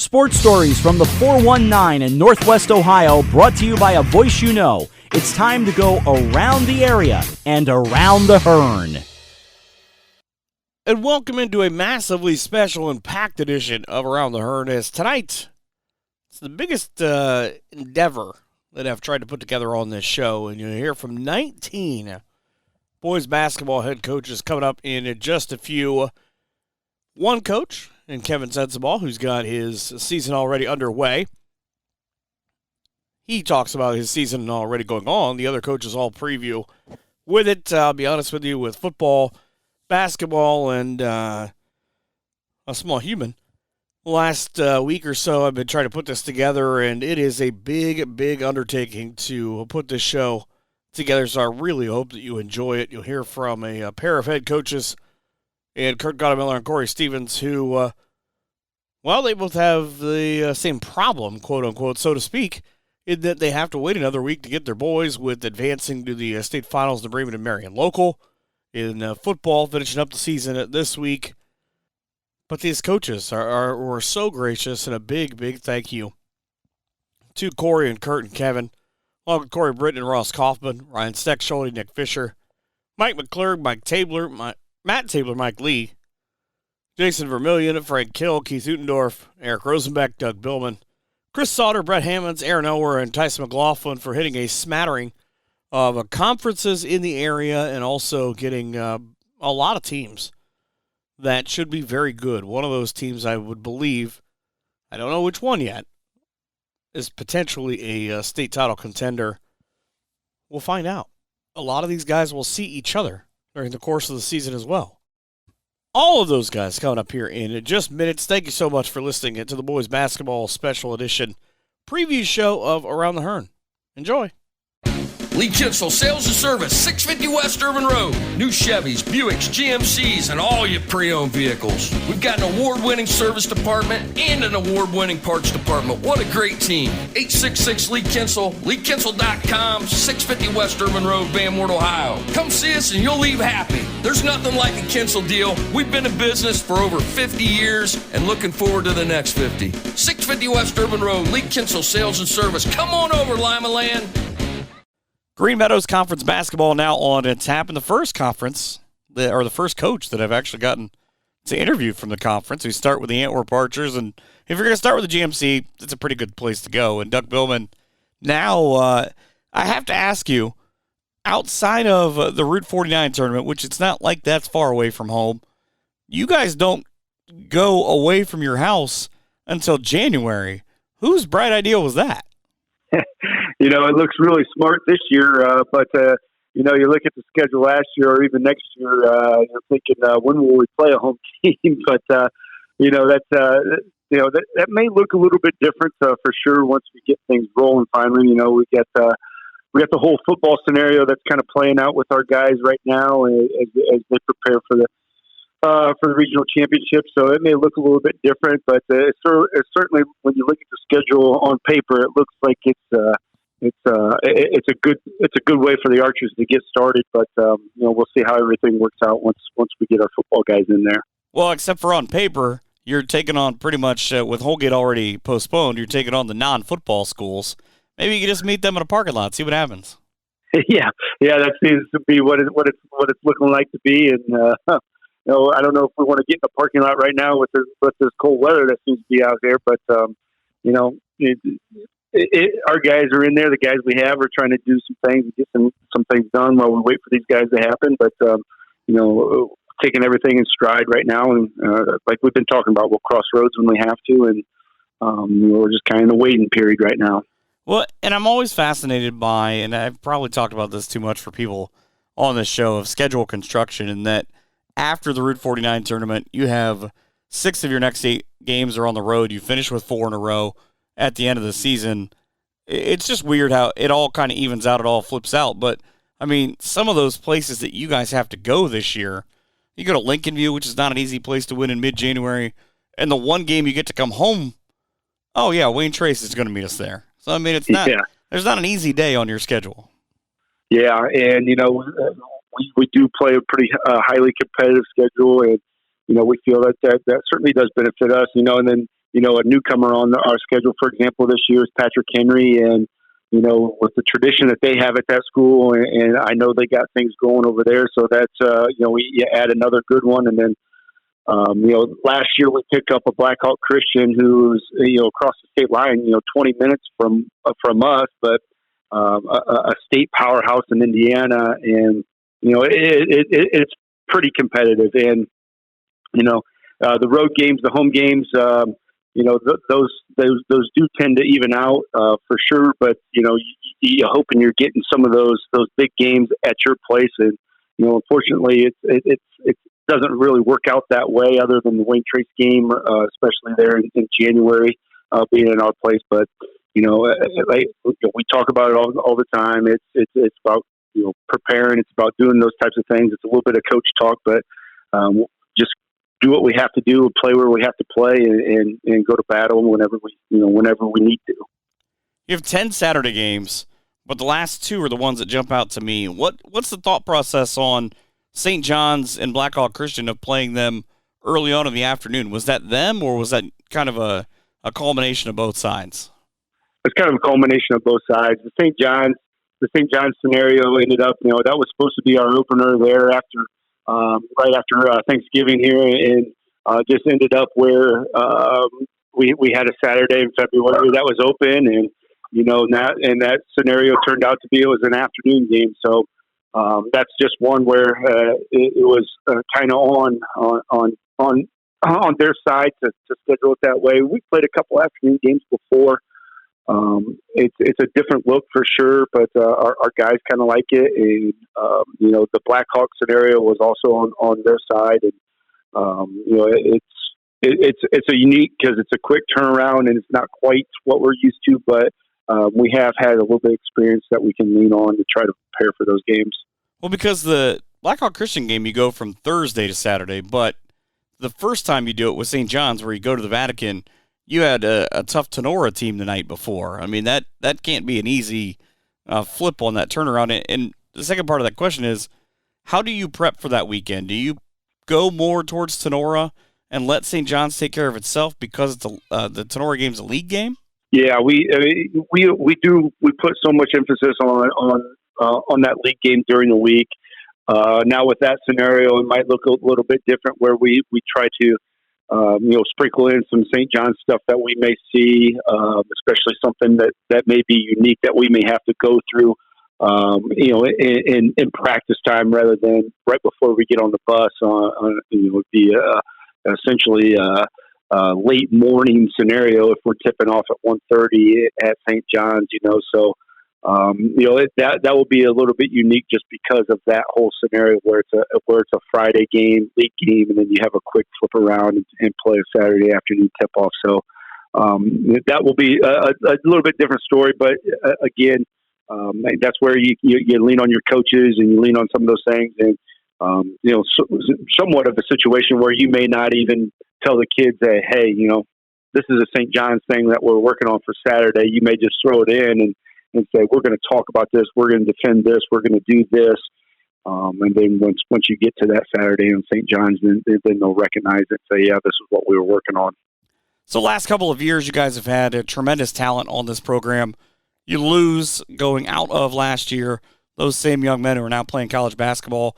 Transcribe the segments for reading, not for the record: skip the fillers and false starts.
Sports stories from the 419 in Northwest Ohio, brought to you by a voice you know. It's time to go around the area and around the Hearn. And welcome into a massively special and packed edition of Around the Hearn. As tonight, it's the biggest endeavor that I've tried to put together on this show. And you'll hear from 19 boys basketball head coaches coming up in just a few. One coach, and Kevin Sensabaugh, who's got his season already underway. He talks about his season already going on. The other coaches all preview with it. I'll be honest with you, with football, basketball, and a small human. Last week or so, I've been trying to put this together, and it is a big, big undertaking to put this show together, so I really hope that you enjoy it. You'll hear from a pair of head coaches, and Goettemoeller and Cory Stevens, who, they both have the same problem, quote-unquote, so to speak, in that they have to wait another week to get their boys with advancing to the state finals, the Bremen and Marion local, in football, finishing up the season this week. But these coaches were so gracious, and a big, big thank you to Cory and Kurt and Kevin, along with Cory, Britton, and Ross Kaufman, Ryan Stechschulte, Nick Fisher, Mike McClurg, Matt Tabler, Mike Lee, Jason Vermillion, Frank Kill, Keith Utendorf, Eric Rosenbeck, Doug Billman, Chris Sautter, Brett Hammons, Aaron Elwer, and Tyson McGlaughlin for hitting a smattering of conferences in the area and also getting a lot of teams that should be very good. One of those teams I would believe, I don't know which one yet, is potentially a state title contender. We'll find out. A lot of these guys will see each other during the course of the season as well. All of those guys coming up here in just minutes. Thank you so much for listening to the Boys Basketball Special Edition preview show of Around the Hearn. Enjoy. Lee Kinsel Sales and Service, 650 West Urban Road. New Chevys, Buicks, GMCs, and all your pre-owned vehicles. We've got an award-winning service department and an award-winning parts department. What a great team. 866 Lee Kinsel, LeeKinsel.com, 650 West Urban Road, Van Wert, Ohio. Come see us and you'll leave happy. There's nothing like a Kinsel deal. We've been in business for over 50 years and looking forward to the next 50. 650 West Urban Road, Lee Kinsel Sales and Service. Come on over, Lima Land. Green Meadows Conference basketball now on tap. In the first conference, the first coach that I've actually gotten to interview from the conference. We start with the Antwerp Archers, and if you're going to start with the GMC, it's a pretty good place to go. And Doug Billman, now I have to ask you, outside of the Route 49 tournament, which it's not like that's far away from home, you guys don't go away from your house until January. Whose bright idea was that? It looks really smart this year, but you look at the schedule last year or even next year, you're thinking, when will we play a home team? But, that may look a little bit different for sure once we get things rolling finally. We got the whole football scenario that's kind of playing out with our guys right now as they prepare for the regional championship. So it may look a little bit different, but it's certainly, when you look at the schedule on paper, it looks like it's a good way for the Archers to get started. But we'll see how everything works out once we get our football guys in there. Well, except for on paper, you're taking on pretty much with Holgate already postponed. You're taking on the non-football schools. Maybe you can just meet them in a parking lot, see what happens. Yeah, that seems to be what it's looking like to be. And I don't know if we want to get in the parking lot right now with this cold weather that seems to be out there. But our guys are in there. The guys we have are trying to do some things, get some things done while we wait for these guys to happen. But taking everything in stride right now, and like we've been talking about, we'll cross roads when we have to, and we're just kind of in the waiting period right now. Well, and I'm always fascinated by, and I've probably talked about this too much for people on this show, of schedule construction, and that after the Route 49 tournament, you have 6 of your next 8 games are on the road. You finish with 4 in a row at the end of the season. It's just weird how it all kind of evens out. It all flips out. But, I mean, some of those places that you guys have to go this year, you go to Lincolnview, which is not an easy place to win in mid-January, and the one game you get to come home, oh, yeah, Wayne Trace is going to meet us there. So, I mean, it's not. Yeah. There's not an easy day on your schedule. Yeah, and, we do play a pretty highly competitive schedule, and, we feel that certainly does benefit us, and then a newcomer on our schedule, for example, this year is Patrick Henry, and with the tradition that they have at that school, and I know they got things going over there, so that's we add another good one, and then last year we picked up a Blackhawk Christian who's across the state line, 20 minutes from us, but a state powerhouse in Indiana, and it's pretty competitive, and the road games, the home games, those do tend to even out for sure. But you're hoping you're getting some of those big games at your place, and unfortunately, it doesn't really work out that way. Other than the Wayne Trace game, especially there in January, being in our place. But we talk about it all the time. It's about preparing. It's about doing those types of things. It's a little bit of coach talk, but just do what we have to do, play where we have to play, and go to battle whenever we need to. You have 10 Saturday games, but the last two are the ones that jump out to me. What's the thought process on St. John's and Blackhawk Christian of playing them early on in the afternoon? Was that them, or was that kind of a culmination of both sides? It's kind of a culmination of both sides. The St. John's scenario ended up, that was supposed to be our opener there right after Thanksgiving here, and just ended up where we had a Saturday in February that was open, and that scenario turned out to be it was an afternoon game. So that's just one where it was kind of on their side to schedule it that way. We played a couple afternoon games before. It's a different look for sure, but our guys kind of like it, and the Blackhawk scenario was also on their side, and it's a unique because it's a quick turnaround and it's not quite what we're used to, but we have had a little bit of experience that we can lean on to try to prepare for those games. Well, because the Blackhawk Christian game, you go from Thursday to Saturday, but the first time you do it with St. John's, where you go to the Vatican, you had a tough Tenora team the night before. I mean, that can't be an easy flip on that turnaround. And the second part of that question is, how do you prep for that weekend? Do you go more towards Tenora and let St. John's take care of itself because it's the Tenora game's a league game? Yeah, we put so much emphasis on that league game during the week. Now with that scenario, it might look a little bit different, where we try to sprinkle in some St. John's stuff that we may see, especially something that may be unique that we may have to go through, in practice time rather than right before we get on the bus. Would be essentially a late morning scenario if we're tipping off at 1:30 at St. John's. So that will be a little bit unique just because of that whole scenario where it's a Friday game, league game, and then you have a quick flip around and play a Saturday afternoon tip off. So that will be a little bit different story, but again, that's where you lean on your coaches and you lean on some of those things, and somewhat of a situation where you may not even tell the kids that, hey, this is a St. John's thing that we're working on for Saturday. You may just throw it in and say, we're going to talk about this, we're going to defend this, we're going to do this. And then once you get to that Saturday in St. John's, then they'll recognize it and say, yeah, this is what we were working on. So last couple of years, you guys have had a tremendous talent on this program. You lose going out of last year those same young men who are now playing college basketball.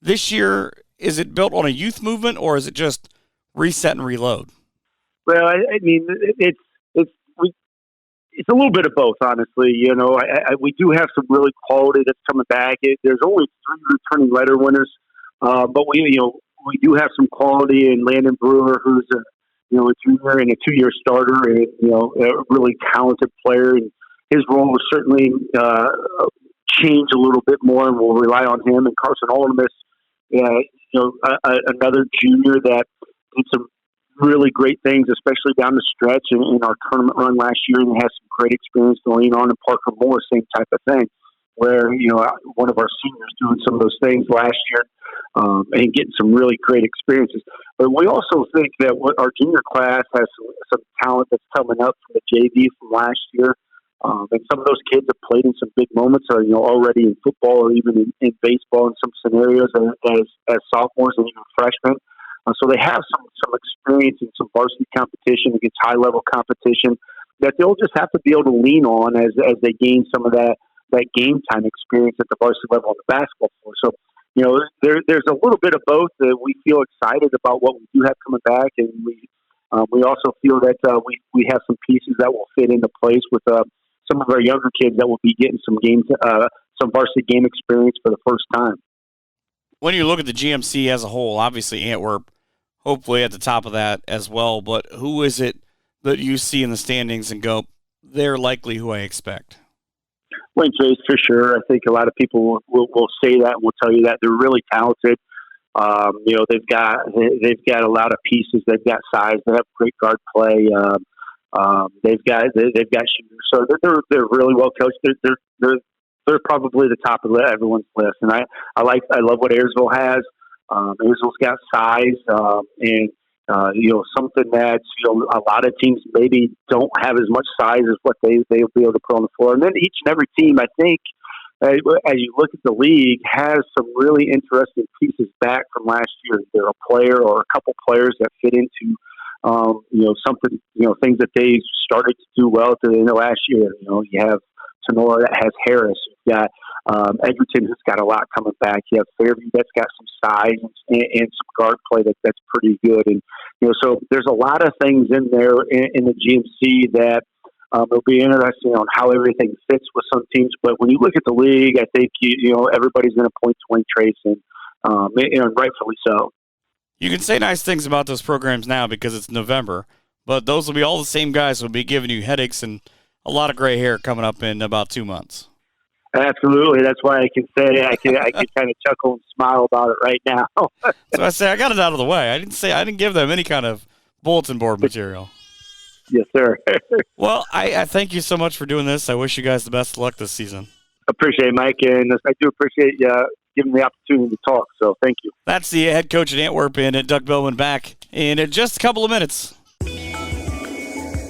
This year, is it built on a youth movement, or is it just reset and reload? Well, I mean, it's a little bit of both, honestly. We do have some really quality that's coming back. There's only 3 returning letter winners, but we do have some quality in Landon Brewer, who's a junior and a 2-year starter, and a really talented player. And his role will certainly change a little bit more, and we'll rely on him. And Carson Olmus, another junior that did some really great things, especially down the stretch in our tournament run last year, and has some great experience to lean on. And Parker Moore, same type of thing, where one of our seniors doing some of those things last year, and getting some really great experiences. But we also think that our junior class has some talent that's coming up from the JV from last year. And some of those kids have played in some big moments, already in football or even in baseball in some scenarios as sophomores and even freshmen. So they have some experience in some varsity competition against high-level competition that they'll just have to be able to lean on as they gain some of that game time experience at the varsity level on the basketball floor. So, there's a little bit of both. That we feel excited about what we do have coming back, and we also feel that we have some pieces that will fit into place with some of our younger kids that will be getting some varsity game experience for the first time. When you look at the GMC as a whole, obviously Antwerp, hopefully at the top of that as well, but who is it that you see in the standings and go, they're likely who I expect? Wayne Chase, for sure. I think a lot of people will say that and will tell you that they're really talented. They've got a lot of pieces. They've got size. They have great guard play. They've got shooters. So they're really well coached. They're probably the top of everyone's list. And I love what Ayersville has. Ayersville's got size and something that a lot of teams maybe don't have as much size as what they'll be able to put on the floor. And then each and every team, I think, as you look at the league, has some really interesting pieces back from last year. Either a player or a couple players that fit into something, things that they started to do well to last year. You have Sonora that has Harris. You've got Edgerton, who's got a lot coming back. You have Fairview that's got some size and some guard play that's pretty good. And so there's a lot of things in there in the GMC that it'll be interesting on how everything fits with some teams. But when you look at the league, I think everybody's going to point to Wayne Trace, and rightfully so. You can say nice things about those programs now because it's November, but those will be all the same guys who will be giving you headaches and a lot of gray hair coming up in about 2 months. Absolutely. That's why I can say I can kind of chuckle and smile about it right now. So I say I got it out of the way. I didn't give them any kind of bulletin board material. Yes, sir. Well, I thank you so much for doing this. I wish you guys the best of luck this season. Appreciate it, Mike, and I do appreciate you giving me the opportunity to talk. So thank you. That's the head coach at Antwerp, and Doug Billman back in just a couple of minutes.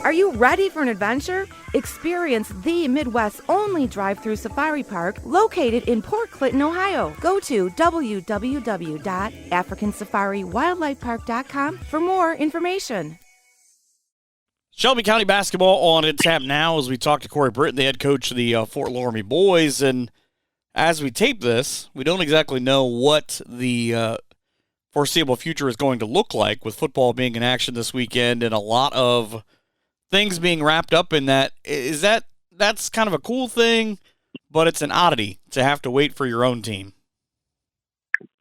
Are you ready for an adventure? Experience the Midwest's only drive-through safari park located in Port Clinton, Ohio. Go to www.africansafariwildlifepark.com for more information. Shelby County basketball on tap now as we talk to Cory Britton, the head coach of the Fort Loramie boys. And as we tape this, we don't exactly know what the foreseeable future is going to look like with football being in action this weekend and a lot of things being wrapped up in that. That's kind of a cool thing, but it's an oddity to have to wait for your own team.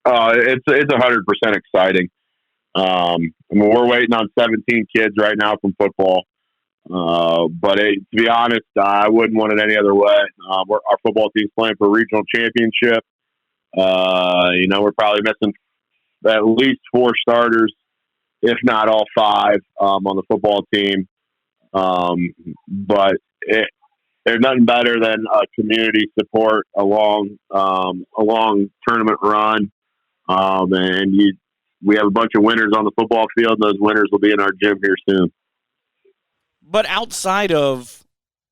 It's 100% exciting. We're waiting on 17 kids right now from football. But to be honest, I wouldn't want it any other way. Our football team's playing for a regional championship. We're probably missing at least 4 starters, if not all 5, on the football team. But there's nothing better than community support along tournament run. We have a bunch of winners on the football field. Those winners will be in our gym here soon. But outside of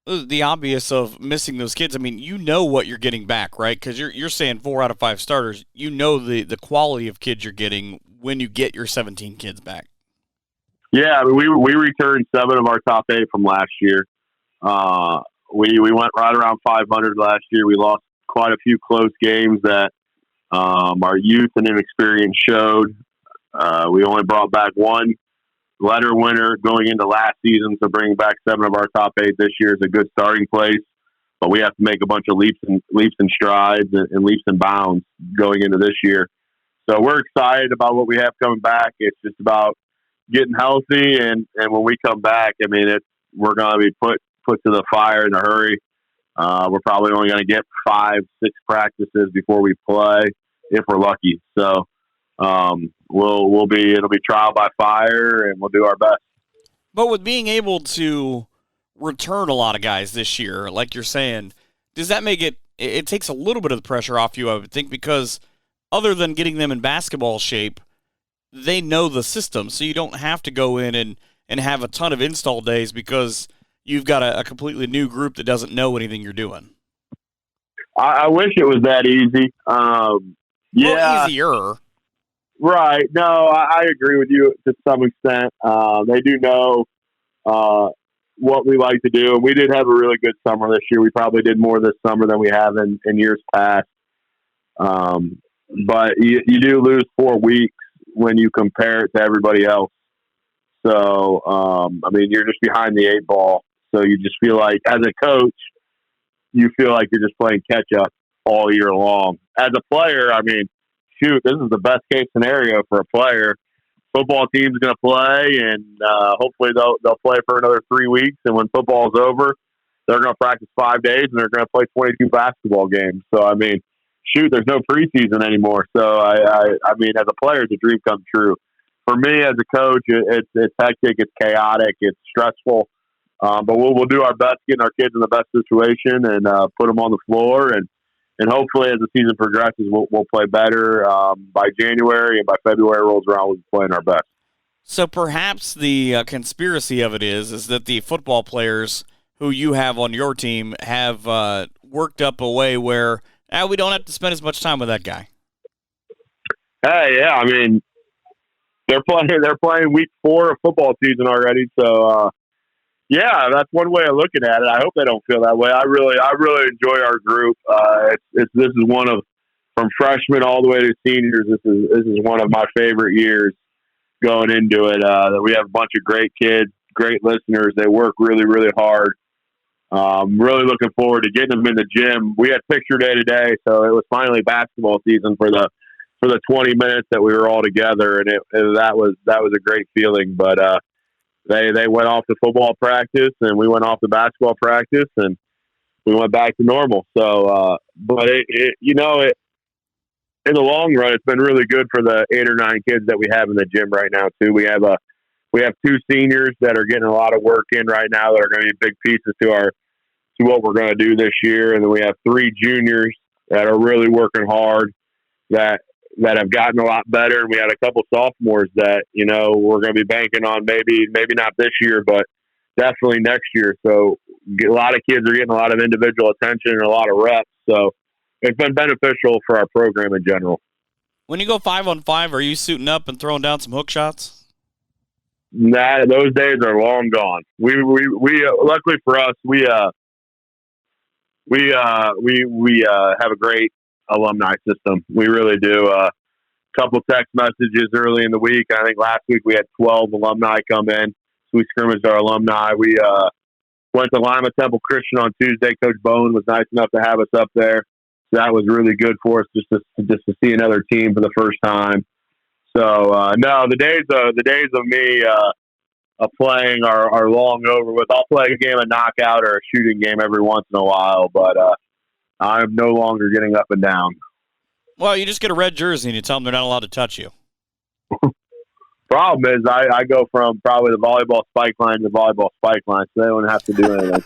the obvious of missing those kids, I mean, what you're getting back, right? Because you're saying 4 out of 5 starters. The quality of kids you're getting when you get your 17 kids back. Yeah, I mean, we returned 7 of our top 8 from last year. We went right around 500 last year. We lost quite a few close games that our youth and inexperience showed. We only brought back 1 letter winner going into last season, so bringing back 7 of our top 8 this year is a good starting place. But we have to make a bunch of leaps and strides and leaps and bounds going into this year. So we're excited about what we have coming back. It's just about getting healthy, and when we come back, I mean, we're going to be put to the fire in a hurry. We're probably only going to get 5-6 practices before we play, if we're lucky. So it'll be trial by fire, and we'll do our best. But with being able to return a lot of guys this year, like you're saying, does that make it takes a little bit of the pressure off you, I would think, because other than getting them in basketball shape, they know the system, so you don't have to go in and have a ton of install days because you've got a completely new group that doesn't know anything you're doing. I wish it was that easy. Easier. Right. No, I agree with you to some extent. They do know what we like to do. And we did have a really good summer this year. We probably did more this summer than we have in years past. But you do lose 4 weeks when you compare it to everybody else. So, I mean, you're just behind the 8 ball. So you just feel like, as a coach, you feel like you're just playing catch up all year long. As a player, I mean, shoot, this is the best case scenario for a player. Football team's going to play, and hopefully they'll play for another 3 weeks. And when football's over, they're going to practice 5 days, and they're going to play 22 basketball games. So, I mean, shoot, there's no preseason anymore. So, I mean, as a player, it's a dream come true. For me, as a coach, it's hectic, it's chaotic, it's stressful. But we'll do our best getting our kids in the best situation and put them on the floor. And hopefully, as the season progresses, we'll play better by January, and by February rolls around, we'll be playing our best. So perhaps the conspiracy of it is that the football players who you have on your team have worked up a way where we don't have to spend as much time with that guy. Hey, yeah, I mean, they're playing week 4 of football season already, so yeah, that's one way of looking at it. I hope they don't feel that way. I really enjoy our group. This is one of, from freshmen all the way to seniors, this is one of my favorite years going into it. We have a bunch of great kids, great listeners. They work really, really hard. Really looking forward to getting them in the gym. We had picture day today, so it was finally basketball season for the 20 minutes that we were all together, and that was a great feeling. But they went off to football practice, and we went off to basketball practice, and we went back to normal. So, but in the long run, it's been really good for the 8 or 9 kids that we have in the gym right now too. We have 2 seniors that are getting a lot of work in right now that are going to be big pieces to what we're going to do this year, and then we have 3 juniors that are really working hard that have gotten a lot better. And we had a couple sophomores that, we're going to be banking on maybe not this year, but definitely next year. So a lot of kids are getting a lot of individual attention and a lot of reps. So it's been beneficial for our program in general. When you go 5-on-5, are you suiting up and throwing down some hook shots? Nah, those days are long gone. We luckily for us, we have a great alumni system. We really do. A couple text messages early in the week. I think last week we had 12 alumni come in. So we scrimmaged our alumni. We went to Lima Temple Christian on Tuesday. Coach Bowen was nice enough to have us up there. So that was really good for us just to see another team for the first time. So no, the days of me playing are long over with. I'll play a game of knockout or a shooting game every once in a while, but I'm no longer getting up and down. Well, you just get a red jersey and you tell them they're not allowed to touch you. Problem is, I go from probably the volleyball spike line to the volleyball spike line, so they don't have to do anything.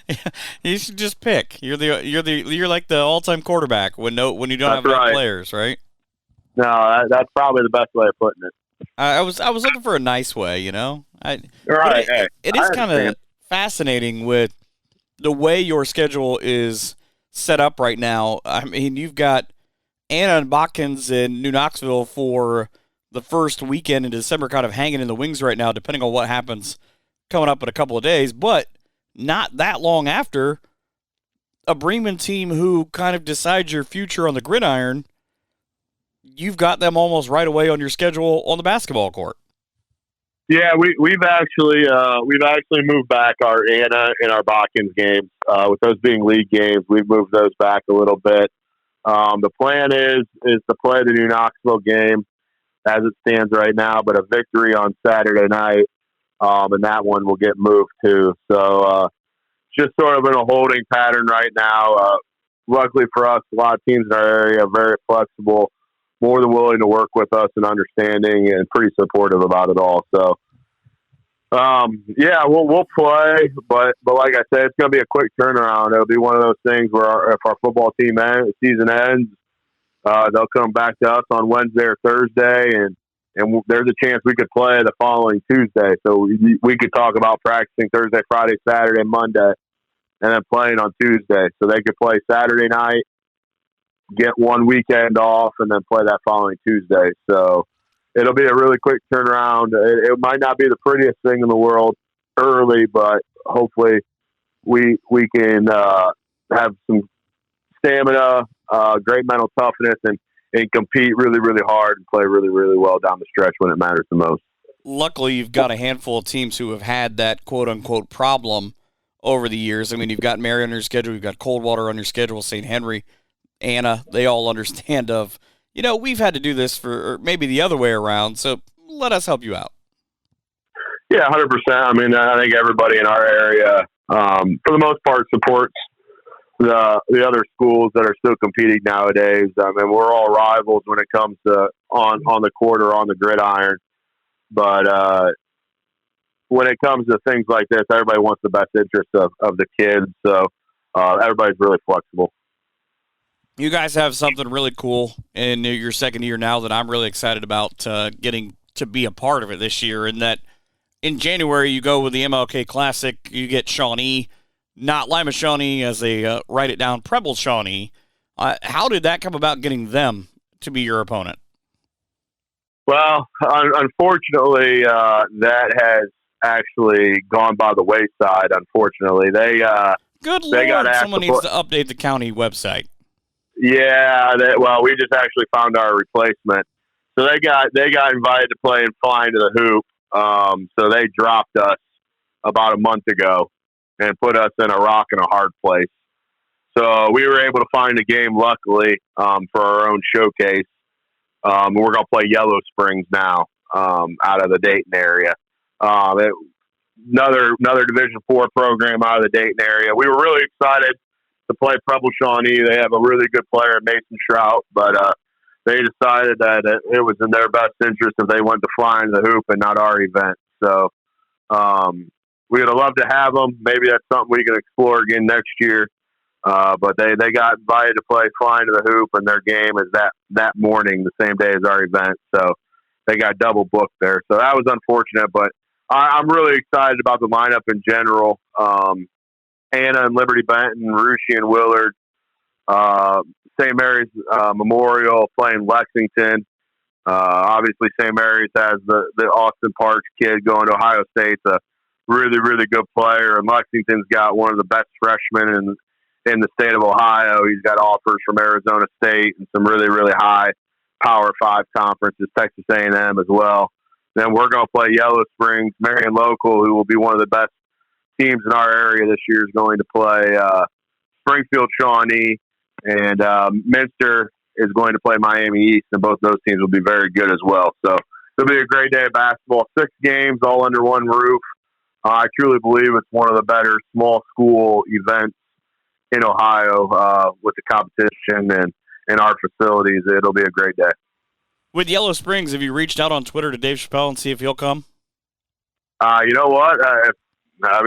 Yeah, you should just pick. You're like the all-time quarterback when you don't have enough players, right? No, that's probably the best way of putting it. I was looking for a nice way, Right. It is kind of fascinating with the way your schedule is set up right now. I mean, you've got Anna and Botkins in New Knoxville for the first weekend in December, kind of hanging in the wings right now, depending on what happens coming up in a couple of days. But not that long after, a Bremen team who kind of decides your future on the gridiron, you've got them almost right away on your schedule on the basketball court. Yeah, we've actually moved back our Anna and our Botkins games. With those being league games, we've moved those back a little bit. The plan is to play the New Knoxville game as it stands right now, but a victory on Saturday night, and that one will get moved too. So just sort of in a holding pattern right now. Luckily for us, a lot of teams in our area are very flexible, more than willing to work with us and understanding, and pretty supportive about it all. So, yeah, we'll play, but like I said, it's going to be a quick turnaround. It'll be one of those things where if our football team season ends, they'll come back to us on Wednesday or Thursday, and there's a chance we could play the following Tuesday. So we could talk about practicing Thursday, Friday, Saturday, Monday, and then playing on Tuesday. So they could play Saturday night, get one weekend off, and then play that following Tuesday. So it'll be a really quick turnaround. It might not be the prettiest thing in the world early, but hopefully we can have some stamina, great mental toughness, and compete really, really hard and play really, really well down the stretch when it matters the most. Luckily, you've got a handful of teams who have had that quote-unquote problem over the years. I mean, you've got Marion on your schedule, you've got Coldwater on your schedule, St. Henry, Anna. They all understand of, we've had to do this or maybe the other way around, so let us help you out. Yeah, 100%. I mean, I think everybody in our area, for the most part, supports the other schools that are still competing nowadays. I mean, we're all rivals when it comes to on the court or on the gridiron. But when it comes to things like this, everybody wants the best interest of the kids. So everybody's really flexible. You guys have something really cool in your second year now that I'm really excited about getting to be a part of it this year. And that in January, you go with the MLK Classic. You get Shawnee, not Lima Shawnee, as they write it down, Preble Shawnee. How did that come about, getting them to be your opponent? Well, unfortunately, that has actually gone by the wayside. Unfortunately, Good Lord, someone needs to update the county website. Yeah, we just actually found our replacement. So they got invited to play in Flying to the Hoop. So they dropped us about a month ago and put us in a rock and a hard place. So we were able to find a game, luckily, for our own showcase. We're going to play Yellow Springs now, out of the Dayton area. Another Division IV program out of the Dayton area. We were really excited to play Preble Shawnee. They have a really good player, Mason Shrout, but they decided that it was in their best interest if they went to Flying to the Hoop and not our event. So we would have loved to have them. Maybe that's something we can explore again next year. But they got invited to play Flying to the Hoop, and their game is that morning, the same day as our event. So they got double booked there. So that was unfortunate, but I'm really excited about the lineup in general. Anna and Liberty Benton, Russia and Willard, St. Mary's Memorial playing Lexington. Obviously, St. Mary's has the Austin Parks kid going to Ohio State's a really, really good player, and Lexington's got one of the best freshmen in the state of Ohio. He's got offers from Arizona State and some really, really high Power 5 conferences, Texas A&M as well. Then we're going to play Yellow Springs. Marion Local, who will be one of the best teams in our area this year, is going to play Springfield Shawnee, and Minster is going to play Miami East, and both those teams will be very good as well. So it'll be a great day of basketball. 6 games all under one roof. I truly believe it's one of the better small school events in Ohio with the competition and our facilities. It'll be a great day. With Yellow Springs, have you reached out on Twitter to Dave Chappelle and see if he'll come? You know what? I'll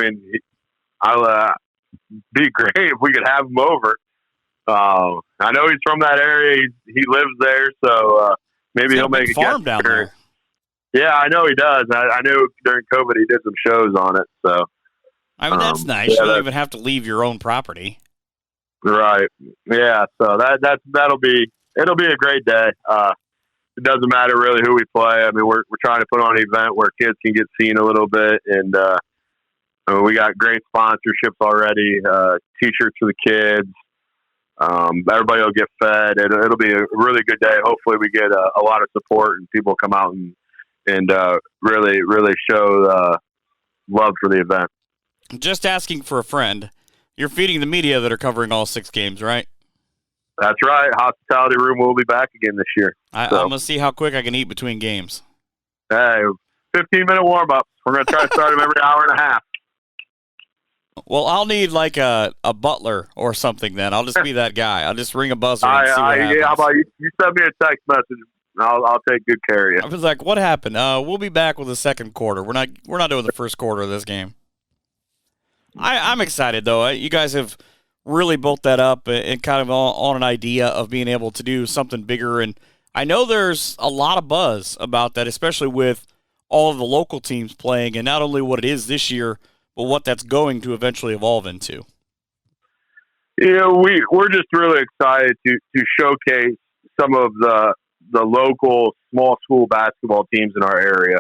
be great if we could have him over. I know he's from that area. He lives there, so maybe he'll make a farm down there. Yeah, I know he does. I knew during COVID he did some shows on it. So that's nice. You don't even have to leave your own property. Right. Yeah. So it'll be a great day. It doesn't matter really who we play. I mean, we're trying to put on an event where kids can get seen a little bit, and we got great sponsorships already. T-shirts for the kids. Everybody will get fed. It'll be a really good day. Hopefully, we get a lot of support and people come out and really, really show love for the event. Just asking for a friend. You're feeding the media that are covering all 6 games, right? That's right. Hospitality room will be back again this year. I'm going to see how quick I can eat between games. Hey, 15-minute warm-up. We're going to try to start them every hour and a half. Well, I'll need like a butler or something then. I'll just be that guy. I'll just ring a buzzer and see what happens. Yeah, how about you send me a text message. I'll take good care of you. I was like, what happened? We'll be back with the second quarter. We're not doing the first quarter of this game. I'm excited, though. You guys have really built that up and kind of on an idea of being able to do something bigger. And I know there's a lot of buzz about that, especially with all of the local teams playing, and not only what it is this year, but what that's going to eventually evolve into. We're just really excited to showcase some of the local small school basketball teams in our area.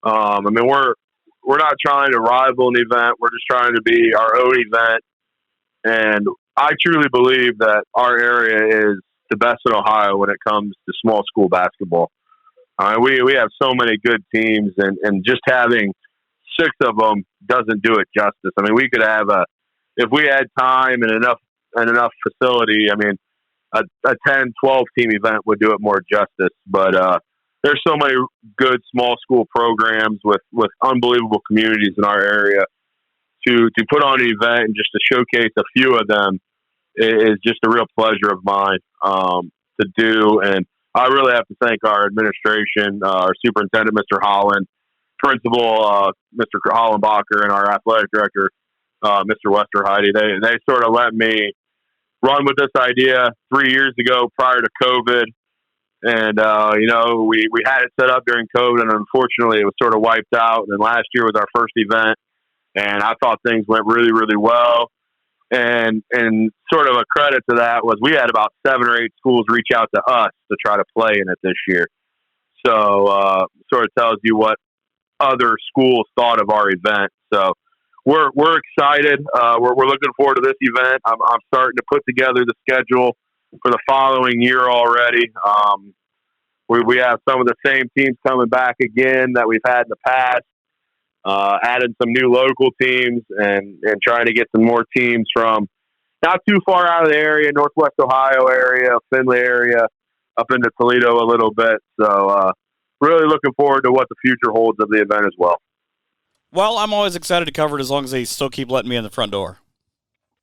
We're not trying to rival an event. We're just trying to be our own event. And I truly believe that our area is the best in Ohio when it comes to small school basketball. We have so many good teams, and just having 6 of them doesn't do it justice. We could have if we had time and enough facility, a 10, 12 team event would do it more justice. But there's so many good small school programs with unbelievable communities in our area. To put on an event and just to showcase a few of them is just a real pleasure of mine to do. And I really have to thank our administration, our superintendent, Mr. Holland, principal, Mr. Hollenbacher, and our athletic director, Mr. Westerheide. They sort of let me run with this idea 3 years ago prior to COVID. And, we had it set up during COVID, and unfortunately it was sort of wiped out. And then last year was our first event, and I thought things went really, really well. And sort of a credit to that was we had about 7 or 8 schools reach out to us to try to play in it this year. So sort of tells you what other schools thought of our event. So we're excited. We're looking forward to this event. I'm starting to put together the schedule for the following year already. We have some of the same teams coming back again that we've had in the past. Added some new local teams and trying to get some more teams from not too far out of the area, Northwest Ohio area, Findlay area, up into Toledo a little bit. So really looking forward to what the future holds of the event as well. Well, I'm always excited to cover it as long as they still keep letting me in the front door.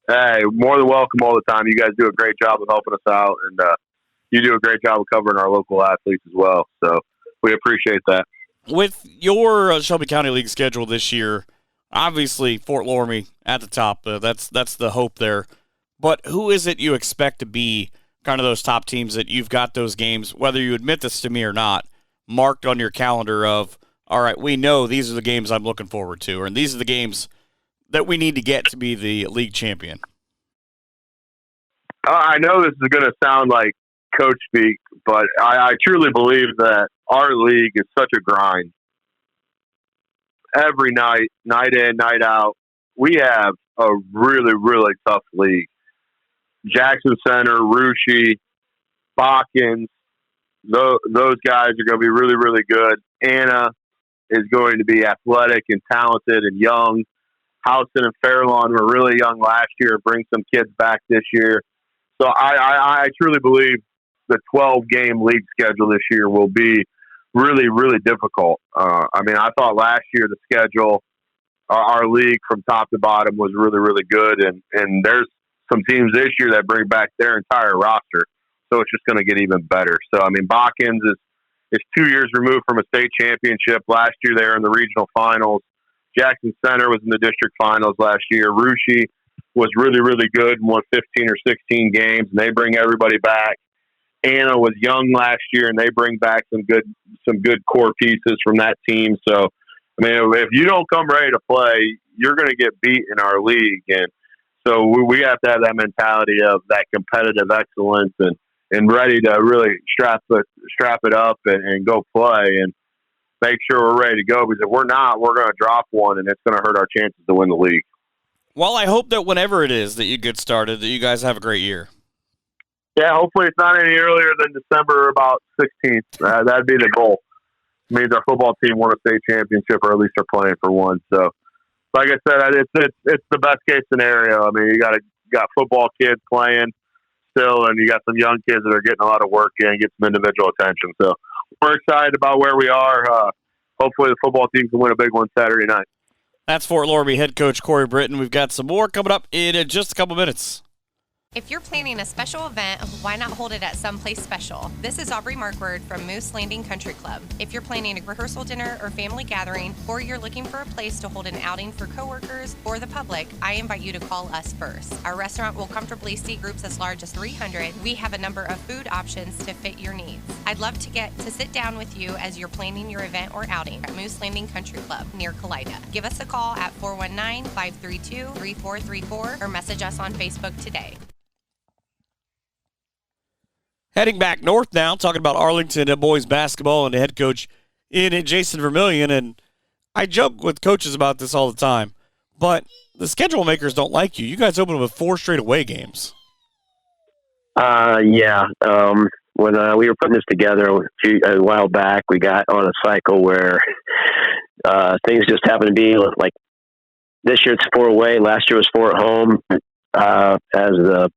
Hey, more than welcome all the time. You guys do a great job of helping us out, and you do a great job of covering our local athletes as well. So we appreciate that. With your Shelby County League schedule this year, obviously Fort Loramie at the top. That's the hope there. But who is it you expect to be kind of those top teams that you've got those games, whether you admit this to me or not, marked on your calendar of, all right, we know these are the games I'm looking forward to, and these are the games that we need to get to be the league champion? I know this is going to sound like coach speak, but I truly believe that our league is such a grind. Every night, night in, night out, we have a really, really tough league. Jackson Center, Russia, Botkins, those guys are going to be really, really good. Anna is going to be athletic and talented and young. Houston and Fairlawn were really young last year, bring some kids back this year. So I truly believe the 12-game league schedule this year will be really, really difficult. I thought last year the schedule, our league from top to bottom was really, really good. And there's some teams this year that bring back their entire roster. So it's just going to get even better. So, Botkins is 2 years removed from a state championship. Last year they were in the regional finals. Jackson Center was in the district finals last year. Russia was really, really good and won 15 or 16 games, and they bring everybody back. Anna was young last year, and they bring back some good core pieces from that team. So, if you don't come ready to play, you're going to get beat in our league. And so we have to have that mentality of that competitive excellence and ready to really strap it up and go play and make sure we're ready to go, because if we're not, we're going to drop one, and it's going to hurt our chances to win the league. Well, I hope that whenever it is that you get started, that you guys have a great year. Yeah, hopefully it's not any earlier than December about 16th. That'd be the goal. It means our football team won a state championship, or at least they're playing for one. So, like I said, it's the best case scenario. You got football kids playing still, and you got some young kids that are getting a lot of work in and get some individual attention. So we're excited about where we are. Hopefully the football team can win a big one Saturday night. That's Fort Loramie head coach Cory Britton. We've got some more coming up in just a couple minutes. If you're planning a special event, why not hold it at someplace special? This is Aubrey Markward from Moose Landing Country Club. If you're planning a rehearsal dinner or family gathering, or you're looking for a place to hold an outing for coworkers or the public, I invite you to call us first. Our restaurant will comfortably seat groups as large as 300. We have a number of food options to fit your needs. I'd love to get to sit down with you as you're planning your event or outing at Moose Landing Country Club near Kalida. Give us a call at 419-532-3434 or message us on Facebook today. Heading back north now, talking about Arlington boys basketball and the head coach in Jason Vermillion. And I joke with coaches about this all the time, but the schedule makers don't like you. You guys opened with 4 straight away games. Yeah. When we were putting this together a while back, we got on a cycle where things just happened to be like this year it's 4 away. Last year was 4 at home. As the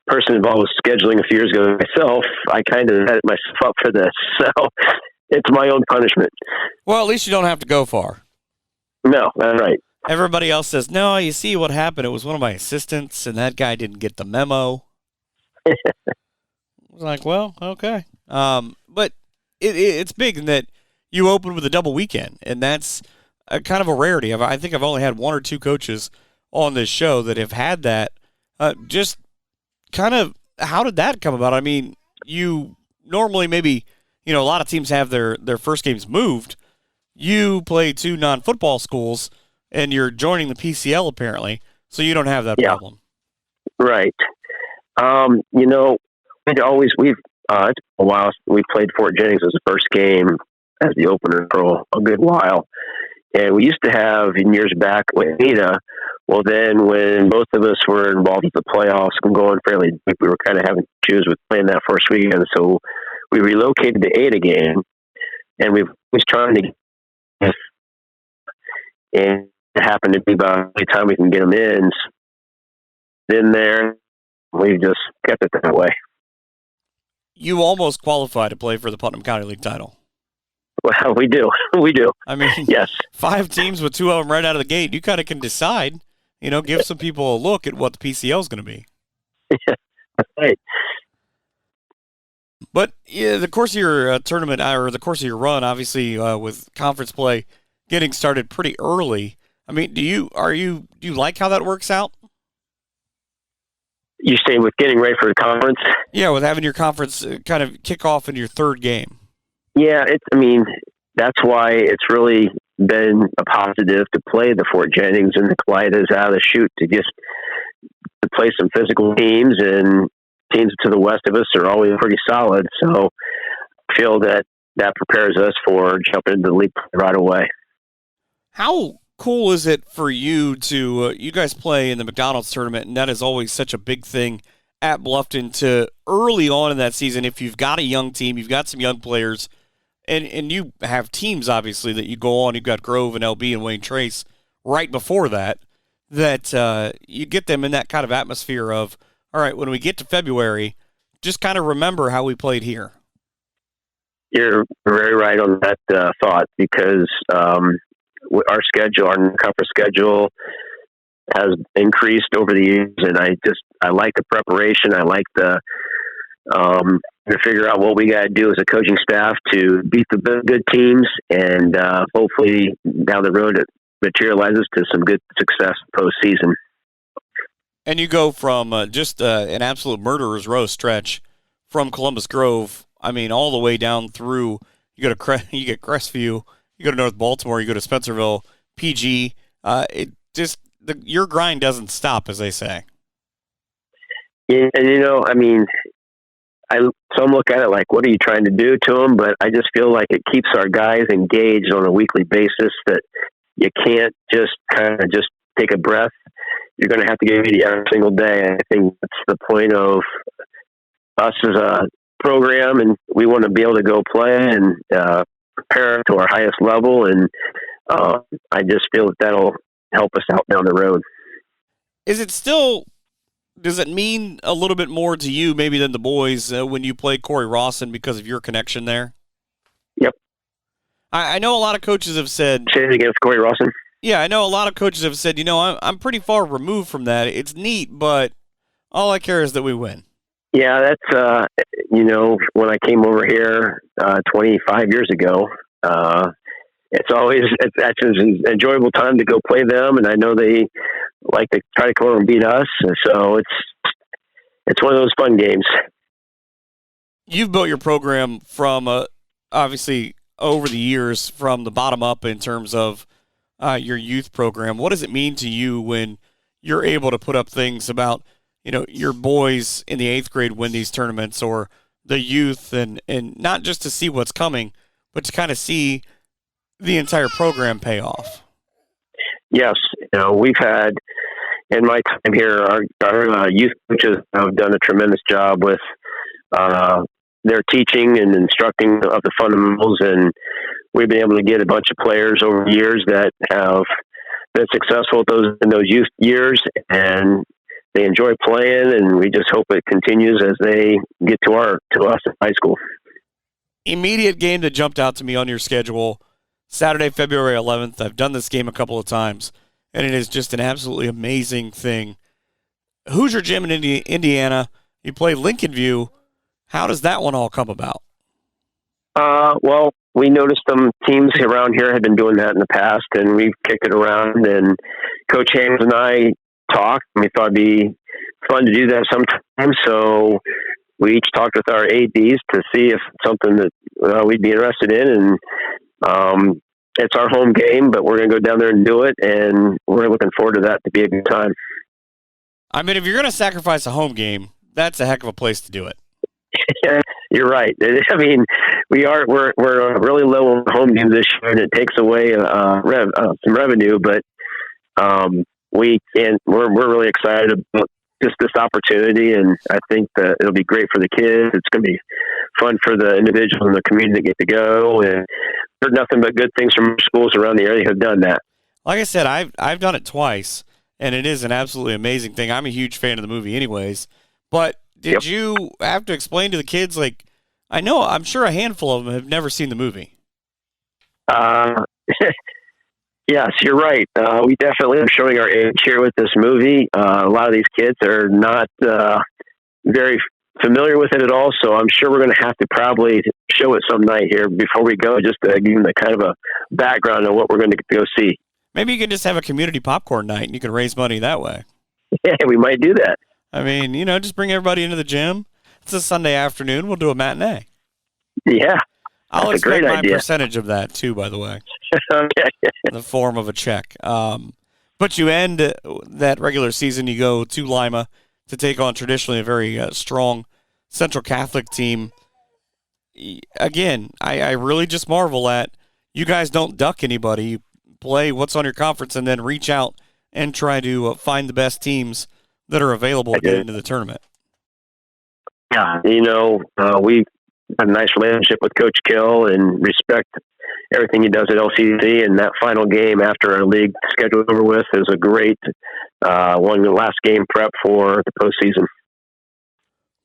person involved with scheduling a few years ago myself, I kind of set myself up for this. So it's my own punishment. Well, at least you don't have to go far. No, that's right. Everybody else says, no, you see what happened. It was one of my assistants, and that guy didn't get the memo. I was like, well, okay. But it's big in that you open with a double weekend, and that's a kind of a rarity. I think I've only had 1 or 2 coaches on this show that have had that. Just kind of, how did that come about? I mean, you normally maybe, a lot of teams have their first games moved. You play 2 non-football schools, and you're joining the PCL apparently, so you don't have that problem. Right. We've it's a while. We played Fort Jennings as the first game as the opener for a good while. And we used to have, in years back, with Elida, well, then when both of us were involved with the playoffs and going fairly deep, we were kind of having to choose with playing that first weekend. So we relocated to Ada game, and we was trying to get, and it happened to be by the time we can get them in. Then there, we just kept it that way. You almost qualify to play for the Putnam County League title. Well, we do. We do. I mean, yes. 5 teams with 2 of them right out of the gate. You kind of can decide, give some people a look at what the PCL is going to be. Yeah, that's right. But the course of your tournament, or the course of your run, obviously with conference play getting started pretty early. I mean, do you like how that works out? You say with getting ready for the conference? Yeah, with having your conference kind of kick off in your 3rd game. Yeah, that's why it's really been a positive to play the Fort Jennings and the Kalidas out of the chute to play some physical teams, and teams to the west of us are always pretty solid. So I feel that prepares us for jumping into the league right away. How cool is it for you to you guys play in the McDonald's tournament, and that is always such a big thing at Bluffton, to early on in that season, if you've got a young team, you've got some young players, and you have teams, obviously, that you go on. You've got Grove and LB and Wayne Trace right before that you get them in that kind of atmosphere of, all right, when we get to February, just kind of remember how we played here. You're very right on that thought, because our schedule, our conference schedule, has increased over the years, and I like the preparation. I like to figure out what we got to do as a coaching staff to beat the good teams, and hopefully down the road it materializes to some good success postseason. And you go from just an absolute murderer's row stretch from Columbus Grove, I mean, all the way down through. You get Crestview, you go to North Baltimore, you go to Spencerville, PG. Your grind doesn't stop, as they say. Yeah, and some look at it like, what are you trying to do to them? But I just feel like it keeps our guys engaged on a weekly basis, that you can't just kind of just take a breath. You're going to have to get ready every single day. I think that's the point of us as a program, and we want to be able to go play and prepare to our highest level. And I just feel that that'll help us out down the road. Does it mean a little bit more to you maybe than the boys when you play Cory Rawson because of your connection there? Yep. I know a lot of coaches have said... Say it against Cory Rawson? Yeah, I know a lot of coaches have said, I'm pretty far removed from that. It's neat, but All I care is that we win. Yeah, that's, when I came over here 25 years ago, that's an enjoyable time to go play them, and I know they like to try to come over and beat us, and so it's one of those fun games. You've built your program from, obviously, over the years from the bottom up in terms of your youth program. What does it mean to you when you're able to put up things about, your boys in the 8th grade win these tournaments, or the youth, and not just to see what's coming, but to kind of see the entire program pay off? Yes. We've had, in my time here, our youth coaches have done a tremendous job with their teaching and instructing of the fundamentals, and we've been able to get a bunch of players over the years that have been successful in those youth years, and they enjoy playing, and we just hope it continues as they get to us in high school. Immediate game that jumped out to me on your schedule, Saturday, February 11th. I've done this game a couple of times, and it is just an absolutely amazing thing. Hoosier Gym in Indiana. You play Lincolnview. How does that one all come about? Well, we noticed some teams around here had been doing that in the past, and we've kicked it around, and Coach Hammons and I talked, and we thought it'd be fun to do that sometime. So we each talked with our ADs to see if it's something that we'd be interested in, and it's our home game, but we're going to go down there and do it, and we're looking forward to that to be a good time. I mean, if you're going to sacrifice a home game, that's a heck of a place to do it. You're right. I mean, we're really low on home games this year, and it takes away some revenue, but we're really excited about just this opportunity, and I think that it'll be great for the kids. It's going to be fun for the individuals in the community that get to go, and heard nothing but good things from schools around the area who have done that. Like I said, I've done it twice, and it is an absolutely amazing thing. I'm a huge fan of the movie anyways, but did you have to explain to the kids, like, I'm sure a handful of them have never seen the movie. Yes, you're right. We definitely are showing our age here with this movie. A lot of these kids are not very familiar with it at all, so I'm sure we're going to have to probably show it some night here before we go, just to give them kind of a background on what we're going to go see. Maybe you can just have a community popcorn night, and you can raise money that way. Yeah, we might do that. I mean, just bring everybody into the gym. It's a Sunday afternoon. We'll do a matinee. Yeah. I'll That's expect a great my idea. Percentage of that, too, by the way. Okay. In the form of a check. But you end that regular season, you go to Lima to take on traditionally a very strong Central Catholic team. Again, I really just marvel at you guys don't duck anybody. You play what's on your conference and then reach out and try to find the best teams that are available to get into the tournament. Yeah, we've had a nice relationship with Coach Kill and respect everything he does at LCC, and that final game after our league schedule over with is a great one, the last game prep for the postseason.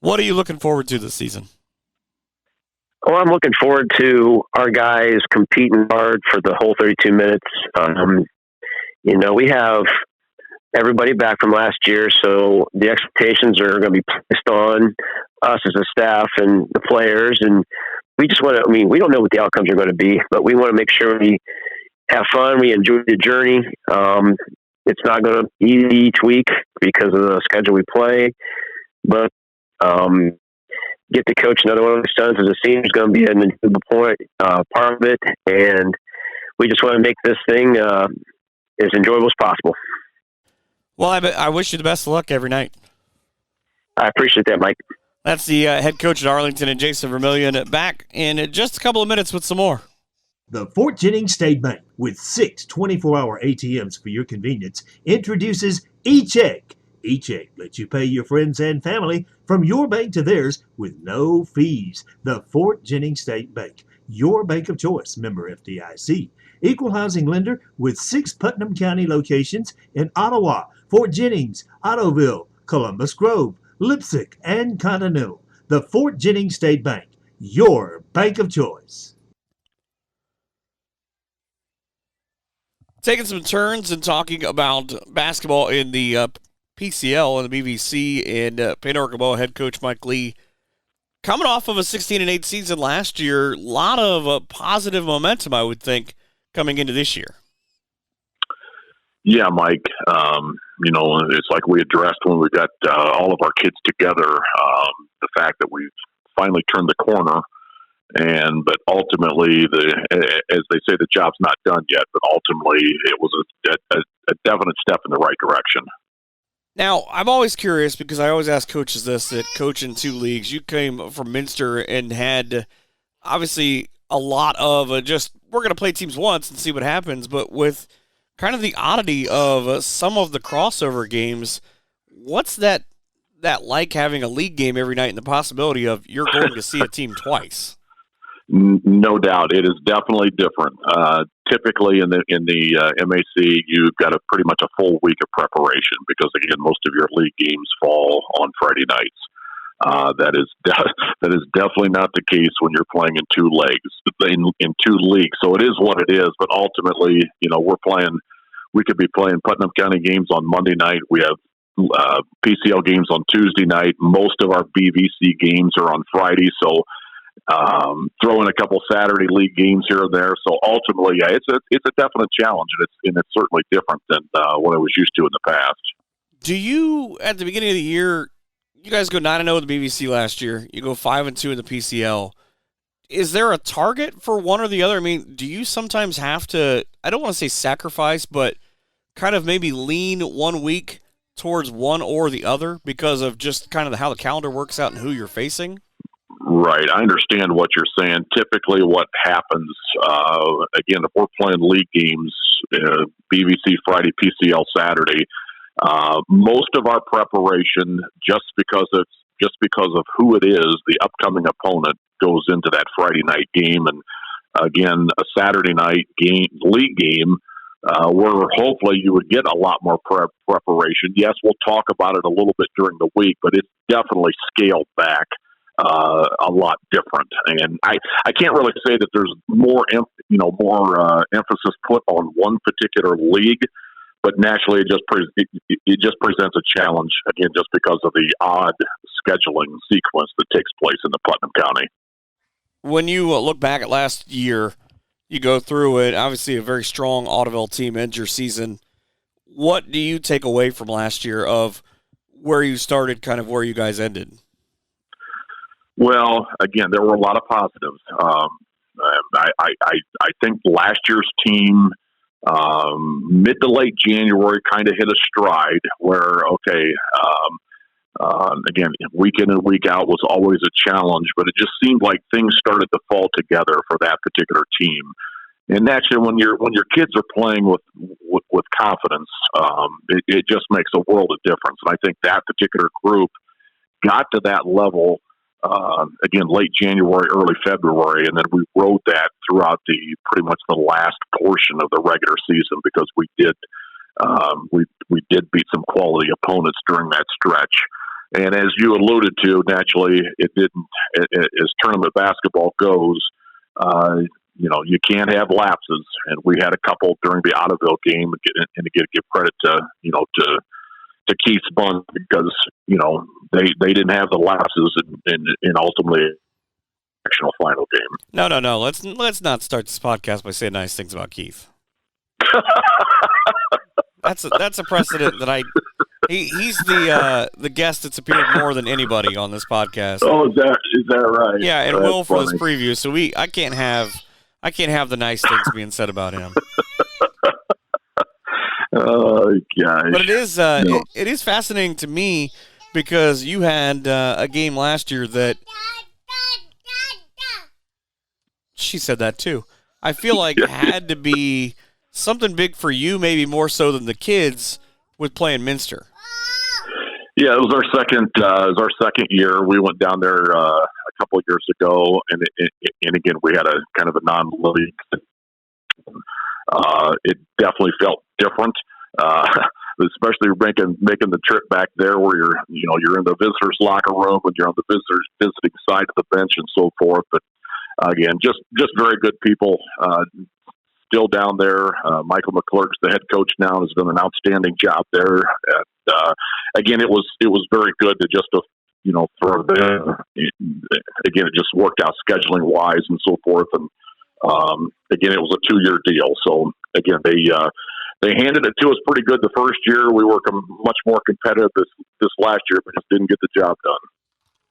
What are you looking forward to this season? Well, I'm looking forward to our guys competing hard for the whole 32 minutes. We have everybody back from last year, so the expectations are going to be placed on us as a staff and the players, and we just want to, we don't know what the outcomes are going to be, but we want to make sure we have fun, we enjoy the journey. It's not going to be easy each week because of the schedule we play, but get to coach another one of his sons as a senior is going to be an enjoyable part of it, and we just want to make this thing as enjoyable as possible. Well, I wish you the best of luck every night. I appreciate that, Mike. That's the head coach at Arlington, and Jason Vermillion, back in just a couple of minutes with some more. The Fort Jennings State Bank, with 6 24-hour ATMs for your convenience, introduces eCheck. eCheck lets you pay your friends and family from your bank to theirs with no fees. The Fort Jennings State Bank, your bank of choice, member FDIC. Equal housing lender with 6 Putnam County locations in Ottawa, Fort Jennings, Ottoville, Columbus Grove, Leipzig, and Continental. The Fort Jennings State Bank, your bank of choice. Taking some turns and talking about basketball in the PCL and the BVC, and Payne-Archambault head coach Mike Lee, coming off of a 16-8 season last year, a lot of positive momentum, I would think, coming into this year. Yeah, Mike. It's like we addressed when we got all of our kids together. The fact that we've finally turned the corner, but ultimately, as they say, the job's not done yet. But ultimately, it was a definite step in the right direction. Now, I'm always curious because I always ask coaches this: that coach in 2 leagues, you came from Minster and had obviously a lot of we're going to play teams once and see what happens, but with kind of the oddity of some of the crossover games, what's that like having a league game every night and the possibility of you're going to see a team twice? No doubt, it is definitely different. Typically, in the MAC, you've got pretty much a full week of preparation because, again, most of your league games fall on Friday nights. That is definitely not the case when you're playing in 2 legs in 2 leagues. So it is what it is. But ultimately, we could be playing Putnam County games on Monday night. We have PCL games on Tuesday night. Most of our BVC games are on Friday. So throw in a couple Saturday league games here and there. So ultimately, yeah, it's a definite challenge, and it's certainly different than what I was used to in the past. Do you, at the beginning of the year, you guys go 9-0 in the BVC last year. You go 5-2 in the PCL. Is there a target for one or the other? I mean, do you sometimes have to, I don't want to say sacrifice, but kind of maybe lean 1 week towards one or the other because of just kind of how the calendar works out and who you're facing? Right. I understand what you're saying. Typically what happens, again, if we're playing league games, BVC Friday, PCL Saturday, most of our preparation, just because of who it is, the upcoming opponent, goes into that Friday night game. And again, a Saturday night league game, where hopefully you would get a lot more preparation. Yes, we'll talk about it a little bit during the week, but it's definitely scaled back a lot different. And I can't really say that there's more emphasis put on one particular league, but naturally it just presents a challenge, again, just because of the odd scheduling sequence that takes place in the Putnam County. When you look back at last year, you go through it, obviously a very strong Ottoville team ends your season. What do you take away from last year of where you started, kind of where you guys ended? Well, again, there were a lot of positives. I think last year's team, mid to late January, kind of hit a stride where, again, week in and week out was always a challenge, but it just seemed like things started to fall together for that particular team. And naturally, when your kids are playing with confidence, it just makes a world of difference. And I think that particular group got to that level, again, late January, early February, and then we rode that throughout pretty much the last portion of the regular season because we did beat some quality opponents during that stretch. And as you alluded to, naturally, it didn't. As tournament basketball goes, you can't have lapses, and we had a couple during the Ottoville game. And again, give credit to Keith Bunn because they didn't have the lapses in ultimately sectional final game. No. Let's not start this podcast by saying nice things about Keith. That's a precedent that he's the guest that's appeared more than anybody on this podcast. Oh, is that right? Yeah, and That's Will for funny. this preview. So I can't have the nice things being said about him. Oh gosh! But it is fascinating to me because you had a game last year that she said that too. I feel like it had to be something big for you, maybe more so than the kids, with playing Minster. Yeah, it was our second year. We went down there a couple of years ago, and again we had a kind of a non-league. It definitely felt different, especially making the trip back there, where you're in the visitors' locker room and you're on the visitors' visiting side of the bench and so forth. But again, just very good people. Still down there. Michael McClurg, the head coach now, has done an outstanding job there. again, it was very good to just throw it in. Again, it just worked out scheduling wise and so forth. And again, it was a 2-year deal. So again, they handed it to us pretty good the first year. We were much more competitive this last year, but just didn't get the job done.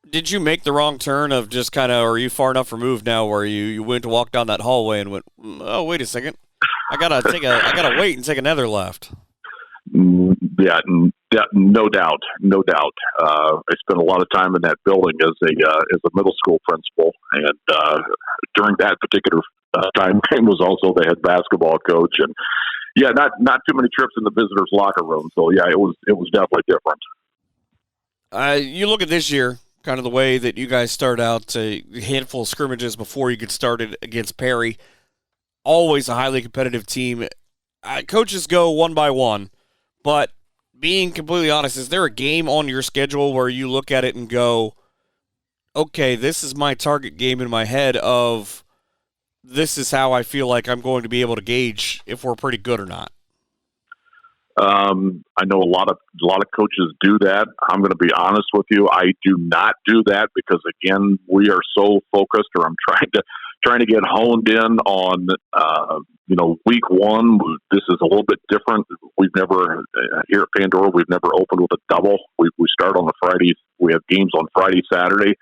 Did you make the wrong turn of just kind of, are you far enough removed now where you went to walk down that hallway and went, oh, wait a second, I gotta wait and take another left? Yeah, no doubt. I spent a lot of time in that building as a middle school principal, and during that particular time frame was also the head basketball coach, and yeah, not too many trips in the visitors' locker room. So yeah, it was definitely different. You look at this year, kind of the way that you guys start out, a handful of scrimmages before you get started against Perry. Always a highly competitive team. Coaches go one by one, but being completely honest, is there a game on your schedule where you look at it and go, okay, this is my target game in my head of this is how I feel like I'm going to be able to gauge if we're pretty good or not? I know a lot of coaches do that. I'm going to be honest with you. I do not do that because, again, we are so focused, or I'm trying to get honed in on, week one. This is a little bit different. We've never, here at Pandora, we've never opened with a double. We start on the Fridays. We have games on Friday, Saturday.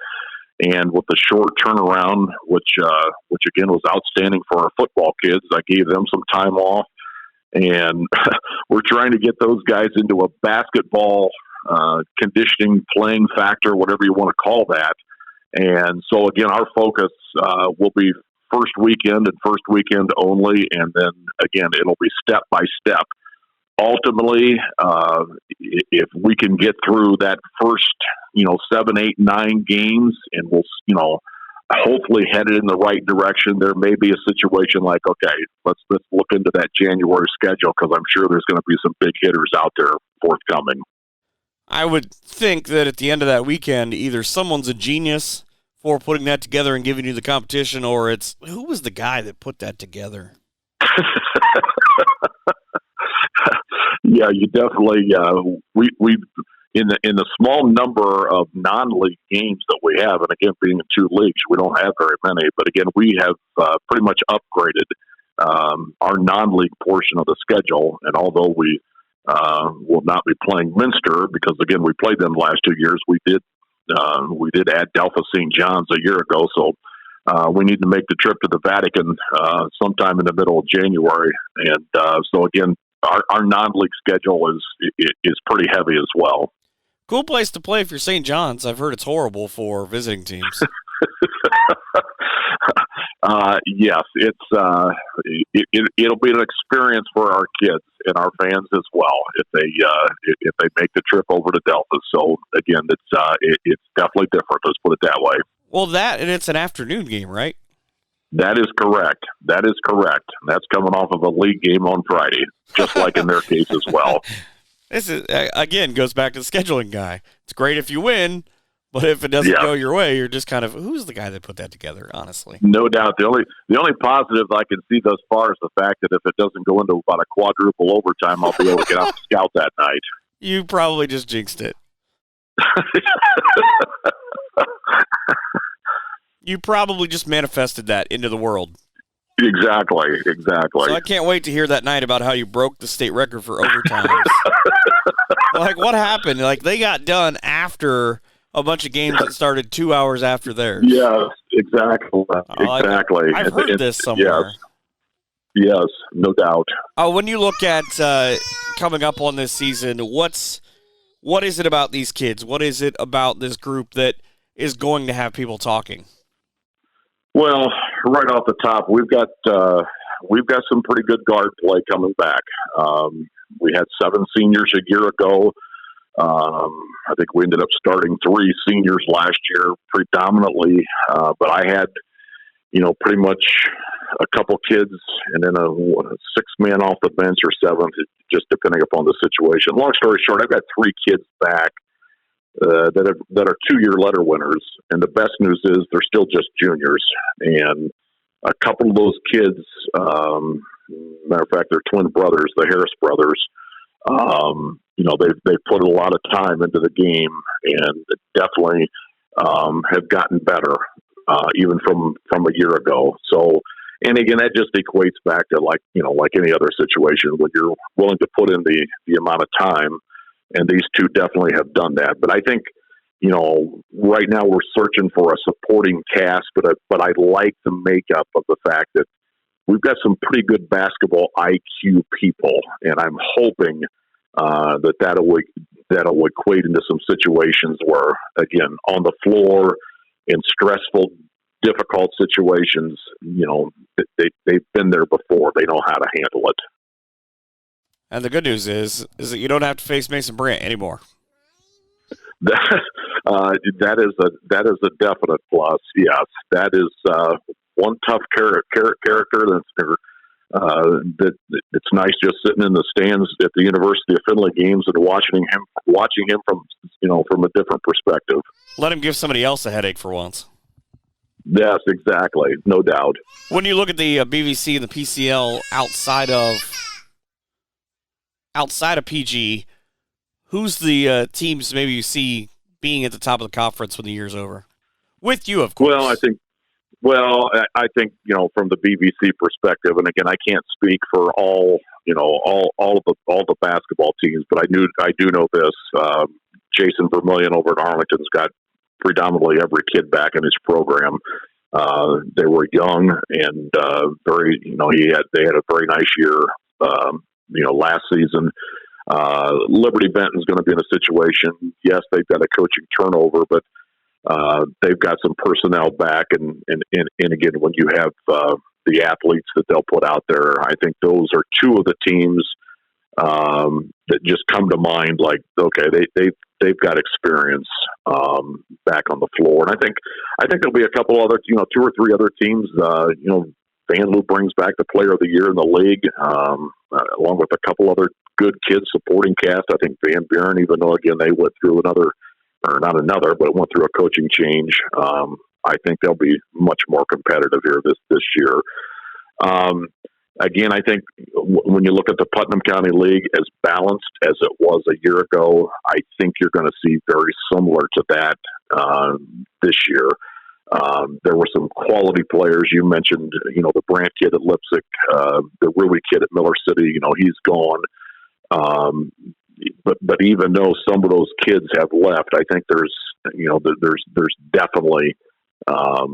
And with the short turnaround, which again was outstanding for our football kids, I gave them some time off. And we're trying to get those guys into a basketball conditioning, playing factor, whatever you want to call that. And so, again, our focus will be first weekend only, and then, again, it'll be step by step. Ultimately, if we can get through that first, 7, 8, 9 games, and we'll, hopefully headed in the right direction, there may be a situation like, okay, let's look into that January schedule, because I'm sure there's going to be some big hitters out there forthcoming. I would think that at the end of that weekend, either someone's a genius for putting that together and giving you the competition, or it's, who was the guy that put that together? Yeah, you definitely, we in the small number of non-league games that we have, and again, being in 2 leagues, we don't have very many, but again, we have pretty much upgraded our non-league portion of the schedule, and although we will not be playing Minster, because again, we played them the last 2 years, we did add Delphi St. John's a year ago, so we need to make the trip to the Vatican sometime in the middle of January, and so again, our non-league schedule is pretty heavy as well. Cool place to play if you're St. John's. I've heard it's horrible for visiting teams. Yes, it'll be an experience for our kids and our fans as well if they make the trip over to Delta. So again, it's definitely different. Let's put it that way. Well, and it's an afternoon game, right? That is correct. That's coming off of a league game on Friday, just like in their case as well. This is, again, goes back to the scheduling guy. It's great if you win, but if it doesn't go your way, you're just kind of, who's the guy that put that together, honestly? No doubt. The only positive I can see thus far is the fact that if it doesn't go into about a quadruple overtime, I'll be able to get out and scout that night. You probably just jinxed it. You probably just manifested that into the world. Exactly. So I can't wait to hear that night about how you broke the state record for overtimes. Like, what happened? Like, they got done after a bunch of games that started 2 hours after theirs. Yes, exactly. I've heard this somewhere. Yes, no doubt. When you look at coming up on this season, what is it about these kids? What is it about this group that is going to have people talking? Well, right off the top, we've got some pretty good guard play coming back. We had 7 seniors a year ago. I think we ended up starting 3 seniors last year predominantly, but I had, pretty much a couple kids and then a 6-man off the bench or 7, just depending upon the situation. Long story short, I've got 3 kids back that are 2-year letter winners, and the best news is they're still just juniors. And a couple of those kids, matter of fact, they're twin brothers, the Harris brothers. they've put a lot of time into the game and definitely have gotten better even from a year ago. So, and again, that just equates back to like any other situation when you're willing to put in the amount of time, and these two definitely have done that. But I think, right now we're searching for a supporting cast, but I like the makeup of the fact that we've got some pretty good basketball IQ people, and I'm hoping that'll equate into some situations where, again, on the floor in stressful, difficult situations, they've been there before. They know how to handle it. And the good news is that you don't have to face Mason Brandt anymore. That is a definite plus. Yes, that is one tough character that it's nice just sitting in the stands at the University of Findlay games and watching him from a different perspective. Let him give somebody else a headache for once. Yes, exactly, no doubt. When you look at the BVC and the PCL outside of PG, who's the teams maybe you see being at the top of the conference when the year's over? With you, of course. I think from the BVC perspective, and again, I can't speak for all the basketball teams, but I do know this. Jason Vermillion over at Arlington's got predominantly every kid back in his program. They were young and they had a very nice year. Last season. Liberty Benton's going to be in a situation. Yes, they've got a coaching turnover, but they've got some personnel back, and again, when you have the athletes that they'll put out there, I think those are two of the teams that just come to mind. Like, okay, they've got experience back on the floor, and I think there'll be a couple other, two or three other teams. Vanloo brings back the Player of the Year in the league, along with a couple other good kids supporting cast. I think Van Buren, even though again they went through went through a coaching change. I think they'll be much more competitive here this year. Again, I think when you look at the Putnam County League, as balanced as it was a year ago, I think you're going to see very similar to that this year. There were some quality players. You mentioned, the Brandt kid at Lipsick, the Ruby kid at Miller City. He's gone. But even though some of those kids have left, I think there's definitely, a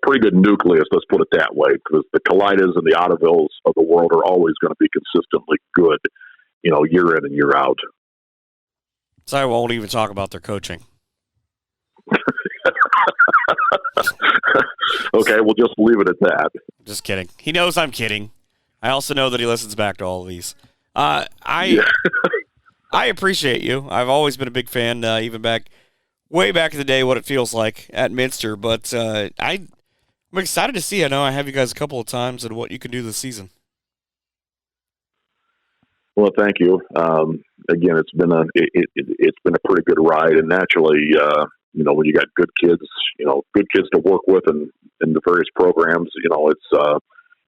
pretty good nucleus. Let's put it that way, because the Kalidas and the Ottovilles of the world are always going to be consistently good, year in and year out. So I won't even talk about their coaching. Okay, we'll just leave it at that. Just kidding. He knows I'm kidding. I also know that he listens back to all of these. I appreciate you. I've always been a big fan, even way back in the day, what it feels like at Minster. But I'm excited to see. I know I have you guys a couple of times and what you can do this season. Well, thank you. Again, it's been a pretty good ride, and naturally, when you got good kids to work with and in the various programs,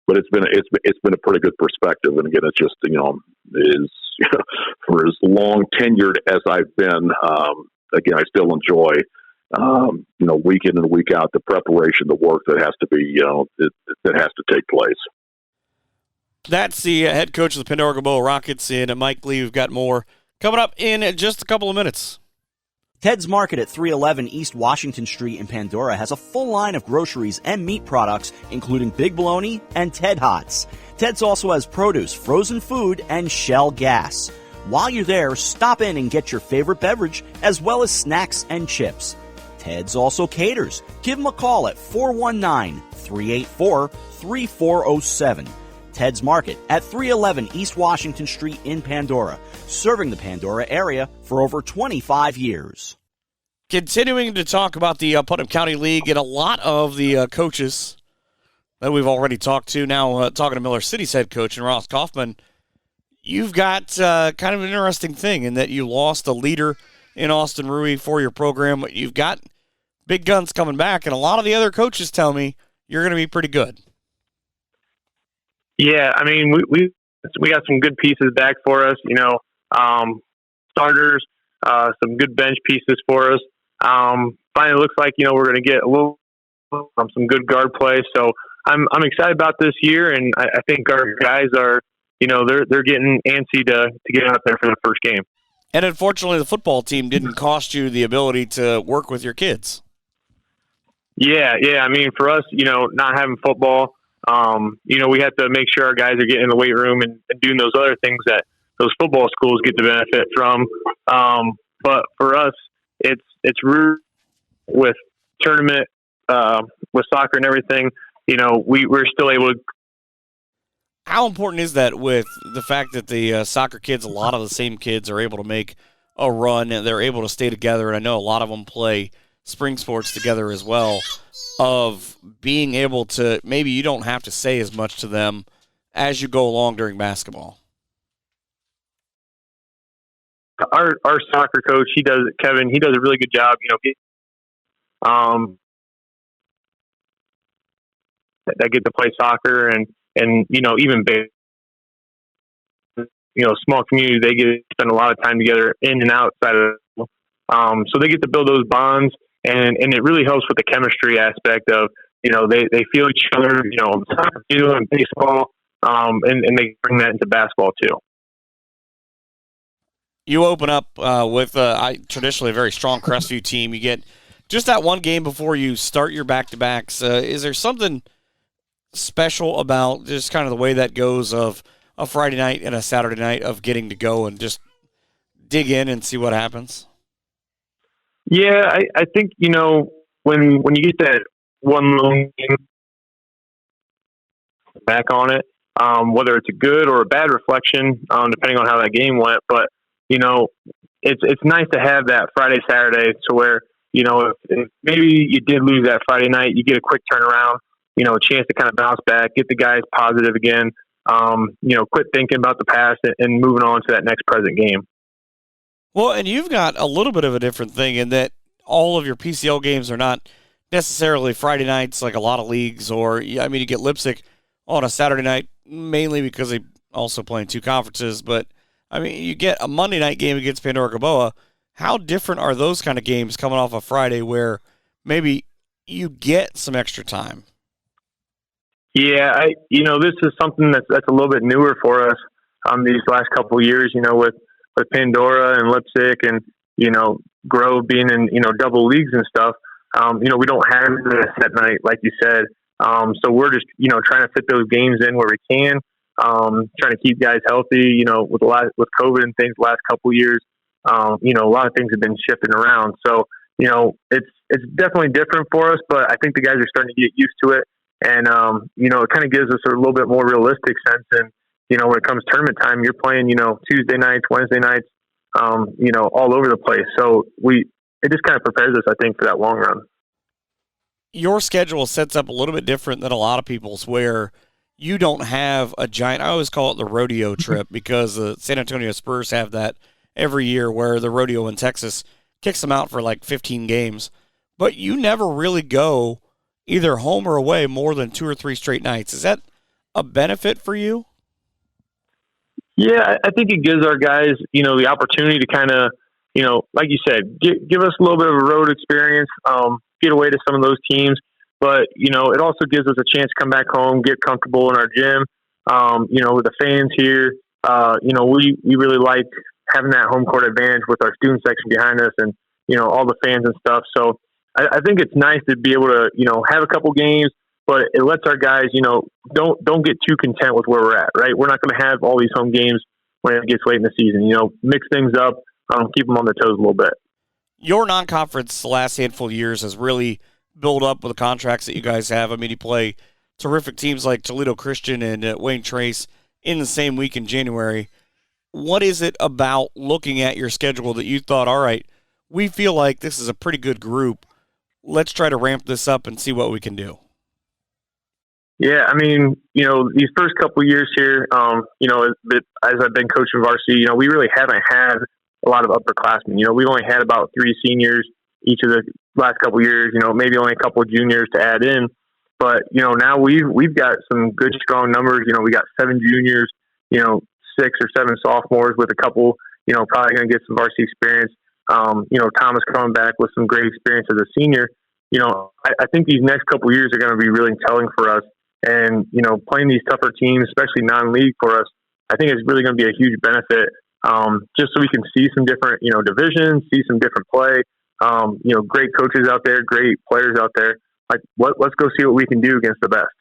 but it's been a pretty good perspective. And again, it's just, for as long tenured as I've been, again, I still enjoy, week in and week out, the preparation, the work that has to be, that has to take place. That's the head coach of the Pandora Gilboa Rockets, and Mike Lee. We've got more coming up in just a couple of minutes. Ted's Market at 311 East Washington Street in Pandora has a full line of groceries and meat products, including Big Bologna and Ted Hots. Ted's also has produce, frozen food, and Shell gas. While you're there, stop in and get your favorite beverage, as well as snacks and chips. Ted's also caters. Give him a call at 419-384-3407. Ted's Market at 311 East Washington Street in Pandora, serving the Pandora area for over 25 years. Continuing to talk about the Putnam County League and a lot of the coaches that we've already talked to. Now talking to Miller City's head coach and Ross Kaufman, you've got kind of an interesting thing in that you lost a leader in Austin Rui for your program. But you've got big guns coming back, and a lot of the other coaches tell me you're going to be pretty good. Yeah, I mean, we we got some good pieces back for us. Starters, some good bench pieces for us. Finally, looks like we're going to get a little some good guard play. So I'm excited about this year, and I think our guys are they're getting antsy to get out there for the first game. And unfortunately, the football team didn't cost you the ability to work with your kids. Yeah. I mean, for us, not having football, we have to make sure our guys are getting in the weight room and doing those other things that those football schools get the benefit from. But for us, it's rude with tournament, with soccer and everything. We're still able to. How important is that with the fact that the soccer kids, a lot of the same kids are able to make a run and they're able to stay together? And I know a lot of them play spring sports together as well, of being able to, maybe you don't have to say as much to them as you go along during basketball. Our soccer coach, Kevin, he does a really good job, that get to play soccer and even big, small communities, they get to spend a lot of time together in and outside of, so they get to build those bonds, and it really helps with the chemistry aspect of, they feel each other, soccer field and baseball, and they bring that into basketball too. You open up with traditionally a very strong Crestview team. You get just that one game before you start your back-to-backs. Is there something special about just kind of the way that goes of a Friday night and a Saturday night of getting to go and just dig in and see what happens? Yeah, I think, when you get that one lone game back on it, whether it's a good or a bad reflection, depending on how that game went, but it's nice to have that Friday, Saturday to where, if maybe you did lose that Friday night, you get a quick turnaround, a chance to kind of bounce back, get the guys positive again, quit thinking about the past and moving on to that next present game. Well, and you've got a little bit of a different thing in that all of your PCL games are not necessarily Friday nights like a lot of leagues, or, you get Lipsick on a Saturday night mainly because they also play in two conferences, but you get a Monday night game against Pandora-Gaboa. How different are those kind of games coming off a Friday where maybe you get some extra time? Yeah, this is something that's a little bit newer for us these last couple of years, with Pandora and Lipsick and, Grove being in, double leagues and stuff. We don't have a set night, like you said. So we're just, trying to fit those games in where we can. Trying to keep guys healthy, with COVID and things the last couple of years, a lot of things have been shifting around. So, it's definitely different for us, but I think the guys are starting to get used to it. And, it kind of gives us a little bit more realistic sense. And, when it comes tournament time, you're playing, Tuesday nights, Wednesday nights, all over the place. So it just kind of prepares us, I think, for that long run. Your schedule sets up a little bit different than a lot of people's, where you don't have a giant, I always call it the rodeo trip, because the San Antonio Spurs have that every year where the rodeo in Texas kicks them out for like 15 games. But you never really go either home or away more than 2 or 3 straight nights. Is that a benefit for you? Yeah, I think it gives our guys, the opportunity to kind of, like you said, give us a little bit of a road experience, get away to some of those teams. But, it also gives us a chance to come back home, get comfortable in our gym. With the fans here, we really like having that home court advantage with our student section behind us and, all the fans and stuff. So I think it's nice to be able to, have a couple games, but it lets our guys, don't get too content with where we're at, right? We're not going to have all these home games when it gets late in the season, mix things up, keep them on their toes a little bit. Your non-conference the last handful of years has really built up with the contracts that you guys have. You play terrific teams like Toledo Christian and Wayne Trace in the same week in January. What is it about looking at your schedule that you thought, all right, we feel like this is a pretty good group. Let's try to ramp this up and see what we can do? Yeah, these first couple of years here, as I've been coaching varsity, we really haven't had a lot of upperclassmen. We've only had about 3 seniors each of the last couple of years, maybe only a couple of juniors to add in. But, now we've got some good, strong numbers. We got 7 juniors, 6 or 7 sophomores with a couple, probably going to get some varsity experience. Thomas coming back with some great experience as a senior. I think these next couple years are going to be really telling for us. And, playing these tougher teams, especially non-league for us, I think it's really going to be a huge benefit, just so we can see some different, divisions, see some different play, great coaches out there, great players out there. Like, let's go see what we can do against the best.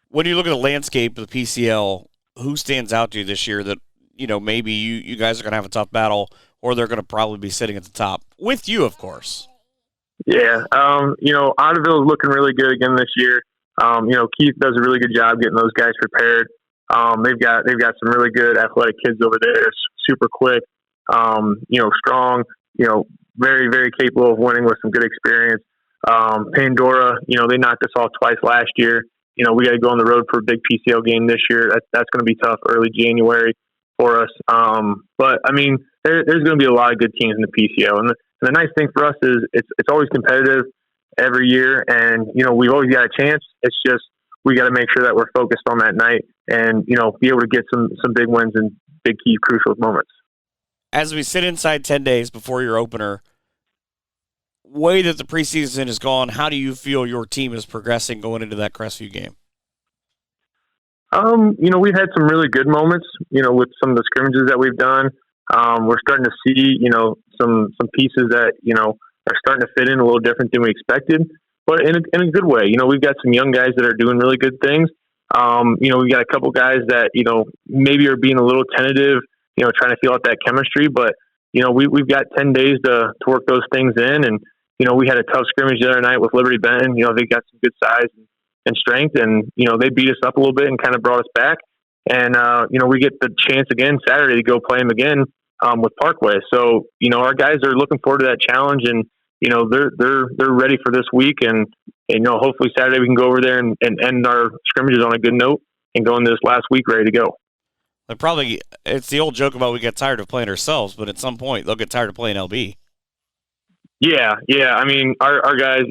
When you look at the landscape of the PCL, who stands out to you this year that, maybe you guys are going to have a tough battle, or they're going to probably be sitting at the top with you, of course? Yeah. Ottoville is looking really good again this year. Keith does a really good job getting those guys prepared. They've got some really good athletic kids over there, super quick, strong, very, very capable of winning with some good experience. Pandora, they knocked us off twice last year. We got to go on the road for a big PCL game this year. That's going to be tough early January for us. But I mean, there's going to be a lot of good teams in the PCL. And the nice thing for us is it's always competitive every year. And, we've always got a chance. It's just, we got to make sure that we're focused on that night and, be able to get some big wins and big key crucial moments. As we sit inside 10 days before your opener, way that the preseason has gone, how do you feel your team is progressing going into that Crestview game? We've had some really good moments, with some of the scrimmages that we've done. We're starting to see, some pieces that, are starting to fit in a little different than we expected, but in a good way. We've got some young guys that are doing really good things. We've got a couple guys that, maybe are being a little tentative, trying to feel out that chemistry, but, we've got 10 days to work those things in. And, we had a tough scrimmage the other night with Liberty Benton. They got some good size and strength, and, they beat us up a little bit and kind of brought us back. And, we get the chance again Saturday to go play them again with Parkway. So, our guys are looking forward to that challenge, and, they're ready for this week. And hopefully Saturday we can go over there and end our scrimmages on a good note and go into this last week ready to go. It's the old joke about we get tired of playing ourselves, but at some point they'll get tired of playing LB. Yeah. I mean, our guys,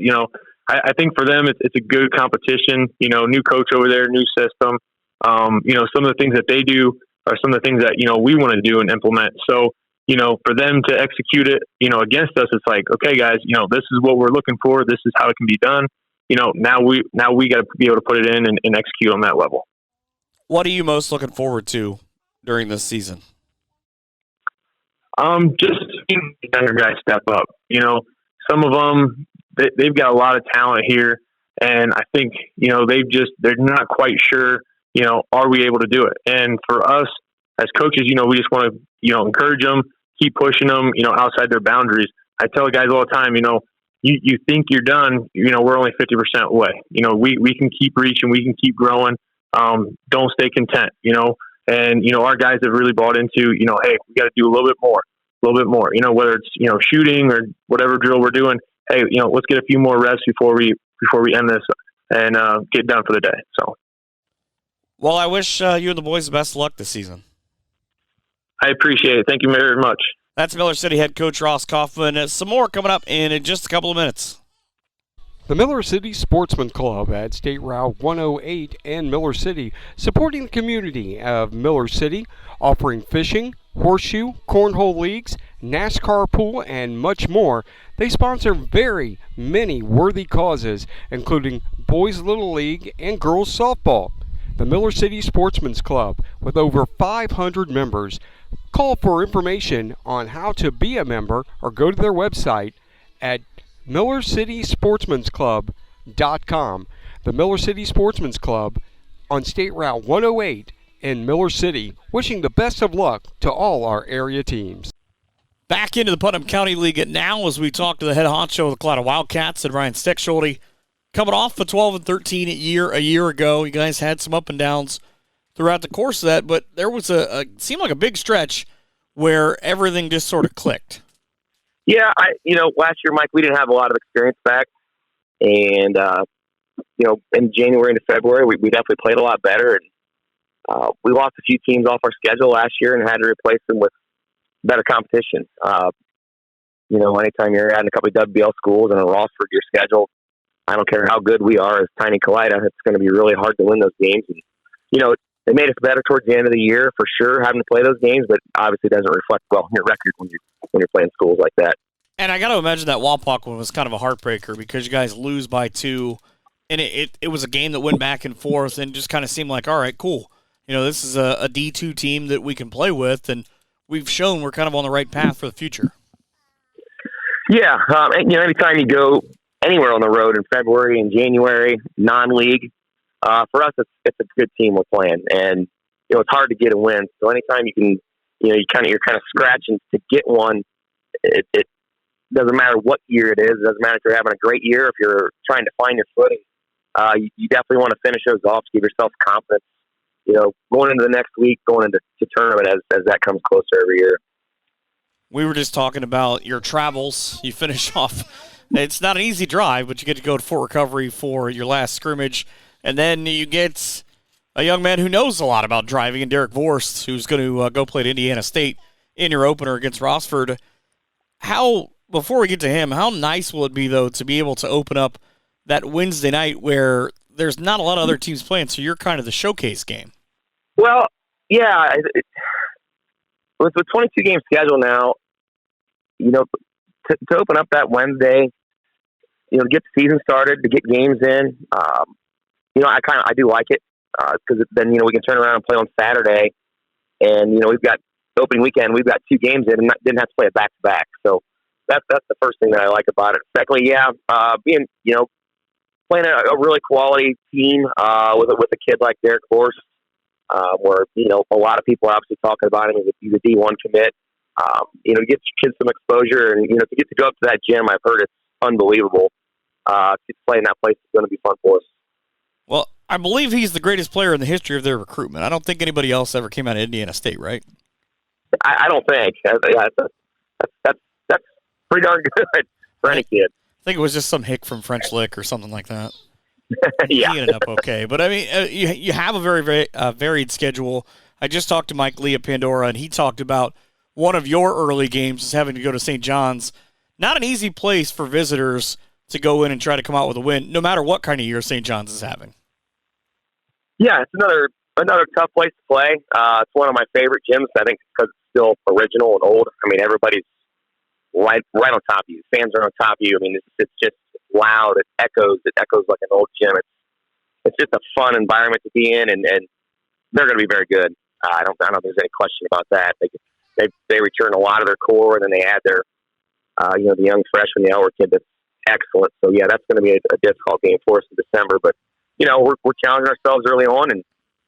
I think for them it's a good competition. New coach over there, new system. Some of the things that they do are some of the things that we want to do and implement. So for them to execute it, against us, it's like, okay, guys, this is what we're looking for. This is how it can be done. Now we got to be able to put it in and execute on that level. What are you most looking forward to during this season? Just seeing the younger guys step up. Some of them, they've got a lot of talent here, and I think, they're not quite sure, are we able to do it? And for us as coaches, we just want to, encourage them, keep pushing them, outside their boundaries. I tell the guys all the time, you think you're done, we're only 50% away. We can keep reaching, we can keep growing. Don't stay content, and, our guys have really bought into, hey, we got to do a little bit more, whether it's, shooting or whatever drill we're doing. Hey, let's get a few more reps before we end this and get done for the day. So, well, I wish you and the boys the best of luck this season. I appreciate it. Thank you very much. That's Miller City head coach Ross Kaufman. Some more coming up in just a couple of minutes. The Miller City Sportsman Club at State Route 108 in Miller City, supporting the community of Miller City, offering fishing, horseshoe, cornhole leagues, NASCAR pool, and much more. They sponsor very many worthy causes, including Boys Little League and Girls Softball. The Miller City Sportsman's Club, with over 500 members. Call for information on how to be a member or go to their website at MillerCitySportsman'sClub.com. The Miller City Sportsman's Club on State Route 108 in Miller City, wishing the best of luck to all our area teams. Back into the Putnam County League now as we talk to the head honcho of the Kalida Wildcats and Ryan Stechschulte. Coming off a 12-13 a year ago, you guys had some up and downs throughout the course of that, but there was seemed like a big stretch where everything just sort of clicked. Yeah, last year, Mike, we didn't have a lot of experience back, and in January into February, we definitely played a lot better, and we lost a few teams off our schedule last year and had to replace them with better competition. Anytime you're adding a couple of WBL schools and a roster to your schedule, I don't care how good we are as tiny Kalida, it's going to be really hard to win those games. And, they made us better towards the end of the year for sure, having to play those games, but obviously doesn't reflect well on your record when you're playing schools like that. And I got to imagine that Wapak one was kind of a heartbreaker because you guys lose by 2, and it was a game that went back and forth and just kind of seemed like, all right, cool. This is a D2 team that we can play with, and we've shown we're kind of on the right path for the future. Yeah, and anytime you go anywhere on the road in February and January, non-league, for us, it's a good team we're playing, and it's hard to get a win. So anytime you can, you're kind of scratching to get one. It doesn't matter what year it is. It doesn't matter if you're having a great year, if you're trying to find your footing. You definitely want to finish those off to give yourself confidence. Going into the next week, going into tournament as that comes closer every year. We were just talking about your travels. You finish off. It's not an easy drive, but you get to go to Fort Recovery for your last scrimmage. And then you get a young man who knows a lot about driving, and Derek Vorst, who's going to go play at Indiana State in your opener against Rossford. Before we get to him, how nice will it be, though, to be able to open up that Wednesday night where there's not a lot of other teams playing, so you're kind of the showcase game? Well, yeah. With the 22-game schedule now, to open up that Wednesday, to get the season started, to get games in, I do like it because then we can turn around and play on Saturday, and we've got opening weekend, we've got 2 games in, and didn't have to play a back-to-back. So that's the first thing that I like about it. Secondly, being playing a really quality team with a kid like Derek Vorst, where a lot of people are obviously talking about him. He's a D1 commit. To get kids some exposure, and to get to go up to that gym, I've heard it's unbelievable. To play in that place is going to be fun for us. Well, I believe he's the greatest player in the history of their recruitment. I don't think anybody else ever came out of Indiana State, right? I don't think. That's pretty darn good for any kid. I think it was just some hick from French Lick or something like that. Yeah. He ended up okay. But, I mean, you have a very, very varied schedule. I just talked to Mike Lee at Pandora, and he talked about one of your early games is having to go to St. John's. Not an easy place for visitors to go in and try to come out with a win, no matter what kind of year St. John's is having. Yeah, it's another tough place to play. It's one of my favorite gyms, I think, because it's still original and old. I mean, everybody's right on top of you. Fans are on top of you. I mean, it's just loud. It echoes like an old gym. It's just a fun environment to be in, and they're going to be very good. I don't think there's any question about that. They return a lot of their core, and then they add their, the young freshman, the Elwer kid that's excellent. So yeah, that's going to be a difficult game for us in December. But we're challenging ourselves early on, and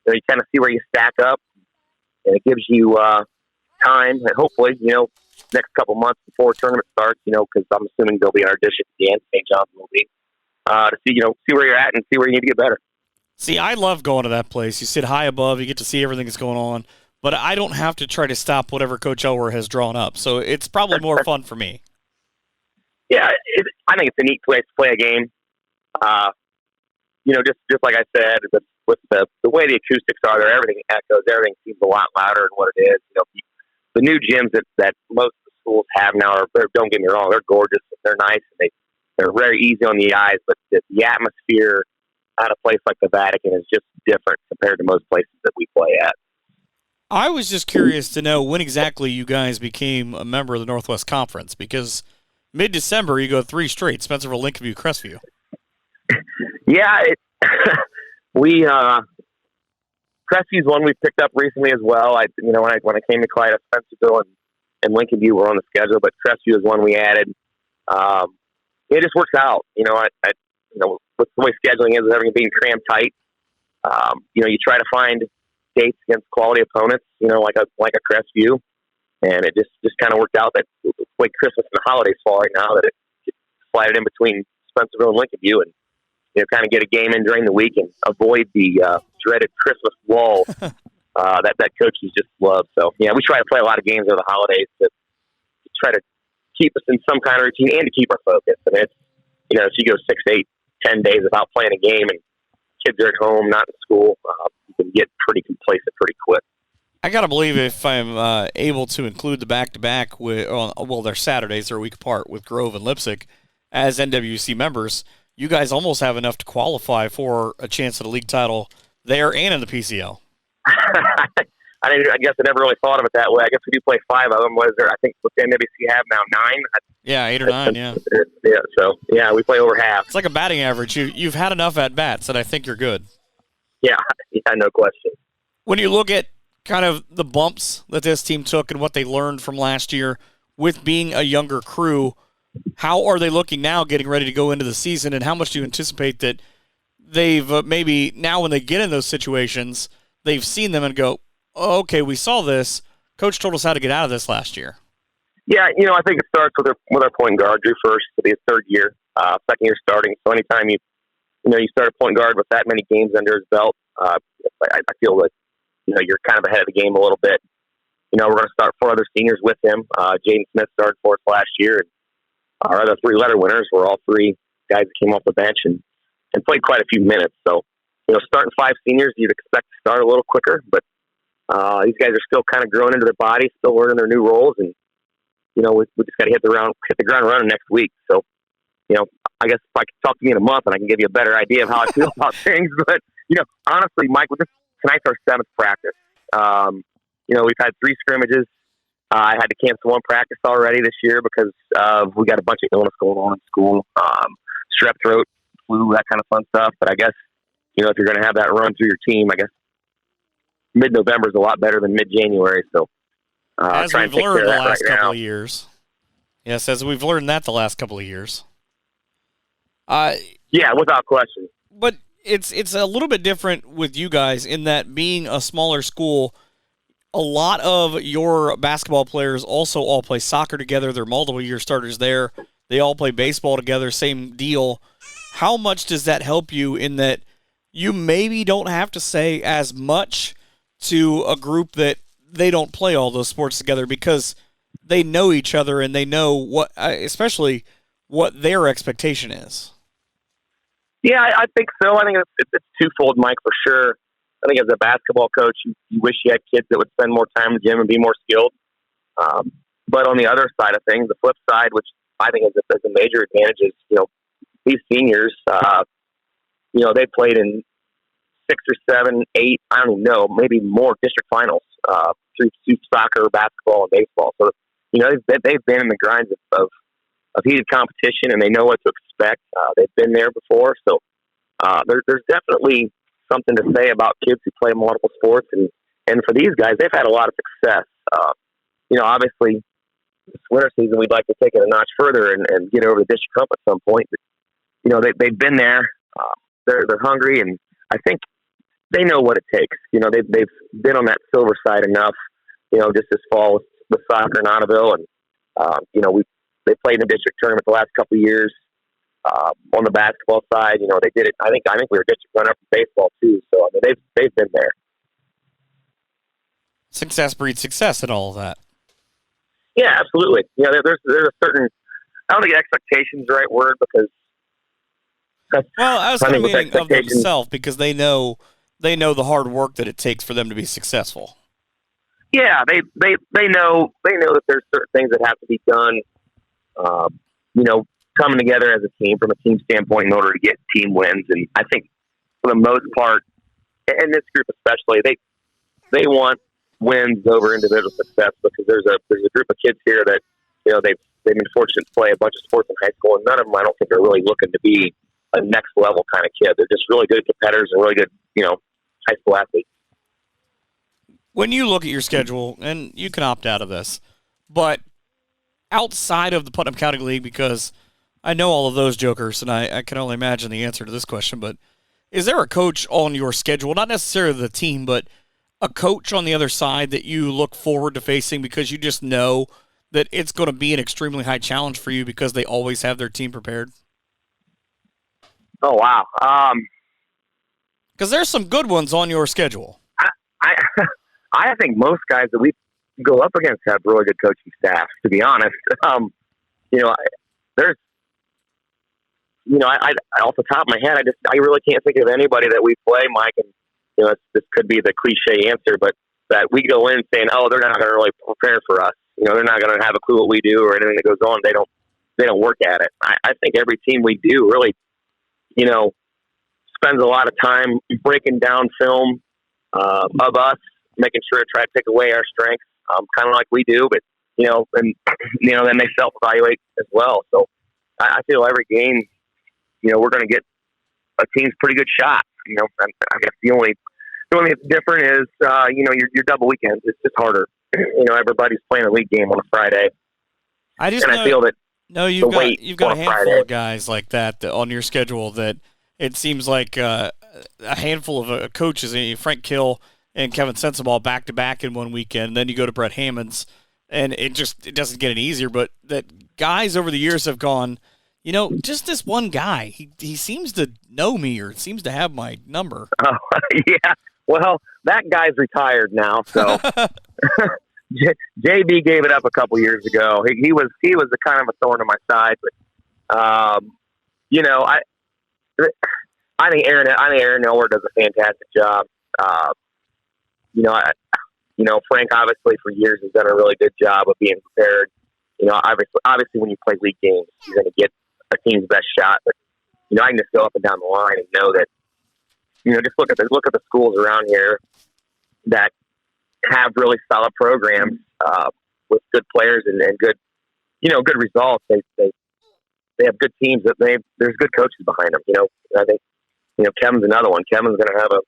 you kind of see where you stack up, and it gives you time, and hopefully, next couple months before tournament starts, because I'm assuming they'll be in our district at the end. St. John's will be to see where you're at and see where you need to get better. See, I love going to that place. You sit high above, you get to see everything that's going on, but I don't have to try to stop whatever Coach Elwer has drawn up, so it's probably more fun for me. Yeah, I think it's a neat place to play a game. Just like I said, with the way the acoustics are there, everything echoes, everything seems a lot louder than what it is. The new gyms that most of the schools have now don't get me wrong, they're gorgeous, they're nice, and they're very easy on the eyes, but the atmosphere at a place like the Vatican is just different compared to most places that we play at. I was just curious to know when exactly you guys became a member of the Northwest Conference, because mid-December you go 3 straight, Spencerville, Lincolnview, Crestview. Yeah, Crestview's one we picked up recently as well. When I came to Kalida, Spencerville and Lincolnview were on the schedule, but Crestview is one we added. It just works out. With the way scheduling is, with everything being crammed tight. You try to find dates against quality opponents. Like a Crestview, and it just kind of worked out that the way Christmas and the holidays fall right now, that it slide it in between Spencerville and Lincolnview, and kind of get a game in during the week and avoid the dreaded Christmas lull that coaches just love. So, yeah, we try to play a lot of games over the holidays to try to keep us in some kind of routine and to keep our focus. And it's, if you go 6, 8, 10 days without playing a game and kids are at home, not in school, you can get pretty complacent pretty quick. I got to believe if I'm able to include the back-to-back with, they're Saturdays, they're a week apart, with Grove and Leipzig as NWC members, you guys almost have enough to qualify for a chance at a league title there and in the PCL. I guess I never really thought of it that way. I guess we do play 5 of them. What is there? I think what the NWC have now 9. Yeah, 8 or 9. Yeah. Yeah. So yeah, we play over half. It's like a batting average. You've had enough at bats, and I think you're good. Yeah, no question. When you look at kind of the bumps that this team took and what they learned from last year with being a younger crew, how are they looking now, getting ready to go into the season, and how much do you anticipate that they've maybe now when they get in those situations, they've seen them and go, oh, okay, we saw this. Coach told us how to get out of this last year. Yeah, I think it starts with our point guard, Drew First, to be his third year, second year starting. So anytime you start a point guard with that many games under his belt, I feel like, you're kind of ahead of the game a little bit. We're going to start 4 other seniors with him. Jaden Smith started for us last year. And our other 3 letter winners were all 3 guys that came off the bench and played quite a few minutes. So, starting 5 seniors, you'd expect to start a little quicker, but these guys are still kind of growing into their bodies, still learning their new roles, and we just got to hit the ground running next week. So, I guess if I could talk to me in a month, and I can give you a better idea of how I feel about things. But honestly, Mike, tonight's our 7th practice. We've had 3 scrimmages. I had to cancel 1 practice already this year because we got a bunch of illness going on in school, strep throat, flu, that kind of fun stuff. But I guess if you're going to have that run through your team, I guess mid-November is a lot better than mid-January. So, as we've learned the last couple of years. Yes, as we've learned that the last couple of years. Yeah, without question. But it's a little bit different with you guys in that being a smaller school, a lot of your basketball players also all play soccer together. They're multiple-year starters there. They all play baseball together, same deal. How much does that help you in that you maybe don't have to say as much to a group that they don't play all those sports together because they know each other and they know especially what their expectation is? Yeah, I think so. I think it's twofold, Mike, for sure. I think as a basketball coach, you wish you had kids that would spend more time in the gym and be more skilled. But on the other side of things, the flip side, which I think is a major advantage, is these seniors. They played in 6 or 7, 8, I don't even know, maybe more district finals through soccer, basketball, and baseball. So they've been in the grinds of heated competition, and they know what to expect. They've been there before, so there's definitely something to say about kids who play multiple sports, and for these guys, they've had a lot of success. Obviously, this winter season, we'd like to take it a notch further and get over the district cup at some point. But, they've been there. They're hungry, and I think they know what it takes. They've been on that silver side enough. Just this fall with soccer in Ottoville, and they played in the district tournament the last couple of years. On the basketball side, they did it. I think we were district runner-up in baseball too. So they've been there. Success breeds success, and all of that. Yeah, absolutely. There's a certain. I don't think expectations is the right word because. Well, I was kind of meaning of themselves because they know the hard work that it takes for them to be successful. Yeah, they know that there's certain things that have to be done. Coming together as a team from a team standpoint in order to get team wins. And I think for the most part, and this group especially, they want wins over individual success because there's a group of kids here that, they've been fortunate to play a bunch of sports in high school, and none of them I don't think are really looking to be a next level kind of kid. They're just really good competitors and really good, high school athletes. When you look at your schedule, and you can opt out of this, but outside of the Putnam County League, because I know all of those jokers, and I can only imagine the answer to this question, but is there a coach on your schedule, not necessarily the team, but a coach on the other side that you look forward to facing because you just know that it's going to be an extremely high challenge for you because they always have their team prepared? Oh, wow. Because there's some good ones on your schedule. I think most guys that we go up against have really good coaching staffs, to be honest. There's, I off the top of my head, I really can't think of anybody that we play, Mike, and this could be the cliche answer, but that we go in saying, oh, they're not going to really prepare for us. They're not going to have a clue what we do or anything that goes on. They don't work at it. I think every team we do really, spends a lot of time breaking down film, of us, making sure to try to take away our strengths, kind of like we do, but, and, then they self-evaluate as well. So I feel every game, we're going to get a team's pretty good shot. I guess the only thing that's different is, your double weekends. It's just harder. Everybody's playing a league game on a Friday. I feel that you've got a handful of guys like that on your schedule that it seems like a handful of coaches, Frank Kill and Kevin Sensabaugh back-to-back in one weekend, and then you go to Brett Hammons, and it doesn't get any easier, but that guys over the years have gone, just this one guy, he seems to know me or seems to have my number. Oh, yeah. Well, that guy's retired now, so JB gave it up a couple years ago. He was a kind of a thorn in my side, but I think Aaron Elwer does a fantastic job. Frank obviously for years has done a really good job of being prepared. Obviously when you play league games, you're going to get a team's best shot. But I can just go up and down the line and know that just look at the schools around here that have really solid programs with good players and good good results. They have good teams that there's good coaches behind them. I think Kevin's another one. Kevin's going to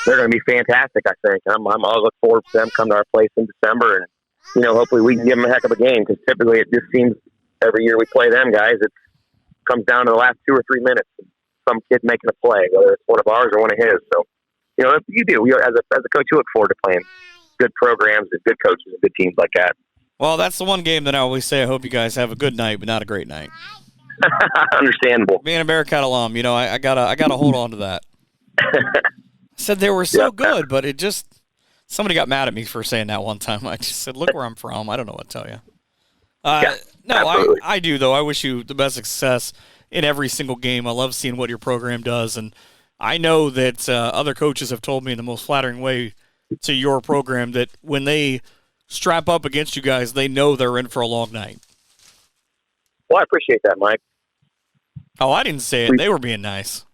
they're going to be fantastic. I think I'll look forward to them come to our place in December, and hopefully we can give them a heck of a game, because typically it just seems every year we play them guys, it comes down to the last 2 or 3 minutes. Some kid making a play, whether it's one of ours or one of his. So, you do. As a coach, you look forward to playing good programs and good coaches and good teams like that. Well, that's the one game that I always say I hope you guys have a good night, but not a great night. Understandable. Being a Bearcat alum, I gotta hold on to that. I said they were so good, but somebody got mad at me for saying that one time. I just said, look where I'm from. I don't know what to tell you. I do, though. I wish you the best success in every single game. I love seeing what your program does, and I know that other coaches have told me in the most flattering way to your program that when they strap up against you guys, they know they're in for a long night. Well, I appreciate that, Mike. Oh, I didn't say it. They were being nice.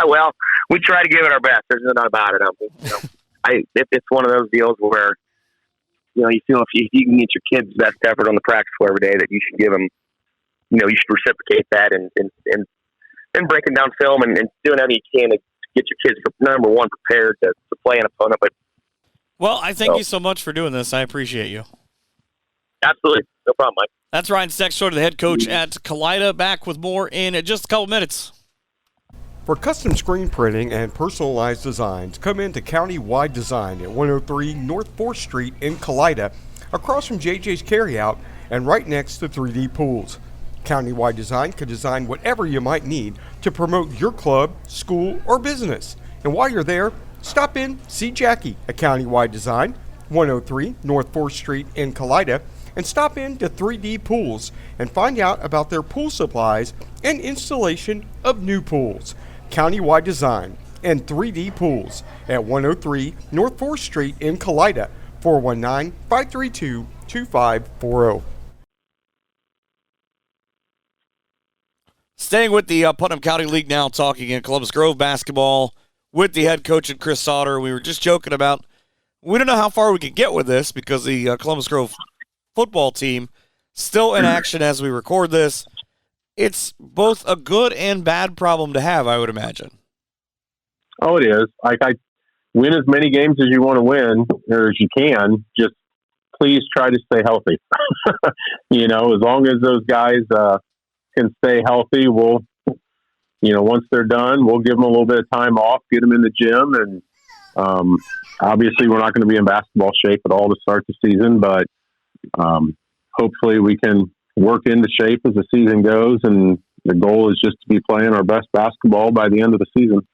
Well, we try to give it our best. There's no doubt about it. It's one of those deals where, you feel if you can get your kids' best effort on the practice floor every day, that you should give them, you should reciprocate that and breaking down film and doing everything you can to get your kids, number one, prepared to play an opponent. But well, I thank you so much for doing this. I appreciate you. Absolutely. No problem, Mike. That's Ryan Stechschulte, the head coach at Kalida. Back with more in just a couple minutes. For custom screen printing and personalized designs, come into County-Wide Design at 103 North 4th Street in Kalida, across from JJ's Carryout and right next to 3D Pools. County-Wide Design can design whatever you might need to promote your club, school, or business. And while you're there, stop in, see Jackie at County-Wide Design, 103 North 4th Street in Kalida, and stop in to 3D Pools and find out about their pool supplies and installation of new pools. County-Wide Design and 3D Pools at 103 North 4th Street in Kalida, 419-532-2540. Staying with the Putnam County League now, talking in Columbus Grove basketball with the head coach and Chris Sautter. We were just joking about we don't know how far we can get with this because the Columbus Grove football team still in action as we record this. It's both a good and bad problem to have, I would imagine. Oh, it is. I win as many games as you want to win, or as you can. Just please try to stay healthy. As long as those guys can stay healthy, we'll, once they're done, we'll give them a little bit of time off, get them in the gym, and obviously we're not going to be in basketball shape at all to start the season, but hopefully we can work into shape as the season goes, and the goal is just to be playing our best basketball by the end of the season.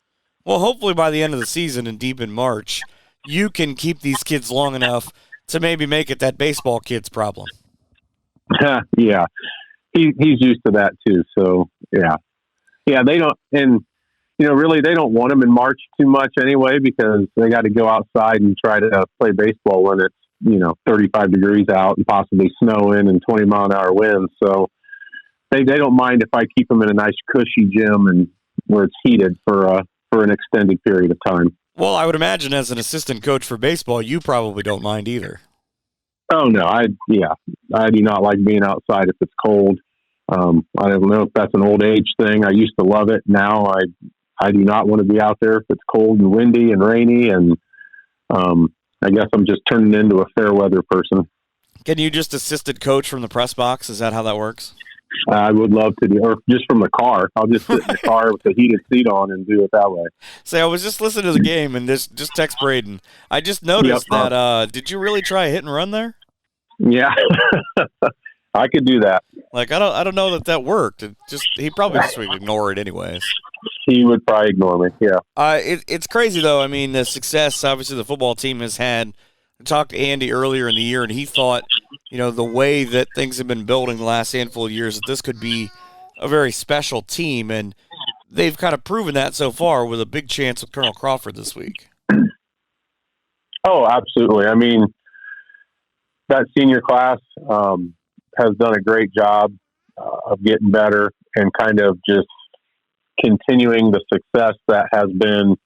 Well, hopefully by the end of the season and deep in March, you can keep these kids long enough to maybe make it that baseball kid's problem. Yeah. He's used to that too. So yeah, they don't, and really they don't want them in March too much anyway, because they got to go outside and try to play baseball when it's, 35 degrees out and possibly snowing and 20-mile-an-hour winds. So they don't mind if I keep them in a nice cushy gym and where it's heated for an extended period of time. Well, I would imagine as an assistant coach for baseball, you probably don't mind either. Oh no, I do not like being outside if it's cold. I don't know if that's an old age thing. I used to love it. Now I do not want to be out there if it's cold and windy and rainy. And I guess I'm just turning into a fair weather person. Can you just assistant coach from the press box? Is that how that works? I would love to do, or just from the car. I'll just sit in the car with the heated seat on and do it that way. Say, I was just listening to the game and just text Braden. I just noticed that. Did you really try a hit and run there? Yeah, I could do that. Like I don't know that worked. He probably just would ignore it anyways. He would probably ignore me. Yeah. It's crazy though. I mean, the success obviously the football team has had. I talked to Andy earlier in the year, and he thought, the way that things have been building the last handful of years, that this could be a very special team, and they've kind of proven that so far with a big chance with Colonel Crawford this week. Oh, absolutely. I mean, that senior class has done a great job of getting better and kind of just continuing the success that has been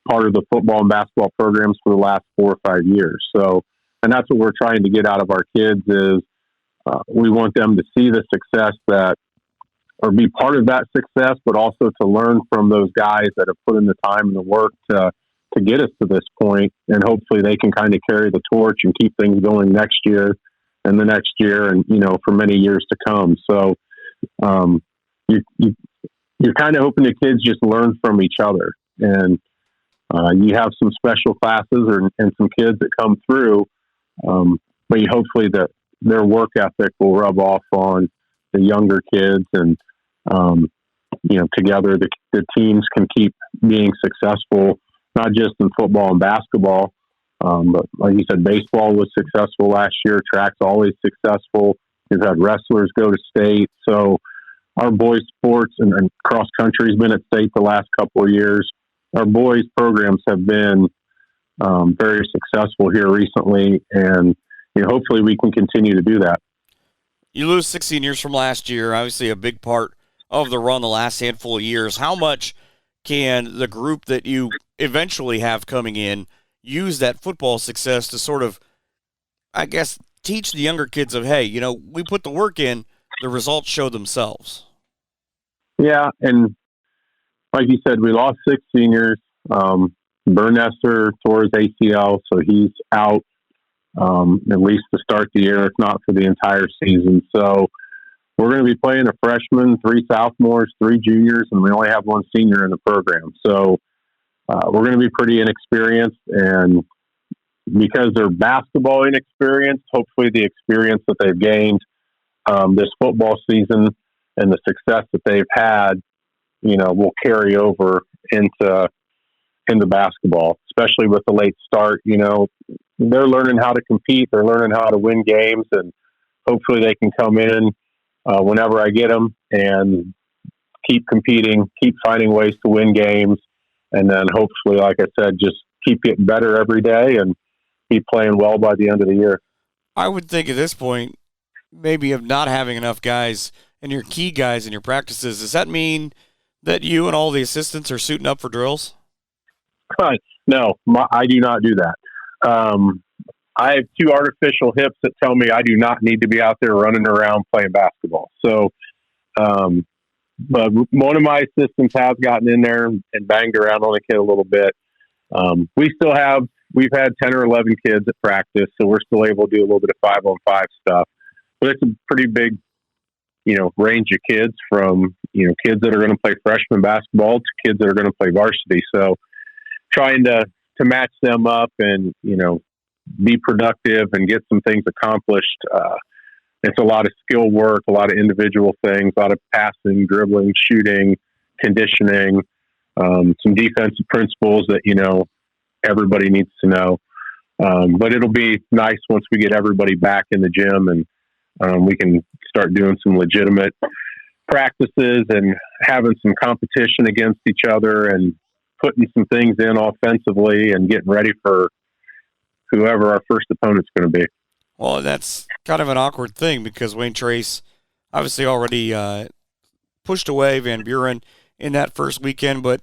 part of the football and basketball programs for the last 4 or 5 years. So, and that's what we're trying to get out of our kids is we want them to see the success or be part of that success, but also to learn from those guys that have put in the time and the work to get us to this point. And hopefully they can kind of carry the torch and keep things going next year and the next year and, for many years to come. So you're kind of hoping the kids just learn from each other. And you have some special classes and some kids that come through, but hopefully their work ethic will rub off on the younger kids, and together the teams can keep being successful, not just in football and basketball, but like you said, baseball was successful last year. Track's always successful. We've had wrestlers go to state, so our boys' sports and cross country has been at state the last couple of years. Our boys' programs have been very successful here recently, and hopefully we can continue to do that. You lose 6 seniors from last year, obviously a big part of the run the last handful of years. How much can the group that you eventually have coming in use that football success to sort of, I guess, teach the younger kids of, hey, we put the work in, the results show themselves? Yeah, and like you said, we lost 6 seniors. Burnester tore his ACL, so he's out at least to start the year, if not for the entire season. So we're going to be playing a freshman, 3 sophomores, 3 juniors, and we only have 1 senior in the program. So we're going to be pretty inexperienced, and because they're basketball inexperienced, hopefully the experience that they've gained this football season and the success that they've had, will carry over into basketball, especially with the late start. They're learning how to compete. They're learning how to win games, and hopefully they can come in whenever I get them and keep competing, keep finding ways to win games. And then hopefully, like I said, just keep getting better every day and keep playing well by the end of the year. I would think at this point, maybe of not having enough guys and your key guys in your practices, does that mean that you and all the assistants are suiting up for drills? No, I do not do that. I have 2 artificial hips that tell me I do not need to be out there running around playing basketball. So, but one of my assistants has gotten in there and banged around on the kid a little bit. We've had 10 or 11 kids at practice, so we're still able to do a little bit of 5-on-5 stuff. But it's a pretty big, range of kids from, kids that are going to play freshman basketball to kids that are going to play varsity. So trying to match them up and, be productive and get some things accomplished. It's a lot of skill work, a lot of individual things, a lot of passing, dribbling, shooting, conditioning, some defensive principles that, everybody needs to know. But it'll be nice once we get everybody back in the gym and we can start doing some legitimate practices and having some competition against each other and putting some things in offensively and getting ready for whoever our first opponent's going to be. Well, that's kind of an awkward thing because Wayne Trace obviously already pushed away Van Buren in that first weekend, but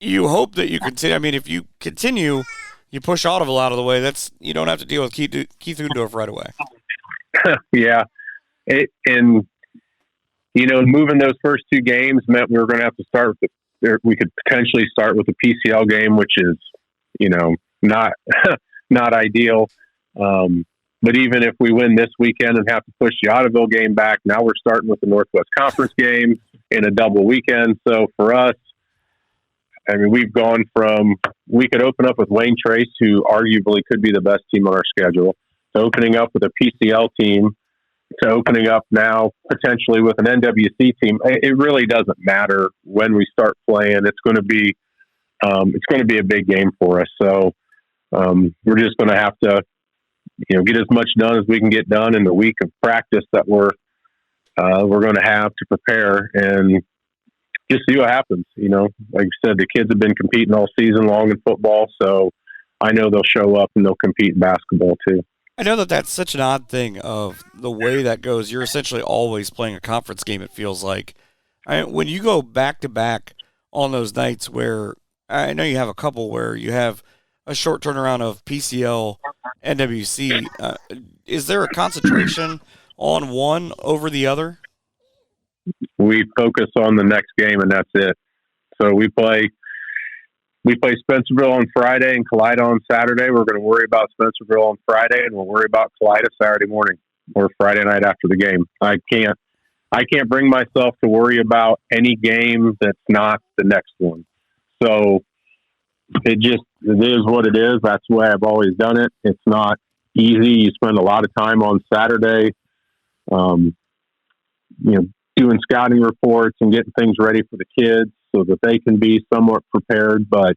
You hope that you continue. I mean, if you continue, you push Ottoville out of the way. You don't have to deal with Keith Utendorf right away. Yeah. And moving those first 2 games meant we were going to have to start with we could potentially start with a PCL game, which is, not not ideal. But even if we win this weekend and have to push the Ottoville game back, now we're starting with the Northwest Conference game in a double weekend. So for us, I mean, we've gone from, we could open up with Wayne Trace, who arguably could be the best team on our schedule, to opening up with a PCL team, to opening up now potentially with an NWC team. It really doesn't matter when we start playing. It's going to be a big game for us. So we're just going to have to, get as much done as we can get done in the week of practice that we're going to have to prepare, and just see what happens. Like you said, the kids have been competing all season long in football, so I know they'll show up and they'll compete in basketball too. I know that that's such an odd thing of the way that goes. You're essentially always playing a conference game, it feels like. When you go back-to-back on those nights where, I know you have a couple where you have a short turnaround of PCL, NWC, is there a concentration on one over the other? We focus on the next game, and that's it. So we play Spencerville on Friday and Kalida on Saturday. We're going to worry about Spencerville on Friday, and we'll worry about Kalida Saturday morning or Friday night after the game. I can't bring myself to worry about any game that's not the next one. So it is what it is. That's the way I've always done it. It's not easy. You spend a lot of time on Saturday, doing scouting reports and getting things ready for the kids so that they can be somewhat prepared. But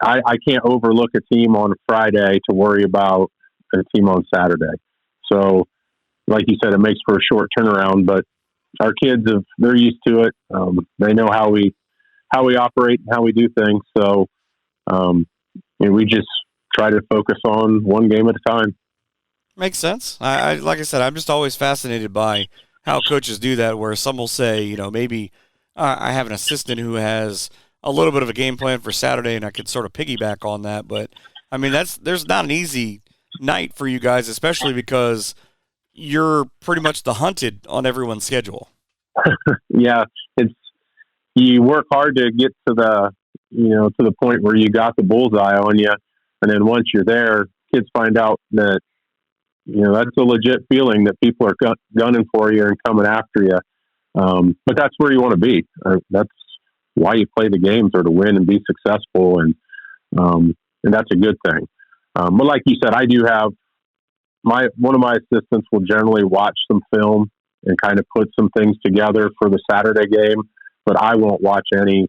I can't overlook a team on Friday to worry about a team on Saturday. So, like you said, it makes for a short turnaround, but our kids they're used to it. They know how we operate and how we do things. So, we just try to focus on one game at a time. Makes sense. Like I said, I'm just always fascinated by how coaches do that, where some will say, maybe I have an assistant who has a little bit of a game plan for Saturday, and I could sort of piggyback on that. But, I mean, there's not an easy night for you guys, especially because you're pretty much the hunted on everyone's schedule. Yeah, you work hard to get to the point where you got the bullseye on you, and then once you're there, kids find out that that's a legit feeling that people are gunning for you and coming after you. But that's where you want to be. That's why you play the games, or to win and be successful, and that's a good thing. But like you said, I do have one of my assistants will generally watch some film and kind of put some things together for the Saturday game, but I won't watch any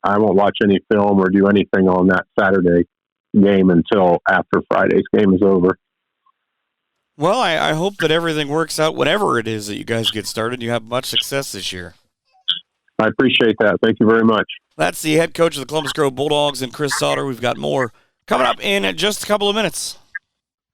film or do anything on that Saturday game until after Friday's game is over. Well, I hope that everything works out, whatever it is that you guys get started. You have much success this year. I appreciate that. Thank you very much. That's the head coach of the Columbus Grove Bulldogs, and Chris Sautter. We've got more coming up in just a couple of minutes.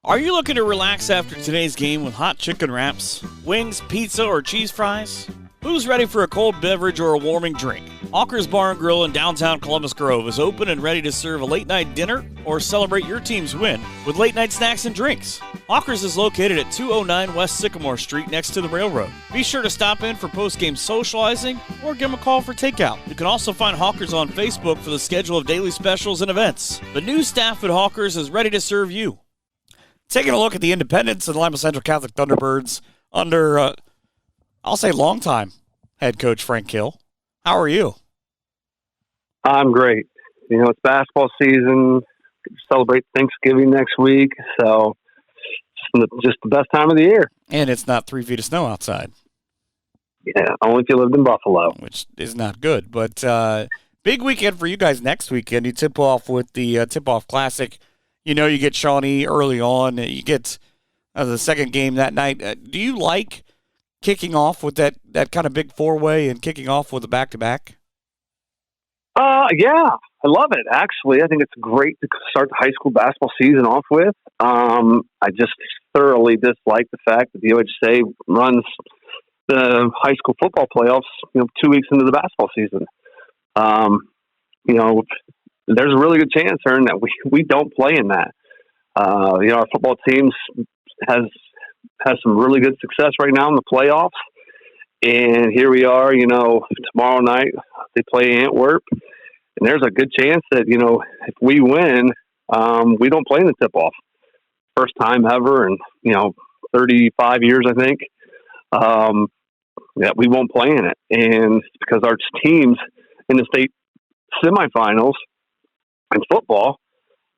Are you looking to relax after today's game with hot chicken wraps, wings, pizza, or cheese fries? Who's ready for a cold beverage or a warming drink? Hawker's Bar and Grill in downtown Columbus Grove is open and ready to serve a late-night dinner or celebrate your team's win with late-night snacks and drinks. Hawker's is located at 209 West Sycamore Street next to the railroad. Be sure to stop in for post-game socializing or give them a call for takeout. You can also find Hawker's on Facebook for the schedule of daily specials and events. The new staff at Hawker's is ready to serve you. Taking a look at the Independence and Lima Central Catholic Thunderbirds under, I'll say, long-time head coach Frank Hill. How are you? I'm great. It's basketball season. Celebrate Thanksgiving next week, so just the best time of the year. And it's not 3 feet of snow outside. Yeah, only if you lived in Buffalo. Which is not good. But big weekend for you guys next weekend. You tip off with the Tip-Off Classic. You get Shawnee early on. You get the second game that night. Do you like kicking off with that kind of big four-way and kicking off with a back-to-back? Yeah, I love it, actually. I think it's great to start the high school basketball season off with. I just thoroughly dislike the fact that the OHSA runs the high school football playoffs, 2 weeks into the basketball season. there's a really good chance, Ern, that we don't play in that. Our football teams has some really good success right now in the playoffs. And here we are, tomorrow night they play Antwerp. And there's a good chance that, if we win, we don't play in the tip-off. First time ever in, 35 years, I think, that we won't play in it. And it's because our teams in the state semifinals in football,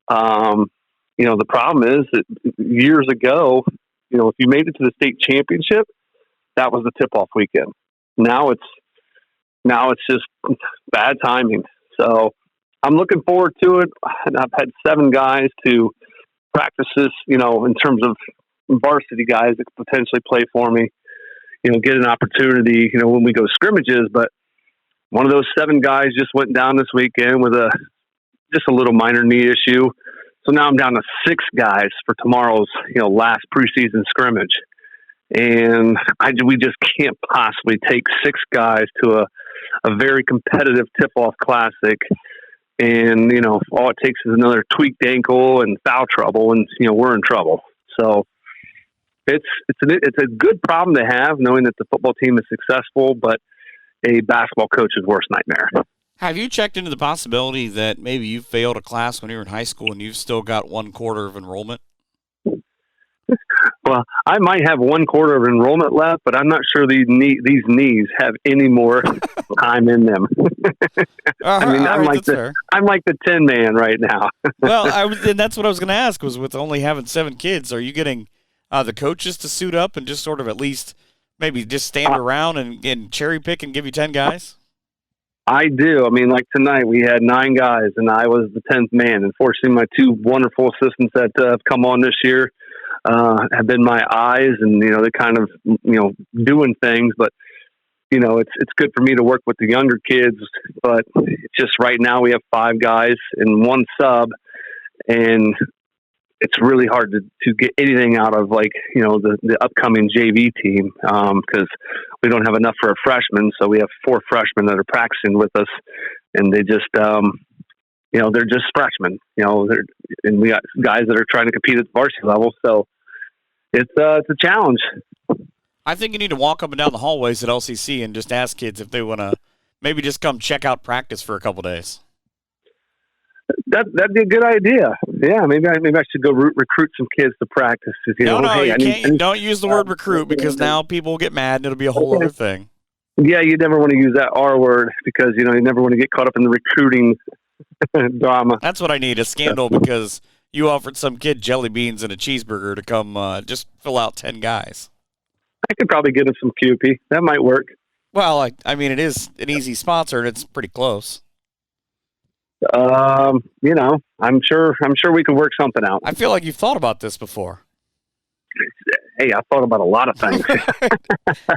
the problem is that years ago, if you made it to the state championship, that was the tip-off weekend. Now it's just bad timing. So I'm looking forward to it. And I've had 7 guys to practice this, in terms of varsity guys that could potentially play for me, get an opportunity, when we go scrimmages. But one of those 7 guys just went down this weekend with just a little minor knee issue. So now I'm down to 6 guys for tomorrow's, last preseason scrimmage. And we just can't possibly take 6 guys to a very competitive tip-off classic. And, all it takes is another tweaked ankle and foul trouble, and, we're in trouble. So it's a good problem to have, knowing that the football team is successful, but a basketball coach's worst nightmare. Have you checked into the possibility that maybe you failed a class when you were in high school and you've still got 1/4 of enrollment? Well, I might have 1/4 of enrollment left, but I'm not sure these knees have any more time in them. I'm like the 10 man right now. Well, and that's what I was going to ask, was with only having 7 kids, are you getting the coaches to suit up and just sort of at least maybe just stand around and cherry pick and give you 10 guys? I do. I mean, like tonight we had 9 guys and I was the 10th man. Unfortunately, my 2 wonderful assistants that have come on this year have been my eyes, and they're kind of doing things, but it's good for me to work with the younger kids. But it's just right now we have 5 guys and 1 sub, and it's really hard to get anything out of the upcoming JV team because we don't have enough for a freshman. So we have 4 freshmen that are practicing with us, and they just they're just freshmen. And we got guys that are trying to compete at the varsity level. So it's a challenge. I think you need to walk up and down the hallways at LCC and just ask kids if they want to maybe just come check out practice for a couple days. That'd be a good idea. Yeah, maybe I should go recruit some kids to practice. No, you can't. Don't use the word recruit, because now people will get mad and it'll be a whole other thing. Yeah, you never want to use that R word, because you never want to get caught up in the recruiting drama. That's what I need, a scandal, because you offered some kid jelly beans and a cheeseburger to come just fill out 10 guys. I could probably get him some QP. That might work. Well, I mean, it is an easy sponsor and it's pretty close. I'm sure we could work something out. I feel like you've thought about this before. Hey, I've thought about a lot of things.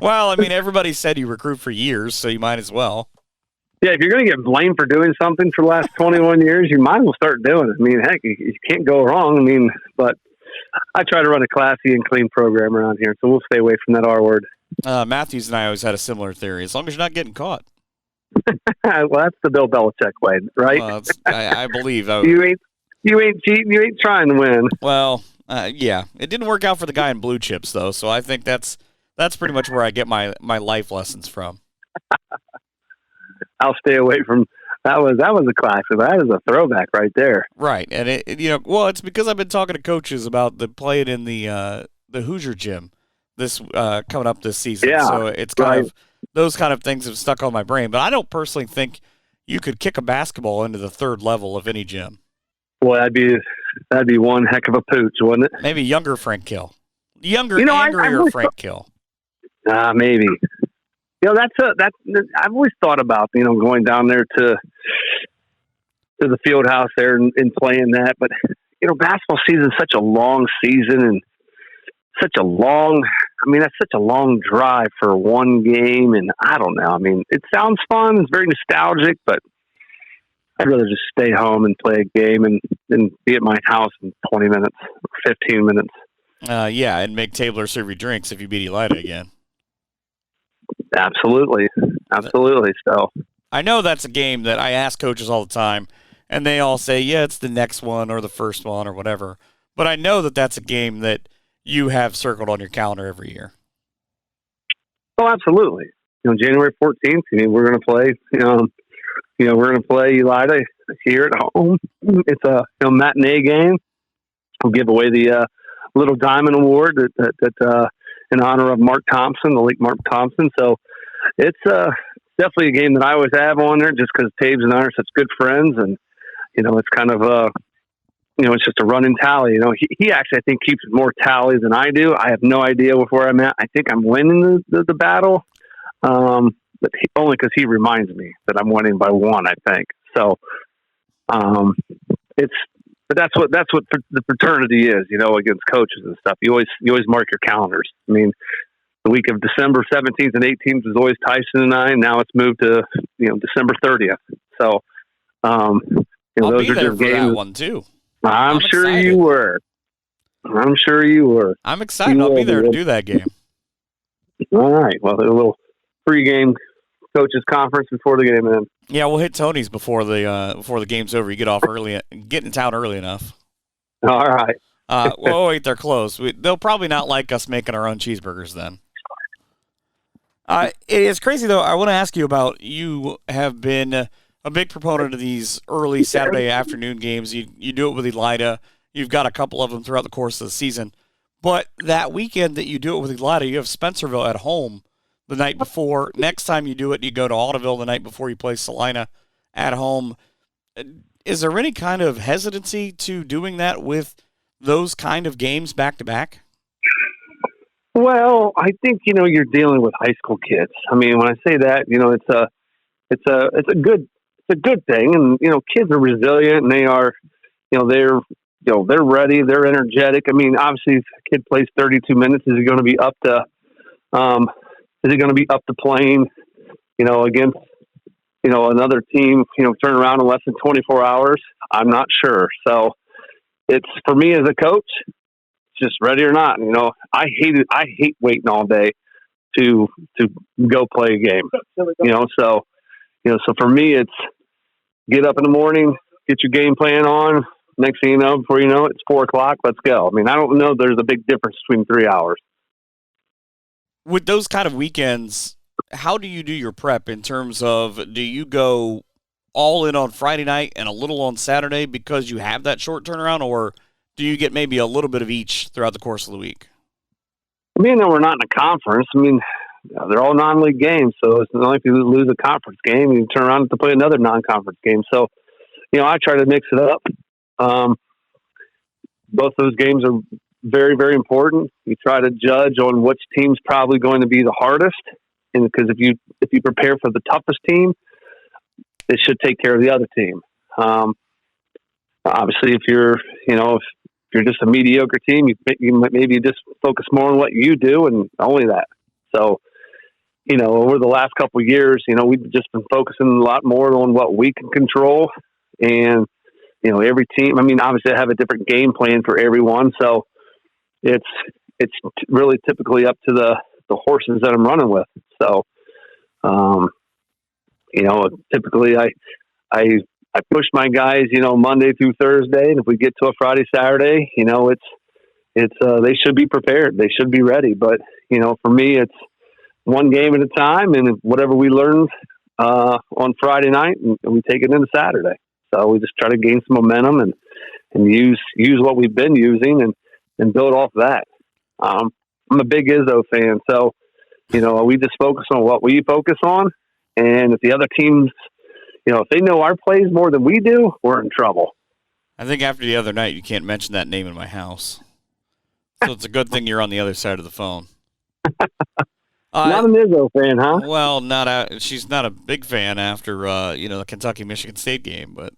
Well, I mean, everybody said you recruit for years, so you might as well. Yeah, if you're going to get blamed for doing something for the last 21 years, you might as well start doing it. I mean, heck, you can't go wrong. I mean, but I try to run a classy and clean program around here, so we'll stay away from that R word. Matthews and I always had a similar theory, as long as you're not getting caught. Well, that's the Bill Belichick way, right? Well, I believe. You ain't cheating. You ain't trying to win. Well, yeah, it didn't work out for the guy in blue chips, though. So I think that's pretty much where I get my life lessons from. I'll stay away from that. Was a classic. That is a throwback right there. Right, and it's because I've been talking to coaches about the playing in the Hoosier gym this coming up this season. Yeah, so it's kind of those kind of things have stuck on my brain. But I don't personally think you could kick a basketball into the 3rd level of any gym. Well, that'd be one heck of a pooch, wouldn't it? Maybe younger Frank Kill. Angrier Frank Kill. Maybe. I've always thought about, going down there to the field house there and playing that. But, basketball season is such a long season, and that's such a long drive for one game. And I don't know. I mean, it sounds fun. It's very nostalgic, but I'd rather just stay home and play a game and be at my house in 20 minutes or 15 minutes. Yeah, and make Tabler serve you drinks if you beat Elida again. Absolutely. So I know that's a game that I ask coaches all the time, and they all say, yeah, it's the next one or the first one or whatever. But I know that that's a game that you have circled on your calendar every year. Oh, absolutely. January 14th, we're going to play, we're going to play Elida here at home. It's a matinee game. We'll give away the Little Diamond Award that in honor of Mark Thompson, the late Mark Thompson. So it's definitely a game that I always have on there just because Taves and I are such good friends. And, it's kind of, it's just a running tally. He actually, I think, keeps more tally than I do. I have no idea where I'm at. I think I'm winning the battle, but only because he reminds me that I'm winning by one, I think. So but that's what the fraternity is, against coaches and stuff. You always mark your calendars. I mean, the week of December 17th and 18th was always Tyson and I, and now it's moved to December 30th. So I'll those be are there just for games. that one too. I'm sure excited. you were. I'm sure you were. I'm excited. I'll be there to do that game. All right. Well, a little pre-game coaches conference before the game then. Yeah, we'll hit Tony's before the game's over. You get off early, get in town early enough. All right. Well, wait, they're closed. They'll probably not like us making our own cheeseburgers then. It is crazy though. I want to ask you about. You have been a big proponent of these early Saturday afternoon games. You do it with Elida. You've got a couple of them throughout the course of the season. But that weekend that you do it with Elida, you have Spencerville at home the night before. Next time you do it, you go to Ottoville the night before you play Salina at home. Is there any kind of hesitancy to doing that with those kind of games back to back? Well, I think you're dealing with high school kids. I mean, when I say that, it's a good thing, and kids are resilient, and they are, they're ready, they're energetic. I mean, obviously, if a kid plays 32 minutes, is he going to be up to playing, against, another team, turn around in less than 24 hours? I'm not sure. So it's, for me as a coach, just ready or not. I hate waiting all day to go play a game. So for me, it's get up in the morning, get your game plan on. Next thing you know, before you know it, it's 4:00. Let's go. I mean, I don't know. There's a big difference between 3 hours. With those kind of weekends, how do you do your prep in terms of, do you go all in on Friday night and a little on Saturday because you have that short turnaround, or do you get maybe a little bit of each throughout the course of the week? I mean, we're not in a conference. I mean, they're all non-league games, so it's not like you lose a conference game, you turn around to play another non-conference game. So, I try to mix it up. Both those games are very, very important. You try to judge on which team's probably going to be the hardest, and because if you prepare for the toughest team, it should take care of the other team. Obviously, if you're just a mediocre team, you maybe just focus more on what you do and only that. So, over the last couple of years, we've just been focusing a lot more on what we can control. And, every team, I mean, obviously I have a different game plan for everyone. So it's really typically up to the horses that I'm running with. So, typically I push my guys, Monday through Thursday. And if we get to a Friday, Saturday, they should be prepared. They should be ready. But, for me, it's one game at a time, and whatever we learned on Friday night, and we take it into Saturday. So we just try to gain some momentum and use what we've been using and build off that. I'm a big Izzo fan, so we just focus on what we focus on, and if the other teams, if they know our plays more than we do, we're in trouble. I think after the other night, you can't mention that name in my house, so it's a good thing you're on the other side of the phone. Not an Izzo fan, huh? Well, she's not a big fan after the Kentucky-Michigan State game, but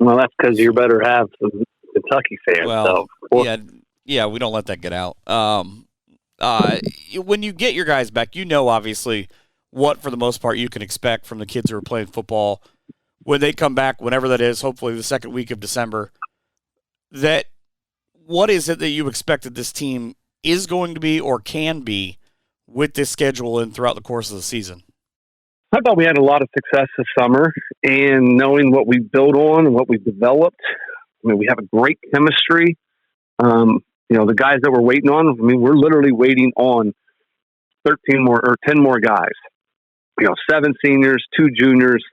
well, that's because you're better half a Kentucky fan. Well, yeah, we don't let that get out. When you get your guys back, obviously what for the most part you can expect from the kids who are playing football when they come back, whenever that is, hopefully the second week of December. What is it that you expect that this team is going to be or can be with this schedule and throughout the course of the season? I thought we had a lot of success this summer, and knowing what we built on and what we've developed. I mean, we have a great chemistry. The guys that we're waiting on, I mean, we're literally waiting on 13 more or 10 more guys. 7 seniors, 2 juniors,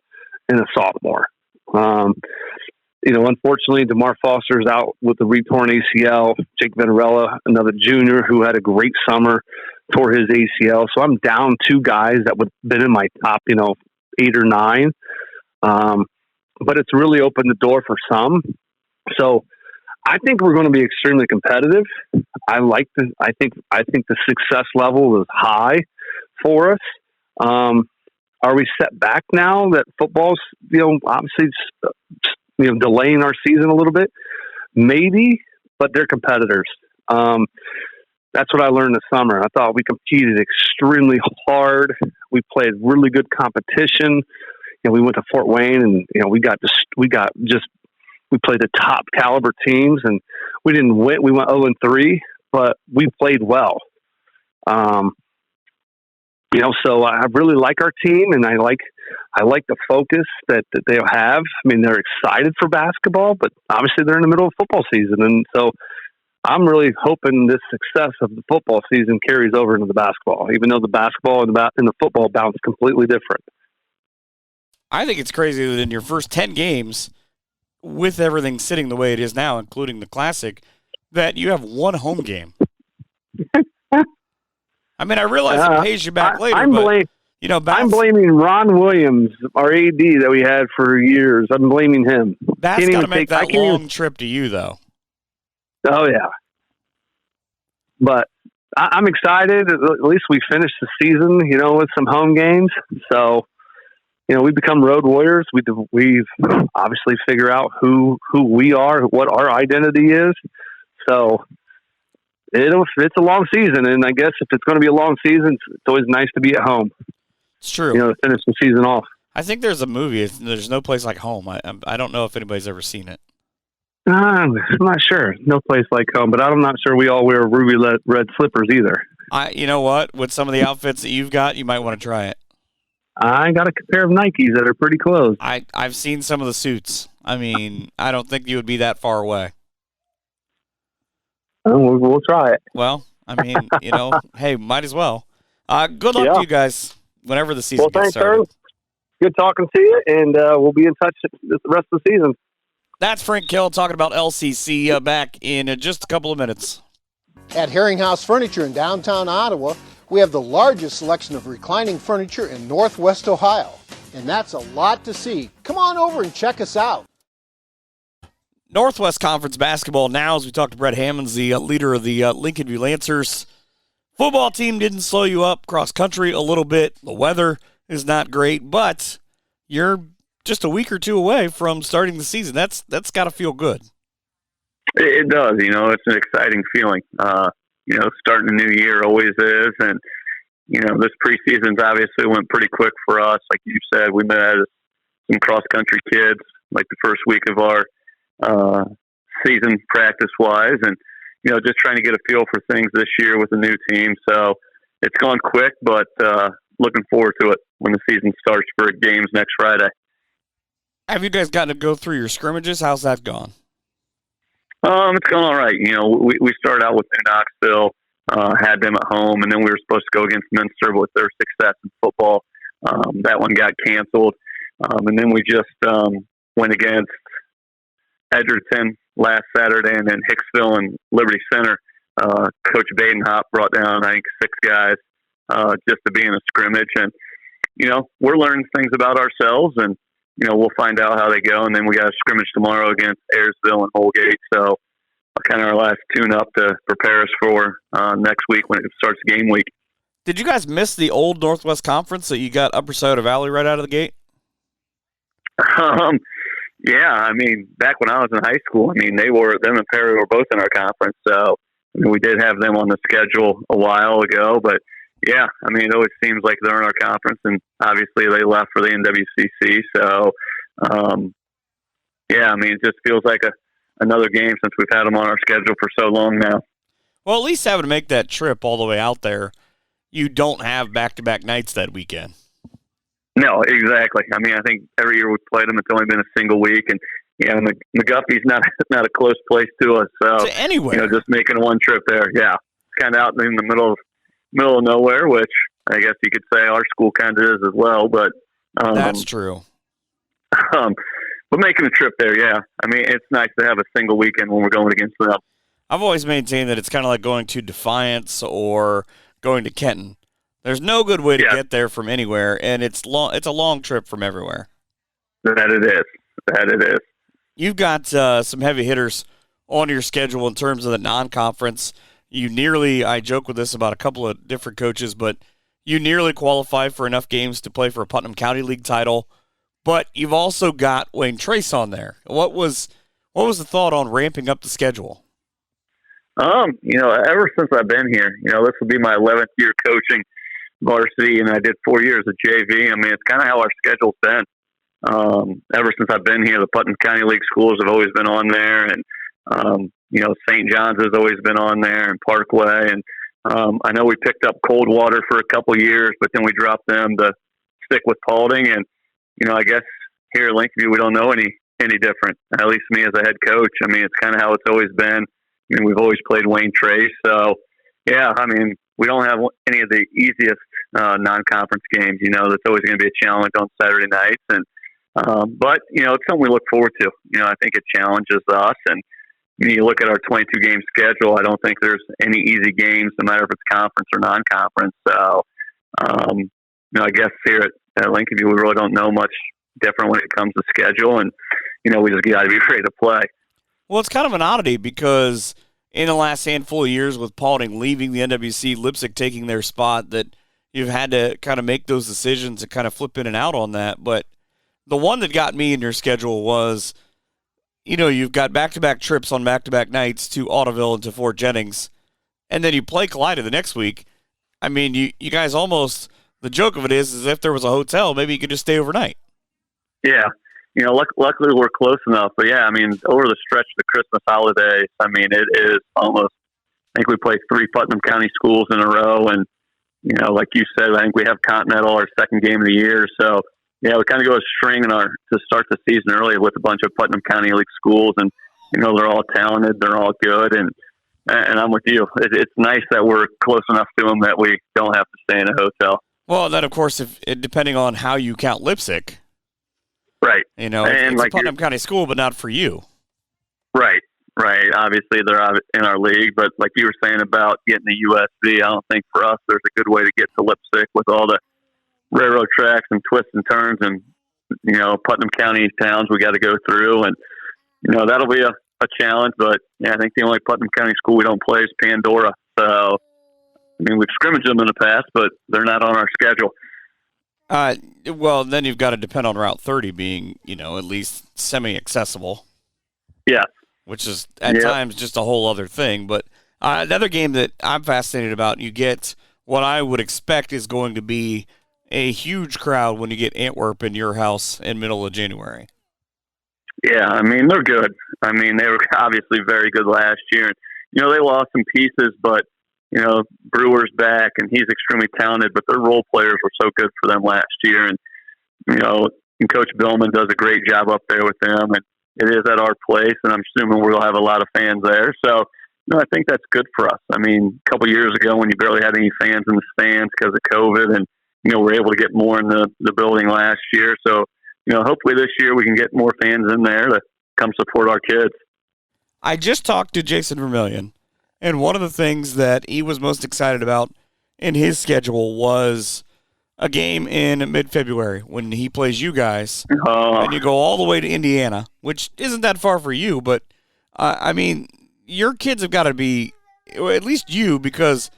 and a sophomore. Unfortunately, DeMar Foster's out with the retorn ACL. Jake Venarella, another junior who had a great summer, tore his ACL. So I'm down 2 guys that would have been in my top, 8 or 9. But it's really opened the door for some. So I think we're going to be extremely competitive. I think the success level is high for us. Are we set back now that football's, obviously, delaying our season a little bit? Maybe, but they're competitors. That's what I learned this summer. I thought we competed extremely hard. We played really good competition. We went to Fort Wayne, and we played the top caliber teams, and we didn't win. We went 0-3, but we played well. So I really like our team, and I like the focus that they'll have. I mean, they're excited for basketball, but obviously they're in the middle of football season, and so I'm really hoping this success of the football season carries over into the basketball, even though the basketball and the football bounce completely different. I think it's crazy that in your first 10 games, with everything sitting the way it is now, including the Classic, that you have 1 home game. I mean, I realize it pays you back later, I'm blaming Ron Williams, our AD that we had for years. I'm blaming him. That's got to make that long trip to you, though. Oh, yeah. But I'm excited. At least we finished the season, with some home games. So, we become road warriors. We've obviously figure out who we are, what our identity is. So it's a long season, and I guess if it's going to be a long season, it's always nice to be at home. It's true. To finish the season off. I think there's a movie. There's No Place Like Home. I don't know if anybody's ever seen it. I'm not sure. No Place Like Home, but I'm not sure we all wear ruby red slippers either. You know what? With some of the outfits that you've got, you might want to try it. I got a pair of Nikes that are pretty close. I've seen some of the suits. I mean, I don't think you would be that far away. We'll try it. Well, I mean, hey, might as well. Good luck to you guys whenever the season gets started. Thanks, good talking to you, and we'll be in touch the rest of the season. That's Frank Kill talking about LCC back in just a couple of minutes. At Herringhouse Furniture in downtown Ottawa, we have the largest selection of reclining furniture in Northwest Ohio, and that's a lot to see. Come on over and check us out. Northwest Conference basketball now, as we talked to Brett Hammons, the leader of the Lincolnview Lancers. Football team didn't slow you up. Cross country a little bit. The weather is not great, but you're just a week or 2 away from starting the season. That's got to feel good. It does. It's an exciting feeling. Starting a new year always is, and this preseason's obviously went pretty quick for us. Like you said, we met some cross country kids like the first week of our season practice wise, and just trying to get a feel for things this year with the new team. So it's gone quick, but looking forward to it when the season starts for games next Friday. Have you guys gotten to go through your scrimmages? How's that gone? It's gone all right. We started out with Knoxville, had them at home, and then we were supposed to go against Minster with their success in football. That one got canceled. And then we just went against Edgerton last Saturday, and then Hicksville and Liberty Center. Coach Badenhop brought down, I think, 6 guys just to be in a scrimmage. And, we're learning things about ourselves, and, we'll find out how they go. And then we got a scrimmage tomorrow against Ayersville and Holgate. So kind of our last tune-up to prepare us for next week when it starts game week. Did you guys miss the old Northwest Conference that you got Upper Sautter Valley right out of the gate? Yeah, I mean, back when I was in high school, them and Perry were both in our conference. So we did have them on the schedule a while ago, but yeah, it always seems like they're in our conference, and obviously they left for the NWCC. So, it just feels like another game since we've had them on our schedule for so long now. Well, at least having to make that trip all the way out there, you don't have back-to-back nights that weekend. No, exactly. I mean, I think every year we've played them, it's only been a single week, and McGuffey's not a close place to us. So to anywhere, just making one trip there, yeah, it's kind of out in the middle of nowhere, which I guess you could say our school kind of is as well. But that's true. But making a trip there, yeah. I mean, it's nice to have a single weekend when we're going against them. I've always maintained that it's kind of like going to Defiance or going to Kenton. There's no good way to get there from anywhere, and it's a long trip from everywhere. That it is. You've got some heavy hitters on your schedule in terms of the non-conference. I joke with this about a couple of different coaches, but you nearly qualify for enough games to play for a Putnam County League title. But you've also got Wayne Trace on there. What was the thought on ramping up the schedule? Ever since I've been here, this will be my 11th year coaching varsity, and I did 4 years of JV. I mean, it's kind of how our schedule's been. Ever since I've been here, the Putnam County League schools have always been on there, and St. John's has always been on there, and Parkway, and I know we picked up Coldwater for a couple years, but then we dropped them to stick with Paulding, and I guess here at Lincolnview we don't know any different. At least me as a head coach. I mean, it's kind of how it's always been. I mean, we've always played Wayne Trace, so yeah. I mean, we don't have any of the easiest non-conference games. That's always going to be a challenge on Saturday nights, and but it's something we look forward to. I think it challenges us, and when you look at our 22-game schedule, I don't think there's any easy games, no matter if it's conference or non-conference. So, I guess here at Lincolnview, we really don't know much different when it comes to schedule, and we just got to be ready to play. Well, it's kind of an oddity because in the last handful of years with Paulding leaving the NWC, Leipzig taking their spot, that you've had to kind of make those decisions and kind of flip in and out on that. But the one that got me in your schedule was, you've got back-to-back trips on back-to-back nights to Ottoville and to Fort Jennings, and then you play Kalida the next week. I mean, you guys almost, the joke of it is if there was a hotel, maybe you could just stay overnight. Yeah. Luckily we're close enough. But yeah, I mean, over the stretch of the Christmas holidays, I mean, it is almost, I think we play 3 Putnam County schools in a row. And, like you said, I think we have Continental, our second game of the year. So, yeah, we kind of go a string to start the season early with a bunch of Putnam County League schools. And, they're all talented. They're all good. And I'm with you. It's nice that we're close enough to them that we don't have to stay in a hotel. Well, then, of course, depending on how you count Leipzig. Right. It's like a Putnam County school, but not for you. Right. Obviously, they're out in our league, but like you were saying about getting the USV, I don't think for us there's a good way to get to Leipzig with all the railroad tracks and twists and turns and, Putnam County towns we got to go through. And, that'll be a challenge. But, yeah, I think the only Putnam County school we don't play is Pandora. So, I mean, we've scrimmaged them in the past, but they're not on our schedule. Well, then you've got to depend on Route 30 being, at least semi-accessible. Yeah. Which is, at times, just a whole other thing. But another game that I'm fascinated about, you get what I would expect is going to be a huge crowd when you get Antwerp in your house in middle of January. Yeah, I mean, they're good. I mean, they were obviously very good last year. They lost some pieces, but Brewer's back, and he's extremely talented, but their role players were so good for them last year. And, and Coach Billman does a great job up there with them, and it is at our place, and I'm assuming we'll have a lot of fans there. So, I think that's good for us. I mean, a couple years ago when you barely had any fans in the stands because of COVID, and, we're able to get more in the building last year. So, hopefully this year we can get more fans in there to come support our kids. I just talked to Jason Vermillion. And one of the things that he was most excited about in his schedule was a game in mid-February when he plays you guys. And you go all the way to Indiana, which isn't that far for you. But, I mean, your kids have got to be, at least you, because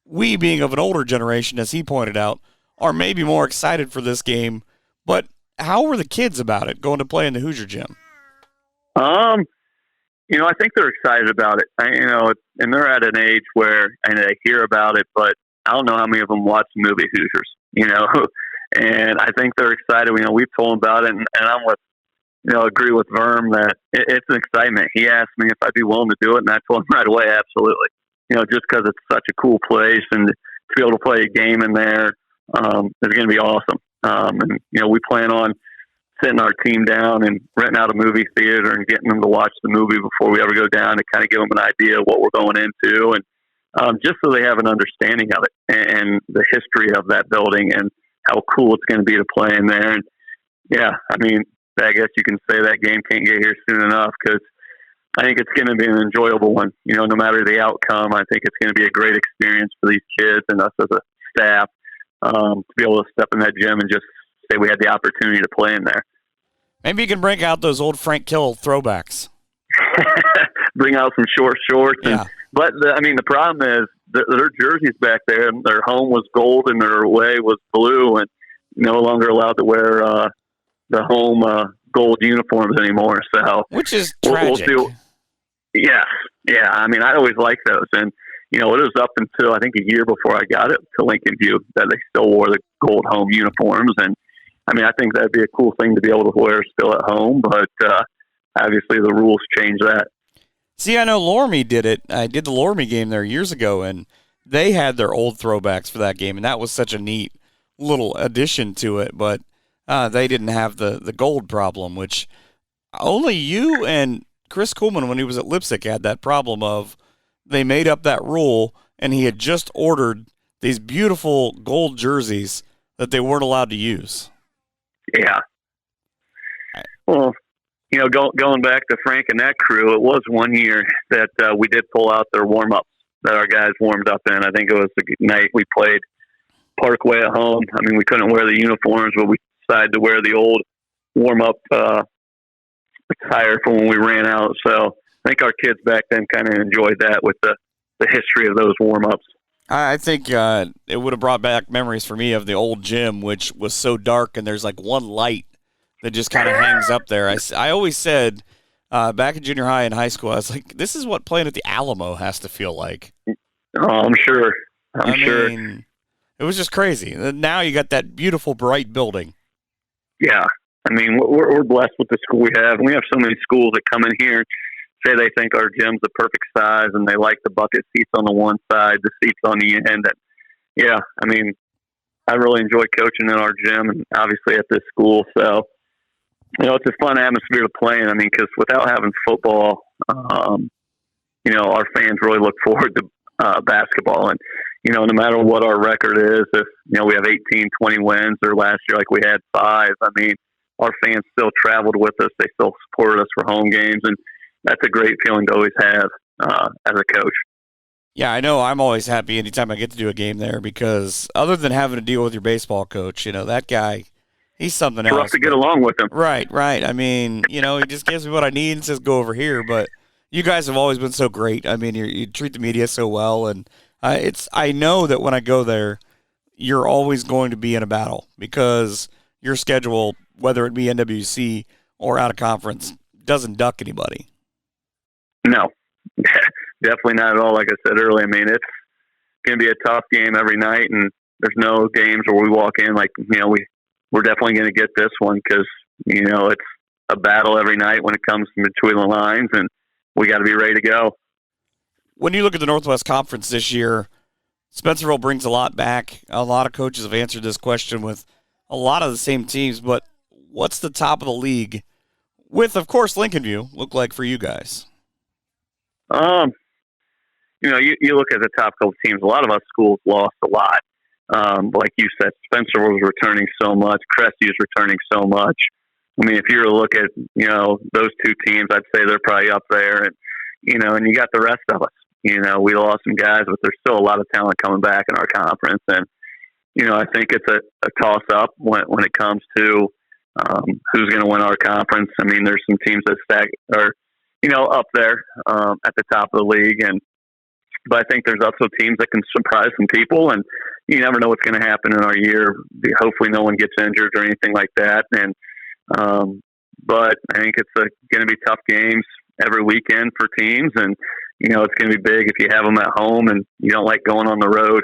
we, being of an older generation, as he pointed out, are maybe more excited for this game. But how were the kids about it, going to play in the Hoosier Gym? I think they're excited about it. And they're at an age where they hear about it, but I don't know how many of them watch the movie Hoosiers, and I think they're excited. We've told them about it, and I'm agree with Verm that it's an excitement. He asked me if I'd be willing to do it, and I told him right away, absolutely. Just because it's such a cool place, and to be able to play a game in there is going to be awesome. And, we plan on sitting our team down and renting out a movie theater and getting them to watch the movie before we ever go down to kind of give them an idea of what we're going into. And just so they have an understanding of it and the history of that building and how cool it's going to be to play in there. And yeah, I guess you can say that game can't get here soon enough, because I think it's going to be an enjoyable one. No matter the outcome, I think it's going to be a great experience for these kids and us as a staff to be able to step in that gym and just say we had the opportunity to play in there. Maybe you can break out those old Frank Kill throwbacks. Bring out some short shorts. Yeah. But the problem is their jerseys back there, and their home was gold and their away was blue, and no longer allowed to wear the home gold uniforms anymore. So, which is tragic. Yeah. I always liked those, and it was up until I think a year before I got it to Lincolnview that they still wore the gold home uniforms, and I think that'd be a cool thing to be able to wear still at home, but obviously the rules change that. See, I know Loramie did it. I did the Loramie game there years ago, and they had their old throwbacks for that game, and that was such a neat little addition to it, but they didn't have the gold problem, which only you and Chris Kuhlman, when he was at Leipzig, had that problem of they made up that rule, and he had just ordered these beautiful gold jerseys that they weren't allowed to use. Yeah. Well, going back to Frank and that crew, it was one year that we did pull out their warm-ups that our guys warmed up in. I think it was the night we played Parkway at home. We couldn't wear the uniforms, but we decided to wear the old warm-up attire for when we ran out. So I think our kids back then kind of enjoyed that with the history of those warm-ups. I think it would have brought back memories for me of the old gym, which was so dark, and there's like one light that just kind of hangs up there. I always said back in junior high and high school, I was like, this is what playing at the Alamo has to feel like. Oh, I'm sure. I'm sure. It was just crazy. Now you got that beautiful, bright building. Yeah. We're blessed with the school we have. We have so many schools that come in here, say they think our gym's the perfect size, and they like the bucket seats on the one side, the seats on the end. And yeah, I really enjoy coaching in our gym and obviously at this school. So, it's a fun atmosphere to play in. Because without having football, our fans really look forward to basketball. And, no matter what our record is, if, we have 18, 20 wins, or last year like we had 5, our fans still traveled with us. They still supported us for home games. And that's a great feeling to always have as a coach. Yeah, I know. I'm always happy anytime I get to do a game there, because other than having to deal with your baseball coach, that guy, he's something else. Rough to get along with him. Right. He just gives me what I need and says, go over here. But you guys have always been so great. You treat the media so well, and I know that when I go there, you're always going to be in a battle, because your schedule, whether it be NWC or out of conference, doesn't duck anybody. No, definitely not at all. Like I said earlier, it's going to be a tough game every night, and there's no games where we walk in like, we're definitely going to get this one, because, it's a battle every night when it comes to between the lines, and we got to be ready to go. When you look at the Northwest Conference this year, Spencerville brings a lot back. A lot of coaches have answered this question with a lot of the same teams, but what's the top of the league with, of course, Lincolnview look like for you guys? You look at the top couple teams, a lot of us schools lost a lot. Like you said, Spencerville was returning so much. Cressy is returning so much. If you were to look at, those two teams, I'd say they're probably up there. And, and you got the rest of us. We lost some guys, but there's still a lot of talent coming back in our conference. And, I think it's a toss-up when it comes to who's going to win our conference. There's some teams that are up there at the top of the league. But I think there's also teams that can surprise some people, and you never know what's going to happen in our year. Hopefully no one gets injured or anything like that. And but I think it's going to be tough games every weekend for teams, and it's going to be big if you have them at home and you don't like going on the road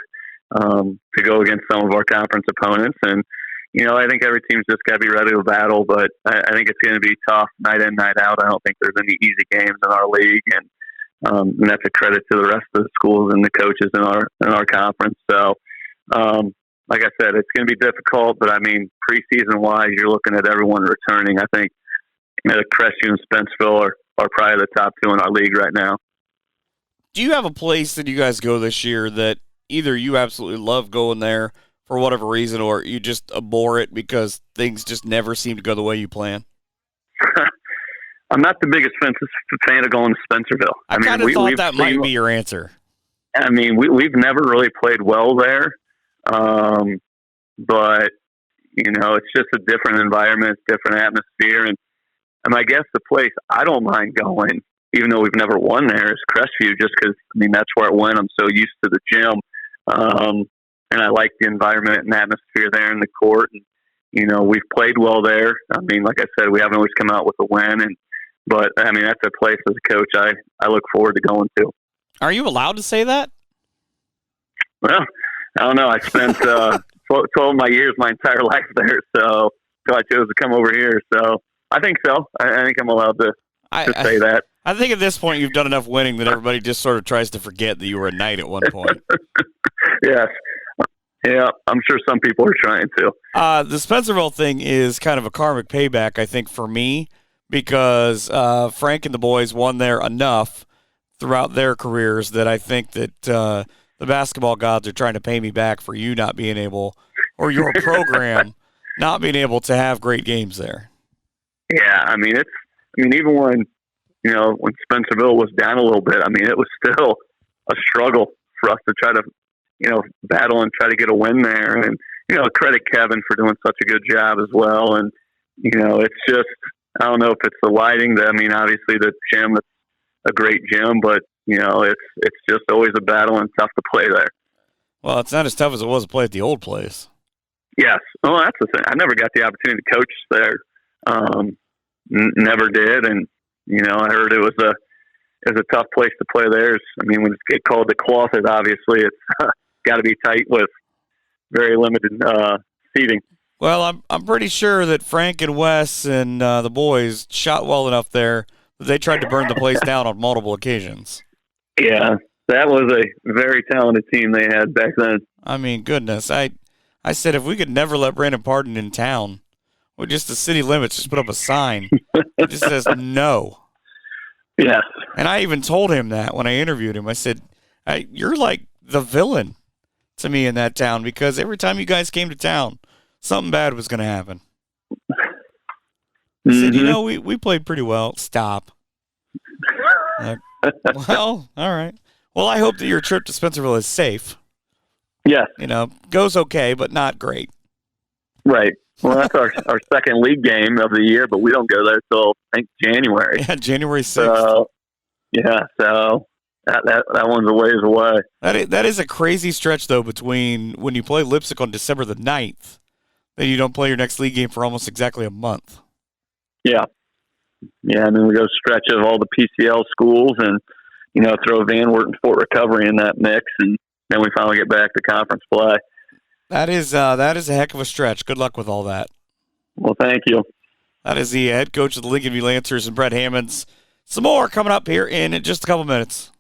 to go against some of our conference opponents. And I think every team's just got to be ready to battle, but I think it's going to be tough night in, night out. I don't think there's any easy games in our league, and that's a credit to the rest of the schools and the coaches in our conference. So, like I said, it's going to be difficult, but I mean, preseason wise, you're looking at everyone returning. I think Crestview and Spencerville are probably the top two in our league right now. Do you have a place that you guys go this year that either you absolutely love going there for whatever reason, or you just abhor it because things just never seem to go the way you plan? I'm not the biggest fan of going to Spencerville. I kind of thought that might be your answer. I mean, we've never really played well there, but it's just a different environment, different atmosphere, and I guess the place I don't mind going, even though we've never won there, is Crestview, just because that's where it went. I'm so used to the gym, and I like the environment and atmosphere there in the court. And we've played well there. I mean, like I said, we haven't always come out with a win, but I mean that's a place as a coach I look forward to going to. Are you allowed to say that? Well, I don't know. I spent 12 of my years, my entire life there, so I chose to come over here. So I think so. I think I'm allowed to say that. I think at this point you've done enough winning that everybody just sort of tries to forget that you were a Knight at one point. Yes. Yeah, I'm sure some people are trying to. The Spencerville thing is kind of a karmic payback, I think, for me, because Frank and the boys won there enough throughout their careers that I think that the basketball gods are trying to pay me back for you not being able, or your program not being able to have great games there. Yeah, I mean, even when Spencerville was down a little bit, I mean, it was still a struggle for us to try to, battle and try to get a win there. And, credit Kevin for doing such a good job as well. And, it's just, I don't know if it's the lighting. Obviously the gym, it's a great gym, but, it's just always a battle and tough to play there. Well, it's not as tough as it was to play at the old place. Yes. Well, that's the thing. I never got the opportunity to coach there. Never did. And, I heard it was a tough place to play there. When it's get called the closet, obviously it's got to be tight with very limited seating. Well, I'm pretty sure that Frank and Wes and the boys shot well enough there that they tried to burn the place down on multiple occasions. Yeah, that was a very talented team they had back then. I mean, goodness. I said if we could never let Brandon Pardon in town, or just the city limits, just put up a sign that just says no. Yes. And I even told him that when I interviewed him. I said, you're like the villain to me in that town, because every time you guys came to town, something bad was going to happen. I said, we played pretty well. Stop. Well, all right. Well, I hope that your trip to Spencerville is safe. Yes. Goes okay, but not great. Right. Well, that's our second league game of the year, but we don't go there till, I think, January. Yeah, January 6th. So that one's a ways away. That is a crazy stretch, though, between when you play Lipsick on December the 9th, then you don't play your next league game for almost exactly a month. Yeah. Yeah, we go stretch of all the PCL schools and, throw Van Wert and Fort Recovery in that mix, and then we finally get back to conference play. That is a heck of a stretch. Good luck with all that. Well, thank you. That is the head coach of the Lincolnview Lancers and Brett Hammons. Some more coming up here in just a couple minutes.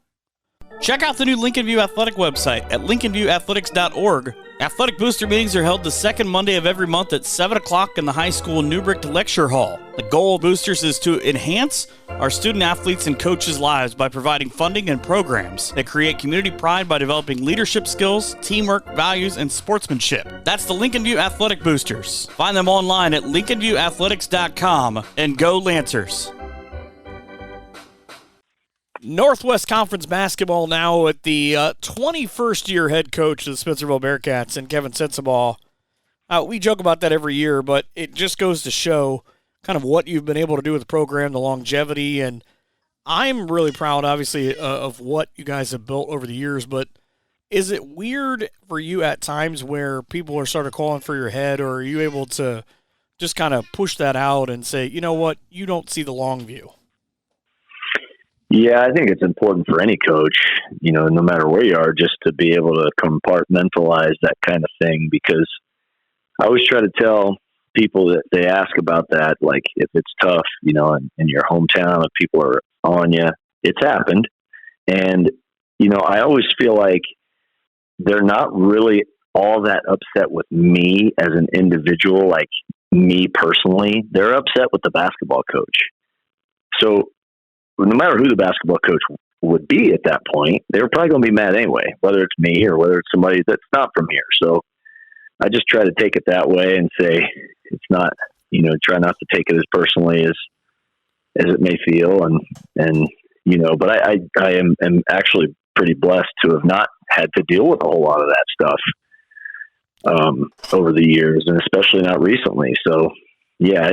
Check out the new Lincolnview Athletic website at lincolnview.athletics.org. Athletic Booster meetings are held the second Monday of every month at 7 o'clock in the high school Newbrick Lecture Hall. The goal of Boosters is to enhance our student athletes and coaches' lives by providing funding and programs that create community pride by developing leadership skills, teamwork, values, and sportsmanship. That's the Lincolnview Athletic Boosters. Find them online at lincolnview.athletics.com and go Lancers. Northwest Conference basketball now at the 21st year head coach of the Spencerville Bearcats and Kevin Sensabaugh. We joke about that every year, but it just goes to show kind of what you've been able to do with the program, the longevity, and I'm really proud, obviously, of what you guys have built over the years, but is it weird for you at times where people are sort of calling for your head, or are you able to just kind of push that out and say, you know what, you don't see the long view? Yeah, I think it's important for any coach, no matter where you are, just to be able to compartmentalize that kind of thing, because I always try to tell people that they ask about that, like if it's tough, in your hometown, if people are on you, it's happened. And, I always feel like they're not really all that upset with me as an individual, like me personally. They're upset with the basketball coach. So no matter who the basketball coach would be at that point, they're probably going to be mad anyway, whether it's me or whether it's somebody that's not from here. So I just try to take it that way and say it's not, try not to take it as personally as it may feel. And but I am actually pretty blessed to have not had to deal with a whole lot of that stuff over the years, and especially not recently. So yeah,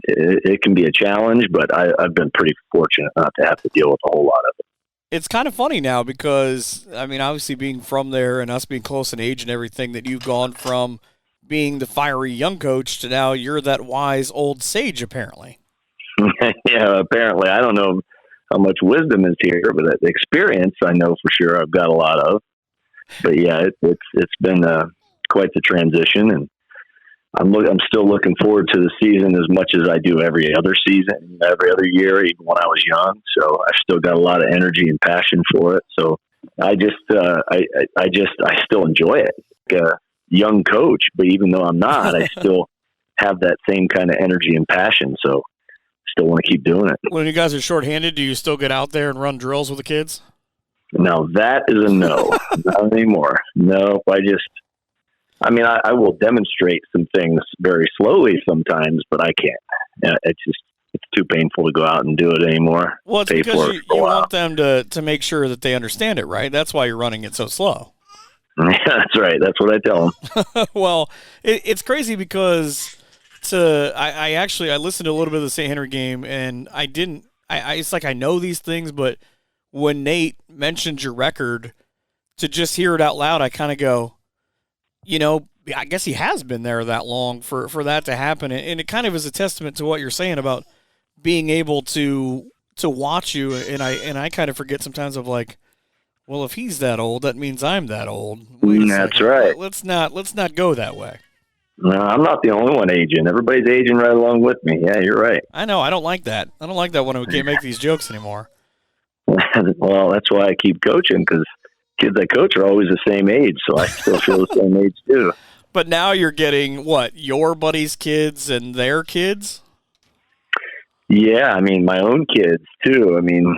it can be a challenge, but I've been pretty fortunate not to have to deal with a whole lot of it. It's kind of funny now because, I mean, obviously being from there and us being close in age and everything, that you've gone from being the fiery young coach to now you're that wise old sage, apparently. Yeah, apparently. I don't know how much wisdom is here, but the experience I know for sure I've got a lot of. But yeah, it's been quite the transition, and I'm still looking forward to the season as much as I do every other season, every other year, even when I was young. So I've still got a lot of energy and passion for it. So I still enjoy it. Like a young coach, but even though I'm not, I still have that same kind of energy and passion. So still want to keep doing it. When you guys are shorthanded, do you still get out there and run drills with the kids? No, that is a no. Not anymore. No, I will demonstrate some things very slowly sometimes, but I can't. It's too painful to go out and do it anymore. Well, it's because you want them to make sure that they understand it, right? That's why you're running it so slow. Yeah, that's right. That's what I tell them. Well, it's crazy because I listened to a little bit of the St. Henry game, and it's like I know these things, but when Nate mentioned your record, to just hear it out loud, I kind of go, I guess he has been there that long for that to happen. And it kind of is a testament to what you're saying about being able to watch you. And I kind of forget sometimes of like, well, if he's that old, that means I'm that old. That's right. Let's not go that way. No, I'm not the only one aging. Everybody's aging right along with me. Yeah, you're right. I know. I don't like that. I don't like that when we can't make these jokes anymore. Well, that's why I keep coaching, because kids I coach are always the same age, so I still feel the same age too. But now you're getting your buddies' kids and their kids? Yeah, I mean my own kids too. I mean,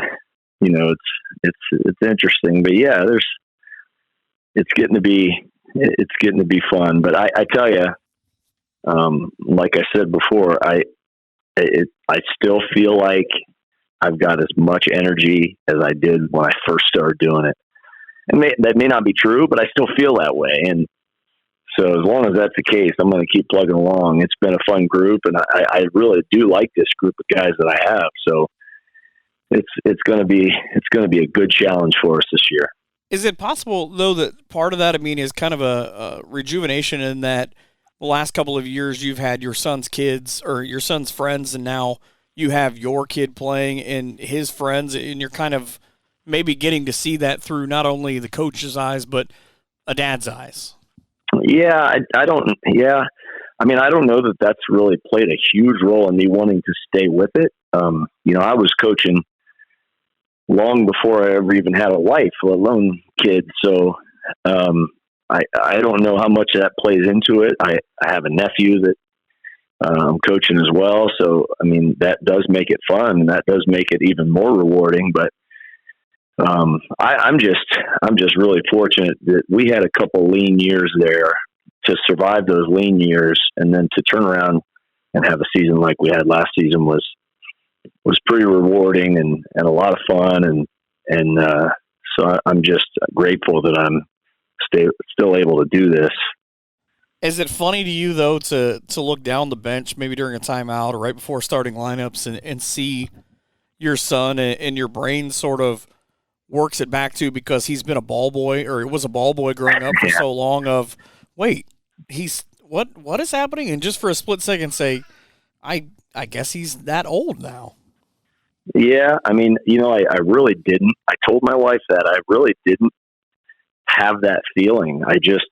it's interesting, but yeah, it's getting to be fun. But I tell you, like I said before, I still feel like I've got as much energy as I did when I first started doing it. And that may not be true, but I still feel that way. And so as long as that's the case, I'm going to keep plugging along. It's been a fun group, and I really do like this group of guys that I have. So it's going to be a good challenge for us this year. Is it possible, though, that part of that, I mean, is kind of a rejuvenation in that the last couple of years you've had your son's kids or your son's friends, and now you have your kid playing and his friends, and you're kind of maybe getting to see that through not only the coach's eyes, but a dad's eyes? Yeah, I don't know that that's really played a huge role in me wanting to stay with it. I was coaching long before I ever even had a wife, let alone kids. So I don't know how much that plays into it. I have a nephew that I'm coaching as well. So, I mean, that does make it fun, and that does make it even more rewarding. But I'm just really fortunate that we had a couple lean years there to survive those lean years, and then to turn around and have a season like we had last season was pretty rewarding and a lot of fun. And so I'm just grateful that I'm still able to do this. Is it funny to you, though, to look down the bench maybe during a timeout or right before starting lineups and see your son, and your brain sort of works it back to, because he's been a ball boy, or he was a ball boy growing up for so long, of, wait, what is happening? And just for a split second say, I guess he's that old now. Yeah, I mean, I really didn't. I told my wife that I really didn't have that feeling. I just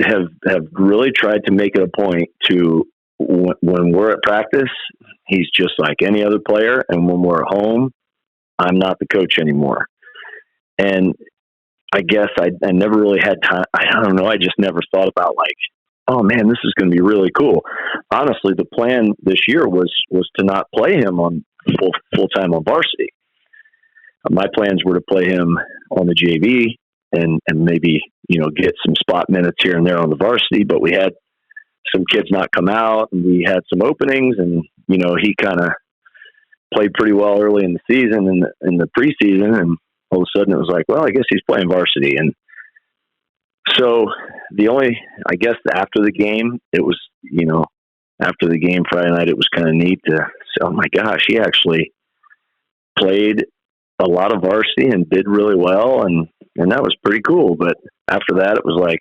have really tried to make it a point to, when we're at practice, he's just like any other player. And when we're at home, I'm not the coach anymore. And I guess I never really had time. I don't know. I just never thought about like, oh man, this is going to be really cool. Honestly, the plan this year was to not play him on full time on varsity. My plans were to play him on the JV and maybe, get some spot minutes here and there on the varsity, but we had some kids not come out and we had some openings and, he kind of played pretty well early in the season and in the preseason. And all of a sudden it was like, well, I guess he's playing varsity. And so I guess after the game, it was, after the game Friday night, it was kind of neat to say, oh my gosh, he actually played a lot of varsity and did really well. And that was pretty cool. But after that, it was like,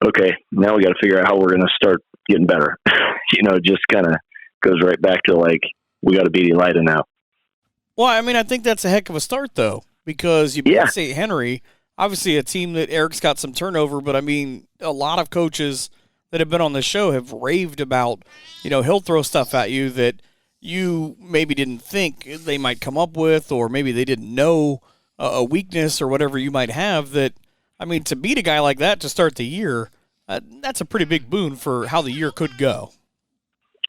okay, now we got to figure out how we're going to start getting better. Just kind of goes right back to like, we got to beat Elida now. Well, I mean, I think that's a heck of a start, though, because you beat St. Henry, obviously a team that Eric's got some turnover, but I mean, a lot of coaches that have been on the show have raved about, he'll throw stuff at you that you maybe didn't think they might come up with, or maybe they didn't know a weakness or whatever you might have. That, I mean, to beat a guy like that to start the year, that's a pretty big boon for how the year could go.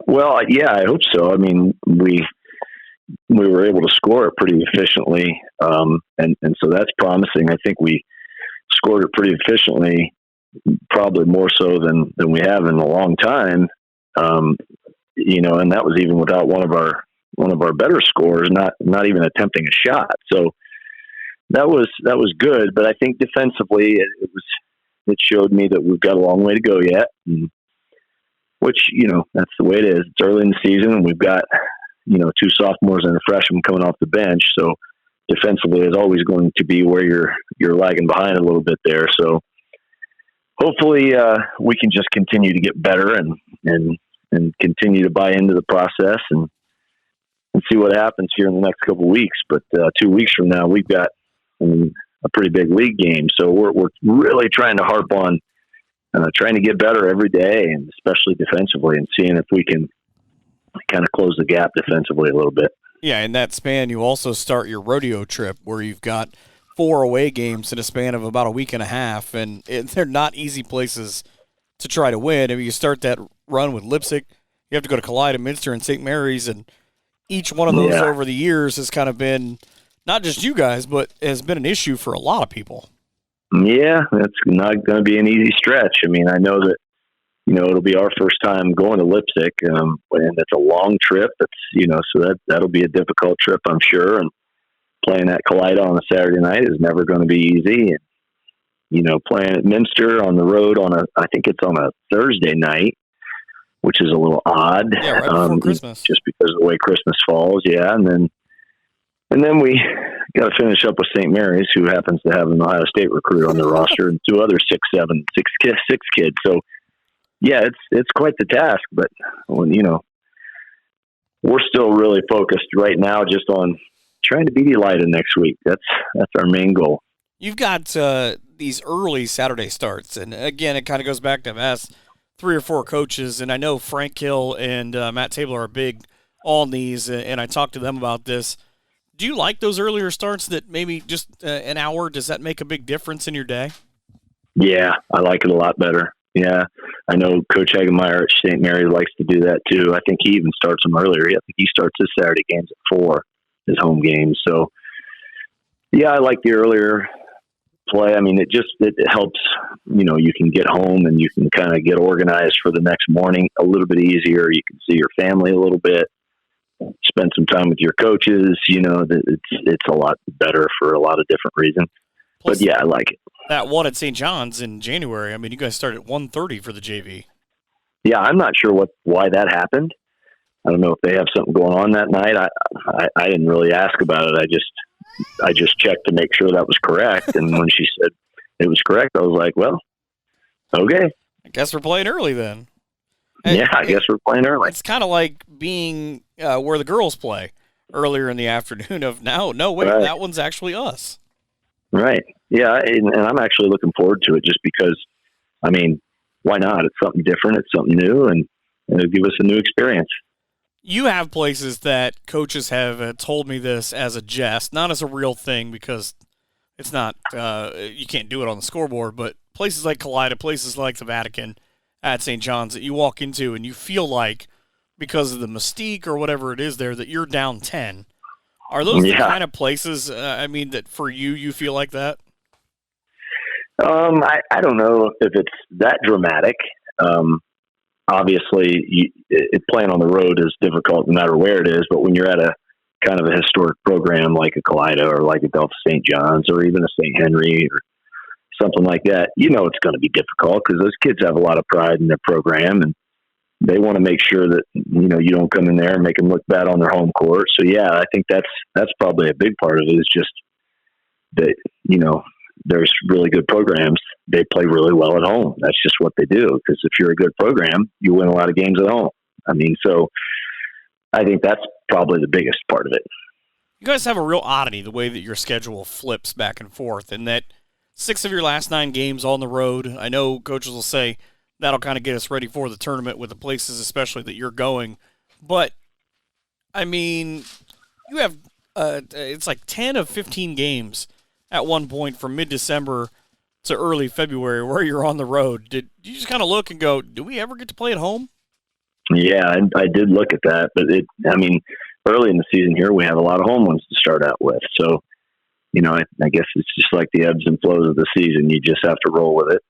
Well, yeah, I hope so. I mean, we were able to score it pretty efficiently, and so that's promising. I think we scored it pretty efficiently, probably more so than we have in a long time. And that was even without one of our better scorers not even attempting a shot. So that was good. But I think defensively, it showed me that we've got a long way to go yet. Which, that's the way it is. It's early in the season, and we've got, 2 sophomores and a freshman coming off the bench. So defensively is always going to be where you're lagging behind a little bit there. So hopefully we can just continue to get better and continue to buy into the process and see what happens here in the next couple of weeks. But 2 weeks from now, we've got a pretty big league game. So we're really trying to harp on trying to get better every day, and especially defensively, and seeing if we can kind of close the gap defensively a little bit. Yeah, in that span, you also start your rodeo trip where you've got 4 away games in a span of about a week and a half, and they're not easy places to try to win. I mean, you start that run with Leipzig, you have to go to Kalida, Minster, and St. Mary's, and each one of those over the years has kind of been, not just you guys, but has been an issue for a lot of people. Yeah, that's not going to be an easy stretch. I mean, I know that, it'll be our first time going to Leipzig, and it's a long trip. So that'll be a difficult trip, I'm sure. And playing at Kalida on a Saturday night is never going to be easy. And, playing at Minster on the road I think it's on a Thursday night, which is a little odd. Yeah, right before Christmas. Just because of the way Christmas falls. Yeah. And then we got to finish up with St. Mary's, who happens to have an Ohio State recruit on their roster, and 2 other 6'7", 6 kids. So, yeah, it's quite the task. But when we're still really focused right now just on trying to beat Elida next week. That's our main goal. You've got these early Saturday starts, and again, it kind of goes back to I've asked 3 or 4 coaches, and I know Frank Hill and Matt Tabler are big on these, and I talked to them about this. Do you like those earlier starts that maybe just an hour? Does that make a big difference in your day? Yeah, I like it a lot better. Yeah, I know Coach Hagemeyer at St. Mary's likes to do that too. I think he even starts them earlier. I think he starts his Saturday games at 4, his home games. So, yeah, I like the earlier play. I mean, it helps, you can get home and you can kind of get organized for the next morning a little bit easier. You can see your family a little bit, spend some time with your coaches. It's a lot better for a lot of different reasons. Plus, but yeah, I like it. That one at St. John's in January, I mean, you guys started at 1:30 for the JV. Yeah, I'm not sure why that happened. I don't know if they have something going on that night. I didn't really ask about it. I just checked to make sure that was correct. And when she said it was correct, I was like, well, okay. I guess we're playing early then. Yeah, I guess we're playing early. It's kind of like being where the girls play earlier in the afternoon of now. No, wait, right. That one's actually us. Right. Yeah, and I'm actually looking forward to it just because, I mean, why not? It's something different. It's something new, and it'll give us a new experience. You have places that coaches have told me this as a jest, not as a real thing, because it's not you can't do it on the scoreboard, but places like Kalida, places like the Vatican at St. John's that you walk into and you feel like, because of the mystique or whatever it is there, that you're down 10. Are those the kind of places, that for you feel like that? I don't know if it's that dramatic. Obviously, playing on the road is difficult no matter where it is, but when you're at a kind of a historic program like a Kalida or like a Delta St. John's or even a St. Henry or something like that, it's going to be difficult because those kids have a lot of pride in their program and they want to make sure that, you don't come in there and make them look bad on their home court. So, yeah, I think that's probably a big part of it is just that, there's really good programs. They play really well at home. That's just what they do. Because if you're a good program, you win a lot of games at home. So I think that's probably the biggest part of it. You guys have a real oddity, the way that your schedule flips back and forth, and that 6 of your last 9 games on the road. I know coaches will say that'll kind of get us ready for the tournament with the places especially that you're going. But, you have it's like 10 of 15 games at one point from mid-December to early February where you're on the road. Did you just kind of look and go, do we ever get to play at home? Yeah, I did look at that. But, early in the season here, we have a lot of home ones to start out with. So, I guess it's just like the ebbs and flows of the season. You just have to roll with it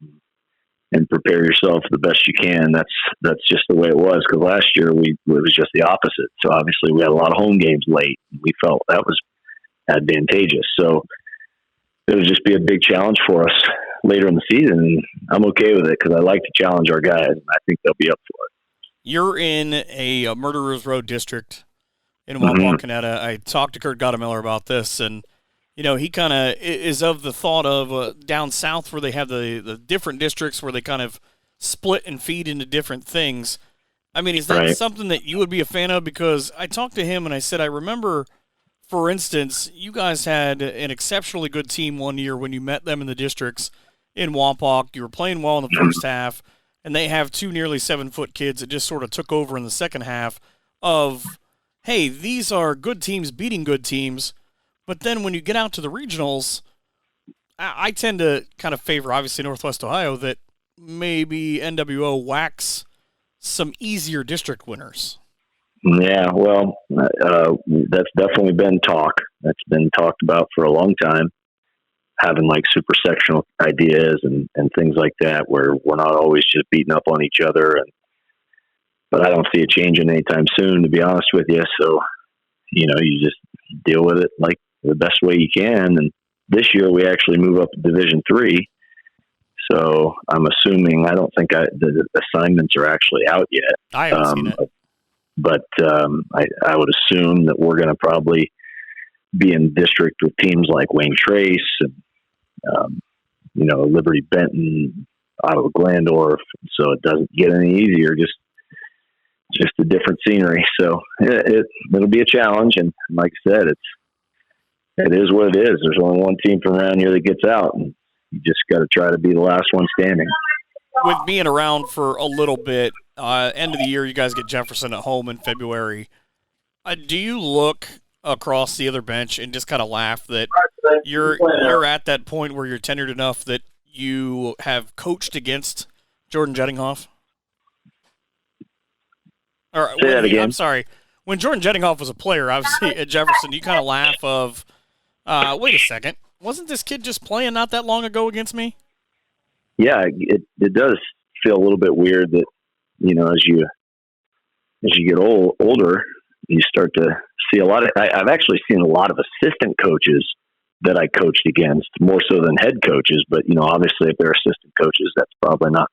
and prepare yourself the best you can. That's just the way it was. Because last year, it was just the opposite. So, obviously, we had a lot of home games late. We felt that was advantageous. So, it would just be a big challenge for us later in the season. I'm okay with it because I like to challenge our guys, and I think they'll be up for it. You're in a Murderers Road district in Wapakoneta. I talked to Goettemoeller about this, and he kind of is of the thought of down south where they have the different districts where they kind of split and feed into different things. Is that something that you would be a fan of? Because I talked to him, and I said, I remember – for instance, you guys had an exceptionally good team one year when you met them in the districts in Wapak. You were playing well in the first half, and they have 2 nearly 7-foot kids that just sort of took over in the second half of, hey, these are good teams beating good teams. But then when you get out to the regionals, I tend to kind of favor, obviously, Northwest Ohio, that maybe NWO whacks some easier district winners. Yeah, well, that's definitely been talk. That's been talked about for a long time, having like super sectional ideas and things like that, where we're not always just beating up on each other. But I don't see it changing anytime soon, to be honest with you. So, you just deal with it like the best way you can. And this year we actually move up to Division III. So I'm assuming, I don't think the assignments are actually out yet. I haven't seen it. But I would assume that we're going to probably be in district with teams like Wayne Trace and, Liberty Benton, Ottawa Glandorf. So it doesn't get any easier, just a different scenery. So it'll be a challenge. And like I said, it is what it is. There's only one team from around here that gets out, and you just got to try to be the last one standing. With being around for a little bit, end of the year, you guys get Jefferson at home in February. Do you look across the other bench and just kind of laugh that you're at that point where you're tenured enough that you have coached against Jordan Jettinghoff? Or Say that again. I'm sorry. When Jordan Jettinghoff was a player, obviously at Jefferson, you kind of laugh of, wait a second, wasn't this kid just playing not that long ago against me? Yeah, it does feel a little bit weird that, as you get older, you start to see a lot of. I've actually seen a lot of assistant coaches that I coached against, more so than head coaches. But obviously, if they're assistant coaches, that's probably not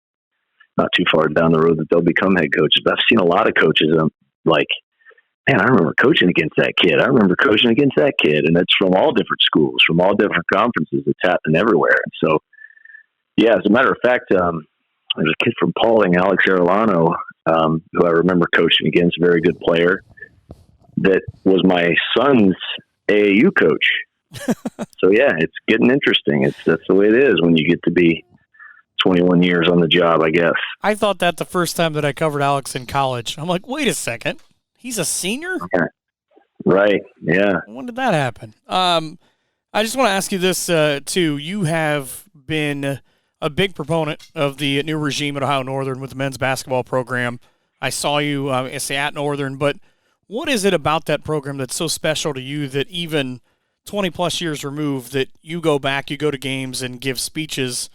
too far down the road that they'll become head coaches. But I've seen a lot of coaches. Like, man, I remember coaching against that kid. I remember coaching against that kid, and it's from all different schools, from all different conferences. It's happening everywhere. And so, yeah, as a matter of fact, there's a kid from Paulding, Alex Arellano, who I remember coaching against, a very good player, that was my son's AAU coach. So, yeah, it's getting interesting. That's the way it is when you get to be 21 years on the job, I guess. I thought that the first time that I covered Alex in college. I'm like, wait a second. He's a senior? Right, yeah. When did that happen? I just want to ask you this, too. You have been a big proponent of the new regime at Ohio Northern with the men's basketball program. I saw you at Northern, but what is it about that program that's so special to you that even 20-plus years removed that you go back, you go to games and give speeches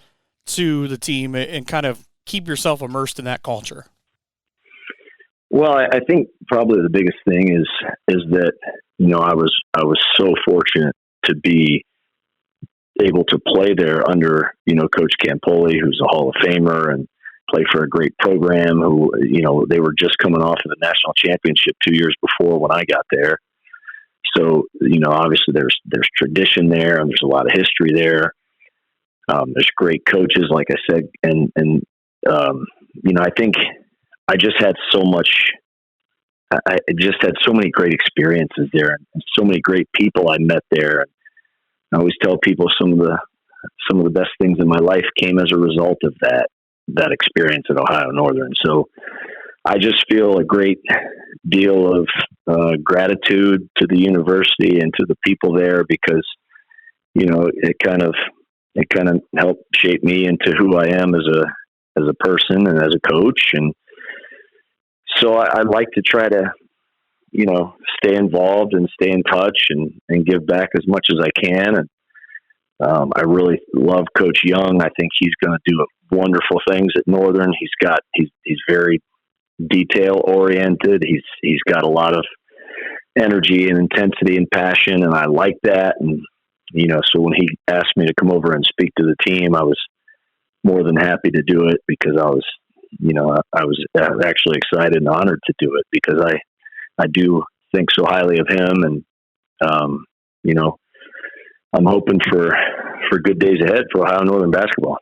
to the team and kind of keep yourself immersed in that culture? Well, I think probably the biggest thing is that, I was so fortunate to be able to play there under, Coach Campoli, who's a Hall of Famer, and play for a great program who, they were just coming off of the national championship 2 years before when I got there. So, obviously there's tradition there and there's a lot of history there. There's great coaches, like I said, and I think I just had so much. I just had so many great experiences there, and so many great people I met there. I always tell people some of the best things in my life came as a result of that experience at Ohio Northern. So I just feel a great deal of gratitude to the university and to the people there, because it kind of helped shape me into who I am as a person and as a coach. And so I like to try to, stay involved and stay in touch and give back as much as I can. And I really love Coach Young. I think he's going to do wonderful things at Northern. He's very detail oriented. He's got a lot of energy and intensity and passion, and I like that. And so when he asked me to come over and speak to the team, I was more than happy to do it, because I was actually excited and honored to do it, because I do think so highly of him. And, I'm hoping for good days ahead for Ohio Northern basketball.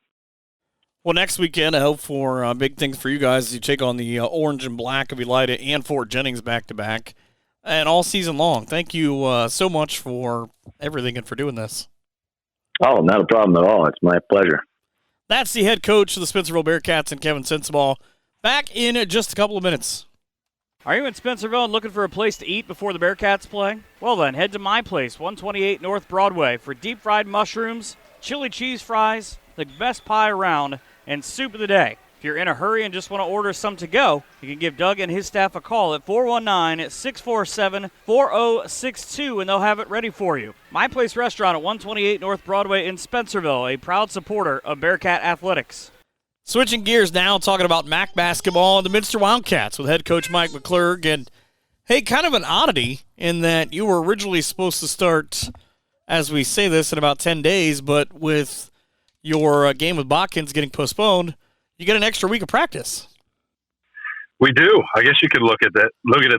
Well, next weekend, I hope for big things for you guys as you take on the orange and black of Elida and Fort Jennings back-to-back, and all season long. Thank you so much for everything and for doing this. Oh, not a problem at all. It's my pleasure. That's the head coach of the Spencerville Bearcats and Kevin Sensabaugh. Back in just a couple of minutes. Are you in Spencerville and looking for a place to eat before the Bearcats play? Well then, head to my place, 128 North Broadway, for deep-fried mushrooms, chili cheese fries, the best pie around, and soup of the day. If you're in a hurry and just want to order some to go, you can give Doug and his staff a call at 419-647-4062, and they'll have it ready for you. My Place Restaurant at 128 North Broadway in Spencerville, a proud supporter of Bearcat Athletics. Switching gears now, talking about MAC basketball and the Minster Wildcats with head coach Mike McClurg. And, hey, kind of an oddity in that you were originally supposed to start, as we say this, in about 10 days, but with your game with Botkins getting postponed, you get an extra week of practice. We do. I guess you could look at it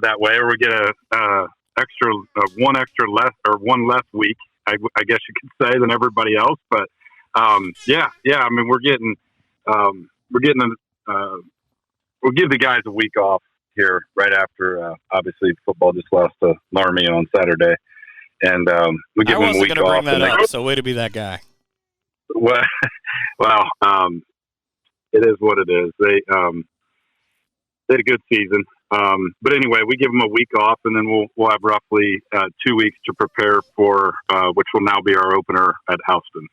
that way, or we get one less week. I guess you could say, than everybody else. But yeah. I mean, we'll give the guys a week off here right after. Obviously, football just lost to Loramie on Saturday, and we give them a week off. I wasn't going to bring that up, so way to be that guy. Well, it is what it is. They had a good season. But anyway, we give them a week off, and then we'll have roughly 2 weeks to prepare for which will now be our opener at Houston.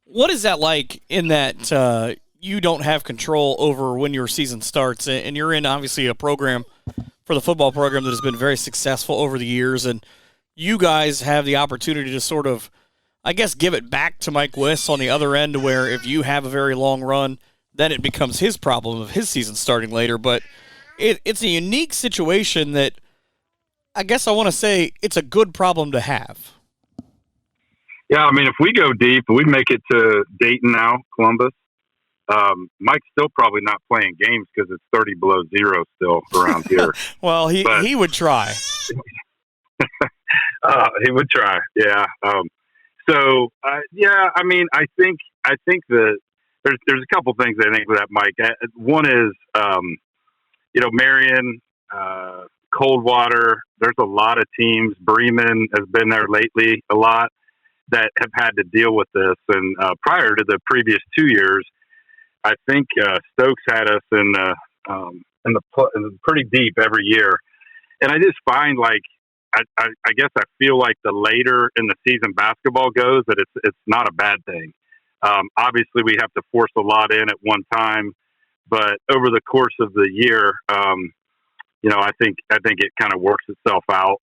What is that like in that you don't have control over when your season starts, and you're in, obviously, a program for the football program that has been very successful over the years, and you guys have the opportunity to sort of, I guess, give it back to Mike Wiss on the other end, where if you have a very long run, then it becomes his problem of his season starting later. But it's a unique situation that I guess I want to say it's a good problem to have. Yeah, I mean, if we go deep, we make it to Dayton now, Columbus. Mike's still probably not playing games because it's 30 below zero still around here. Well, he would try. He would try, yeah. I mean, I think that there's a couple things I think with that, Mike. One is, Marion, Coldwater. There's a lot of teams. Bremen has been there lately a lot that have had to deal with this. And prior to the previous 2 years, I think Stokes had us in pretty deep every year. And I just find, like, I guess I feel like the later in the season basketball goes, that it's not a bad thing. Obviously, we have to force a lot in at one time, but over the course of the year, I think it kind of works itself out.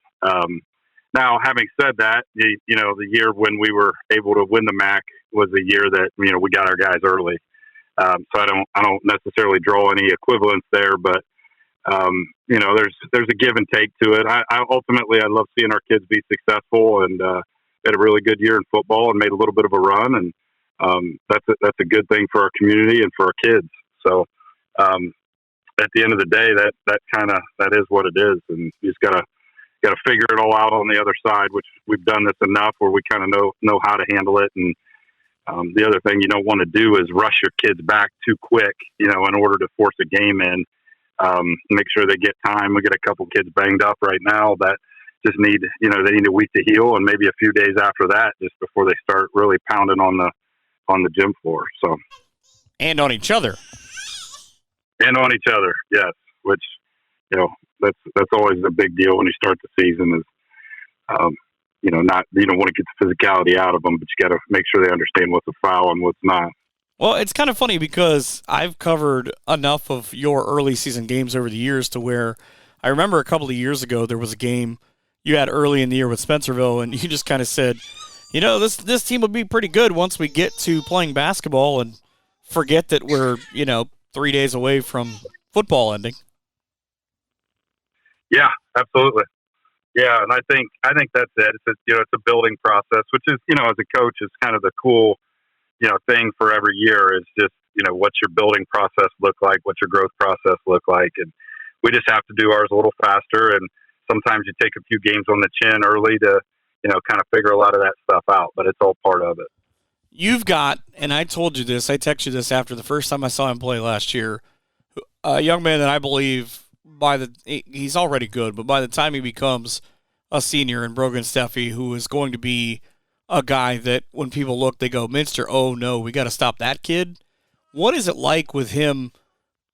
Now, having said that, the year when we were able to win the MAC was a year that we got our guys early. So I don't necessarily draw any equivalence there, but there's a give and take to it. I ultimately love seeing our kids be successful, and had a really good year in football and made a little bit of a run, and that's a good thing for our community and for our kids. So at the end of the day, that is what it is, and you just gotta figure it all out on the other side, which we've done this enough where we kind of know how to handle it. And the other thing you don't want to do is rush your kids back too quick, in order to force a game in. Make sure they get time. We get a couple kids banged up right now that just need, they need a week to heal, and maybe a few days after that, just before they start really pounding on the gym floor. So, and on each other, yes. Which, that's always a big deal when you start the season. Is you don't want to get the physicality out of them, but you got to make sure they understand what's a foul and what's not. Well, it's kind of funny because I've covered enough of your early season games over the years to where I remember a couple of years ago there was a game you had early in the year with Spencerville, and you just kind of said, this team will be pretty good once we get to playing basketball, and forget that we're 3 days away from football ending. Yeah, absolutely. Yeah, and I think that's it. It's a building process, which is as a coach is kind of the cool thing for every year is just, what's your building process look like? What's your growth process look like? And we just have to do ours a little faster. And sometimes you take a few games on the chin early to, kind of figure a lot of that stuff out, but it's all part of it. You've got, and I told you this, I texted you this after the first time I saw him play last year, a young man that I believe he's already good, but by the time he becomes a senior in Brogan Steffi, who is going to be a guy that when people look, they go, Minster, oh no, we got to stop that kid. What is it like with him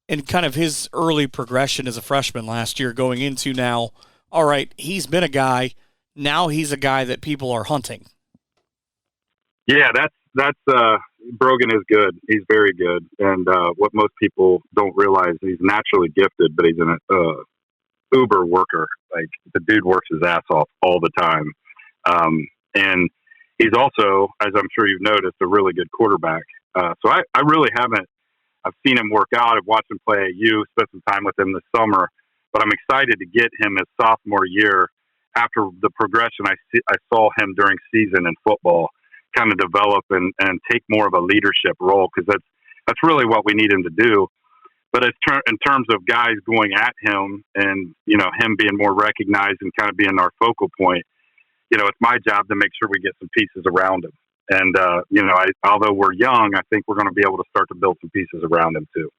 and kind of his early progression as a freshman last year going into now, all right, he's been a guy, now he's a guy that people are hunting? Yeah, that's Brogan is good. He's very good. And what most people don't realize, he's naturally gifted, but he's an uber worker. Like, the dude works his ass off all the time. And he's also, as I'm sure you've noticed, a really good quarterback. So I really haven't. I've seen him work out. I've watched him play at U, spent some time with him this summer. But I'm excited to get him his sophomore year after the progression I saw him during season in football kind of develop and take more of a leadership role, because that's really what we need him to do. But in terms of guys going at him and, him being more recognized and kind of being our focal point, it's my job to make sure we get some pieces around him. And, although we're young, I think we're going to be able to start to build some pieces around him too.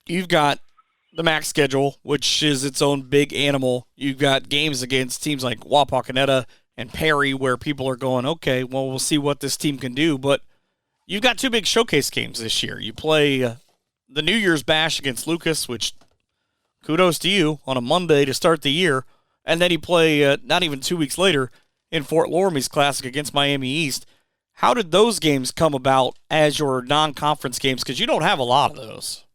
You've got the MAC schedule, which is its own big animal. You've got games against teams like Wapakoneta and Perry where people are going, okay, well, we'll see what this team can do. But you've got two big showcase games this year. You play the New Year's Bash against Lucas, which kudos to you, on a Monday to start the year. And then you play not even 2 weeks later in Fort Loramie's Classic against Miami East. How did those games come about as your non-conference games? Because you don't have a lot of those.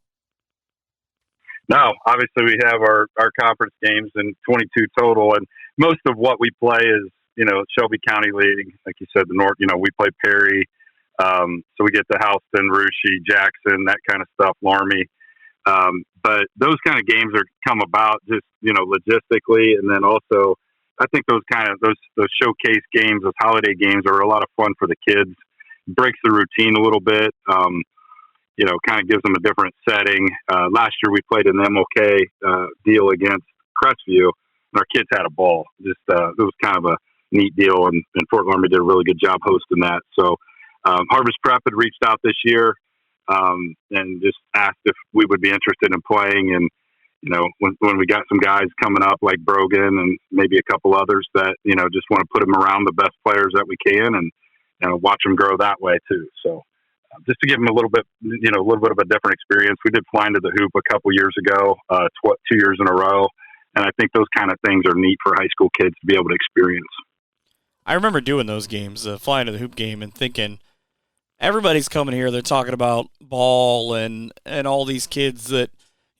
No, obviously we have our conference games and 22 total, and most of what we play is, Shelby County League. Like you said, the North, we play Perry. So we get to Houston, Russia, Jackson, that kind of stuff, Loramie. But those kind of games are come about just, logistically. And then also, I think those showcase games, those holiday games are a lot of fun for the kids. Breaks the routine a little bit. Kind of gives them a different setting. Last year we played an MLK deal against Crestview, and our kids had a ball. Just it was kind of a neat deal, and Fort Loramie did a really good job hosting that. So Harvest Prep had reached out this year and just asked if we would be interested in playing. And when we got some guys coming up like Brogan and maybe a couple others that just want to put them around the best players that we can and watch them grow that way too. So. Just to give them a little bit of a different experience. We did Flying to the Hoop a couple years ago, 2 years in a row, And I think those kind of things are neat for high school kids to be able to experience. I remember doing those games, flying to the hoop game and thinking, everybody's coming here. They're talking about ball and all these kids that,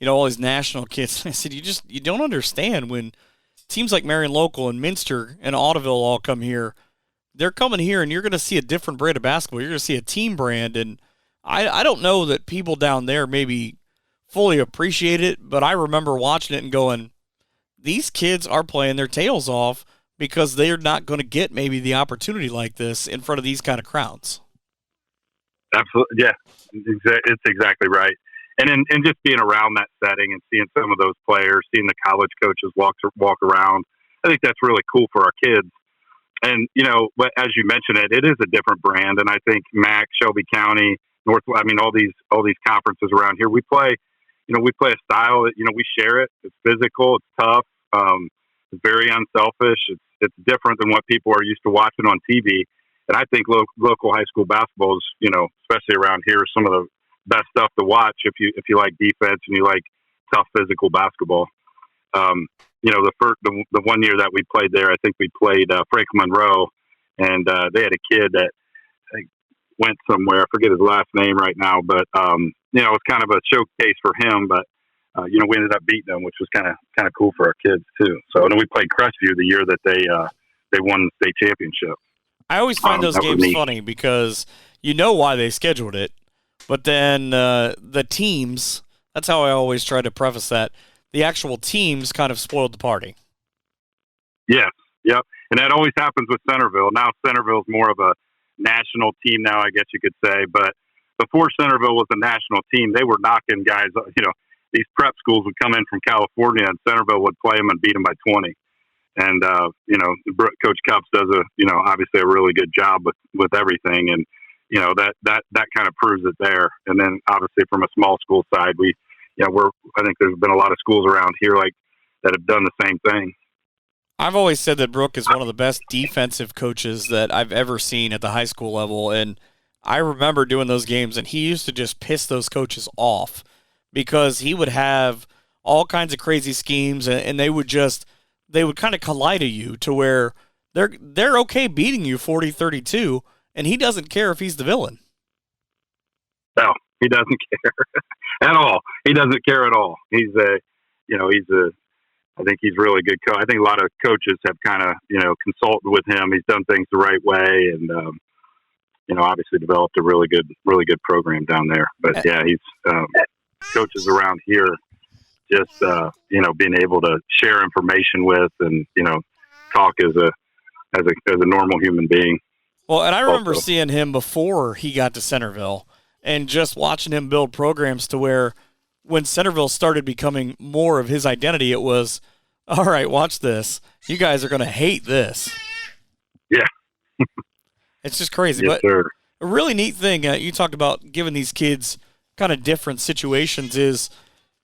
all these national kids. I said, you don't understand when teams like Marion Local and Minster and Ottoville all come here. They're coming here, and you're going to see a different brand of basketball. You're going to see a team brand, and I don't know that people down there maybe fully appreciate it, but I remember watching it and going, these kids are playing their tails off because they're not going to get maybe the opportunity like this in front of these kind of crowds. Absolutely, yeah, it's exactly right. And just being around that setting and seeing some of those players, seeing the college coaches walk around, I think that's really cool for our kids. And but as you mentioned, it is a different brand. And I think Mac, Shelby County, all these conferences around here, we play a style that we share it. It's physical, it's tough, it's very unselfish. It's different than what people are used to watching on TV. And I think local high school basketball is, especially around here, some of the best stuff to watch if you like defense and you like tough physical basketball. The 1 year that we played there, I think we played Frank Monroe, and they had a kid that went somewhere. I forget his last name right now, but it was kind of a showcase for him. But we ended up beating them, which was kind of cool for our kids too. So, and then we played Crestview the year that they won the state championship. I always find those games funny because why they scheduled it, but then the teams, that's how I always try to preface that, the actual teams kind of spoiled the party. Yes, yep. And that always happens with Centerville. Now Centerville's more of a national team now, I guess you could say. But before Centerville was a national team, they were knocking guys, these prep schools would come in from California and Centerville would play them and beat them by 20. And, Coach Cups does obviously a really good job with everything. And, that kind of proves it there. And then obviously from a small school side, I think there's been a lot of schools around here that have done the same thing. I've always said that Brooke is one of the best defensive coaches that I've ever seen at the high school level. And I remember doing those games, and he used to just piss those coaches off because he would have all kinds of crazy schemes, and they would kind of collide at you to where they're okay beating you 40-32, and he doesn't care if he's the villain. No, he doesn't care at all. He doesn't care at all. I think he's a really good coach. I think a lot of coaches have kind of, consulted with him. He's done things the right way, and obviously developed a really good program down there. But yeah, he's coaches around here just being able to share information with and talk as a normal human being. Well, and I remember seeing him before he got to Centerville and just watching him build programs to where when Centerville started becoming more of his identity, it was, all right, watch this. You guys are going to hate this. Yeah. It's just crazy. Yes, but sir. A really neat thing you talked about giving these kids kind of different situations is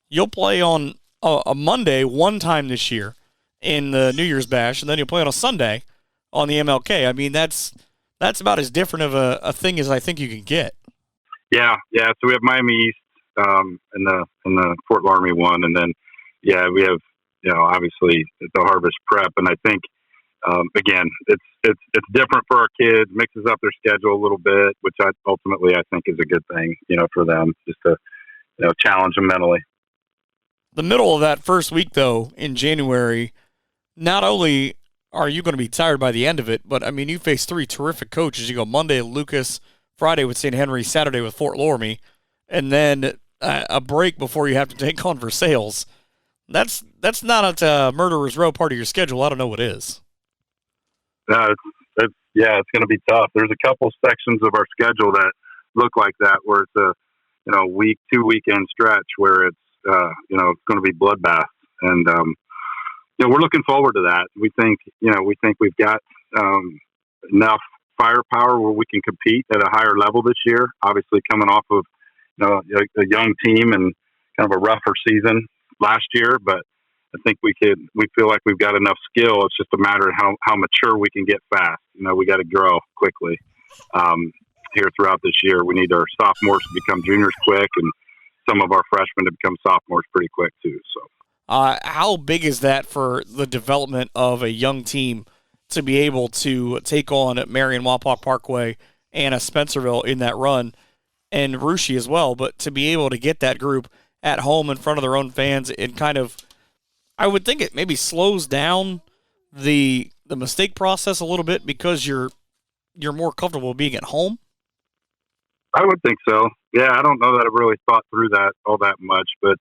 you'll play on a Monday one time this year in the New Year's Bash, and then you'll play on a Sunday on the MLK. I mean, that's about as different of a thing as I think you can get. Yeah. So we have Miami East in the Fort Loramie one, and then we have obviously the Harvest Prep, and I think again it's different for our kids, mixes up their schedule a little bit, which I think is a good thing for them, just to challenge them mentally. The middle of that first week though in January, not only are you going to be tired by the end of it, but I mean you face three terrific coaches. You go Monday Lucas, Friday with St. Henry, Saturday with Fort Loramie, and then a break before you have to take on Versailles. That's not a murderer's row part of your schedule. I don't know what is. It's going to be tough. There's a couple sections of our schedule that look like that, where it's a 2 weekend stretch where it's it's going to be bloodbath, and we're looking forward to that. We think we've got enough firepower where we can compete at a higher level this year. Obviously, coming off of a young team and kind of a rougher season last year, but I think we feel like we've got enough skill. It's just a matter of how mature we can get fast. We got to grow quickly here throughout this year. We need our sophomores to become juniors quick, and some of our freshmen to become sophomores pretty quick too. So How big is that for the development of a young team to be able to take on Marion Wapak Parkway and a Spencerville in that run, and Russia as well, but to be able to get that group at home in front of their own fans and kind of, I would think it maybe slows down the mistake process a little bit because you're more comfortable being at home? I would think so. Yeah, I don't know that I've really thought through that all that much, but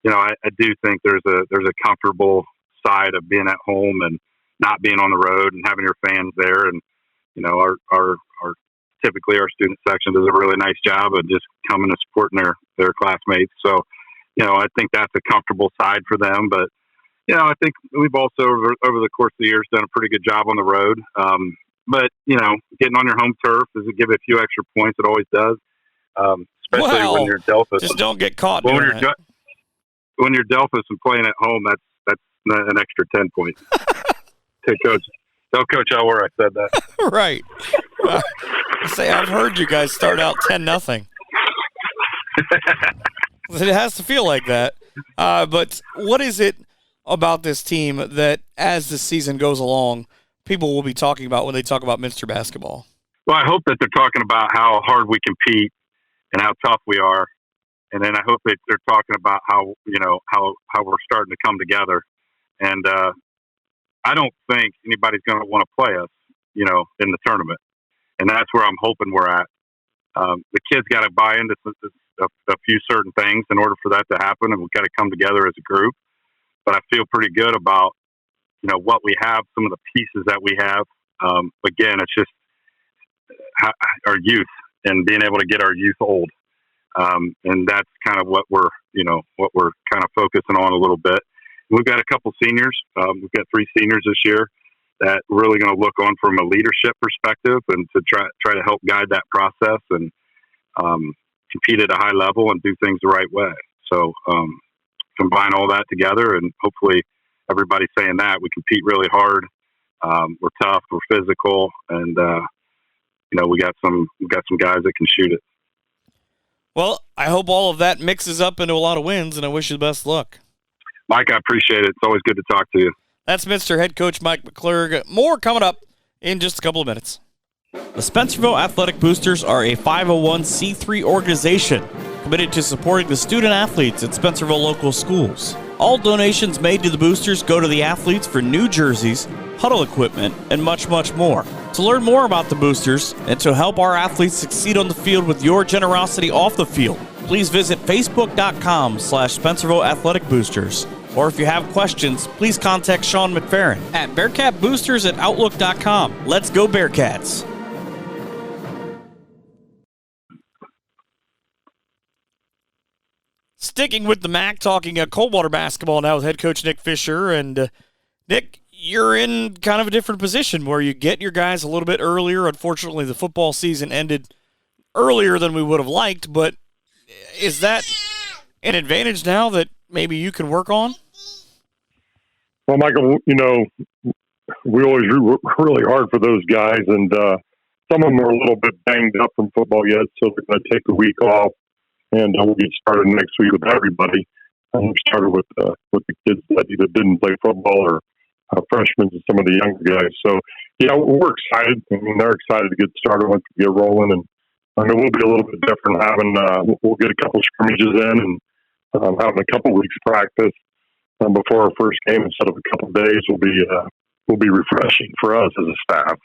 I do think there's a comfortable side of being at home and not being on the road and having your fans there. And our typically our student section does a really nice job of just coming and supporting their classmates. So, I think that's a comfortable side for them. But I think we've also over the course of the years done a pretty good job on the road. But getting on your home turf does it give it a few extra points? It always does. Especially when you're Delphus. Just don't get caught. When you're Delphus and playing at home, that's an extra 10 points. Tell Coach Elwer I said that. Right. I've heard you guys start out 10-0. It has to feel like that. But what is it about this team that, as the season goes along, people will be talking about when they talk about Minster basketball? Well, I hope that they're talking about how hard we compete and how tough we are. And then I hope that they're talking about how we're starting to come together. And I don't think anybody's going to want to play us, in the tournament. And that's where I'm hoping we're at. The kids got to buy into a few certain things in order for that to happen, and we've got to come together as a group. But I feel pretty good about, what we have, some of the pieces that we have. Again, it's just our youth and being able to get our youth old. And that's kind of what we're kind of focusing on a little bit. We've got a couple seniors. We've got 3 seniors this year that really going to look on from a leadership perspective and to try to help guide that process and compete at a high level and do things the right way. So combine all that together, and hopefully everybody's saying that we compete really hard. We're tough, we're physical, and we got some guys that can shoot it. Well, I hope all of that mixes up into a lot of wins, and I wish you the best luck. Mike, I appreciate it. It's always good to talk to you. That's Minster head coach Mike McClurg. More coming up in just a couple of minutes. The Spencerville Athletic Boosters are a 501c3 organization committed to supporting the student athletes at Spencerville local schools. All donations made to the Boosters go to the athletes for new jerseys, huddle equipment, and much, much more. To learn more about the Boosters and to help our athletes succeed on the field with your generosity off the field, please visit facebook.com/Spencerville Athletic Boosters. Or if you have questions, please contact Sean McFerrin at BearcatBoosters@Outlook.com. Let's go Bearcats! Sticking with the MAC, talking Coldwater basketball now with head coach Nick Fisher. And Nick, you're in kind of a different position where you get your guys a little bit earlier. Unfortunately, the football season ended earlier than we would have liked, but is that an advantage now that maybe you can work on? Well, Michael, we always work really hard for those guys, and some of them are a little bit banged up from football yet, so they're going to take a week off, and we'll get started next week with everybody. And we started with the kids that either didn't play football or freshmen and some of the younger guys. So, we're excited. I mean, they're excited to get started once we get rolling, and we'll be a little bit different having we'll get a couple scrimmages in and having a couple weeks practice before our first game instead of a couple days will be refreshing for us as a staff.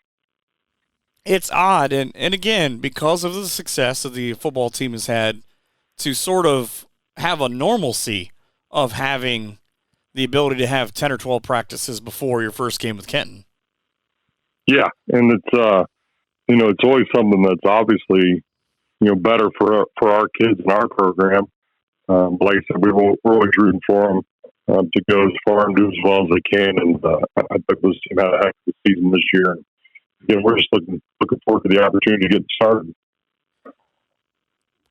It's odd, and again, because of the success that the football team has had, to sort of have a normalcy of having the ability to have 10 or 12 practices before your first game with Kenton. Yeah, and it's it's always something that's obviously better for our kids in our program. But like I said, we're always rooting for them to go as far and do as well as they can. And I think this team had a heck of a season this year. And again, we're just looking forward to the opportunity to get started.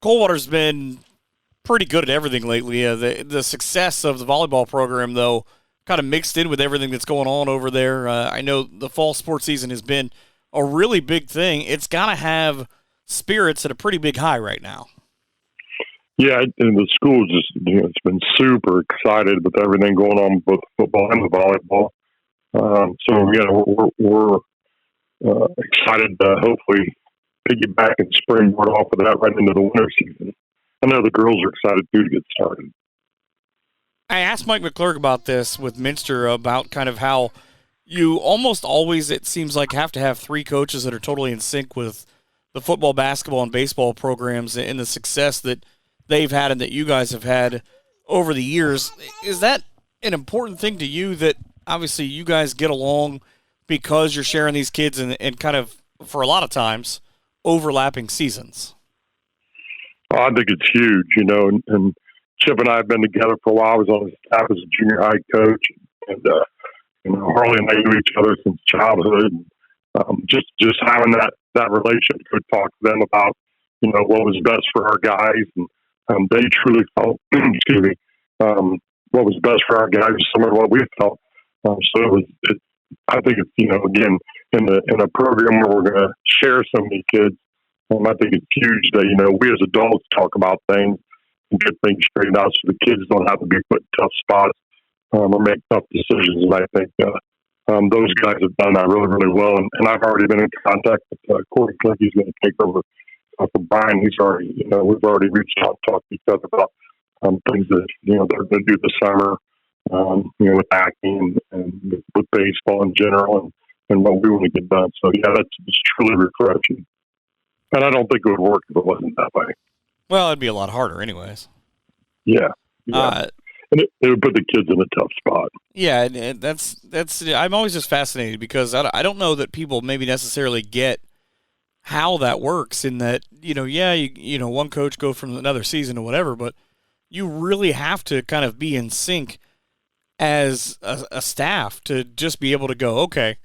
Coldwater's been pretty good at everything lately. The success of the volleyball program, though, kind of mixed in with everything that's going on over there. I know the fall sports season has been a really big thing. It's got to have spirits at a pretty big high right now. Yeah, and the school just, it's been super excited with everything going on with both football and the volleyball. We're excited to hopefully piggyback and springboard off of that right into the winter season. I know the girls are excited too to get started. I asked Mike McClurg about this with Minster about kind of how you almost always, it seems like, have to have three coaches that are totally in sync with the football, basketball, and baseball programs and the success that they've had and that you guys have had over the years. Is that an important thing to you, that obviously you guys get along because you're sharing these kids and kind of, for a lot of times, overlapping seasons? I think it's huge, and Chip and I have been together for a while. I was on his staff as a junior high coach, and Harley and I knew each other since childhood. Just having that relationship to talk to them about, what was best for our guys, and they truly felt, what was best for our guys was similar to what we felt. I think it's, again, in a program where we're going to share so many kids, I think it's huge that, we as adults talk about things and get things straightened out so the kids don't have to be put in tough spots or make tough decisions. And I think those guys have done that really, really well. And I've already been in contact with Cory. He's going to take over for Brian. He's already, we've already reached out and talked to each other about things that, they're going to do this summer, with acting and with baseball in general and what we want to get done. So, yeah, it's truly refreshing. And I don't think it would work if it wasn't that way. Well, it'd be a lot harder anyways. Yeah. And it would put the kids in a tough spot. Yeah, and that's. I'm always just fascinated because I don't know that people maybe necessarily get how that works in that, one coach go from another season or whatever, but you really have to kind of be in sync as a staff to just be able to go, okay,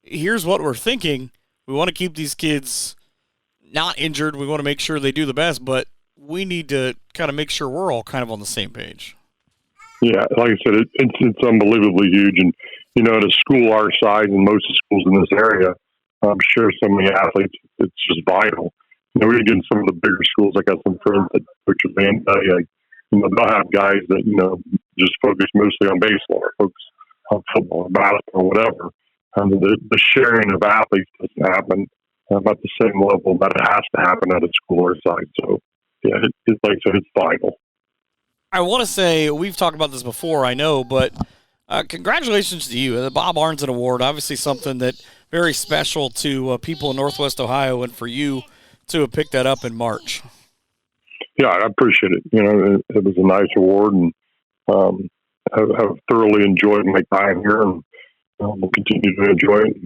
here's what we're thinking. We want to keep these kids not injured. We want to make sure they do the best, but we need to kind of make sure we're all kind of on the same page. Yeah, like I said, it's unbelievably huge. And, at a school our size and most of the schools in this area, I'm sure so many athletes, it's just vital. We get in some of the bigger schools. I got some friends that coach at Van Dyke. They'll have guys that, just focus mostly on baseball or focus on football or basketball or whatever. The sharing of athletes doesn't happen at the same level that it has to happen at a school our size. So, yeah, it's like I said, it's vital. I want to say, we've talked about this before, I know, but congratulations to you. The Bob Arnson Award, obviously something that very special to people in Northwest Ohio, and for you to have picked that up in March. Yeah, I appreciate it. It was a nice award, and have thoroughly enjoyed my time here, and we'll continue to enjoy it,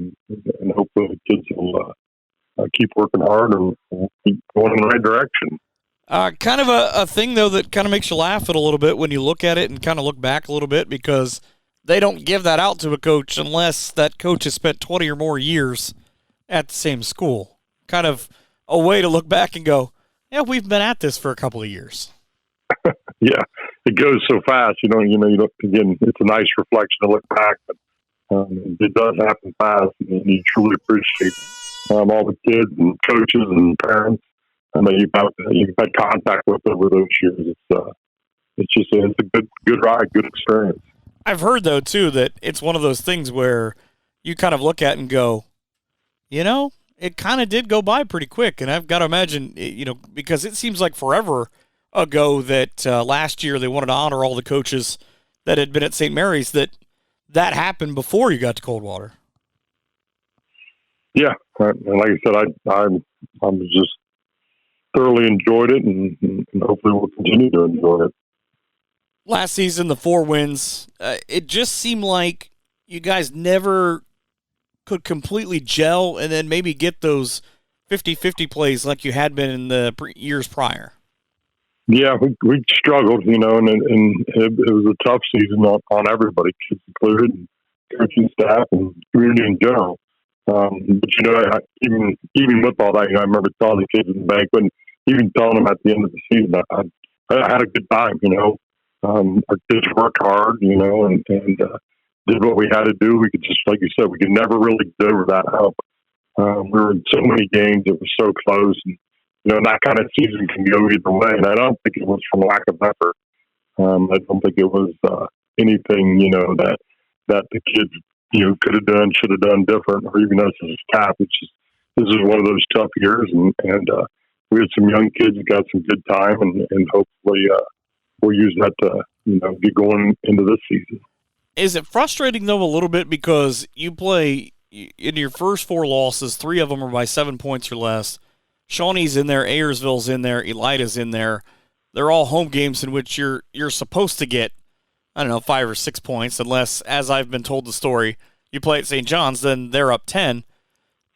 and hopefully the kids will keep working hard and keep going in the right direction. Kind of a thing, though, that kind of makes you laugh at a little bit when you look at it and kind of look back a little bit, because they don't give that out to a coach unless that coach has spent 20 or more years at the same school. Kind of a way to look back and go, yeah, we've been at this for a couple of years. Yeah, it goes so fast. Again, it's a nice reflection to look back, but it does happen fast, and you truly appreciate all the kids and coaches and parents and that you've had contact with over those years. It's a good ride, good experience. I've heard, though, too, that it's one of those things where you kind of look at and go, it kind of did go by pretty quick. And I've got to imagine, because it seems like forever ago that last year they wanted to honor all the coaches that had been at St. Mary's, that happened before you got to Coldwater. Yeah. And like I said, I'm just thoroughly enjoyed it, and hopefully we'll continue to enjoy it. Last season, the 4 wins, it just seemed like you guys never could completely gel and then maybe get those 50-50 plays like you had been in the years prior. Yeah, we struggled, and it was a tough season on everybody, kids included, and coaching staff and community in general. But even with all that, I remember telling the kids in the banquet, and even telling them at the end of the season, I had a good time. Our kids worked hard, and did what we had to do. We could just, like you said, we could never really get over that hump. We were in so many games that were so close, and that kind of season can go either way. And I don't think it was from lack of effort. I don't think it was anything, that the kids, could have done, should have done different, or even us as a staff. It's just, this is one of those tough years, and we had some young kids that got some good time, and hopefully we'll use that to, get going into this season. Is it frustrating, though, a little bit, because you play in your first 4 losses, 3 of them are by 7 points or less. Shawnee's in there, Ayersville's in there, Elida's in there. They're all home games in which you're supposed to get, 5 or 6 points, unless, as I've been told the story, you play at St. John's, then they're up 10.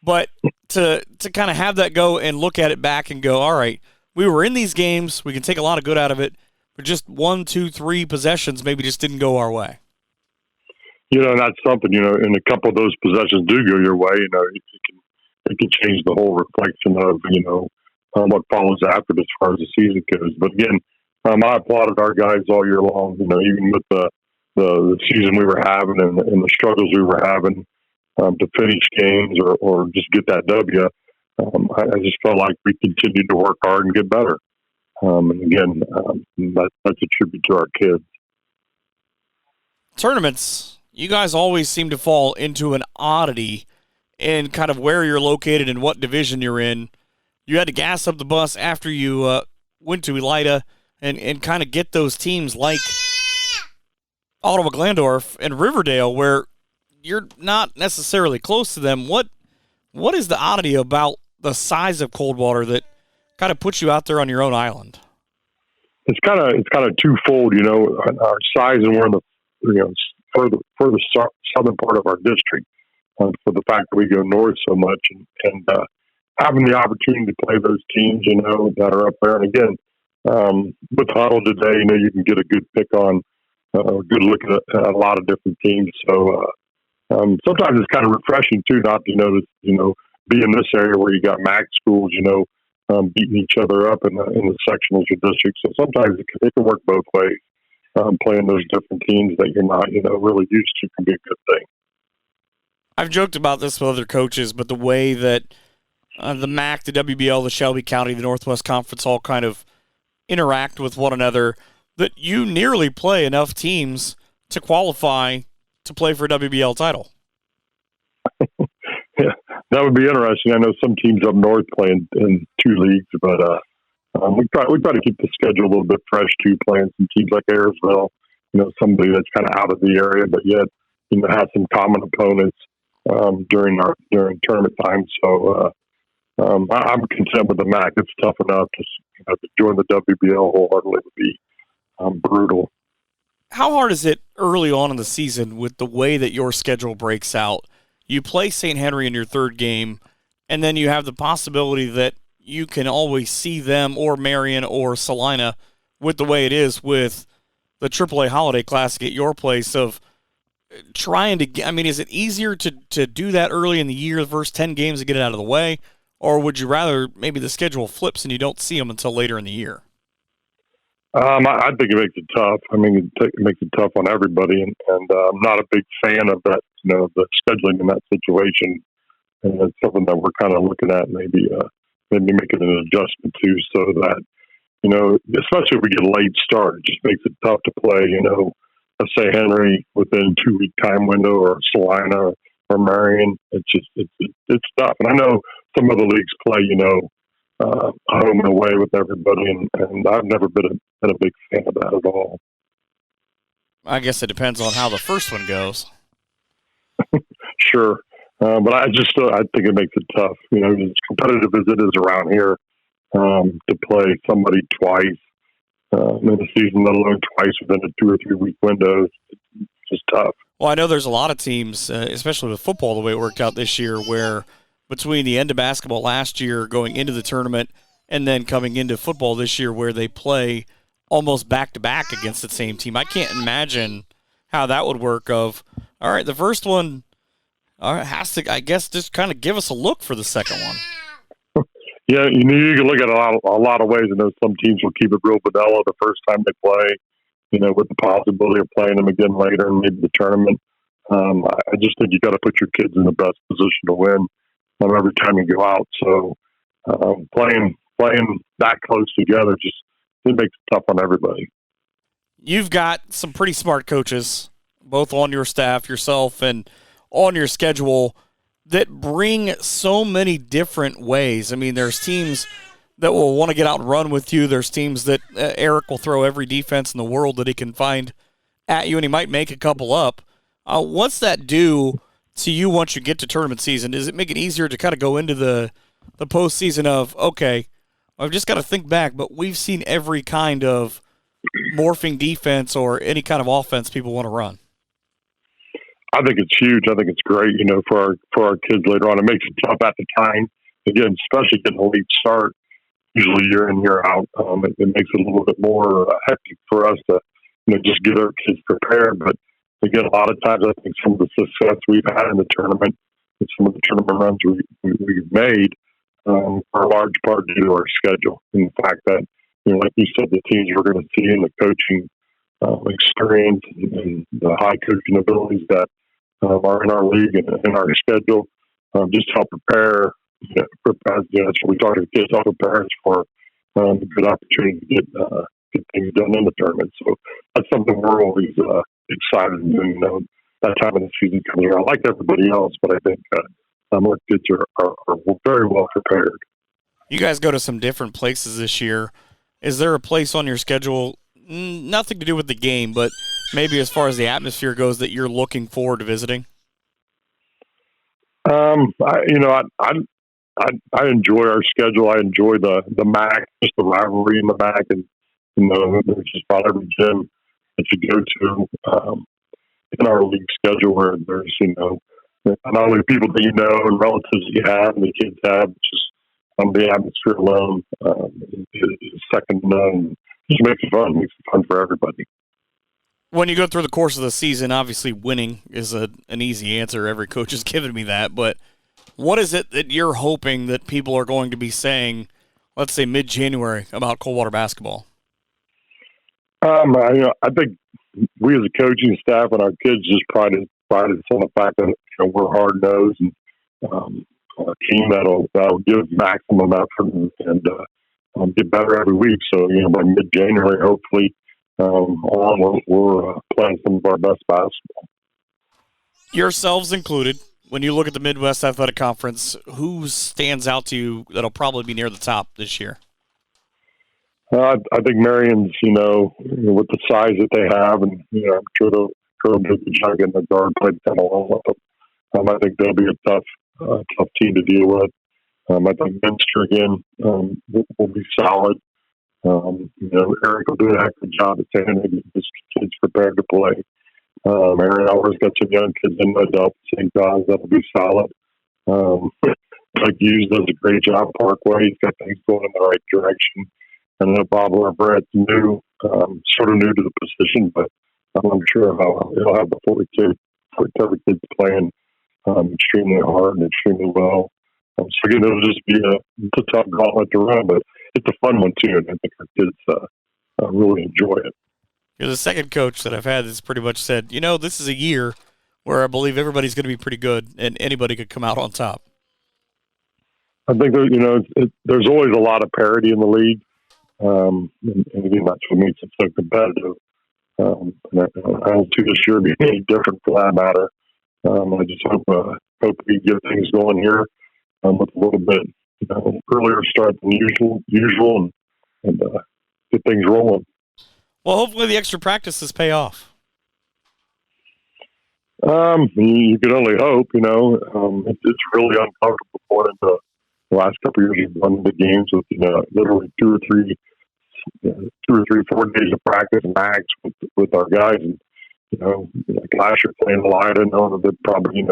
But to kind of have that go and look at it back and go, all right, we were in these games, we can take a lot of good out of it, but just 1, 2, 3 possessions maybe just didn't go our way. And that's something, and a couple of those possessions do go your way, it can change the whole reflection of, what follows after as far as the season goes. But again, I applauded our guys all year long, even with the season we were having and the struggles we were having to finish games or just get that W. I just felt like we continued to work hard and get better. And again, that's a tribute to our kids. Tournaments, you guys always seem to fall into an oddity in kind of where you're located and what division you're in. You had to gas up the bus after you went to Elida and kind of get those teams like Ottoville, Glandorf, and Riverdale, where you're not necessarily close to them. What is the oddity about the size of Coldwater that kind of puts you out there on your own island? It's kind of twofold, our size, and we're in the further southern part of our district, for the fact that we go north so much, and having the opportunity to play those teams, that are up there. And again, with Huddle today, you can get a good pick on, a good look at a lot of different teams. So sometimes it's kind of refreshing too, not to notice, be in this area where you got MAC schools, beating each other up in the sectionals or districts. So sometimes it can work both ways. Playing those different teams that you're not, really used to can be a good thing. I've joked about this with other coaches, but the way that the MAC, the WBL, the Shelby County, the Northwest Conference all kind of interact with one another, that you nearly play enough teams to qualify to play for a WBL title. Yeah, that would be interesting. I know some teams up north play in 2 leagues, but we try to keep the schedule a little bit fresh too, playing some teams like Ayersville, somebody that's kind of out of the area, but yet, have some common opponents during tournament time. So I'm content with the MAC. It's tough enough to join the WBL wholeheartedly would be brutal. How hard is it early on in the season with the way that your schedule breaks out? You play St. Henry in your 3rd game, and then you have the possibility that you can always see them or Marion or Salina with the way it is with the AAA Holiday Classic at your place of trying to – is it easier to do that early in the year, the first 10 games to get it out of the way, or would you rather maybe the schedule flips and you don't see them until later in the year? I think it makes it tough. It makes it tough on everybody, and I'm not a big fan of that, the scheduling in that situation. And it's something that we're kind of looking at, maybe making an adjustment to, so that, especially if we get a late start, it just makes it tough to play, a St. Henry within a 2-week time window, or Salina or Marion. It's tough. And I know some other leagues play, home and away with everybody, and I've never been a big fan of that at all. I guess it depends on how the first one goes. Sure. But I think it makes it tough, as competitive as it is around here, to play somebody twice in a season, let alone twice within a 2 or 3 week window. It's just tough. Well, I know there's a lot of teams, especially with football, the way it worked out this year, where between the end of basketball last year, going into the tournament, and then coming into football this year, where they play almost back-to-back against the same team. I can't imagine how that would work of, all right, the first one has to, I guess, just kind of give us a look for the second one. Yeah, you can look at it a lot of ways. I know some teams will keep it real vanilla the first time they play, with the possibility of playing them again later in maybe the tournament. I just think you got to put your kids in the best position to win every time you go out. So playing playing that close together, it makes it tough on everybody. You've got some pretty smart coaches, both on your staff, yourself, and on your schedule, that bring so many different ways. I mean, there's teams that will want to get out and run with you. There's teams that Eric will throw every defense in the world that he can find at you, and he might make a couple up. What's that do to you once you get to tournament season? Does it make it easier to kind of go into the postseason of, okay, I've just got to think back, but we've seen every kind of morphing defense or any kind of offense people want to run? I think it's huge. I think it's great, for our kids later on. It makes it tough at the time. Again, especially getting a late start, usually year in, year out. It makes it a little bit more hectic for us to, just get our kids prepared. But again, a lot of times I think some of the success we've had in the tournament and some of the tournament runs we've made are a large part due to our schedule. And the fact that, like you said, the teams we're going to see and the coaching experience and the high coaching abilities that are in our league and in our schedule, just help prepare. That's what we talk to the kids, help prepare us for a good opportunity to get things done in the tournament. So that's something we're always excited and that time of the season comes around, like everybody else. But I think our kids are very well prepared. You guys go to some different places this year. Is there a place on your schedule, nothing to do with the game, but maybe as far as the atmosphere goes, that you're looking forward to visiting? I enjoy our schedule. I enjoy the MAC, just the rivalry in the MAC, and there's just about every gym that you go to in our league schedule where there's not only people that and relatives that you have and the kids have, just the atmosphere alone is second to none. Just makes it fun. Makes it fun for everybody. When you go through the course of the season, obviously winning is an easy answer. Every coach has given me that. But what is it that you're hoping that people are going to be saying, let's say mid-January, about Coldwater basketball? I think we as a coaching staff and our kids just pride us on the fact that we're hard-nosed and a team that'll give maximum effort and get better every week. So, by mid-January, hopefully, we're playing some of our best basketball. Yourselves included, when you look at the Midwest Athletic Conference, who stands out to you that'll probably be near the top this year? I think Marion's, with the size that they have, and, I'm sure they'll do a good job getting the guard play kind of along with them. I think they'll be a tough team to deal with. I think Minster, again, will be solid. Eric will do a heck of a job at saying his kids prepared to play. Aaron Elwer's got some young kids in the adult St. John's that'll be solid. Like Hughes does a great job at Parkway. He's got things going in the right direction. And then Bob Brett's new, sort of new to the position, but I'm sure he'll have the 47 kids playing extremely hard and extremely well. So again, it'll just be a tough gauntlet to run, but it's a fun one too, and I think our kids really enjoy it. You're the second coach that I've had that's pretty much said, this is a year where I believe everybody's going to be pretty good and anybody could come out on top. I think there's always a lot of parity in the league, and again, that's what makes it so competitive. And I don't see this year being any different for that matter. I just hope we get things going here with a little bit earlier start than usual and get things rolling. Well, hopefully the extra practices pay off. You can only hope. It's really uncomfortable going into the last couple of years. We've won the games with literally 2 or 3, 4 days of practice max with our guys, and like last year playing Elida, knowing that they're probably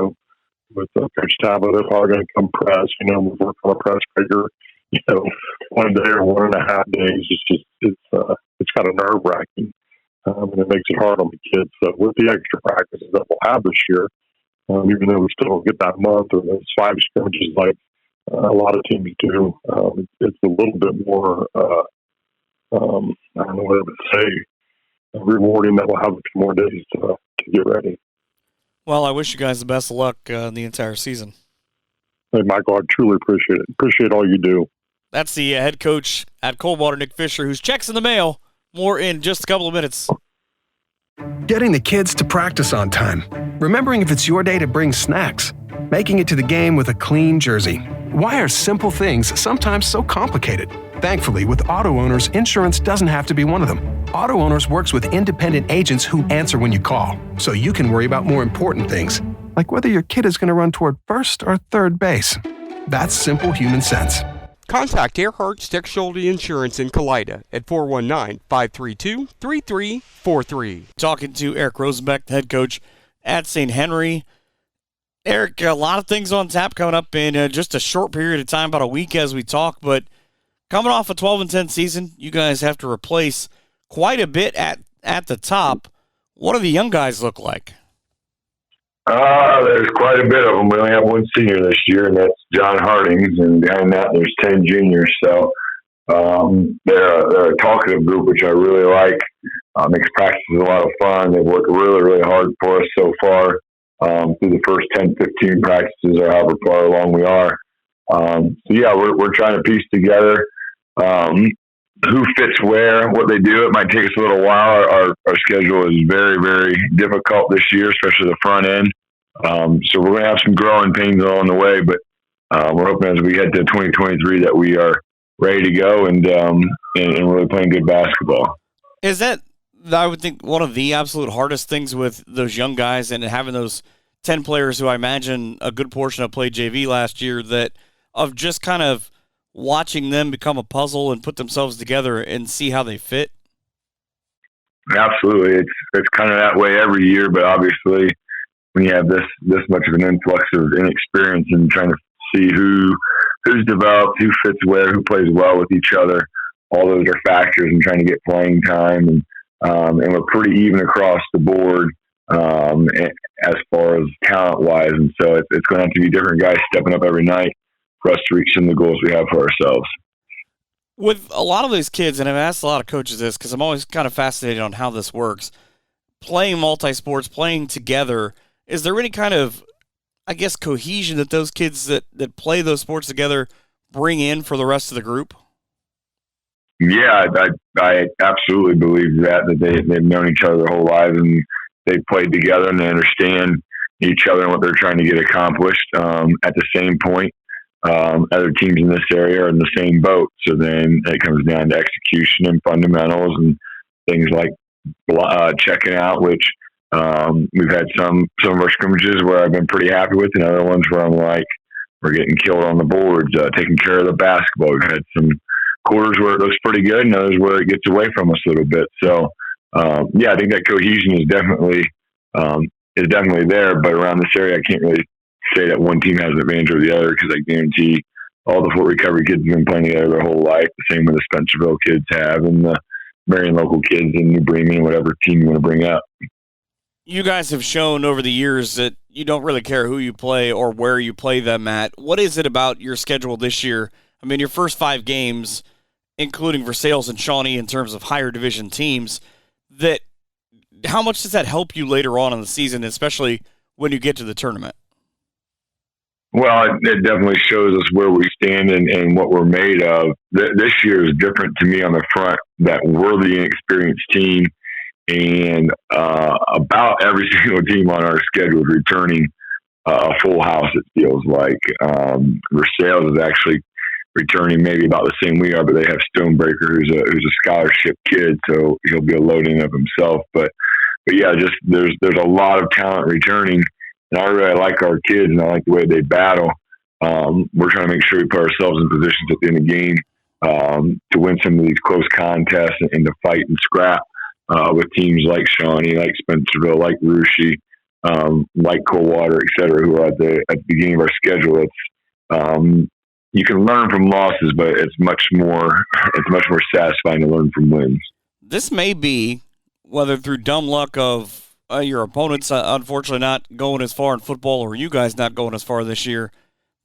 with Coach Tablet, they're probably going to come press. We work on a press figure. 1 day or 1.5 days. It's kind of nerve wracking, and it makes it hard on the kids. So with the extra practices that we'll have this year, even though we still don't get that month or those 5 scrimmages like a lot of teams do, it's a little bit more. I don't know what I would say. Rewarding that we'll have a few more days to get ready. Well, I wish you guys the best of luck the entire season. Hey, Michael, I truly appreciate it. Appreciate all you do. That's the head coach at Coldwater, Nick Fisher, whose check's in the mail. More in just a couple of minutes. Getting the kids to practice on time. Remembering if it's your day to bring snacks. Making it to the game with a clean jersey. Why are simple things sometimes so complicated? Thankfully, with auto owners, insurance doesn't have to be one of them. Auto Owners works with independent agents who answer when you call, so you can worry about more important things, like whether your kid is going to run toward first or third base. That's simple human sense. Contact Earhart Stechschulte Insurance in Kalida at 419-532-3343. Talking to Eric Rosenbeck, the head coach at St. Henry. Eric, a lot of things on tap coming up in just a short period of time, about a week as we talk, but coming off a 12-10 season, you guys have to replace quite a bit at the top. What do the young guys look like? There's quite a bit of them. We only have one senior this year, and that's John Hardings, and behind that there's 10 juniors. So they're a talkative group, which I really like. Makes practice a lot of fun. They've worked really, really hard for us so far through the first 10, 15 practices or however far along we are. We're trying to piece together who fits where, what they do. It might take us a little while. Our schedule is very, very difficult this year, especially the front end. So we're going to have some growing pains along the way, but we're hoping as we head to 2023 that we are ready to go and really playing good basketball. Is that, I would think, one of the absolute hardest things with those young guys and having those 10 players who I imagine a good portion of played JV last year, that of just kind of watching them become a puzzle and put themselves together and see how they fit? Absolutely. It's kind of that way every year, but obviously when you have this much of an influx of inexperience and trying to see who's developed, who fits where, who plays well with each other, all those are factors in trying to get playing time. And we're pretty even across the board as far as talent-wise. And so it's going to have to be different guys stepping up every night for us to reach some of the goals we have for ourselves. With a lot of these kids, and I've asked a lot of coaches this because I'm always kind of fascinated on how this works, playing multi-sports, playing together, is there any kind of, I guess, cohesion that those kids that play those sports together bring in for the rest of the group? Yeah, I absolutely believe that they've known each other their whole lives and they've played together and they understand each other and what they're trying to get accomplished. At the same point, other teams in this area are in the same boat. So then it comes down to execution and fundamentals and things like checking out, which we've had some of our scrimmages where I've been pretty happy with, and other ones where I'm like, we're getting killed on the boards, taking care of the basketball. We've had some quarters where it looks pretty good and others where it gets away from us a little bit. So, I think that cohesion is definitely there, but around this area, I can't really say that one team has an advantage over the other because I guarantee all the Fort Recovery kids have been playing together their whole life, the same way the Spencerville kids have, and the Marion local kids in New Bremen, whatever team you want to bring up. You guys have shown over the years that you don't really care who you play or where you play them at. What is it about your schedule this year? I mean, your first 5 games, including Versailles and Shawnee in terms of higher division teams, that how much does that help you later on in the season, especially when you get to the tournament? Well, it definitely shows us where we stand and what we're made of. This year is different to me on the front, that we're the inexperienced team, and about every single team on our schedule is returning a full house, it feels like. Versailles is actually returning maybe about the same we are, but they have Stonebreaker, who's a scholarship kid, so he'll be a loading of himself. But yeah, just there's a lot of talent returning. And I really like our kids, and I like the way they battle. We're trying to make sure we put ourselves in positions at the end of the game to win some of these close contests and to fight and scrap with teams like Shawnee, like Spencerville, like Russia, like Coldwater, et cetera, who are at the beginning of our schedule. It's you can learn from losses, but it's much more satisfying to learn from wins. This may be, whether through dumb luck of your opponents unfortunately not going as far in football or you guys not going as far this year,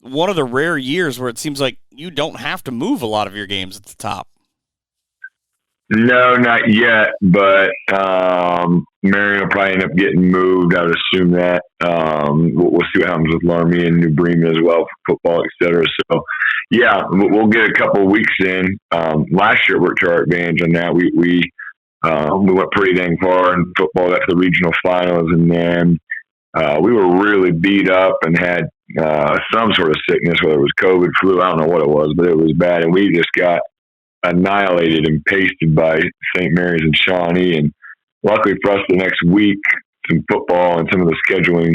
one of the rare years where it seems like you don't have to move a lot of your games at the top. No, not yet, but Marion will probably end up getting moved. I would assume that. We'll see what happens with Loramie and New Bremen as well for football, et cetera. So, yeah, we'll get a couple of weeks in. Last year, it worked to our advantage on that. We went pretty dang far in football, got to the regional finals, and then we were really beat up and had some sort of sickness, whether it was COVID, flu, I don't know what it was, but it was bad, and we just got annihilated and pasted by St. Mary's and Shawnee. And luckily for us, the next week, some football and some of the scheduling,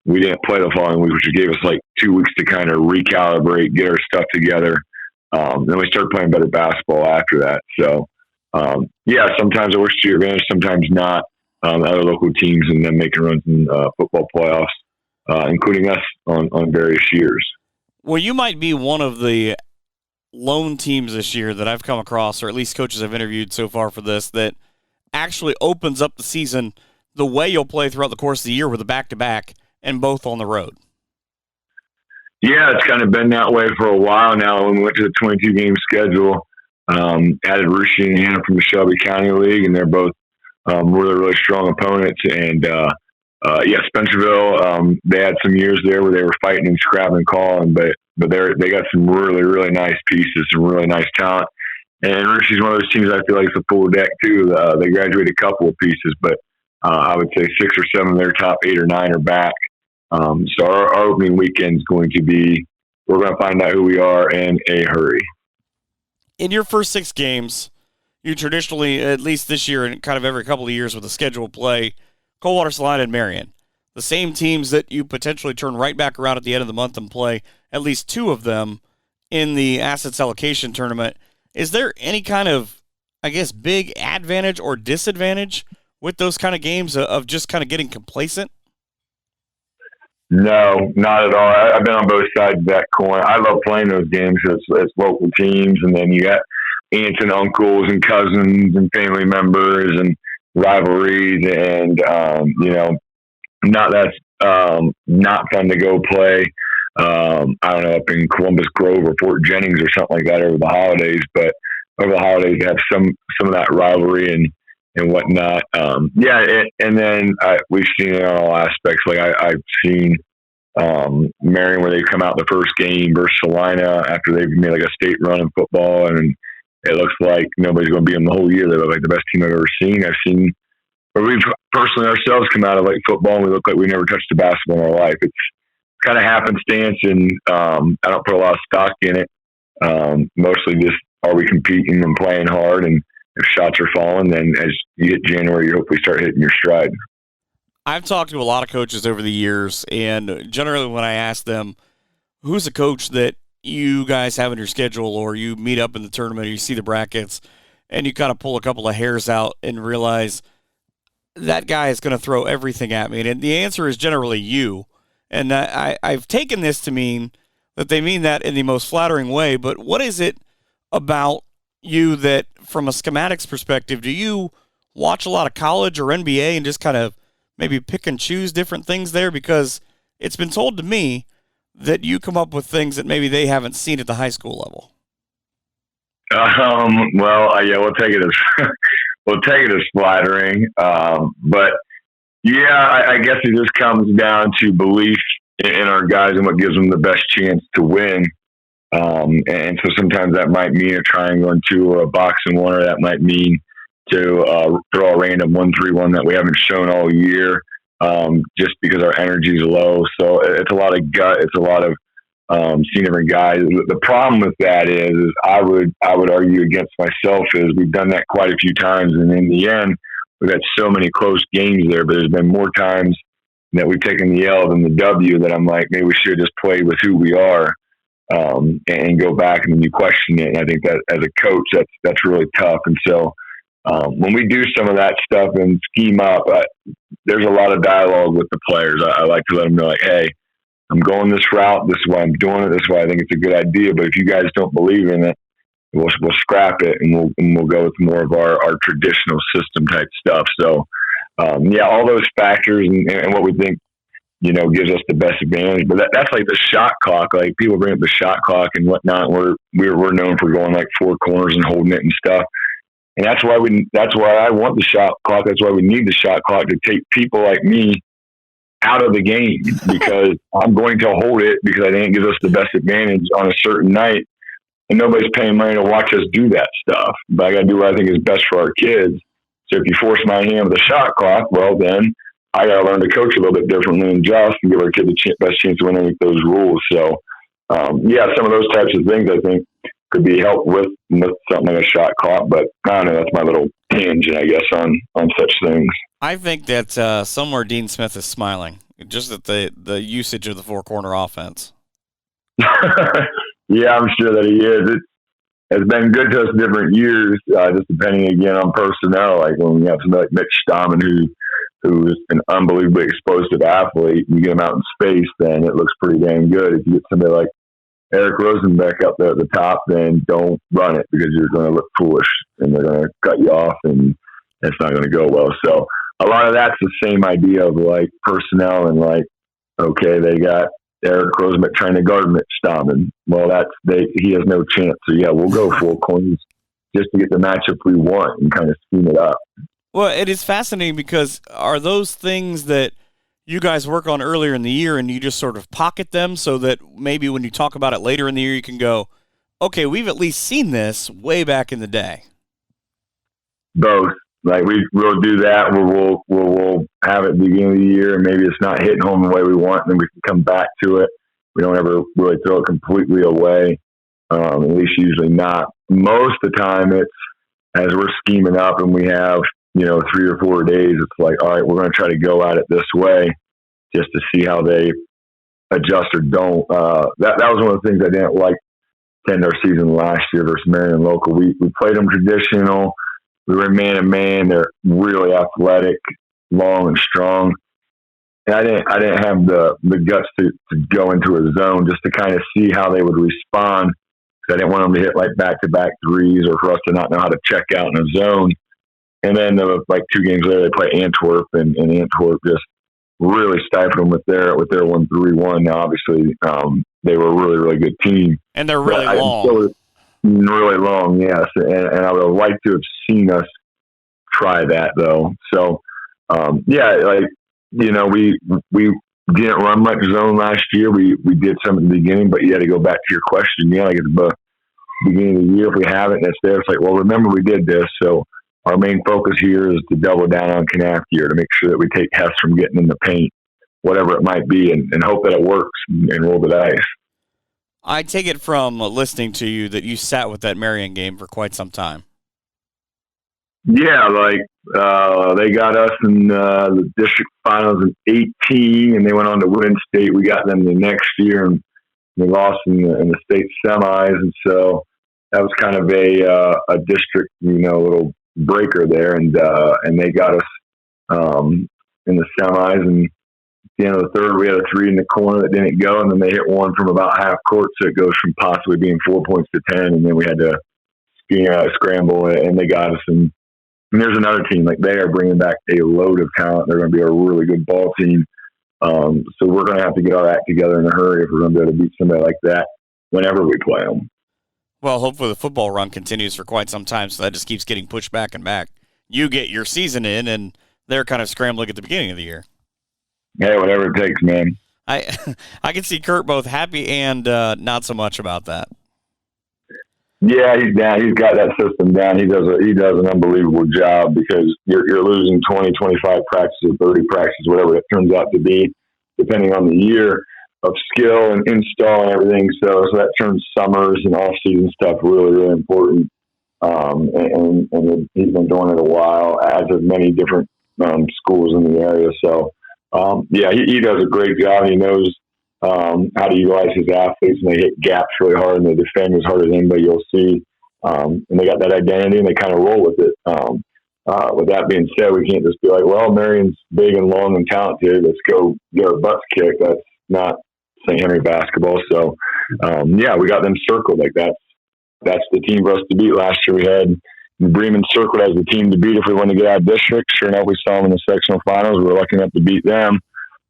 we didn't play the following week, which gave us like 2 weeks to kind of recalibrate, get our stuff together. Then we started playing better basketball after that. So, yeah, sometimes it works to your advantage, sometimes not. Other local teams and then making runs in football playoffs, including us on various years. Well, you might be one of the lone teams this year that I've come across, or at least coaches I've interviewed so far for this, that actually opens up the season the way you'll play throughout the course of the year with a back-to-back and both on the road. Yeah, it's kind of been that way for a while now. When we went to the 22-game schedule, added Rushi and Hannah from the Shelby County League, and they're both really, really strong opponents. And, yeah, Spencerville, they had some years there where they were fighting and scrapping and calling, but they got some really, really nice pieces, some really nice talent. And Rushi's one of those teams I feel like it's a full deck, too. They graduated a couple of pieces, but I would say 6 or 7 of their top 8 or 9 are back. So our opening weekend is going to be, we're going to find out who we are in a hurry. In your first 6 games, you traditionally, at least this year and kind of every couple of years with a scheduled play, Coldwater, Salina, and Marion. The same teams that you potentially turn right back around at the end of the month and play at least 2 of them in the assets allocation tournament. Is there any kind of, I guess, big advantage or disadvantage with those kind of games of just kind of getting complacent? No, not at all. I've been on both sides of that coin. I love playing those games as local teams, and then you got aunts and uncles and cousins and family members and rivalries, and that's not fun to go play. I don't know, up in Columbus Grove or Fort Jennings or something like that over the holidays, but over the holidays you have some of that rivalry and whatnot. And then we've seen it on all aspects. Like I've seen Marion where they've come out the first game versus Salina after they've made like a state run in football, and it looks like nobody's going to beat them the whole year. They look like the best team I've ever seen. I've seen where we've personally ourselves come out of like football and we look like we never touched a basketball in our life. It's kind of happenstance, and I don't put a lot of stock in it. Mostly just, are we competing and playing hard? And if shots are falling, then as you hit January, you hopefully start hitting your stride. I've talked to a lot of coaches over the years, and generally when I ask them, who's a coach that you guys have in your schedule, or you meet up in the tournament, or you see the brackets, and you kind of pull a couple of hairs out and realize that guy is going to throw everything at me. And the answer is generally you. And I've taken this to mean that they mean that in the most flattering way, but what is it about you that, from a schematics perspective, do you watch a lot of college or NBA and just kind of maybe pick and choose different things there? Because it's been told to me that you come up with things that maybe they haven't seen at the high school level. Yeah, we'll take it as flattering. But yeah, I guess it just comes down to belief in our guys and what gives them the best chance to win. And so sometimes that might mean a triangle and 2 or a box and 1, or that might mean to throw a random 1-3-1 that we haven't shown all year, just because our energy is low. So it's a lot of gut. It's a lot of seeing different guys. The problem with that is I would argue against myself is we've done that quite a few times, and in the end we've had so many close games there. But there's been more times that we've taken the L than the W that I'm like, maybe we should have just played with who we are. And go back and then you question it. And I think that as a coach, that's really tough. And so when we do some of that stuff and scheme up, there's a lot of dialogue with the players. I like to let them know, like, hey, I'm going this route. This is why I'm doing it. This is why I think it's a good idea. But if you guys don't believe in it, we'll scrap it and we'll go with more of our traditional system type stuff. So all those factors and what we think, gives us the best advantage. But that's like the shot clock. Like, people bring up the shot clock and whatnot. We're known for going like 4 corners and holding it and stuff. And that's why I want the shot clock. That's why we need the shot clock to take people like me out of the game, because I'm going to hold it because I think it gives us the best advantage on a certain night. And nobody's paying money to watch us do that stuff. But I got to do what I think is best for our kids. So if you force my hand with a shot clock, well, then I got to learn to coach a little bit differently and adjust and give our kids the best chance to win underneath those rules. So, some of those types of things I think could be helped with something like a shot clock. But I don't know, that's my little tangent, I guess, on such things. I think that somewhere Dean Smith is smiling, just at the usage of the four-corner offense. Yeah, I'm sure that he is. It's been good to us different years, just depending, again, on personnel. Like when we have somebody like Mitch Stammen, who is an unbelievably explosive athlete, you get him out in space, then it looks pretty dang good. If you get somebody like Eric Rosenbeck up there at the top, then don't run it because you're going to look foolish and they're going to cut you off and it's not going to go well. So a lot of that's the same idea of like personnel and like, okay, they got Eric Rosenbeck trying to guard Mitch Stammen. Well, he has no chance. So yeah, we'll go full corners just to get the matchup we want and kind of scheme it up. Well, it is fascinating because are those things that you guys work on earlier in the year and you just sort of pocket them so that maybe when you talk about it later in the year, you can go, okay, we've at least seen this way back in the day? Both. Like we'll do that where we'll have it at the beginning of the year and maybe it's not hitting home the way we want, and then we can come back to it. We don't ever really throw it completely away. At least usually not. Most of the time it's as we're scheming up and we have, 3 or 4 days, it's like, all right, we're going to try to go at it this way just to see how they adjust or don't. That was one of the things I didn't like to end our season last year versus Marion local. We played them traditional. We were man-to-man. They're really athletic, long and strong. And I didn't have the guts to go into a zone just to kind of see how they would respond. I didn't want them to hit like back-to-back threes or for us to not know how to check out in a zone. And then like 2 games later, they play Antwerp, and Antwerp just really stifled them with their 1-3-1. Now, obviously, they were a really, really good team. And they're really long. Really long, yes. And I would have liked to have seen us try that, though. So, we didn't run much zone last year. We did some at the beginning, but you had to go back to your question. Like at the beginning of the year, if we have it and it's there, it's like, well, remember we did this. So our main focus here is to double down on Knapp here to make sure that we take Hess from getting in the paint, whatever it might be, and hope that it works and roll the dice. I take it from listening to you that you sat with that Marion game for quite some time. Yeah, they got us in the district finals in 2018, and they went on to win state. We got them the next year, and they lost in the state semis, and so that was kind of a district, little breaker there, and they got us in the semis, and at the end of the third, we had a 3 in the corner that didn't go, and then they hit one from about half court, so it goes from possibly being 4 points to 10, and then we had to scramble, and they got us. And there's another team, like they are bringing back a load of talent. They're going to be a really good ball team. So we're going to have to get our act together in a hurry if we're going to be able to beat somebody like that whenever we play them. Well, hopefully the football run continues for quite some time, so that just keeps getting pushed back and back. You get your season in, and they're kind of scrambling at the beginning of the year. Yeah, whatever it takes, man. I can see Kurt both happy and not so much about that. Yeah, he's down. He's got that system down. He does an unbelievable job because you're losing 20, 25 practices, 30 practices, whatever it turns out to be, depending on the year of skill and install and everything. So that turns summers and off-season stuff really, really important. And he's been doing it a while, as have many different schools in the area. So, he does a great job. He knows how to utilize his athletes, and they hit gaps really hard, and they defend as hard as anybody you'll see. And they got that identity, and they kind of roll with it. With that being said, we can't just be like, well, Marion's big and long and talented. Let's go get our butts kicked. That's not St. Henry basketball. So, we got them circled. Like that's the team for us to beat. Last year we had Bremen circled as the team to beat if we want to get out of district. Sure enough, we saw them in the sectional finals. We were lucky enough to beat them.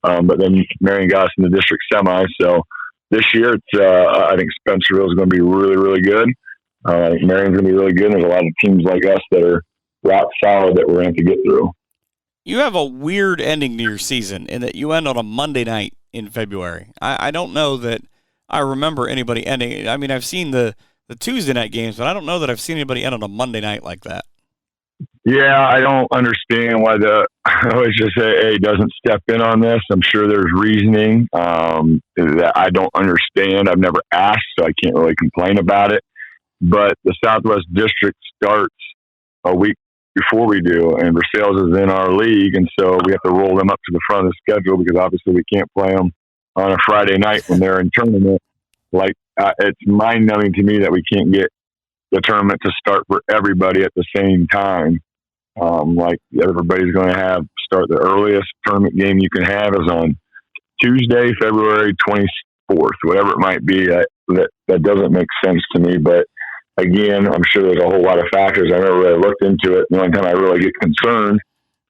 But then Marion got us in the district semi. So this year, I think Spencerville is going to be really, really good. Marion's going to be really good. And there's a lot of teams like us that are rock solid that we're going to have to get through. You have a weird ending to your season in that you end on a Monday night in February. I don't know that I remember anybody ending. I mean, I've seen the Tuesday night games, but I don't know that I've seen anybody end on a Monday night like that. Yeah, I don't understand why I always just say, hey, doesn't step in on this. I'm sure there's reasoning that I don't understand. I've never asked, so I can't really complain about it. But the Southwest District starts a week before we do, and Versailles is in our league, and so we have to roll them up to the front of the schedule because obviously we can't play them on a Friday night when they're in tournament. It's mind-numbing to me that we can't get the tournament to start for everybody at the same time. Everybody's going to start the earliest tournament game you can have is on Tuesday, February 24th, whatever it might be. That doesn't make sense to me, but again, I'm sure there's a whole lot of factors. I never really looked into it. The only time I really get concerned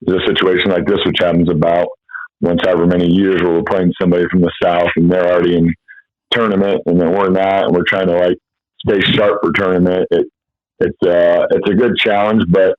is a situation like this, which happens about once however many years where we're playing somebody from the South and they're already in tournament and then we're not, and we're trying to stay sharp for tournament. It's a good challenge, but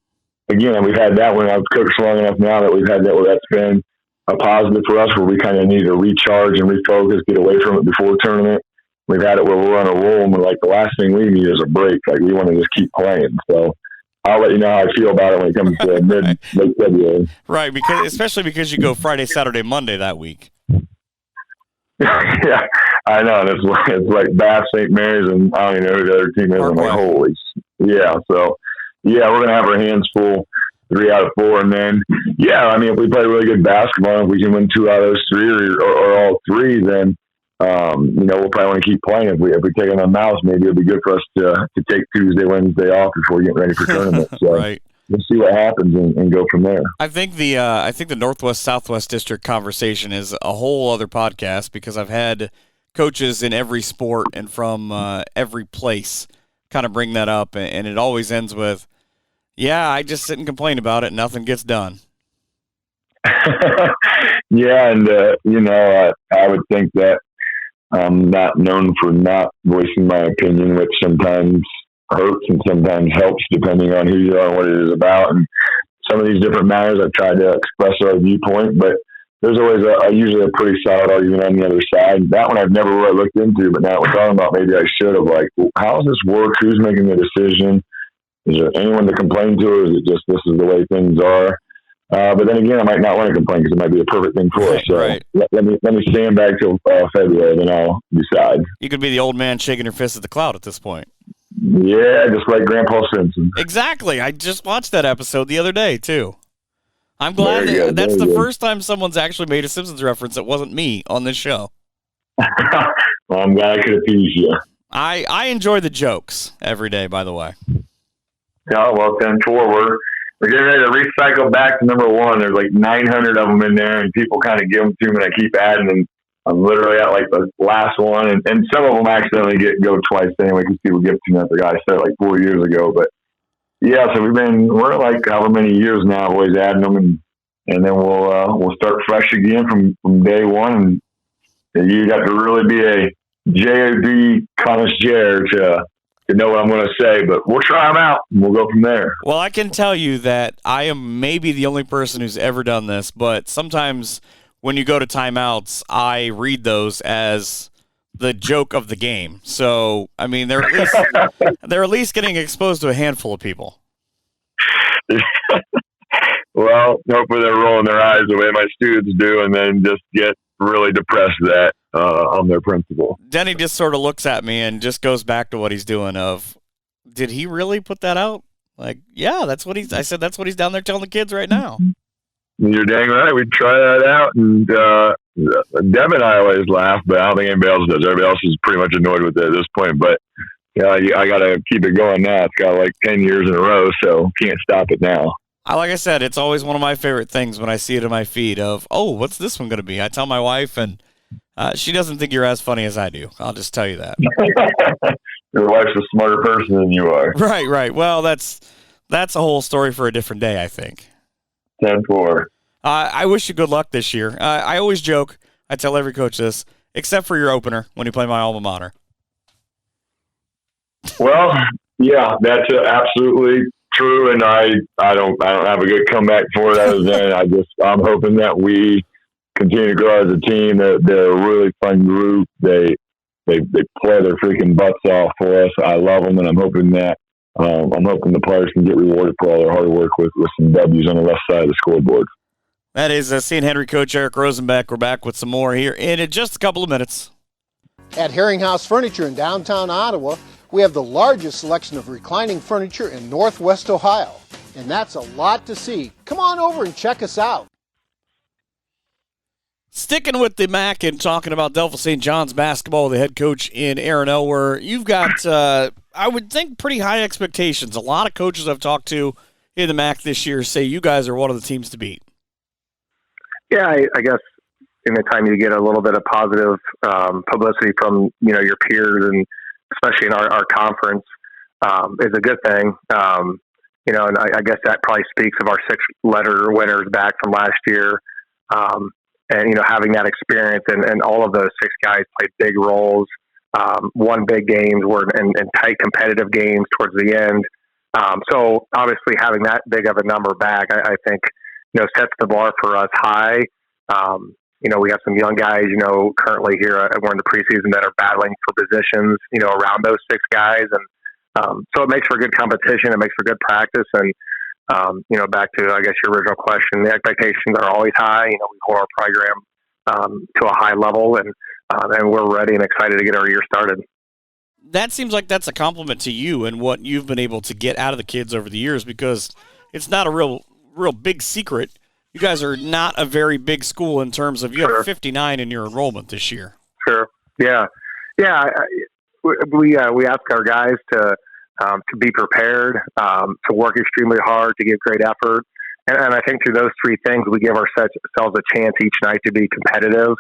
again, we've had that when I've coached long enough now that we've had that where that's been a positive for us where we kind of need to recharge and refocus, get away from it before tournament. We've had it where we're on a roll and we're the last thing we need is a break. We want to just keep playing. So I'll let you know how I feel about it when it comes to late February. Right, especially because you go Friday, Saturday, Monday that week. Yeah, I know. It's like Bath, St. Mary's, and I don't even know who the other team is. I'm like, holy. Yeah, so, yeah, we're going to have our hands full 3 out of 4. And then, if we play really good basketball, if we can win 2 out of those 3 or all 3, then, we'll probably want to keep playing. If we take on the mouse, maybe it'll be good for us to take Tuesday, Wednesday off before we get ready for tournament. So right. We'll see what happens and go from there. I think the Northwest Southwest District conversation is a whole other podcast because I've had coaches in every sport and from every place kind of bring that up, and it always ends with, "Yeah, I just sit and complain about it, and nothing gets done." Yeah, and I would think that I'm not known for not voicing my opinion, which sometimes hurts and sometimes helps depending on who you are and what it is about. And some of these different matters, I've tried to express our viewpoint, but there's always usually a pretty solid argument on the other side. That one I've never really looked into, but now we're talking about maybe I should have. How does this work? Who's making the decision? Is there anyone to complain to, or is it just this is the way things are? But then again, I might not want to complain because it might be a perfect thing for us. So right. let me stand back till February, then I'll decide. You could be the old man shaking your fist at the cloud at this point. Yeah, just like Grandpa Simpson. Exactly. I just watched that episode the other day, too. I'm glad that's the first time someone's actually made a Simpsons reference that wasn't me on this show. Well, I'm glad I could appease you. I enjoy the jokes every day, by the way. Yeah, well, 10-4, we're getting ready to recycle back to number 1. There's 900 of them in there, and people kind of give them to me, and I keep adding them. I'm literally at the last one, and some of them accidentally go twice anyway because people give it to me. I forgot I said it 4 years ago, but yeah. So we're however many years now, always adding them, and then we'll start fresh again from day one. And you got to really be a JOD connoisseur to know what I'm going to say, but we'll try them out and we'll go from there. Well, I can tell you that I am maybe the only person who's ever done this, but sometimes when you go to timeouts, I read those as the joke of the game. So, I mean, they're at least getting exposed to a handful of people. Well, hopefully they're rolling their eyes the way my students do and then just get really depressed on their principal. Denny just sort of looks at me and just goes back to what he's doing of, did he really put that out? Yeah, I said that's what he's down there telling the kids right now. You're dang right. We try that out, and Deb and I always laugh, but I don't think anybody else does. Everybody else is pretty much annoyed with it at this point. But I got to keep it going now. It's got 10 years in a row, so can't stop it now. Like I said, it's always one of my favorite things when I see it in my feed of, oh, what's this one going to be? I tell my wife, and she doesn't think you're as funny as I do. I'll just tell you that. Your wife's a smarter person than you are. Right. Well, that's a whole story for a different day, I think. 10-4. I wish you good luck this year. I always joke. I tell every coach this, except for your opener when you play my alma mater. Well, Yeah, that's absolutely true, and I don't have a good comeback for it other than I'm hoping that we continue to grow as a team. They're a really fun group. They play their freaking butts off for us. I love them, and I'm hoping that the players can get rewarded for all their hard work with some W's on the left side of the scoreboard. That is St. Henry coach Eric Rosenbeck. We're back with some more here in just a couple of minutes. At Herringhouse Furniture in downtown Ottawa, we have the largest selection of reclining furniture in Northwest Ohio, and that's a lot to see. Come on over and check us out. Sticking with the MAC and talking about Delphos St. John's basketball, the head coach in Aaron Elwer, you've got, I would think, pretty high expectations. A lot of coaches I've talked to in the MAC this year say you guys are one of the teams to beat. Yeah, I guess anytime you get a little bit of positive publicity from your peers, and especially in our conference, is a good thing. And I guess that probably speaks of our 6-letter winners back from last year. And having that experience, and all of those 6 guys played big roles, won big games, were in tight competitive games towards the end. So obviously having that big of a number back, I think sets the bar for us high. We have some young guys, currently here we're in the preseason that are battling for positions, around those 6 guys. And so it makes for good competition. It makes for good practice. And, back to, I guess, your original question, the expectations are always high. We hold our program to a high level, and we're ready and excited to get our year started. That seems like that's a compliment to you and what you've been able to get out of the kids over the years, because it's not a real big secret. You guys are not a very big school in terms of you have 59 in your enrollment this year. Sure. Yeah. We ask our guys to be prepared, to work extremely hard, to give great effort. And I think through those 3 things, we give ourselves a chance each night to be competitive.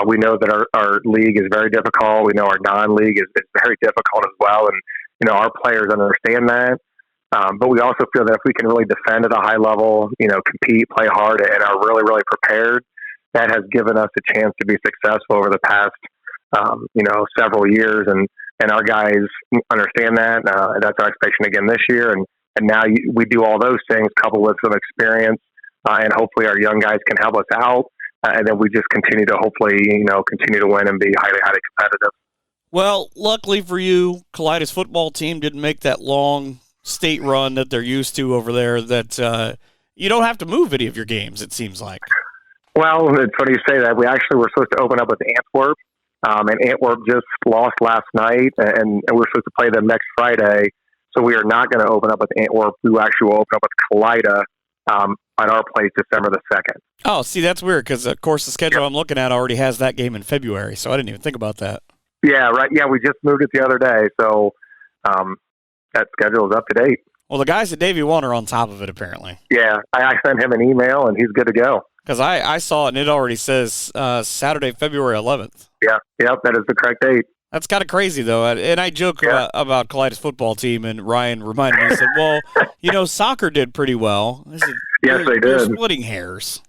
We know that our league is very difficult. We know our non-league is very difficult as well. And, our players understand that. But we also feel that if we can really defend at a high level, compete, play hard, and are really, really prepared, that has given us a chance to be successful over the past, several years. And our guys understand that. And that's our expectation again this year. And now we do all those things coupled with some experience, and hopefully our young guys can help us out. And then we just continue to hopefully, continue to win and be highly, highly competitive. Well, luckily for you, Kalida's football team didn't make that long state run that they're used to over there, that you don't have to move any of your games, it seems like. Well, it's funny you say that. We actually were supposed to open up with Antwerp, and Antwerp just lost last night, and we're supposed to play them next Friday. So we are not going to open up with Antwerp. We actually will open up with Kalida at our place December the 2nd. Oh, see, that's weird, because, of course, the schedule I'm looking at already has that game in February, so I didn't even think about that. Yeah, right. Yeah, we just moved it the other day, so that schedule is up to date. Well, the guys at Davie 1 are on top of it, apparently. Yeah, I sent him an email, and he's good to go. Because I saw it, and it already says Saturday, February 11th. Yeah, that is the correct date. That's kind of crazy, though. And I joke about Kalida's football team, and Ryan reminded me, he said, well, soccer did pretty well. I said, yes, they did. You're splitting hairs.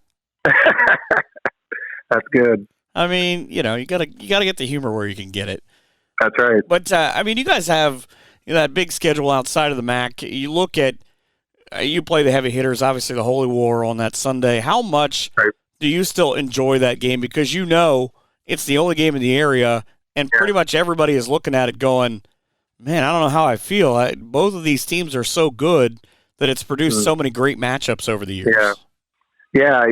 That's good. I mean, you gotta get the humor where you can get it. That's right. But, you guys have that big schedule outside of the MAC. You look at, you play the heavy hitters, obviously the Holy War on that Sunday. How much do you still enjoy that game? Because it's the only game in the area, and pretty much everybody is looking at it going, man, I don't know how I feel. Both of these teams are so good that it's produced so many great matchups over the years. Yeah,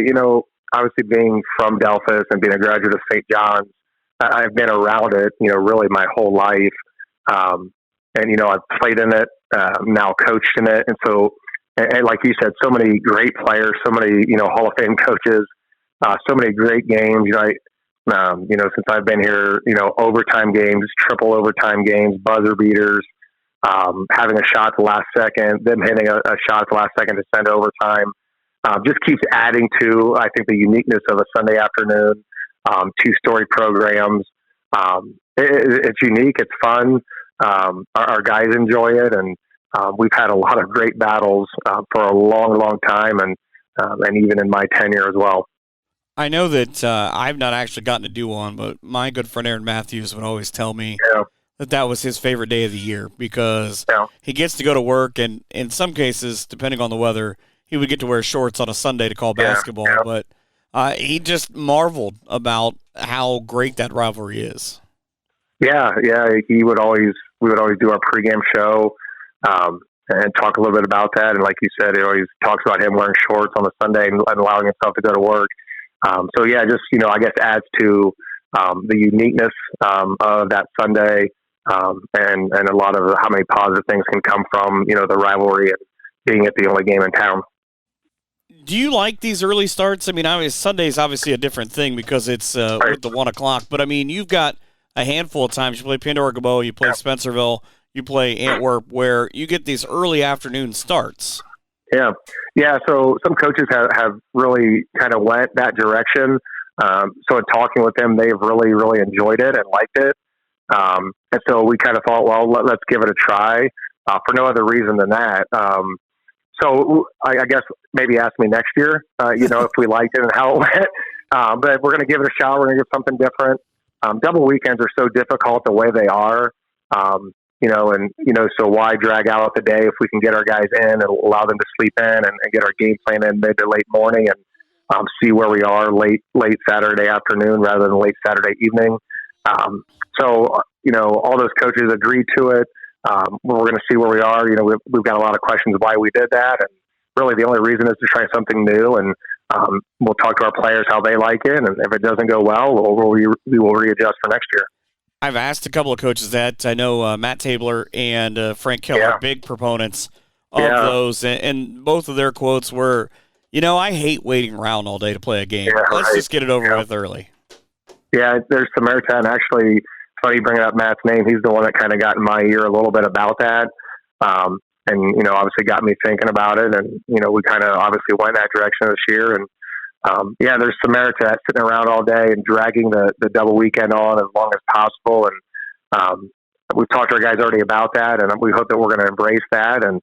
obviously being from Delphos and being a graduate of St. John's, I've been around it, really my whole life. And, I've played in it, now coached in it. And so, and like you said, so many great players, so many, Hall of Fame coaches, so many great games. Since I've been here, overtime games, triple overtime games, buzzer beaters, having a shot at the last second, them hitting a shot at the last second to send overtime, just keeps adding to, I think, the uniqueness of a Sunday afternoon, 2-story programs. It's unique. It's fun. Our guys enjoy it, and we've had a lot of great battles for a long, long time, and even in my tenure as well. I know that I've not actually gotten to do one, but my good friend Aaron Matthews would always tell me that was his favorite day of the year because he gets to go to work, and in some cases, depending on the weather, he would get to wear shorts on a Sunday to call basketball. But he just marveled about how great that rivalry is. Yeah. We would always do our pregame show and talk a little bit about that. And like you said, he always talks about him wearing shorts on a Sunday and allowing himself to go to work. I guess adds to the uniqueness of that Sunday and a lot of how many positive things can come from, the rivalry and being at the only game in town. Do you like these early starts? I mean, Sunday's obviously a different thing because it's with the 1 o'clock. But, I mean, you've got a handful of times. You play Pandora-Gabo, you play Spencerville, you play Antwerp, where you get these early afternoon starts. Yeah. So some coaches have really kind of went that direction. So in talking with them, they've really, really enjoyed it and liked it. And so we kind of thought, well, let's give it a try for no other reason than that. So I guess maybe ask me next year, if we liked it and how it went. But we're going to give it a shot. We're going to give something different. Double weekends are so difficult the way they are. So why drag out the day if we can get our guys in and allow them to sleep in and get our game plan in mid to late morning and see where we are late Saturday afternoon rather than late Saturday evening. All those coaches agreed to it. We're going to see where we are. We've got a lot of questions why we did that. And really the only reason is to try something new. And we'll talk to our players how they like it. And if it doesn't go well, we will readjust for next year. I've asked a couple of coaches that. I know Matt Tabler and Frank Keller are big proponents of those. And both of their quotes were, I hate waiting around all day to play a game. Let's just get it over with early. Yeah, there's Samaritan. Actually, funny you bringing up Matt's name. He's the one that kind of got in my ear a little bit about that. And obviously got me thinking about it. And, we kind of obviously went that direction this year. And, there's Samaritan sitting around all day and dragging the double weekend on as long as possible. And we've talked to our guys already about that. And we hope that we're going to embrace that. And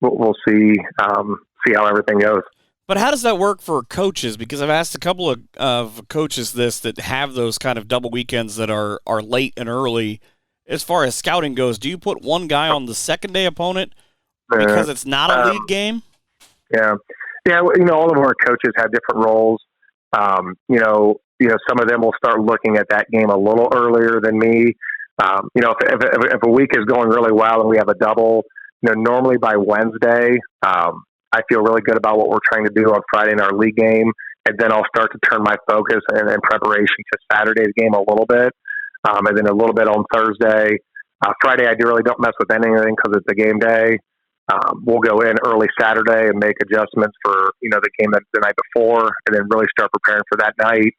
we'll see how everything goes. But how does that work for coaches? Because I've asked a couple of coaches that have those kind of double weekends that are late and early. As far as scouting goes, do you put one guy on the second day opponent because it's not a league game? Yeah. All of our coaches have different roles. Some of them will start looking at that game a little earlier than me. If a week is going really well and we have a double, normally by Wednesday, I feel really good about what we're trying to do on Friday in our league game. And then I'll start to turn my focus and preparation to Saturday's game a little bit. And then a little bit on Thursday. Friday, I really don't mess with anything because it's a game day. We'll go in early Saturday and make adjustments for, the game the night before and then really start preparing for that night.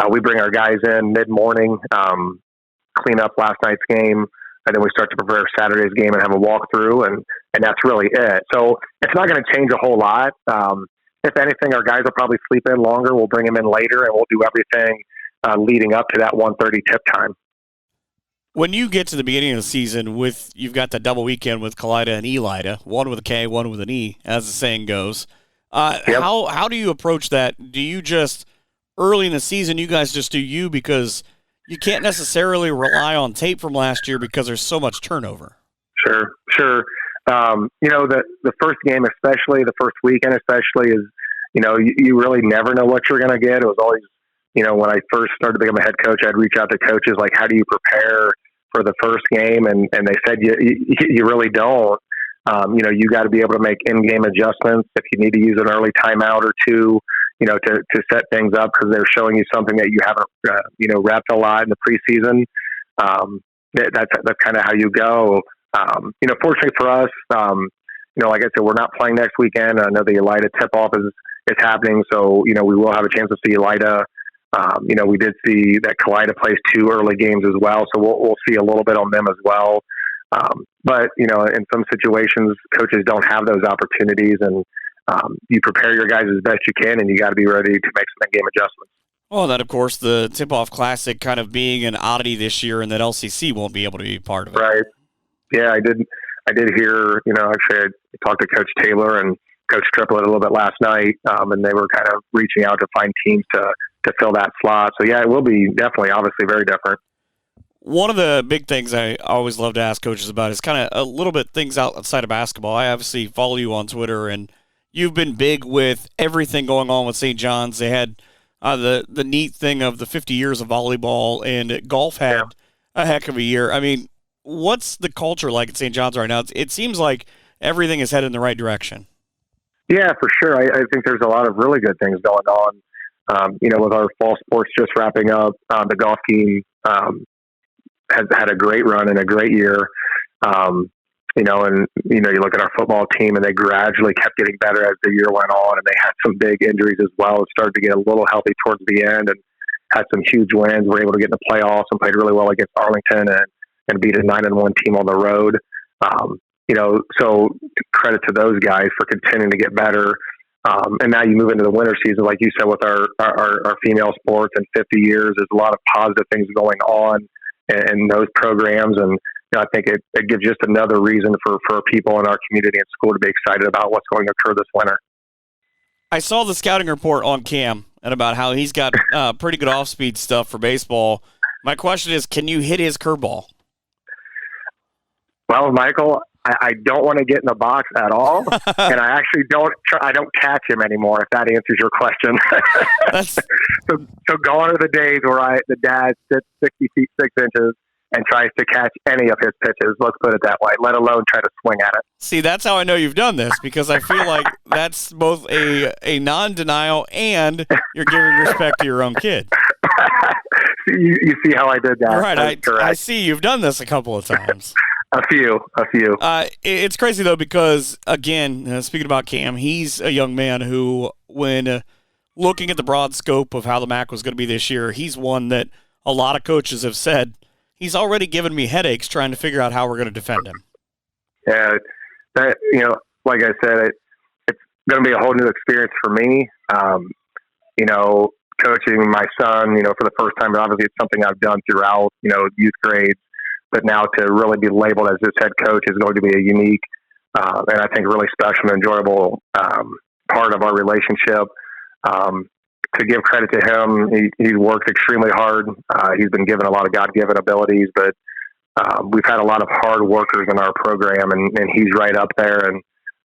We bring our guys in mid-morning, clean up last night's game, and then we start to prepare Saturday's game and have a walkthrough, and that's really it. So it's not going to change a whole lot. If anything, our guys will probably sleep in longer. We'll bring them in later, and we'll do everything leading up to that 1:30 tip time. When you get to the beginning of the season, you've got the double weekend with Kalida and Elida, one with a K, one with an E, as the saying goes. How do you approach that? Do you just early in the season, you guys just do you because you can't necessarily rely on tape from last year because there's so much turnover? Sure. The first game, especially the first weekend, especially is, you really never know what you're going to get. It was always, when I first started to become a head coach, I'd reach out to coaches like, how do you prepare for the first game? And they said, you really don't. You got to be able to make in-game adjustments if you need to use an early timeout or two, to set things up because they're showing you something that you haven't, repped a lot in the preseason. That's kind of how you go. Fortunately for us, like I said, we're not playing next weekend. I know the Elida tip-off is happening, so, we will have a chance to see Elida. We did see that Kalida plays 2 early games as well, so we'll see a little bit on them as well. But, in some situations, coaches don't have those opportunities, and you prepare your guys as best you can, and you got to be ready to make some game adjustments. Well, then, of course, the Tip-Off Classic kind of being an oddity this year, and that LCC won't be able to be part of it. Right. Yeah, I did hear, actually I talked to Coach Taylor and Coach Triplett a little bit last night, and they were kind of reaching out to find teams to fill that slot. So, yeah, it will be definitely, obviously, very different. One of the big things I always love to ask coaches about is kind of a little bit things outside of basketball. I obviously follow you on Twitter, and you've been big with everything going on with St. John's. They had the neat thing of the 50 years of volleyball, and golf had a heck of a year. I mean, what's the culture like at St. John's right now? It seems like everything is headed in the right direction. Yeah, for sure. I think there's a lot of really good things going on. With our fall sports just wrapping up, the golf team has had a great run and a great year. You look at our football team, and they gradually kept getting better as the year went on, and they had some big injuries as well. It started to get a little healthy towards the end, and had some huge wins. Were able to get in the playoffs and played really well against Arlington and beat a 9-1 team on the road. So credit to those guys for continuing to get better. And now you move into the winter season, like you said, with our female sports and 50 years. There's a lot of positive things going on in those programs, and I think it gives just another reason for people in our community and school to be excited about what's going to occur this winter. I saw the scouting report on Cam and about how he's got pretty good off-speed stuff for baseball. My question is, can you hit his curveball? Well, Michael, I don't want to get in the box at all, and I actually don't catch him anymore, if that answers your question. So gone are the days where the dad sits 60 feet 6 inches and tries to catch any of his pitches, let's put it that way, let alone try to swing at it. See, that's how I know you've done this, because I feel like that's both a non-denial and you're giving respect to your own kid. You see how I did that. Right, I see you've done this a couple of times. A few. It's crazy, though, because, again, speaking about Cam, he's a young man who, when looking at the broad scope of how the MAC was going to be this year, he's one that a lot of coaches have said, he's already given me headaches trying to figure out how we're going to defend him. Yeah, like I said, it's going to be a whole new experience for me. Coaching my son, for the first time, but obviously it's something I've done throughout, youth grades. But now to really be labeled as his head coach is going to be a unique and I think really special and enjoyable part of our relationship. To give credit to him, he's worked extremely hard. He's been given a lot of God-given abilities, but we've had a lot of hard workers in our program, and he's right up there. And,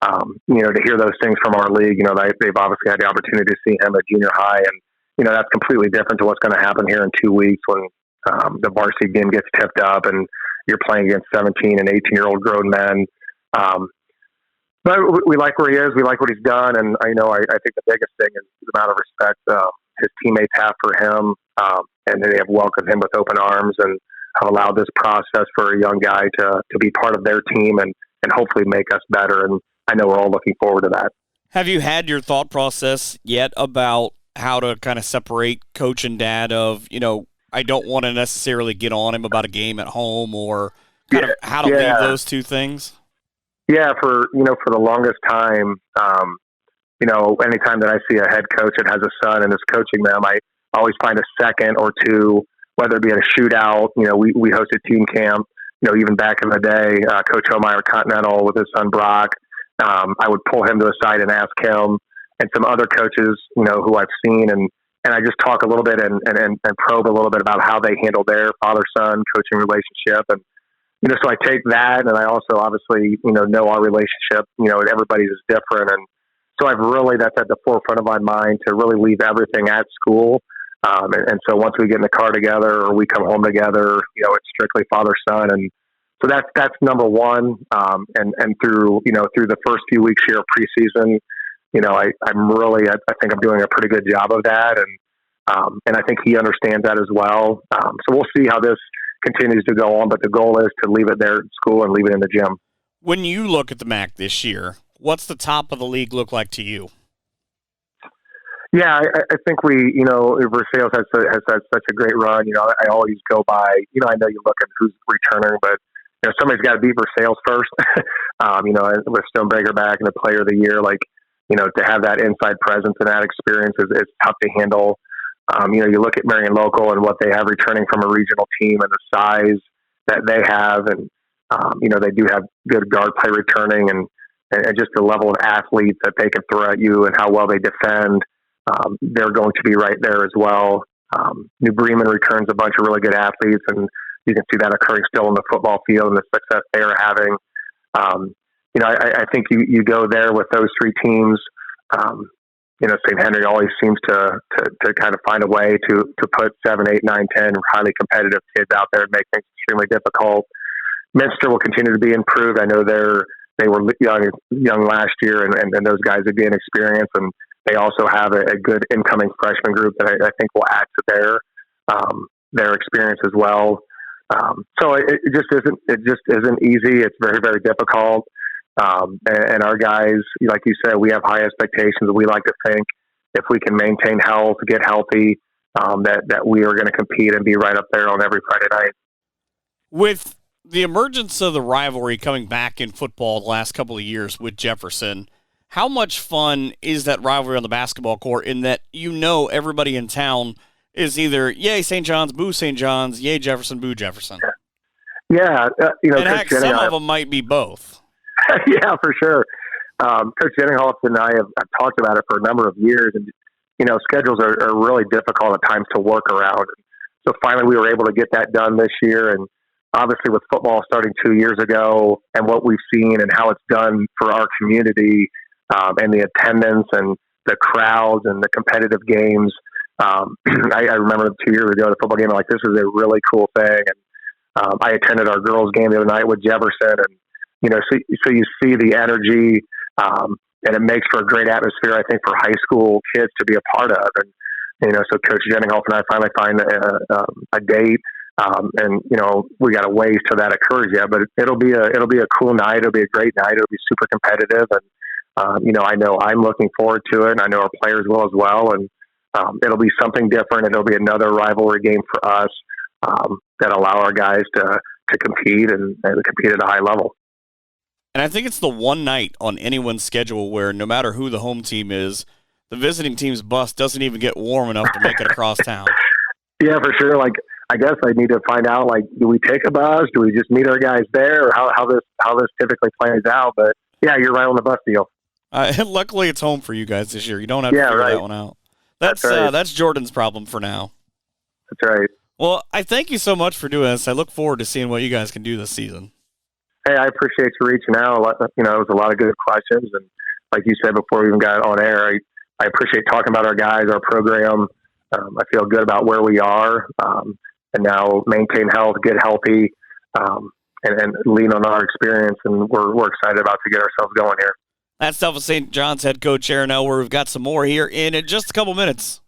to hear those things from our league, they've obviously had the opportunity to see him at junior high, and, that's completely different to what's going to happen here in 2 weeks when the varsity game gets tipped up and you're playing against 17 and 18-year-old grown men. But we like where he is. We like what he's done. And I think the biggest thing is the amount of respect his teammates have for him. And they have welcomed him with open arms and have allowed this process for a young guy to be part of their team and hopefully make us better. And I know we're all looking forward to that. Have you had your thought process yet about how to kind of separate coach and dad of, I don't want to necessarily get on him about a game at home, or kind of how to leave those two things? Yeah, for the longest time, anytime that I see a head coach that has a son and is coaching them, I always find a second or two, whether it be at a shootout. We hosted team camp, even back in the day, Coach Homeyer Continental with his son Brock. I would pull him to the side and ask him and some other coaches, who I've seen, and I just talk a little bit and probe a little bit about how they handle their father-son coaching relationship. And, so I take that, and I also obviously, know our relationship, everybody's is different. And so that's at the forefront of my mind to really leave everything at school. And so once we get in the car together or we come home together, it's strictly father-son. And so that's number one. And through the first few weeks here of preseason, I think I'm doing a pretty good job of that. And I think he understands that as well. So we'll see how this continues to go on, but the goal is to leave it there at school and leave it in the gym. When you look at the MAC this year, what's the top of the league look like to you? Yeah, I think Versailles has had such a great run. I always go by, I know you look at who's returning, but somebody's got to beat Versailles first. With Stonebreaker back and the player of the year, to have that inside presence and that experience is tough to handle. You look at Marion Local and what they have returning from a regional team and the size that they have. And, they do have good guard play returning and just the level of athletes that they can throw at you and how well they defend. They're going to be right there as well. New Bremen returns a bunch of really good athletes, and you can see that occurring still on the football field and the success they are having. I think you go there with those three teams. St. Henry always seems to kind of find a way to put 7, 8, 9, 10 highly competitive kids out there and make things extremely difficult. Minster will continue to be improved. I know they were young last year, and those guys are getting experience, and they also have a good incoming freshman group that I think will add to their experience as well. So it just isn't easy. It's very, very difficult. And our guys, like you said, we have high expectations. We like to think if we can maintain health, get healthy, that we are going to compete and be right up there on every Friday night. With the emergence of the rivalry coming back in football the last couple of years with Jefferson, how much fun is that rivalry on the basketball court in that everybody in town is either yay St. John's, boo St. John's, yay Jefferson, boo Jefferson? Yeah. And heck, some of them might be both. Yeah, for sure. Coach Jenninghoff and I have talked about it for a number of years, and schedules are really difficult at times to work around. So finally, we were able to get that done this year, and obviously with football starting 2 years ago, and what we've seen and how it's done for our community, and the attendance and the crowds and the competitive games. I remember 2 years ago the football game. I'm like, this is a really cool thing, and I attended our girls' game the other night with Jefferson, and so you see the energy, and it makes for a great atmosphere, I think, for high school kids to be a part of. And, so Coach Jenninghoff and I finally find a date, and, we got a ways till that occurs yet, but it'll be a cool night. It'll be a great night. It'll be super competitive. And, I know I'm looking forward to it, and I know our players will as well. And it'll be something different. It'll be another rivalry game for us that allow our guys to compete and compete at a high level. And I think it's the one night on anyone's schedule where no matter who the home team is, the visiting team's bus doesn't even get warm enough to make it across town. Yeah, for sure. Like, I guess I need to find out, do we take a bus? Do we just meet our guys there? Or how this typically plays out? But yeah, you're right on the bus deal. Luckily, it's home for you guys this year. You don't have to figure that one out. That's right. That's Jordan's problem for now. That's right. Well, I thank you so much for doing this. I look forward to seeing what you guys can do this season. Hey, I appreciate you reaching out. It was a lot of good questions. And like you said before we even got on air, I appreciate talking about our guys, our program. I feel good about where we are, and now maintain health, get healthy, and lean on our experience. And we're excited about to get ourselves going here. That's Alpha St. John's head coach Aaron Elwer. We've got some more here in just a couple minutes.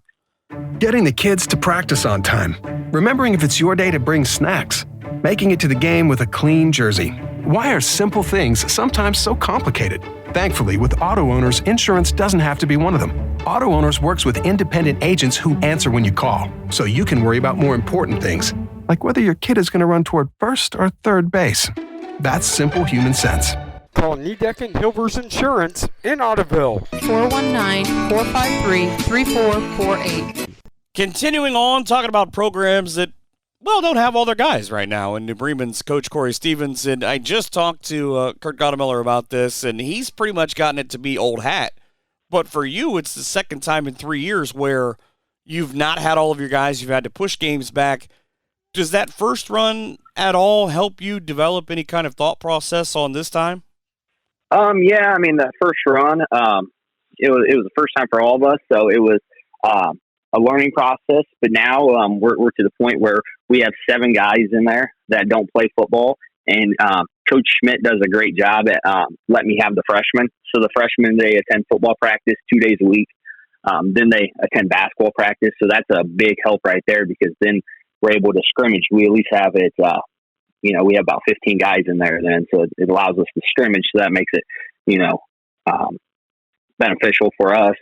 Getting the kids to practice on time. Remembering if it's your day to bring snacks. Making it to the game with a clean jersey. Why are simple things sometimes so complicated? Thankfully, with Auto Owners, insurance doesn't have to be one of them. Auto Owners works with independent agents who answer when you call, so you can worry about more important things, like whether your kid is going to run toward first or third base. That's simple human sense. Call Niedeck and Hilvers Insurance in Ottoville. 419-453-3448. Continuing on, talking about programs that don't have all their guys right now. And New Bremen's coach Cory Stevens, and I just talked to Kurt Goettemoeller about this, and he's pretty much gotten it to be old hat. But for you, it's the second time in 3 years where you've not had all of your guys. You've had to push games back. Does that first run at all help you develop any kind of thought process on this time? Yeah, I mean, that first run, it was the first time for all of us, so it was a learning process. But now we're to the point where we have 7 guys in there that don't play football, and Coach Schmidt does a great job at letting me have the freshmen. So the freshmen, they attend football practice 2 days a week. Then they attend basketball practice, so that's a big help right there because then we're able to scrimmage. We at least have it. We have about 15 guys in there then, so it allows us to scrimmage. So that makes it, beneficial for us.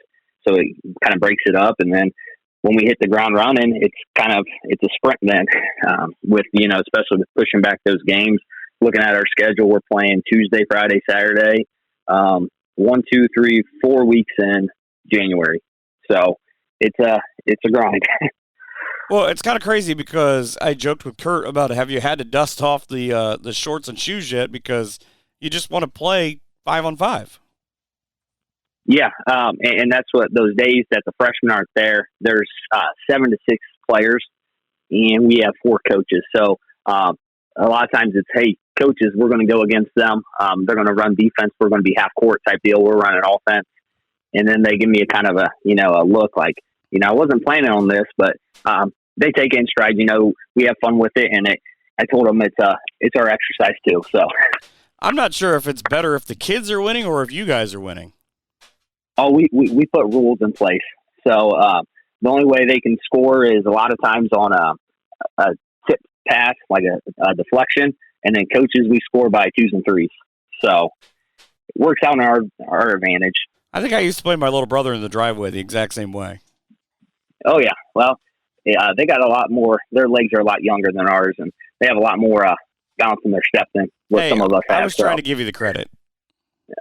So it kind of breaks it up, and then when we hit the ground running, it's a sprint then. Especially with pushing back those games. Looking at our schedule, we're playing Tuesday, Friday, Saturday, 1, 2, 3, 4 weeks in January. So it's a grind. Well, it's kind of crazy because I joked with Kurt about have you had to dust off the shorts and shoes yet because you just want to play 5-on-5. Yeah, and that's what those days that the freshmen aren't there. There's 7 to 6 players, and we have 4 coaches. So A lot of times it's, hey, coaches, we're going to go against them. They're going to run defense. We're going to be half court type deal. We're running offense. And then they give me a kind of a look like, I wasn't planning on this, but they take it in stride. We have fun with it. And I told them it's our exercise too. So I'm not sure if it's better if the kids are winning or if you guys are winning. Oh, we put rules in place. So the only way they can score is a lot of times on a tip pass, like a deflection, and then coaches, we score by 2s and 3s. So it works out in our advantage. I think I used to play my little brother in the driveway the exact same way. Oh, yeah. Well, they got a lot more. Their legs are a lot younger than ours, and they have a lot more bounce in their step than what some of us have. I was trying to give you the credit.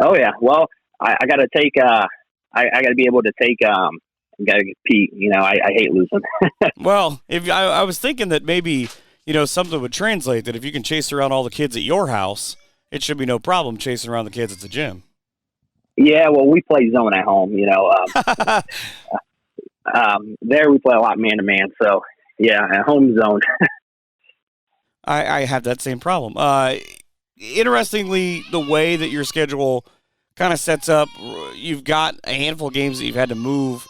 Oh, yeah. Well, I got to take I got to be able to take got to compete. I hate losing. Well, if I was thinking that maybe something would translate that if you can chase around all the kids at your house, it should be no problem chasing around the kids at the gym. Yeah, well, we play zone at home. There we play a lot man to man. So yeah, at home zone. I have that same problem. Interestingly, the way that your schedule kind of sets up, you've got a handful of games that you've had to move,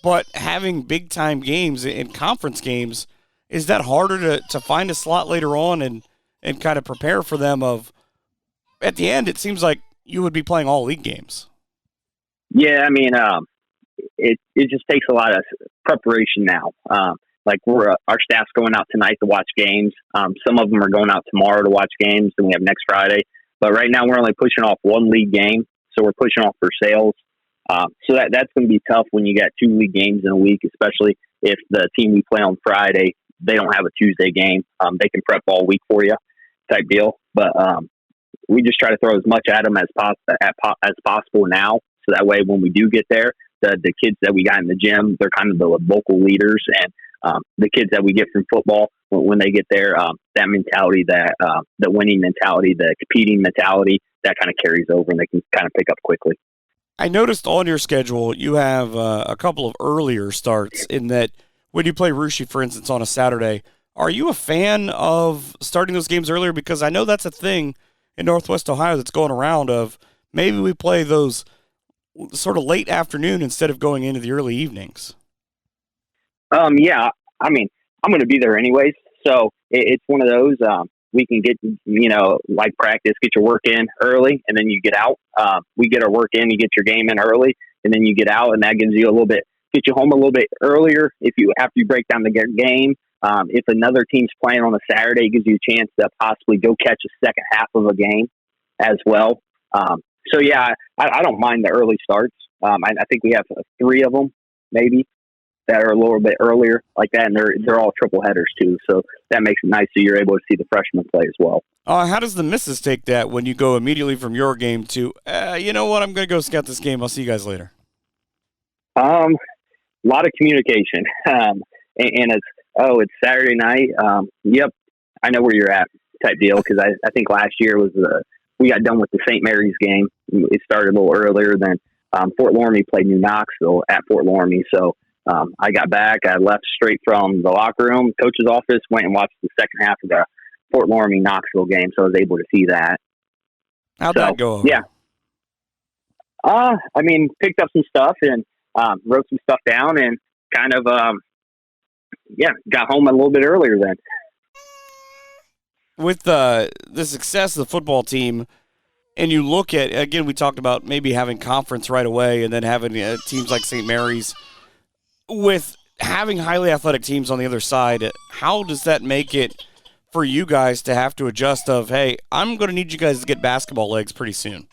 but having big time games and conference games, is that harder to find a slot later on and kind of prepare for them? At the end, it seems like you would be playing all league games. Yeah, I mean, it just takes a lot of preparation now. Like our staff's going out tonight to watch games. Some of them are going out tomorrow to watch games, and we have next Friday. But right now, we're only pushing off one league game, so we're pushing off for sales. So that's going to be tough when you got 2 league games in a week, especially if the team we play on Friday, they don't have a Tuesday game. They can prep all week for you, type deal. But we just try to throw as much at them as possible now, so that way when we do get there, the kids that we got in the gym, they're kind of the local leaders, and the kids that we get from football, when they get there, that mentality, the winning mentality, the competing mentality, that kind of carries over, and they can kind of pick up quickly. I noticed on your schedule you have a couple of earlier starts in that when you play Russia, for instance, on a Saturday. Are you a fan of starting those games earlier? Because I know that's a thing in Northwest Ohio that's going around of maybe we play those sort of late afternoon instead of going into the early evenings. Yeah, I mean, I'm going to be there anyways. So it's one of those, we can get, like practice, get your work in early and then you get out. We get our work in, you get your game in early and then you get out, and that gives you get you home a little bit earlier after you break down the game. If another team's playing on a Saturday, it gives you a chance to possibly go catch a second half of a game as well. So yeah, I don't mind the early starts. I think we have 3 of them maybe that are a little bit earlier like that, and they're all triple headers too. So that makes it nice so you're able to see the freshmen play as well. How does the missus take that when you go immediately from your game to, you know what, I'm going to go scout this game. I'll see you guys later. A lot of communication. And it's Saturday night. Yep, I know where you're at type deal, because I think last year was we got done with the St. Mary's game. It started a little earlier than Fort Loramie played New Knoxville at Fort Loramie. So I got back. I left straight from the locker room, coach's office, went and watched the second half of the Fort Loramie Knoxville game. So I was able to see that. How'd that go? Yeah. I mean, picked up some stuff and wrote some stuff down and kind of, got home a little bit earlier then. With the success of the football team, and you look at, again, we talked about maybe having conference right away and then having teams like St. Mary's. With having highly athletic teams on the other side, how does that make it for you guys to have to adjust of, hey, I'm going to need you guys to get basketball legs pretty soon?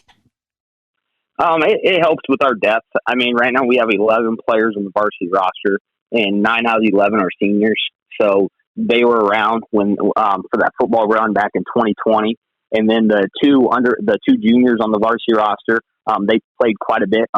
It helps with our depth. I mean, right now we have 11 players on the varsity roster, and 9 out of the 11 are seniors. So they were around when for that football run back in 2020. And then the two juniors on the varsity roster, they played quite a bit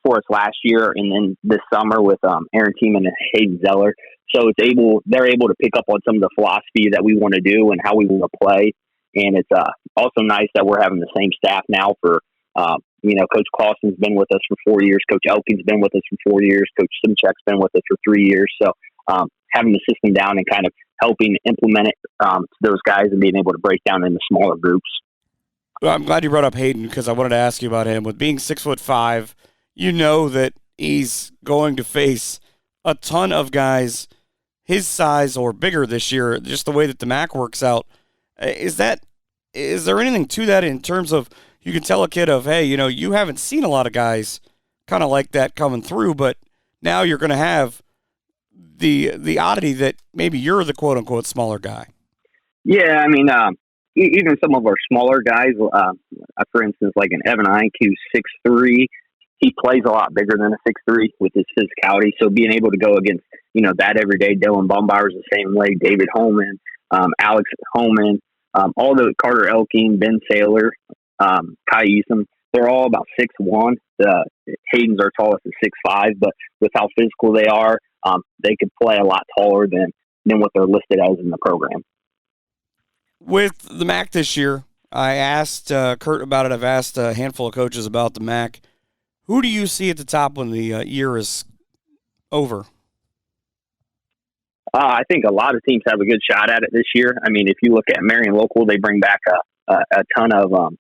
for us last year, and then this summer with Aaron Tiemann and Hayden Zeller. So they're able to pick up on some of the philosophy that we want to do and how we want to play. And it's also nice that we're having the same staff now for, Coach Clausen's been with us for 4 years. Coach Elking's been with us for 4 years. Coach Simchek's been with us for 3 years. So having the system down and kind of helping implement it to those guys and being able to break down into smaller groups. Well, I'm glad you brought up Hayden because I wanted to ask you about him. With being 6'5", you know that he's going to face a ton of guys his size or bigger this year, just the way that the MAC works out. Is there anything to that in terms of you can tell a kid of, hey, you haven't seen a lot of guys kind of like that coming through, but now you're going to have the oddity that maybe you're the quote-unquote smaller guy? Yeah, I mean, even some of our smaller guys, for instance, like an Evan Ike, who's 6'3", he plays a lot bigger than a 6'3" with his physicality. So being able to go against, that every day, Dylan Bumbayer's the same way, David Holman, Alex Holman, all the Carter Elking, Ben Saylor, Kai Eason, they're all about 6'1". Hayden's our tallest at 6'5", but with how physical they are, they could play a lot taller than what they're listed as in the program. With the MAC this year, I asked Kurt about it. I've asked a handful of coaches about the MAC. Who do you see at the top when the year is over? I think a lot of teams have a good shot at it this year. I mean, if you look at Marion local, they bring back a ton of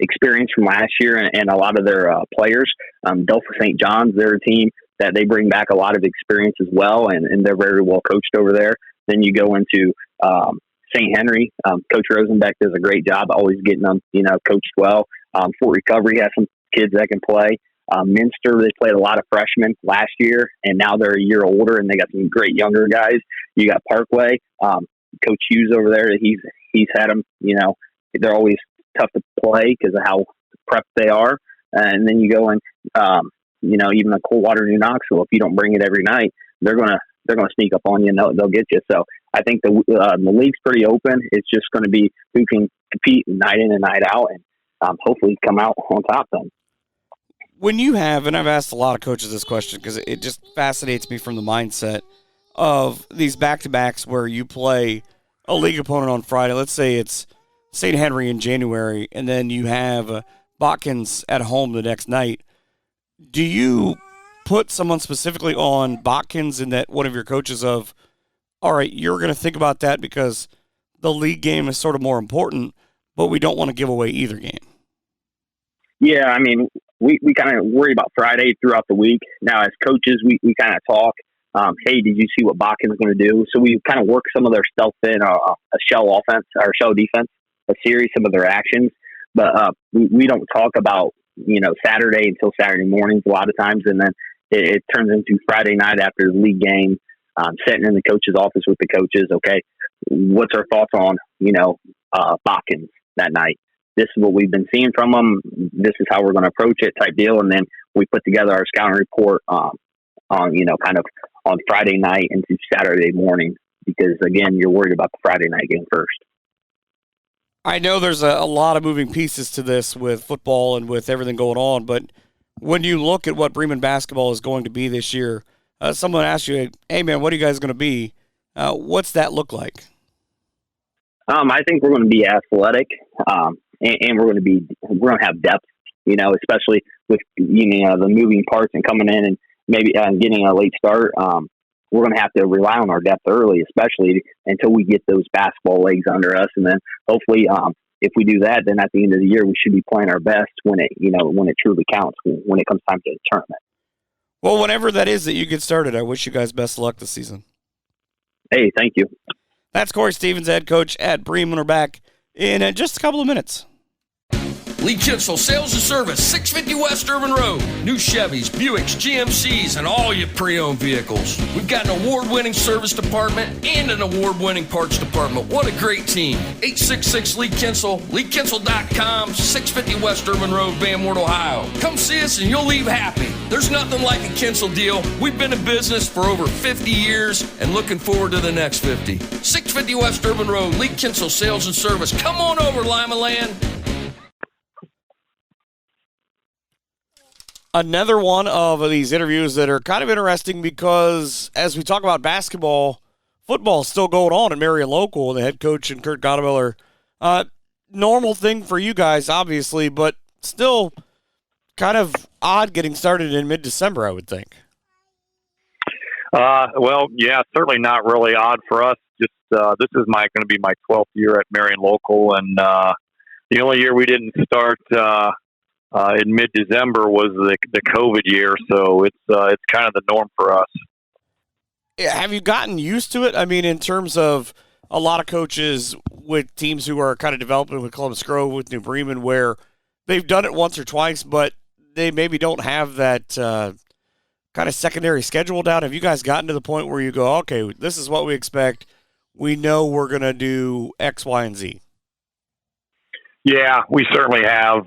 experience from last year and a lot of their players. Delphi St. John's, they're a team that they bring back a lot of experience as well, and they're very well coached over there. Then you go into St. Henry. Coach Rosenbeck does a great job always getting them, coached well. Fort Recovery has some kids that can play. Minster, they played a lot of freshmen last year, and now they're a year older, and they got some great younger guys. You got Parkway, Coach Hughes over there. He's had them. They're always tough to play because of how prepped they are. And then you go in, even the Coldwater, New Knoxville. If you don't bring it every night, they're gonna sneak up on you and they'll get you. So I think the league's pretty open. It's just going to be who can compete night in and night out, and hopefully come out on top then. When you have, and I've asked a lot of coaches this question because it just fascinates me from the mindset of these back-to-backs where you play a league opponent on Friday. Let's say it's St. Henry in January, and then you have Botkins at home the next night. Do you put someone specifically on Botkins in that one of your coaches of, all right, you're going to think about that because the league game is sort of more important, but we don't want to give away either game? Yeah, I mean, we kind of worry about Friday throughout the week. Now, as coaches, we kind of talk, hey, did you see what Botkins is going to do? So we kind of work some of their stuff in a shell offense or shell defense, a series, some of their actions. But we don't talk about, Saturday until Saturday mornings a lot of times. And then it turns into Friday night after the league game, sitting in the coach's office with the coaches. Okay, what's our thoughts on, Botkins that night? This is what we've been seeing from them. This is how we're going to approach it, type deal. And then we put together our scouting report on Friday night into Saturday morning, because again, you're worried about the Friday night game first. I know there's a lot of moving pieces to this with football and with everything going on, but when you look at what Bremen basketball is going to be this year, someone asks you, hey man, what are you guys going to be? What's that look like? I think we're going to be athletic, and we're going to have depth, especially with, the moving parts and coming in and maybe getting a late start. We're going to have to rely on our depth early, especially until we get those basketball legs under us. And then hopefully, if we do that, then at the end of the year, we should be playing our best when it truly counts, when it comes time to the tournament. Well, whenever that is that you get started, I wish you guys best of luck this season. Hey, thank you. That's Cory Stevens, head coach at Bremen. We're back in just a couple of minutes. Lee Kinsel Sales and Service, 650 West Urban Road. New Chevys, Buicks, GMCs, and all your pre-owned vehicles. We've got an award-winning service department and an award-winning parts department. What a great team. 866 Lee Kinsel, LeeKinsel.com, 650 West Urban Road, Van Wert, Ohio. Come see us and you'll leave happy. There's nothing like a Kinsel deal. We've been in business for over 50 years and looking forward to the next 50. 650 West Urban Road, Lee Kinsel Sales and Service. Come on over, Lima Land. Another one of these interviews that are kind of interesting because as we talk about basketball, football is still going on at Marion Local. The head coach and Kurt Goettemoeller. Normal thing for you guys, obviously, but still kind of odd getting started in mid-December, I would think. Well, yeah, certainly not really odd for us. Just this is going to be my 12th year at Marion Local, and the only year we didn't start in mid-December was the COVID year, so it's kind of the norm for us. Have you gotten used to it? I mean, in terms of a lot of coaches with teams who are kind of developing with Columbus Grove, with New Bremen, where they've done it once or twice, but they maybe don't have that kind of secondary schedule down. Have you guys gotten to the point where you go, okay, this is what we expect. We know we're going to do X, Y, and Z? Yeah, we certainly have.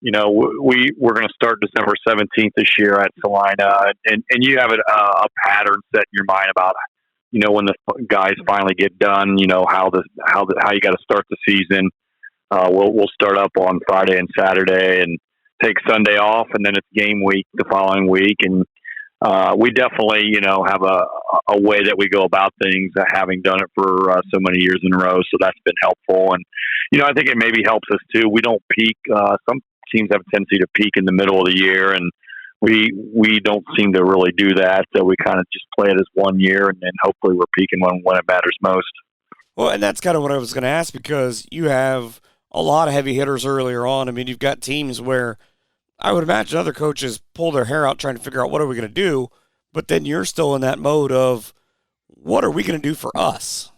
We're going to start December 17th this year at Salina, and you have a pattern set in your mind about, when the guys finally get done, how you got to start the season. We'll start up on Friday and Saturday and take Sunday off, and then it's game week the following week. And we definitely, have a way that we go about things, having done it for so many years in a row. So that's been helpful. And, I think it maybe helps us too. We don't peak. Some teams have a tendency to peak in the middle of the year, and we don't seem to really do that. So we kind of just play it as one year, and then hopefully we're peaking when it matters most. Well, and that's kind of what I was going to ask, because you have a lot of heavy hitters earlier on. I mean, you've got teams where I would imagine other coaches pull their hair out trying to figure out what are we going to do, but then you're still in that mode of what are we going to do for us?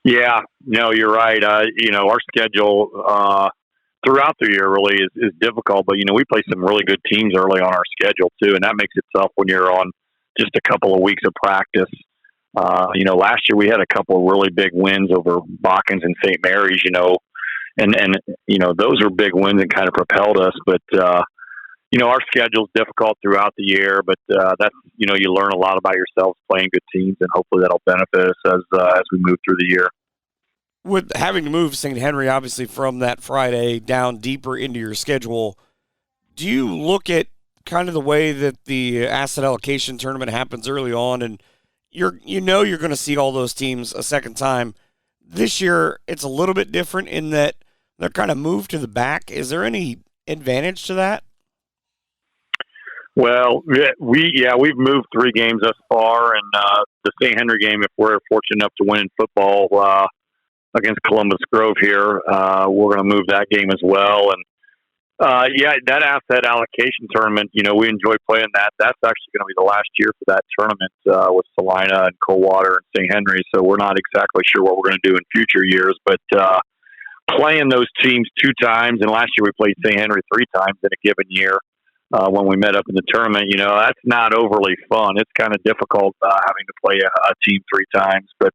Yeah, no, you're right. Our schedule throughout the year really is difficult, but we play some really good teams early on our schedule too, and that makes it tough when you're on just a couple of weeks of practice. Last year we had a couple of really big wins over Bockens and St. Mary's, and those are big wins and kind of propelled us. But our schedule's difficult throughout the year, but that's you learn a lot about yourselves playing good teams, and hopefully that'll benefit us as we move through the year. With having to move St. Henry, obviously, from that Friday down deeper into your schedule, do you look at kind of the way that the asset allocation tournament happens early on, and you're going to see all those teams a second time? This year, it's a little bit different in that they're kind of moved to the back. Is there any advantage to that? Well, we've moved 3 games thus far, and the St. Henry game, if we're fortunate enough to win in football against Columbus Grove here, we're going to move that game as well. And that asset allocation tournament, we enjoy playing that. That's actually going to be the last year for that tournament with Salina and Coldwater and St. Henry. So we're not exactly sure what we're going to do in future years, but playing those teams 2 times, and last year we played St. Henry 3 times in a given year. When we met up in the tournament, that's not overly fun. It's kind of difficult having to play a team 3 times, but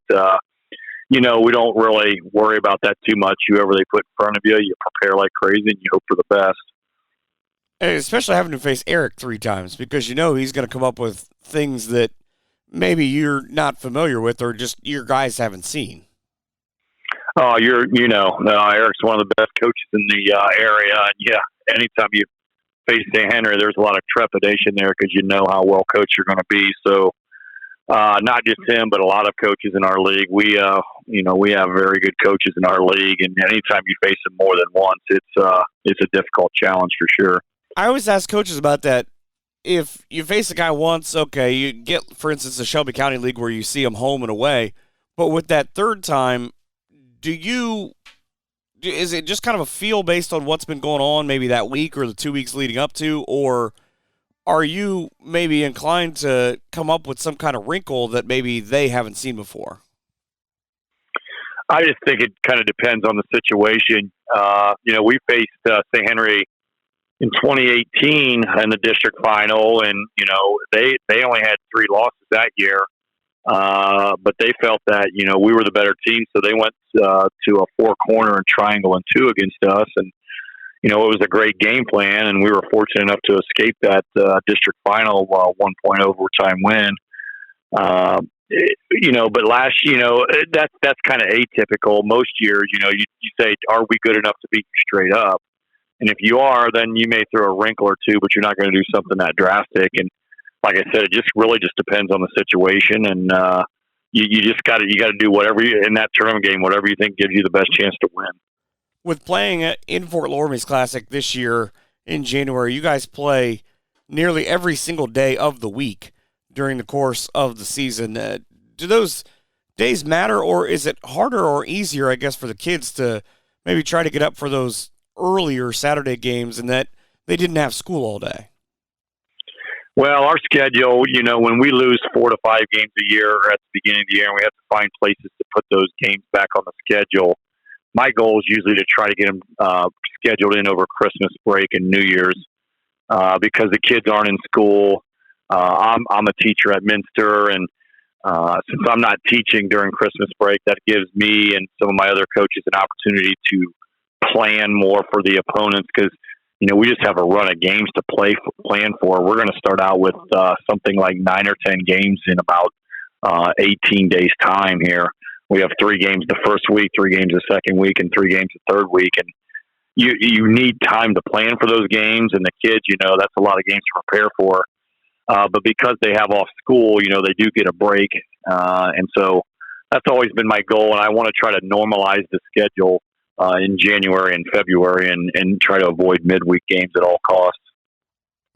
we don't really worry about that too much. Whoever they put in front of you, you prepare like crazy and you hope for the best. And especially having to face Eric 3 times, because he's going to come up with things that maybe you're not familiar with or just your guys haven't seen. Oh, Eric's one of the best coaches in the area. And anytime you face St. Henry, there's a lot of trepidation there because you know how well coached you're going to be. So not just him, but a lot of coaches in our league. We have very good coaches in our league, and anytime you face them more than once, it's a difficult challenge for sure. I always ask coaches about that. If you face a guy once, okay, you get, for instance, the Shelby County League where you see him home and away, but with that third time, is it just kind of a feel based on what's been going on maybe that week or the 2 weeks leading up to, or are you maybe inclined to come up with some kind of wrinkle that maybe they haven't seen before? I just think it kind of depends on the situation. We faced St. Henry in 2018 in the district final, and they only had 3 losses that year, but they felt that we were the better team, so they went to a 4-corner and triangle and 2 against us, and it was a great game plan, and we were fortunate enough to escape that district final 1-point overtime win. But last, that's kind of atypical. Most years, you say, are we good enough to beat you straight up? And if you are, then you may throw a wrinkle or 2, but you're not going to do something that drastic. And like I said, it just really just depends on the situation. And you just got to do whatever in that tournament game, whatever you think gives you the best chance to win. With playing in Fort Loramie's Classic this year in January, you guys play nearly every single day of the week during the course of the season. Do those days matter, or is it harder or easier, I guess, for the kids to maybe try to get up for those earlier Saturday games and that they didn't have school all day? Well, our schedule, when we lose 4 to 5 games a year or at the beginning of the year, and we have to find places to put those games back on the schedule, my goal is usually to try to get them scheduled in over Christmas break and New Year's because the kids aren't in school. I'm a teacher at Minster, and since I'm not teaching during Christmas break, that gives me and some of my other coaches an opportunity to plan more for the opponents because we just have a run of games to plan for. We're going to start out with something like 9 or 10 games in about 18 days' time here. We have 3 games the first week, 3 games the second week, and 3 games the third week. And you need time to plan for those games. And the kids, that's a lot of games to prepare for. But because they have off school, they do get a break. And so that's always been my goal. And I want to try to normalize the schedule in January and February and try to avoid midweek games at all costs.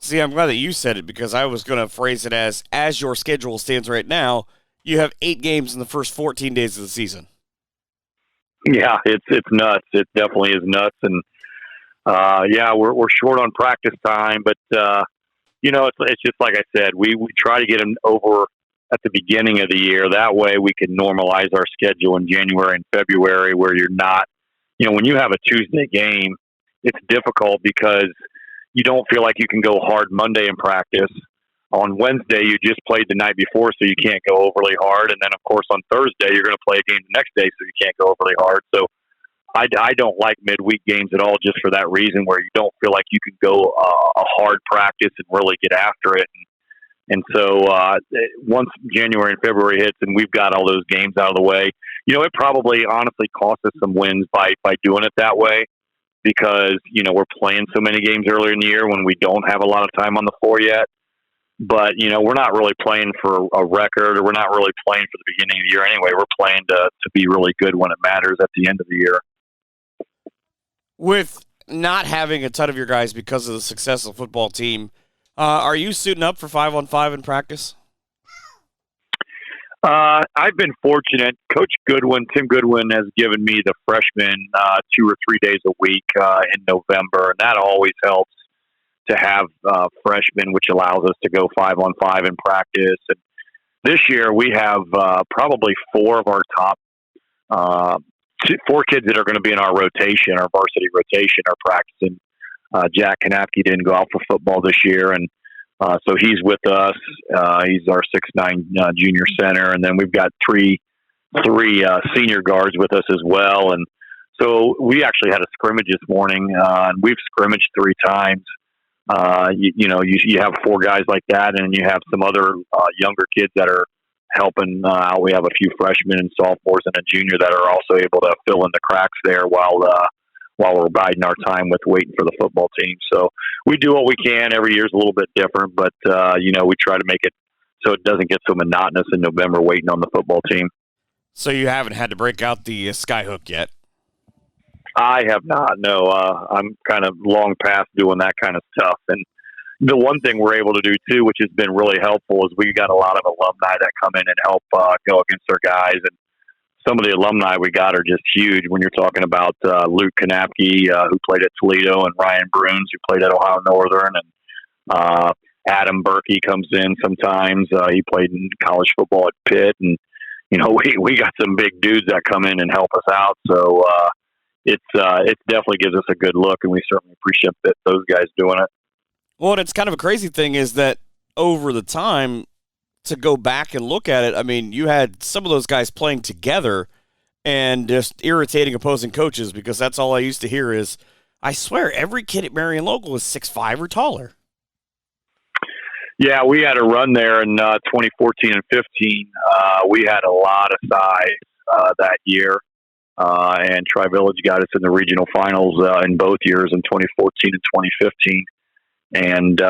See, I'm glad that you said it because I was going to phrase it as your schedule stands right now, you have 8 games in the first 14 days of the season. Yeah, it's nuts. It definitely is nuts. And, we're short on practice time, but, it's just like I said, we try to get them over at the beginning of the year. That way we can normalize our schedule in January and February where you're not, when you have a Tuesday game, it's difficult because you don't feel like you can go hard Monday in practice. On Wednesday, you just played the night before, so you can't go overly hard. And then, of course, on Thursday, you're going to play a game the next day, so you can't go overly hard. So I don't like midweek games at all just for that reason where you don't feel like you can go a hard practice and really get after it. And so once January and February hits and we've got all those games out of the way, it probably honestly costs us some wins by doing it that way because, we're playing so many games earlier in the year when we don't have a lot of time on the floor yet. But, we're not really playing for a record or we're not really playing for the beginning of the year anyway. We're playing to be really good when it matters at the end of the year. With not having a ton of your guys because of the success of the football team, are you suiting up for 5-on-5 in practice? I've been fortunate. Coach Tim Goodwin, has given me the freshmen 2 or 3 days a week in November, and that always helps to have freshmen, which allows us to go 5-on-5 in practice. And this year we have probably 4 of our top 4 kids that are going to be in our rotation, our varsity rotation, are practicing. Jack Kanapke didn't go out for football this year, and so he's with us. He's our 6'9" junior center, and then we've got three senior guards with us as well. And so we actually had a scrimmage this morning, and we've scrimmaged 3 times. You have 4 guys like that, and you have some other younger kids that are helping out. We have a few freshmen and sophomores and a junior that are also able to fill in the cracks there while we're biding our time with waiting for the football team. So we do what we can. Every year's a little bit different, but we try to make it so it doesn't get so monotonous in November waiting on the football team. So you haven't had to break out the skyhook yet? I have not. No, I'm kind of long past doing that kind of stuff. And the one thing we're able to do too, which has been really helpful, is we got a lot of alumni that come in and help go against our guys. And some of the alumni we got are just huge. When you're talking about Luke Kanapke, who played at Toledo, and Ryan Bruns, who played at Ohio Northern, and Adam Berkey comes in sometimes. He played in college football at Pitt, and we got some big dudes that come in and help us out. So it definitely gives us a good look, and we certainly appreciate those guys doing it. Well, and it's kind of a crazy thing is that over the time, to go back and look at it, I mean, you had some of those guys playing together and just irritating opposing coaches because that's all I used to hear is, I swear, every kid at Marion Local is 6'5" or taller. Yeah, we had a run there in 2014 and 15. We had a lot of size that year, and Tri-Village got us in the regional finals in both years in 2014 and 2015. And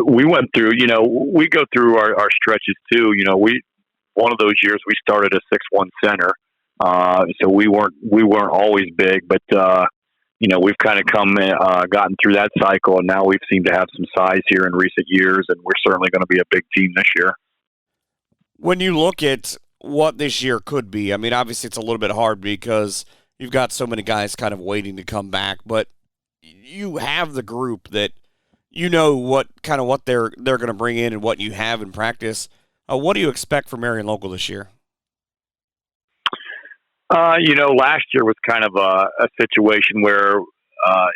we went through, we go through our stretches too. One of those years we started a 6'1" center, so we weren't always big, but we've kind of gotten through that cycle, and now we've seemed to have some size here in recent years, and we're certainly going to be a big team this year. When you look at what this year could be, I mean, obviously it's a little bit hard because you've got so many guys kind of waiting to come back, but you have the group that what they're going to bring in and what you have in practice. What do you expect from Marion Local this year? Last year was kind of a situation where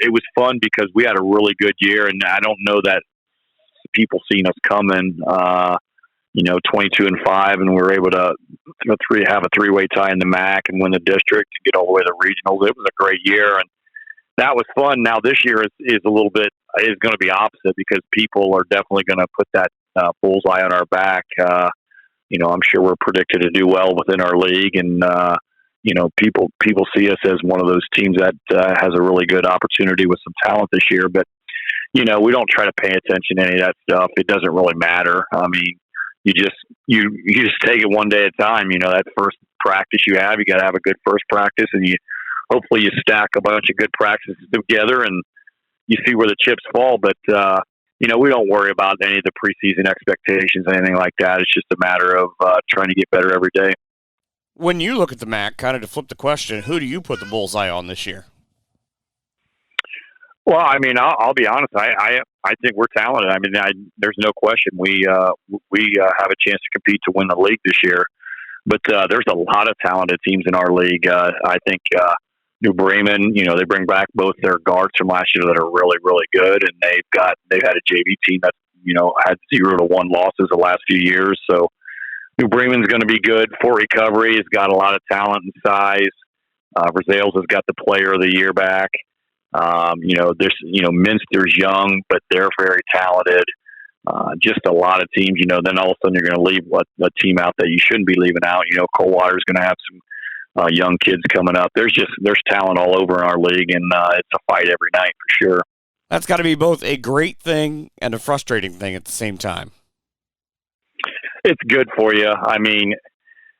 it was fun because we had a really good year, and I don't know that people seen us coming. 22-5, and we were able to have a three-way tie in the MAC and win the district and get all the way to the regionals. It was a great year, and that was fun. Now this year is going to be opposite because people are definitely going to put that bullseye on our back. I'm sure we're predicted to do well within our league, and people see us as one of those teams that has a really good opportunity with some talent this year. But we don't try to pay attention to any of that stuff. It doesn't really matter. I mean, you just take it one day at a time. That first practice you got to have a good first practice, and hopefully you stack a bunch of good practices together and you see where the chips fall. But we don't worry about any of the preseason expectations, anything like that. It's just a matter of trying to get better every day. When you look at the MAC, kind of to flip the question, who do you put the bullseye on this year? Well, I mean, I'll be honest. I think we're talented. I mean, there's no question. We have a chance to compete to win the league this year. But there's a lot of talented teams in our league. I think New Bremen, they bring back both their guards from last year that are really, really good, and they've had a JV team that had 0-1 losses the last few years. So New Bremen's going to be good. Fort Recovery has got a lot of talent and size. Brazils has got the Player of the Year back. Minster's young, but they're very talented. Just a lot of teams, then all of a sudden you're going to leave a team out that you shouldn't be leaving out. Coldwater's going to have some young kids coming up. There's talent all over in our league, and it's a fight every night for sure. That's got to be both a great thing and a frustrating thing at the same time. It's good for you. I mean,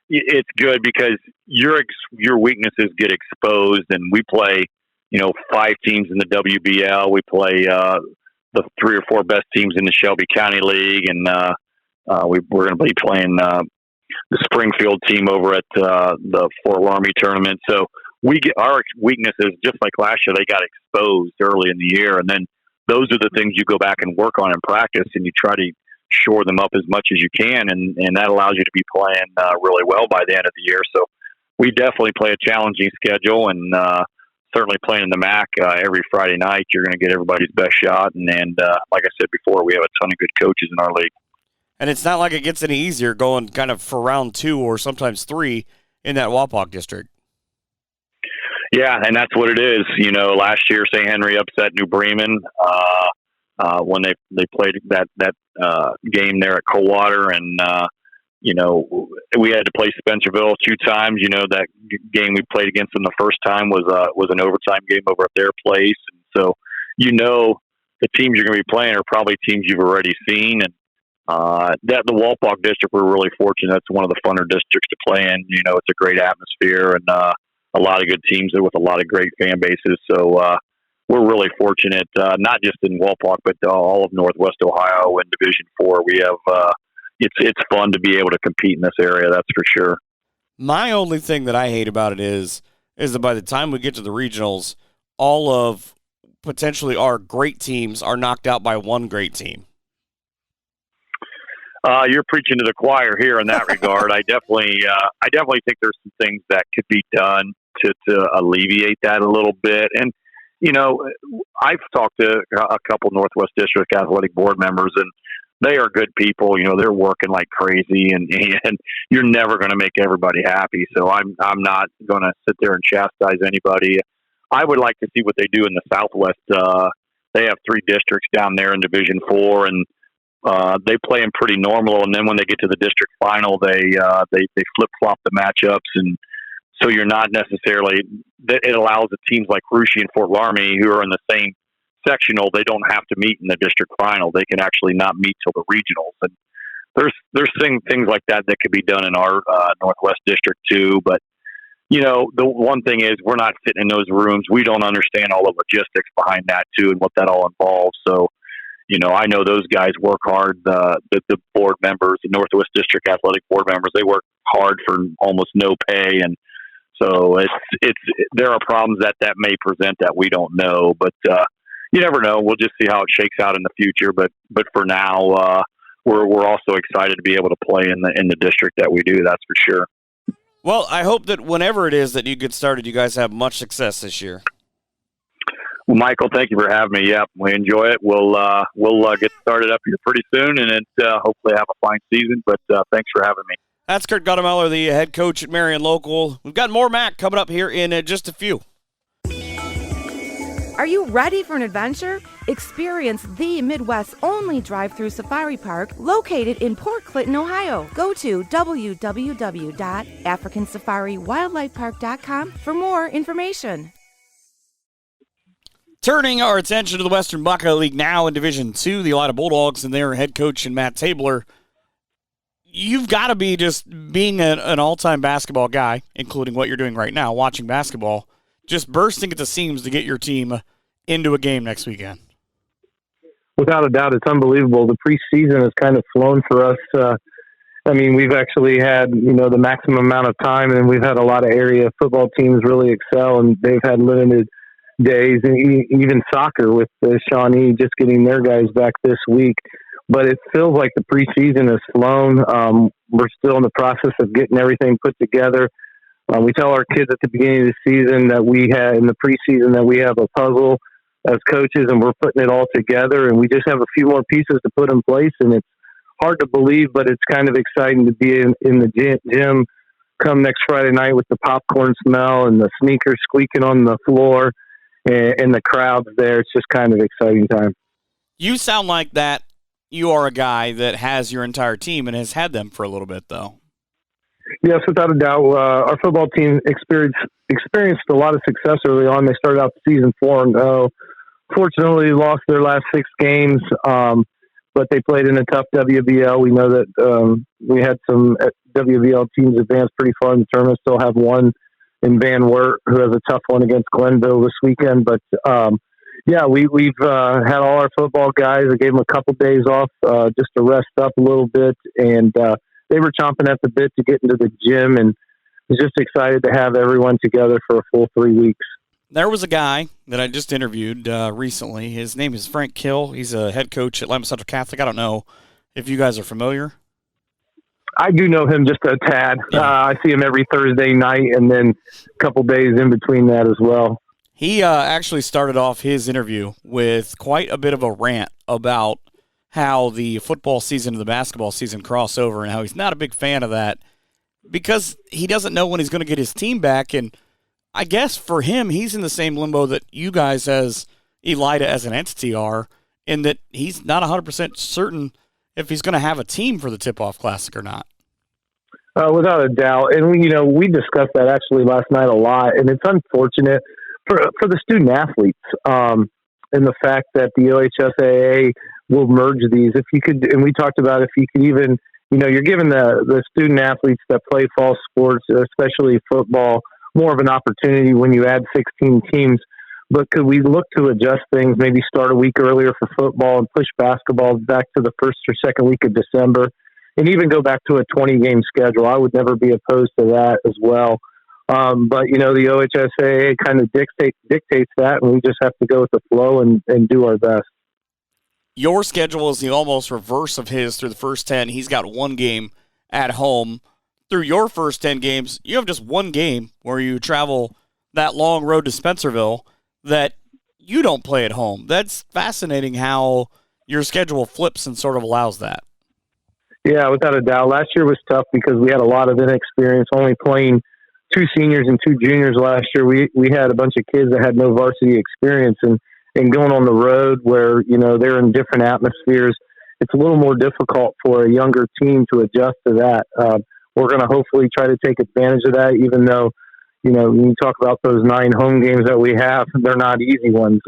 it's good because your weaknesses get exposed, and we play 5 teams in the WBL. We play the 3 or 4 best teams in the Shelby County League, and we're going to be playing the Springfield team over at the Fort Loramie tournament. So we get our weaknesses, just like last year, they got exposed early in the year, and then those are the things you go back and work on in practice, and you try to shore them up as much as you can, and that allows you to be playing really well by the end of the year. So we definitely play a challenging schedule, and certainly playing in the MAC every Friday night, you're going to get everybody's best shot. And like I said before, we have a ton of good coaches in our league. And it's not like it gets any easier going kind of for round 2 or sometimes 3 in that Wapak district. Yeah, and that's what it is. Last year, St. Henry upset New Bremen when they played that game there at Coldwater, and we had to play Spencerville 2 times. That game we played against them the first time was an overtime game over at their place. And so, the teams you're going to be playing are probably teams you've already seen. And the Wapak district, we're really fortunate. That's one of the funner districts to play in. It's a great atmosphere and a lot of good teams there with a lot of great fan bases. So we're really fortunate, not just in Wapak, but all of Northwest Ohio in Division 4. We have it's fun to be able to compete in this area, that's for sure. My only thing that I hate about it is that by the time we get to the regionals, all of potentially our great teams are knocked out by one great team. You're preaching to the choir here in that regard. I definitely think there's some things that could be done to alleviate that a little bit. And I've talked to a couple Northwest District Athletic Board members, and they are good people. They're working like crazy, and you're never going to make everybody happy. So I'm not going to sit there and chastise anybody. I would like to see what they do in the Southwest. They have 3 districts down there in Division 4, and they play them pretty normal. And then when they get to the district final, they flip flop the matchups, and so you're not necessarily. It allows the teams like Russia and Fort Loramie, who are in the same sectional, they don't have to meet in the district final. They can actually not meet till the regionals. And there's things like that could be done in our Northwest district too. But the one thing is we're not sitting in those rooms. We don't understand all the logistics behind that too and what that all involves. So, I know those guys work hard. The board members, the Northwest District Athletic Board members, they work hard for almost no pay. And so there are problems that may present that we don't know, but you never know. We'll just see how it shakes out in the future. But for now, we're also excited to be able to play in the district that we do. That's for sure. Well, I hope that whenever it is that you get started, you guys have much success this year. Well, Michael, thank you for having me. Yeah, we enjoy it. We'll get started up here pretty soon, and hopefully have a fine season. But thanks for having me. That's Kurt Goettemoeller, the head coach at Marion Local. We've got more Mac coming up here in just a few. Are you ready for an adventure? Experience the Midwest's only drive-through safari park located in Port Clinton, Ohio. Go to www.africansafariwildlifepark.com for more information. Turning our attention to the Western Buckeye League now in Division II, the Elida Bulldogs and their head coach and Matt Tabler. You've got to be just being an all-time basketball guy, including what you're doing right now, watching basketball, just bursting at the seams to get your team into a game next weekend. Without a doubt, it's unbelievable. The preseason has kind of flown for us. We've actually had, the maximum amount of time, and we've had a lot of area football teams really excel, and they've had limited days, and even soccer with Shawnee just getting their guys back this week. But it feels like the preseason has flown. We're still in the process of getting everything put together. We tell our kids at the beginning of the season that we had in the preseason that we have a puzzle as coaches, and we're putting it all together, and we just have a few more pieces to put in place. And it's hard to believe, but it's kind of exciting to be in the gym come next Friday night with the popcorn smell and the sneakers squeaking on the floor and the crowds there. It's just kind of exciting time. You sound like that. You are a guy that has your entire team and has had them for a little bit, though. Yes, without a doubt. Our football team experienced a lot of success early on. They started out the season 4-0. Fortunately, lost their last 6 games, but they played in a tough WBL. We know that we had some WBL teams advance pretty far in the tournament. Still have one in Van Wert who has a tough one against Glenville this weekend. But we've had all our football guys. I gave them a couple days off just to rest up a little bit, and they were chomping at the bit to get into the gym, and was just excited to have everyone together for a full 3 weeks. There was a guy that I just interviewed recently. His name is Frank Kill. He's a head coach at Lima Central Catholic. I don't know if you guys are familiar. I do know him just a tad. I see him every Thursday night and then a couple days in between that as well. He actually started off his interview with quite a bit of a rant about how the football season and the basketball season cross over and how he's not a big fan of that because he doesn't know when he's going to get his team back. And I guess for him, he's in the same limbo that you guys as Elida as an entity are, in that he's not 100% certain if he's going to have a team for the Tip-Off Classic or not. Without a doubt. And, we discussed that actually last night a lot, and it's unfortunate for the student athletes and the fact that the OHSAA will merge these. If you could, and we talked about if you could even, you're giving the student athletes that play fall sports, especially football, more of an opportunity when you add 16 teams. But could we look to adjust things, maybe start a week earlier for football and push basketball back to the first or second week of December, and even go back to a 20-game schedule? I would never be opposed to that as well. But, the OHSAA kind of dictates that, and we just have to go with the flow and do our best. Your schedule is the almost reverse of his through the first 10. He's got one game at home. Through your first 10 games, you have just one game where you travel that long road to Spencerville that you don't play at home. That's fascinating how your schedule flips and sort of allows that. Yeah, without a doubt. Last year was tough because we had a lot of inexperience, only playing 2 seniors and 2 juniors last year. We had a bunch of kids that had no varsity experience, and going on the road where, they're in different atmospheres, it's a little more difficult for a younger team to adjust to that. We're going to hopefully try to take advantage of that, even though, when you talk about those 9 home games that we have, they're not easy ones.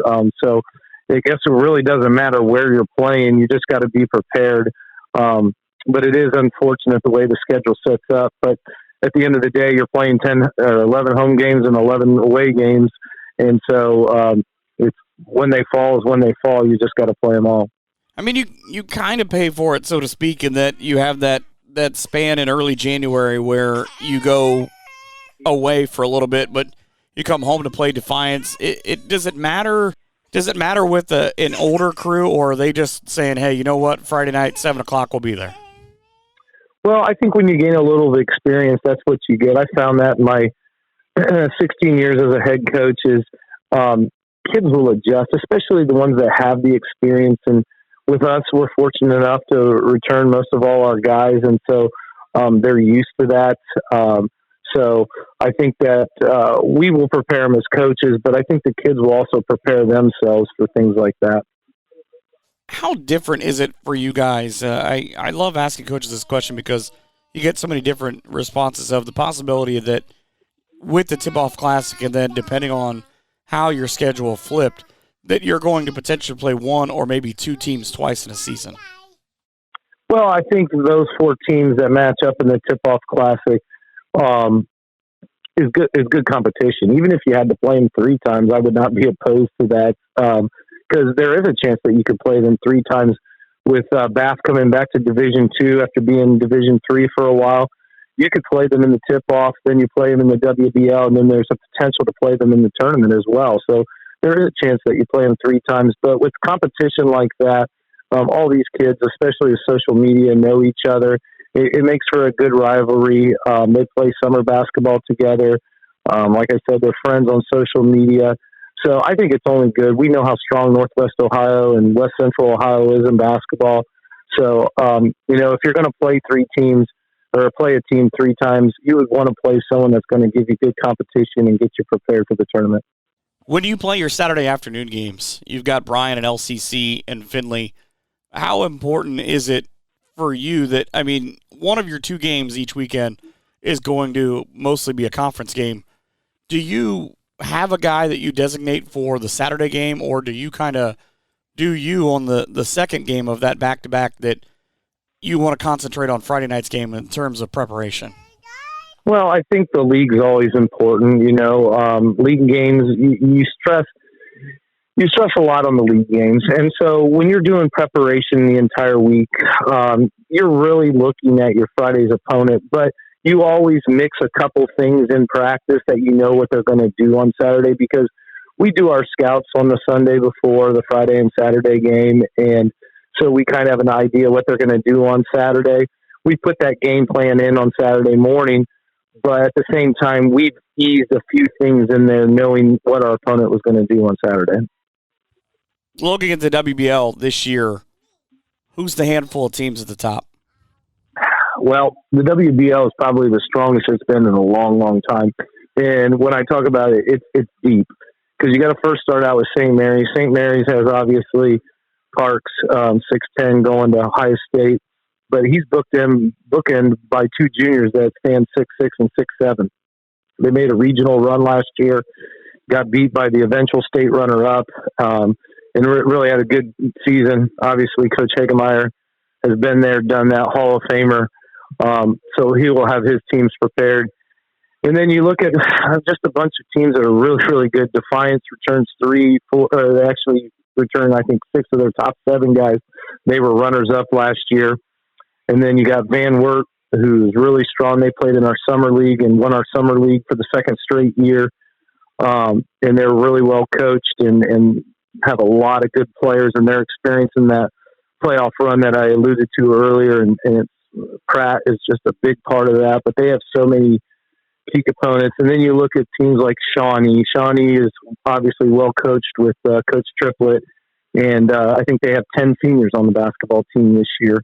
So I guess it really doesn't matter where you're playing. You just got to be prepared. But it is unfortunate the way the schedule sets up. But at the end of the day, you're playing 10 or 11 home games and 11 away games. And so it's when they fall is when they fall. You just got to play them all. I mean, you kind of pay for it, so to speak, in that you have that span in early January where you go away for a little bit, but you come home to play Defiance. Does it matter? Does it matter with an older crew, or are they just saying, hey, you know what, Friday night, 7:00, we'll be there? Well, I think when you gain a little of experience, that's what you get. I found that in my 16 years as a head coach is kids will adjust, especially the ones that have the experience. And with us, we're fortunate enough to return most of all our guys, and so they're used to that. So I think that we will prepare them as coaches, but I think the kids will also prepare themselves for things like that. How different is it for you guys? I love asking coaches this question because you get so many different responses of the possibility that with the Tip-Off Classic and then depending on how your schedule flipped, that you're going to potentially play one or maybe two teams twice in a season. Well, I think those 4 teams that match up in the Tip-Off Classic is good competition. Even if you had to play them 3 times, I would not be opposed to that because there is a chance that you could play them 3 times with Bath coming back to Division II after being in Division III for a while. You could play them in the tip-off, then you play them in the WBL, and then there's a potential to play them in the tournament as well. So there is a chance that you play them 3 times. But with competition like that, all these kids, especially with social media, know each other. It makes for a good rivalry. They play summer basketball together. Like I said, they're friends on social media. So I think it's only good. We know how strong Northwest Ohio and West Central Ohio is in basketball. So, if you're going to play 3 teams or play a team 3 times, you would want to play someone that's going to give you good competition and get you prepared for the tournament. When you play your Saturday afternoon games, you've got Bryan and LCC and Findlay. How important is it for you that, one of your 2 games each weekend is going to mostly be a conference game? Do you have a guy that you designate for the Saturday game, or do you kind of do you on the second game of that back-to-back that you want to concentrate on Friday night's game in terms of preparation? Well, I think the league's always important. League games, you stress a lot on the league games. And so when you're doing preparation the entire week, you're really looking at your Friday's opponent, but you always mix a couple things in practice that you know what they're going to do on Saturday, because we do our scouts on the Sunday before the Friday and Saturday game. And so we kind of have an idea what they're going to do on Saturday. We put that game plan in on Saturday morning, but at the same time, we've eased a few things in there knowing what our opponent was going to do on Saturday. Looking at the WBL this year, who's the handful of teams at the top? Well, the WBL is probably the strongest it's been in a long, long time. And when I talk about it, it's deep. Because you got to first start out with St. Mary's. St. Mary's has obviously Parks, 6'10", going to Ohio State. But he's bookend by 2 juniors that stand 6'6" and 6'7". They made a regional run last year, got beat by the eventual state runner-up, and really had a good season. Obviously, Coach Hagemeyer has been there, done that, Hall of Famer. So he will have his teams prepared. And then you look at just a bunch of teams that are really, really good. Defiance returns 3, 4, they actually returned, I think, 6 of their top 7 guys. They were runners-up last year. And then you got Van Wert, who's really strong. They played in our summer league and won our summer league for the 2nd straight year. And they're really well coached and have a lot of good players, and they're experiencing that playoff run that I alluded to earlier. And Pratt is just a big part of that, but they have so many key components. And then you look at teams like Shawnee. Shawnee is obviously well coached with Coach Triplett, and I think they have 10 seniors on the basketball team this year.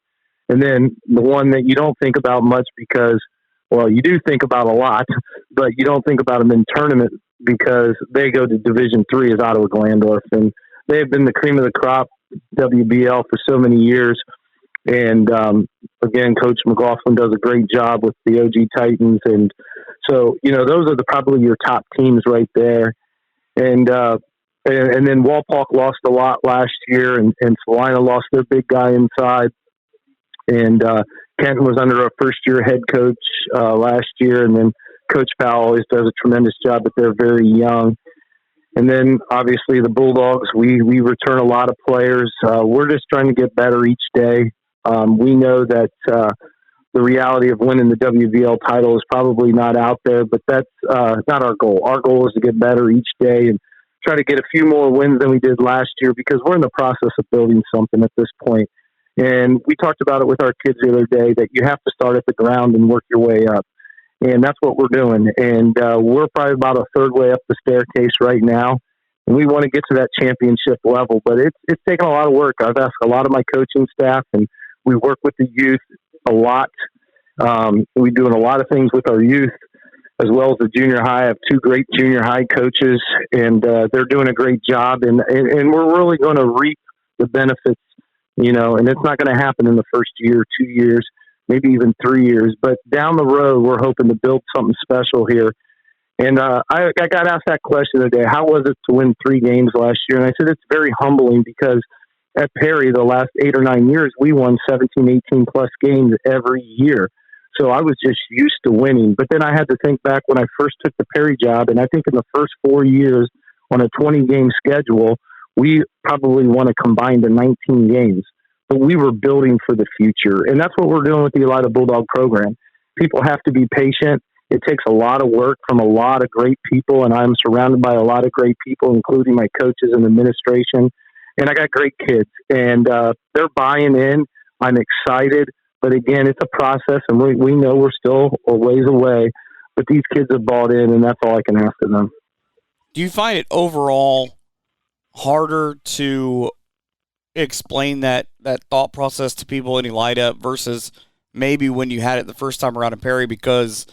And then the one that you don't think about much because, well, you do think about a lot, but you don't think about them in tournament because they go to Division III is Ottawa Glandorf, and they have been the cream of the crop WBL for so many years. And again, Coach McGlaughlin does a great job with the OG Titans, and so those are probably your top teams right there. And then Walpock lost a lot last year, and Salina lost their big guy inside. And Kenton was under a first-year head coach last year, and then Coach Powell always does a tremendous job, but they're very young. And then, obviously, the Bulldogs, we return a lot of players. We're just trying to get better each day. We know that the reality of winning the WVL title is probably not out there, but that's not our goal. Our goal is to get better each day and try to get a few more wins than we did last year, because we're in the process of building something at this point. And we talked about it with our kids the other day, that you have to start at the ground and work your way up. And that's what we're doing. And we're probably about a third way up the staircase right now. And we want to get to that championship level. But it's taken a lot of work. I've asked a lot of my coaching staff, and we work with the youth a lot. We're doing a lot of things with our youth, as well as the junior high. I have 2 great junior high coaches, and they're doing a great job. And we're really going to reap the benefits, and it's not going to happen in the first year, 2 years, maybe even 3 years. But down the road, we're hoping to build something special here. And I got asked that question today, how was it to win 3 games last year? And I said, it's very humbling, because at Perry, the last 8 or 9 years, we won 17, 18 plus games every year. So I was just used to winning. But then I had to think back when I first took the Perry job, and I think in the first 4 years on a 20-game schedule, we probably won a combined 19 games. But we were building for the future. And that's what we're doing with the Elida Bulldog program. People have to be patient. It takes a lot of work from a lot of great people, and I'm surrounded by a lot of great people, including my coaches and administration. And I got great kids, and they're buying in. I'm excited. But again, it's a process, and we know we're still a ways away. But these kids have bought in, and that's all I can ask of them. Do you find it overall harder to explain that thought process to people in Elida versus maybe when you had it the first time around in Perry, because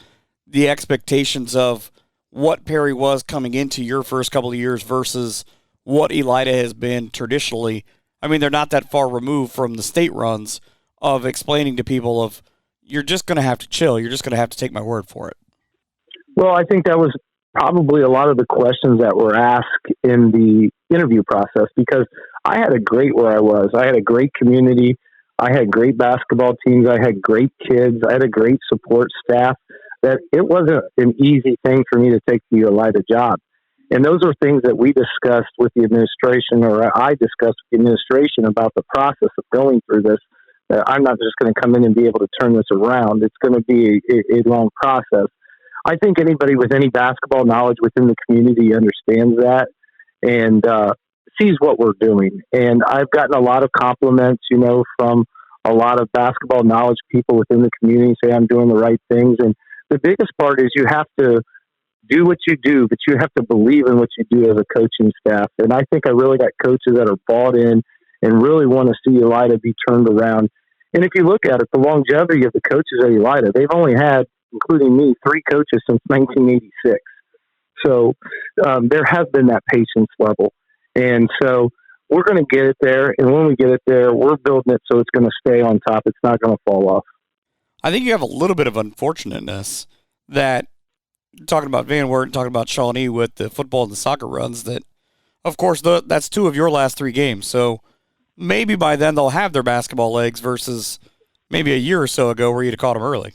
the expectations of what Perry was coming into your first couple of years versus what Elida has been traditionally? I mean, they're not that far removed from the state runs of explaining to people of, you're just going to have to chill. You're just going to have to take my word for it. Well, I think that was probably a lot of the questions that were asked in the interview process, because I had a great where I was. I had a great community. I had great basketball teams. I had great kids. I had a great support staff. That it wasn't an easy thing for me to take the Elida job. And those are things that we discussed with the administration, or I discussed with the administration about the process of going through this. I'm not just going to come in and be able to turn this around. It's going to be a long process. I think anybody with any basketball knowledge within the community understands that and sees what we're doing. And I've gotten a lot of compliments, from a lot of basketball knowledge people within the community, say I'm doing the right things. And the biggest part is you have to do what you do, but you have to believe in what you do as a coaching staff. And I think I really got coaches that are bought in and really want to see Elida be turned around. And if you look at it, the longevity of the coaches at Elida, they've only had, including me, 3 coaches since 1986. So there has been that patience level. And so we're going to get it there. And when we get it there, we're building it so it's going to stay on top. It's not going to fall off. I think you have a little bit of unfortunateness that, talking about Van Wert, talking about Shawnee with the football and the soccer runs, that, of course, that's 2 of your last 3 games. So maybe by then they'll have their basketball legs versus maybe a year or so ago where you'd have caught them early.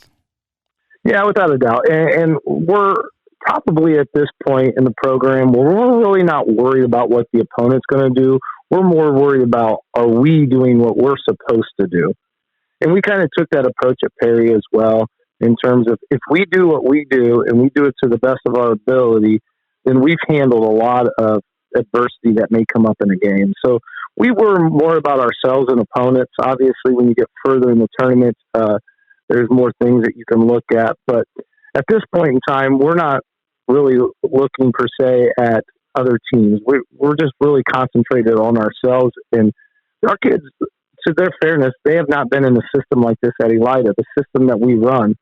Yeah, without a doubt. And we're probably at this point in the program where we're really not worried about what the opponent's going to do. We're more worried about, are we doing what we're supposed to do? And we kind of took that approach at Perry as well, in terms of, if we do what we do and we do it to the best of our ability, then we've handled a lot of adversity that may come up in a game. So we were more about ourselves and opponents. Obviously, when you get further in the tournament, there's more things that you can look at. But at this point in time, we're not really looking per se at other teams. We're just really concentrated on ourselves. And our kids, to their fairness, they have not been in a system like this at Elida, the system that we run.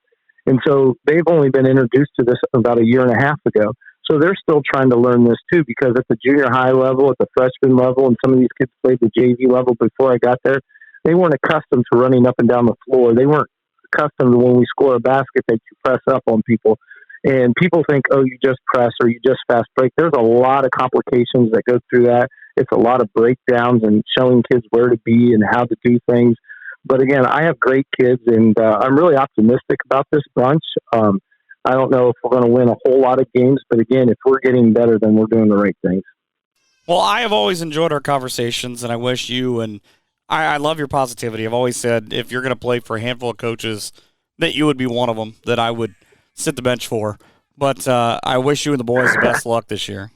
And so they've only been introduced to this about a year and a half ago. So they're still trying to learn this too, because at the junior high level, at the freshman level, and some of these kids played the JV level before I got there, they weren't accustomed to running up and down the floor. They weren't accustomed to, when we score a basket, that you press up on people. And people think, oh, you just press or you just fast break. There's a lot of complications that go through that. It's a lot of breakdowns and showing kids where to be and how to do things. But again, I have great kids, and I'm really optimistic about this bunch. I don't know if we're going to win a whole lot of games, but again, if we're getting better, then we're doing the right things. Well, I have always enjoyed our conversations, and I wish you and I love your positivity. I've always said if you're going to play for a handful of coaches, that you would be one of them that I would sit the bench for. But I wish you and the boys the best luck this year.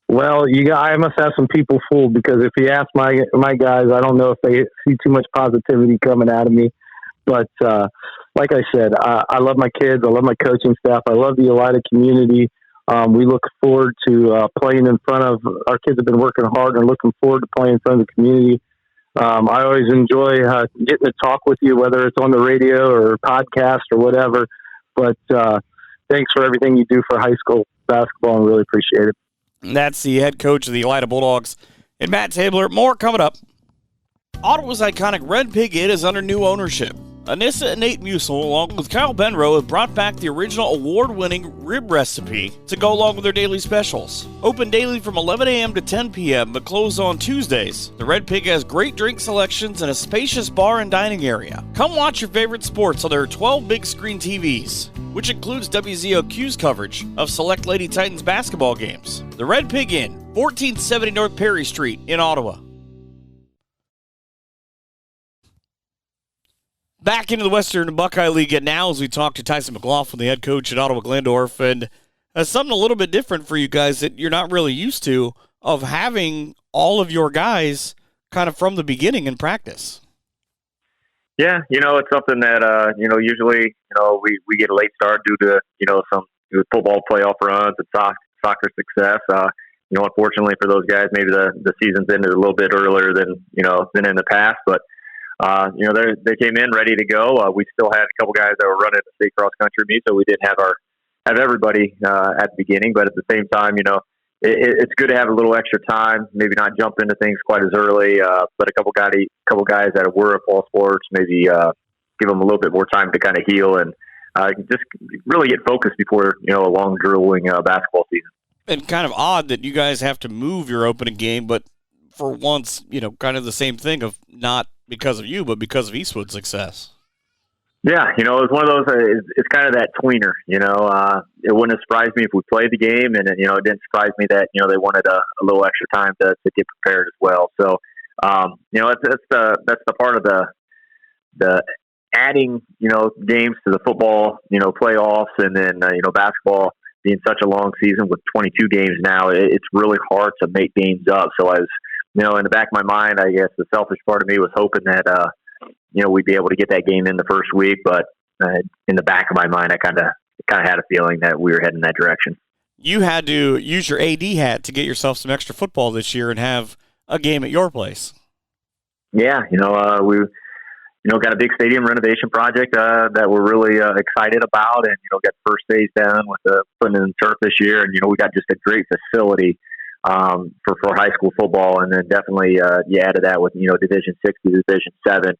Well, I must have some people fooled, because if you ask my guys, I don't know if they see too much positivity coming out of me. But like I said, I love my kids. I love my coaching staff. I love the Elida community. We look forward to playing in front of – our kids have been working hard and looking forward to playing in front of the community. I always enjoy getting to talk with you, whether it's on the radio or podcast or whatever. But thanks for everything you do for high school basketball, and really appreciate it. That's the head coach of the Elida Bulldogs, and Matt Tabler. More coming up. Ottawa's iconic Red Pig Inn is under new ownership. Anissa and Nate Musil, along with Kyle Benrow, have brought back the original award-winning rib recipe to go along with their daily specials. Open daily from 11 a.m. to 10 p.m., but closed on Tuesdays. The Red Pig has great drink selections and a spacious bar and dining area. Come watch your favorite sports on their 12 big-screen TVs, which includes WZOQ's coverage of select Lady Titans basketball games. The Red Pig Inn, 1470 North Perry Street in Ottawa. Back into the Western Buckeye League now as we talk to Tyson McGlaughlin, the head coach at Ottawa Glandorf, and something a little bit different for you guys that you're not really used to, of having all of your guys kind of from the beginning in practice. Yeah, it's something that, usually, we get a late start due to, some football playoff runs and soccer success. Unfortunately for those guys, maybe the season's ended a little bit earlier than in the past, but they came in ready to go. We still had a couple guys that were running the state cross country meet, so we didn't have everybody at the beginning. But at the same time, it's good to have a little extra time. Maybe not jump into things quite as early. But a couple guys that were at fall sports, maybe give them a little bit more time to kind of heal and just really get focused before a long, grueling basketball season. And kind of odd that you guys have to move your opening game, but for once, kind of the same thing of not because of you, but because of Eastwood's success. Yeah, it's one of those, it's kind of that tweener, it wouldn't have surprised me if we played the game, and, it didn't surprise me that, they wanted a little extra time to get prepared as well. So, that's the part of the adding, games to the football, playoffs, and then, basketball being such a long season with 22 games now, it's really hard to make games up. So as, in the back of my mind, I guess the selfish part of me was hoping that, we'd be able to get that game in the first week. But in the back of my mind, I kind of had a feeling that we were heading that direction. You had to use your AD hat to get yourself some extra football this year and have a game at your place. Yeah, we got a big stadium renovation project that we're really excited about, and got the first phase done with putting in turf this year, and we got just a great facility for high school football, and then definitely you added that with Division 6 to Division 7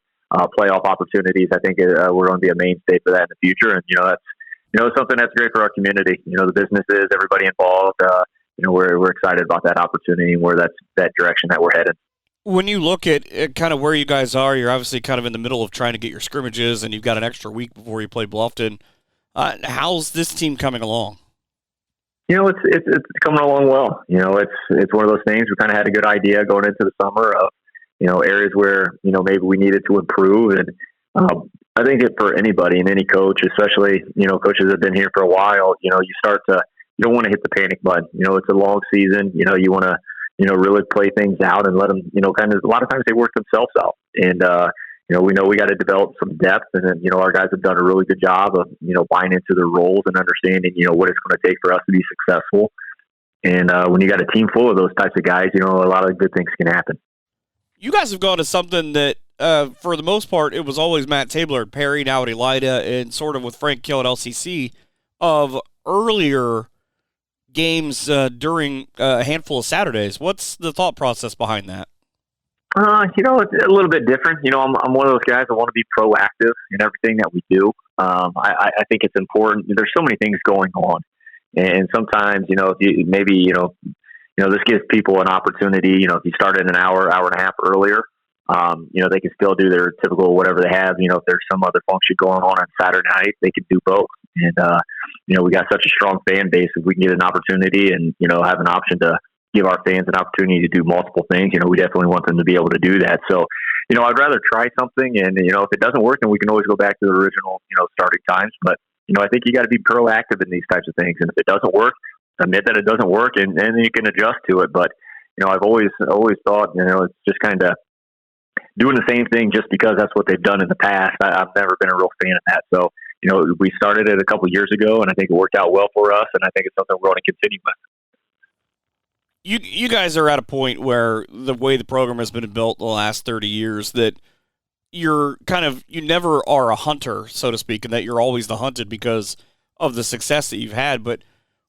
playoff opportunities. I think we're going to be a mainstay for that in the future, and that's something that's great for our community. The businesses, everybody involved. We're excited about that opportunity and where that direction that we're headed. When you look at kind of where you guys are, you're obviously kind of in the middle of trying to get your scrimmages, and you've got an extra week before you play Bluffton. How's this team coming along? It's coming along well. It's one of those things. We kind of had a good idea going into the summer of, areas where, maybe we needed to improve. And I think for anybody and any coach, especially, coaches that have been here for a while, you don't want to hit the panic button. It's a long season. You want to, really play things out and let them, kind of, a lot of times they work themselves out. And, we know we got to develop some depth, and then, our guys have done a really good job of, buying into their roles and understanding, what it's going to take for us to be successful. And when you got a team full of those types of guys, a lot of good things can happen. You guys have gone to something that, for the most part, it was always Matt Tabler at Perry, now at Elida, and sort of with Frank Kill at LCC, of earlier games during a handful of Saturdays. What's the thought process behind that? It's a little bit different. I'm one of those guys that want to be proactive in everything that we do. I think it's important. There's so many things going on, and sometimes, if you maybe, this gives people an opportunity. If you started an hour and a half earlier, they can still do their typical whatever they have. If there's some other function going on Saturday night, they can do both. And, we got such a strong fan base. If we can get an opportunity and, have an option to give our fans an opportunity to do multiple things, we definitely want them to be able to do that. So, I'd rather try something and, if it doesn't work, then we can always go back to the original, starting times. But, I think you got to be proactive in these types of things. And if it doesn't work, admit that it doesn't work and then you can adjust to it. But, I've always thought, it's just kind of doing the same thing just because that's what they've done in the past. I've never been a real fan of that. So, we started it a couple of years ago and I think it worked out well for us. And I think it's something we're going to continue with. You guys are at a point where the way the program has been built the last 30 years that you never are a hunter, so to speak, and that you're always the hunted because of the success that you've had. But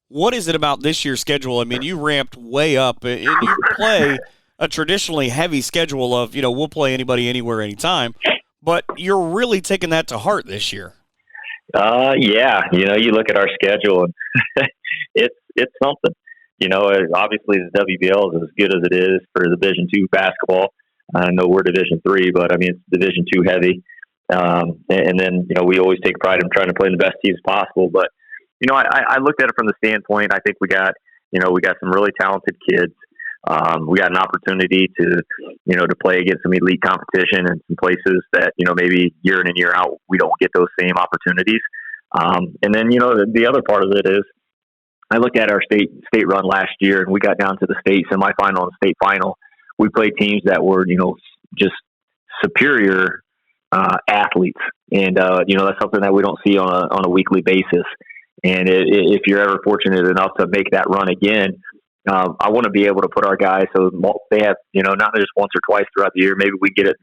what is it about this year's schedule? I mean, you ramped way up and you play a traditionally heavy schedule of, we'll play anybody, anywhere, anytime, but you're really taking that to heart this year. Yeah. You look at our schedule and it's something. Obviously the WBL is as good as it is for Division II basketball. I know we're Division III, but I mean, it's Division II heavy. And then, we always take pride in trying to play the best teams possible. But, I looked at it from the standpoint, I think we got some really talented kids. We got an opportunity to play against some elite competition in some places that, maybe year in and year out, we don't get those same opportunities. And then, the other part of it is, I looked at our state run last year and we got down to the state semifinal and state final. We played teams that were, just superior athletes. And, that's something that we don't see on a weekly basis. And if you're ever fortunate enough to make that run again, I want to be able to put our guys so they have, not just once or twice throughout the year. Maybe we get it,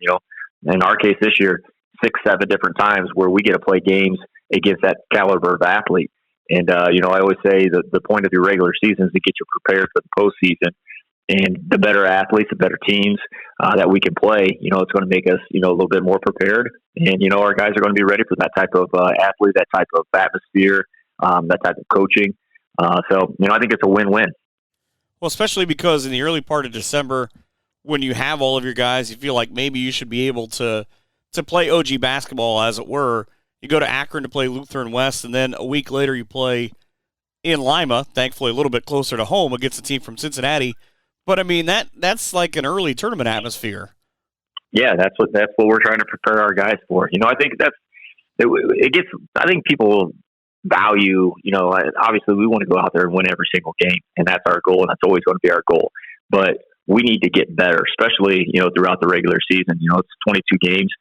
in our case this year, 6-7 different times where we get to play games against that caliber of athlete. And, I always say that the point of your regular season is to get you prepared for the postseason. And the better athletes, the better teams that we can play, it's going to make us, a little bit more prepared. And, our guys are going to be ready for that type of athlete, that type of atmosphere, that type of coaching. So, I think it's a win-win. Well, especially because in the early part of December, when you have all of your guys, you feel like maybe you should be able to play OG basketball, as it were. You go to Akron to play Lutheran West, and then a week later you play in Lima, thankfully a little bit closer to home against a team from Cincinnati. But, I mean, that's like an early tournament atmosphere. Yeah, that's what we're trying to prepare our guys for. I think I think people value, obviously we want to go out there and win every single game, and that's our goal, and that's always going to be our goal. But we need to get better, especially, throughout the regular season. It's 22 games.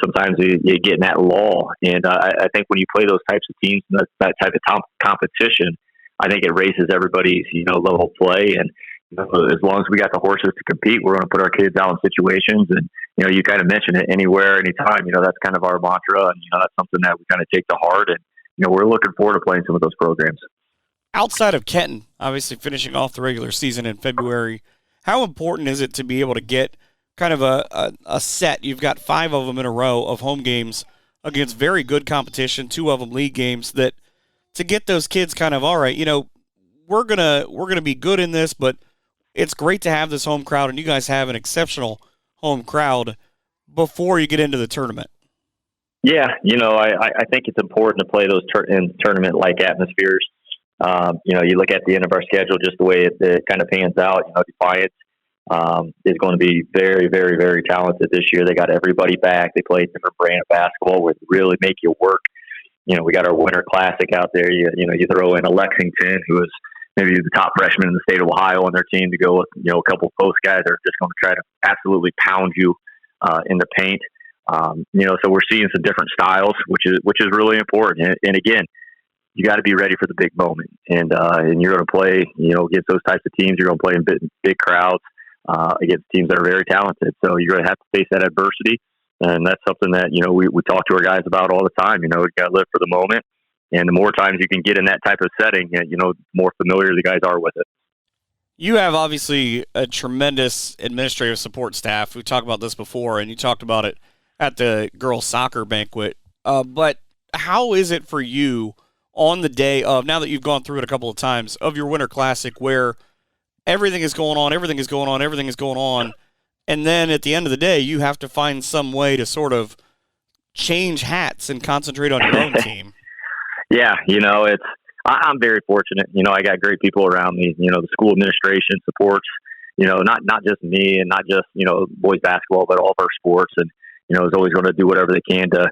Sometimes you get in that lull. And I think when you play those types of teams and that type of competition, I think it raises everybody's, level of play. And as long as we got the horses to compete, we're going to put our kids out in situations. And, you kind of mentioned it, anywhere, anytime. That's kind of our mantra. And, that's something that we kind of take to heart. And, we're looking forward to playing some of those programs. Outside of Kenton, obviously finishing off the regular season in February, how important is it to be able to get kind of a set? You've got 5 of them in a row of home games against very good competition, 2 of them league games, that to get those kids kind of, all right, we're gonna be good in this, but it's great to have this home crowd, and you guys have an exceptional home crowd before you get into the tournament. Yeah, I think it's important to play those in tournament-like atmospheres. You look at the end of our schedule, just the way it kind of pans out. Defiance is going to be very, very, very talented this year. They got everybody back. They play a different brand of basketball where they really make you work. We got our Winter Classic out there. You throw in a Lexington, who is maybe the top freshman in the state of Ohio on their team, to go with, a couple of post guys that are just going to try to absolutely pound you in the paint. So we're seeing some different styles, which is really important. And again, you got to be ready for the big moment. And you're going to play, against those types of teams. You're going to play in big crowds against teams that are very talented. So you're going to have to face that adversity. And that's something that, we talk to our guys about all the time. You got to live for the moment. And the more times you can get in that type of setting, the more familiar the guys are with it. You have obviously a tremendous administrative support staff. We talked about this before, and you talked about it at the girls' soccer banquet. But how is it for you on the day of, now that you've gone through it a couple of times, of your Winter Classic, where everything is going on, And then at the end of the day, you have to find some way to sort of change hats and concentrate on your own team. Yeah, I'm very fortunate. I got great people around me. The school administration supports, not just me and not just, boys basketball, but all of our sports. And, is always going to do whatever they can to,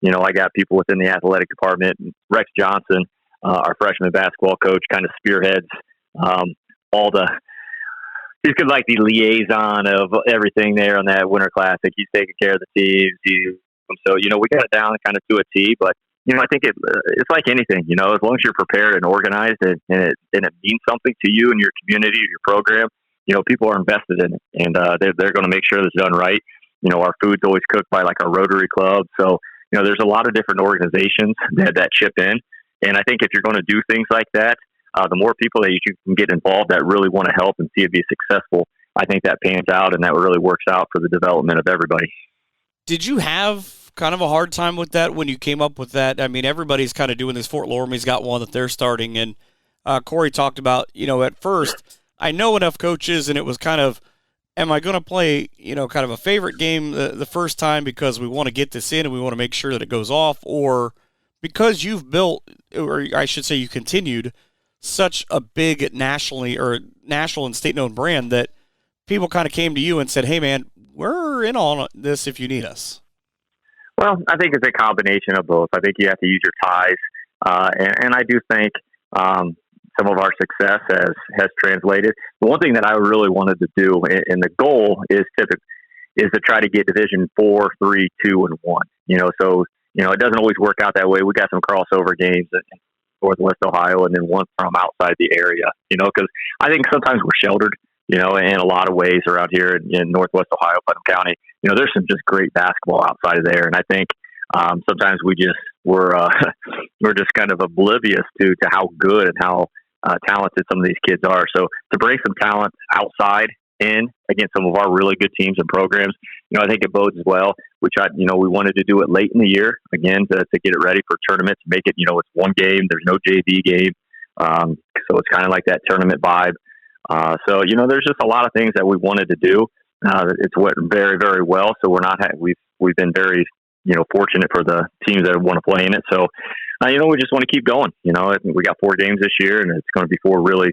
I got people within the athletic department. Rex Johnson, our freshman basketball coach, kind of spearheads he's kind of like the liaison of everything there on that Winter Classic. He's taking care of the teams. So, we got it down kind of to a T, but, I think it's like anything, as long as you're prepared and organized and it means something to you and your community, your program, people are invested in it, and they're going to make sure it's done right. Our food's always cooked by like our Rotary Club. So, there's a lot of different organizations that chip in. And I think if you're going to do things like that, the more people that you can get involved that really want to help and see it be successful, I think that pans out and that really works out for the development of everybody. Did you have kind of a hard time with that when you came up with that? I mean, everybody's kind of doing this. Fort Loramie's got one that they're starting, and Cory talked about, at first, I know enough coaches, and it was kind of, am I going to play, kind of a favorite game the first time because we want to get this in and we want to make sure that it goes off, or because you've built, or I should say you continued, such a big national and state-known brand that people kind of came to you and said, hey, man, we're in on this if you need us? Well, I think it's a combination of both. I think you have to use your ties. And I do think some of our success has translated. The one thing that I really wanted to do, and the goal is to try to get Division 4, 3, 2, and 1. So it doesn't always work out that way. We got some crossover games in Northwest Ohio, and then one from outside the area. Because I think sometimes we're sheltered. In a lot of ways around here in Northwest Ohio, Putnam County, there's some just great basketball outside of there. And I think sometimes we're just kind of oblivious to how good and how talented some of these kids are. So to bring some talent outside in against some of our really good teams and programs, I think it bodes well. We wanted to do it late in the year, again, to get it ready for tournaments, make it, it's one game, there's no JV game. So it's kind of like that tournament vibe. So, there's just a lot of things that we wanted to do. It's went very, very well. So we've been very, fortunate for the teams that want to play in it. So, we just want to keep going. I think we got 4 games this year, and it's going to be 4 really,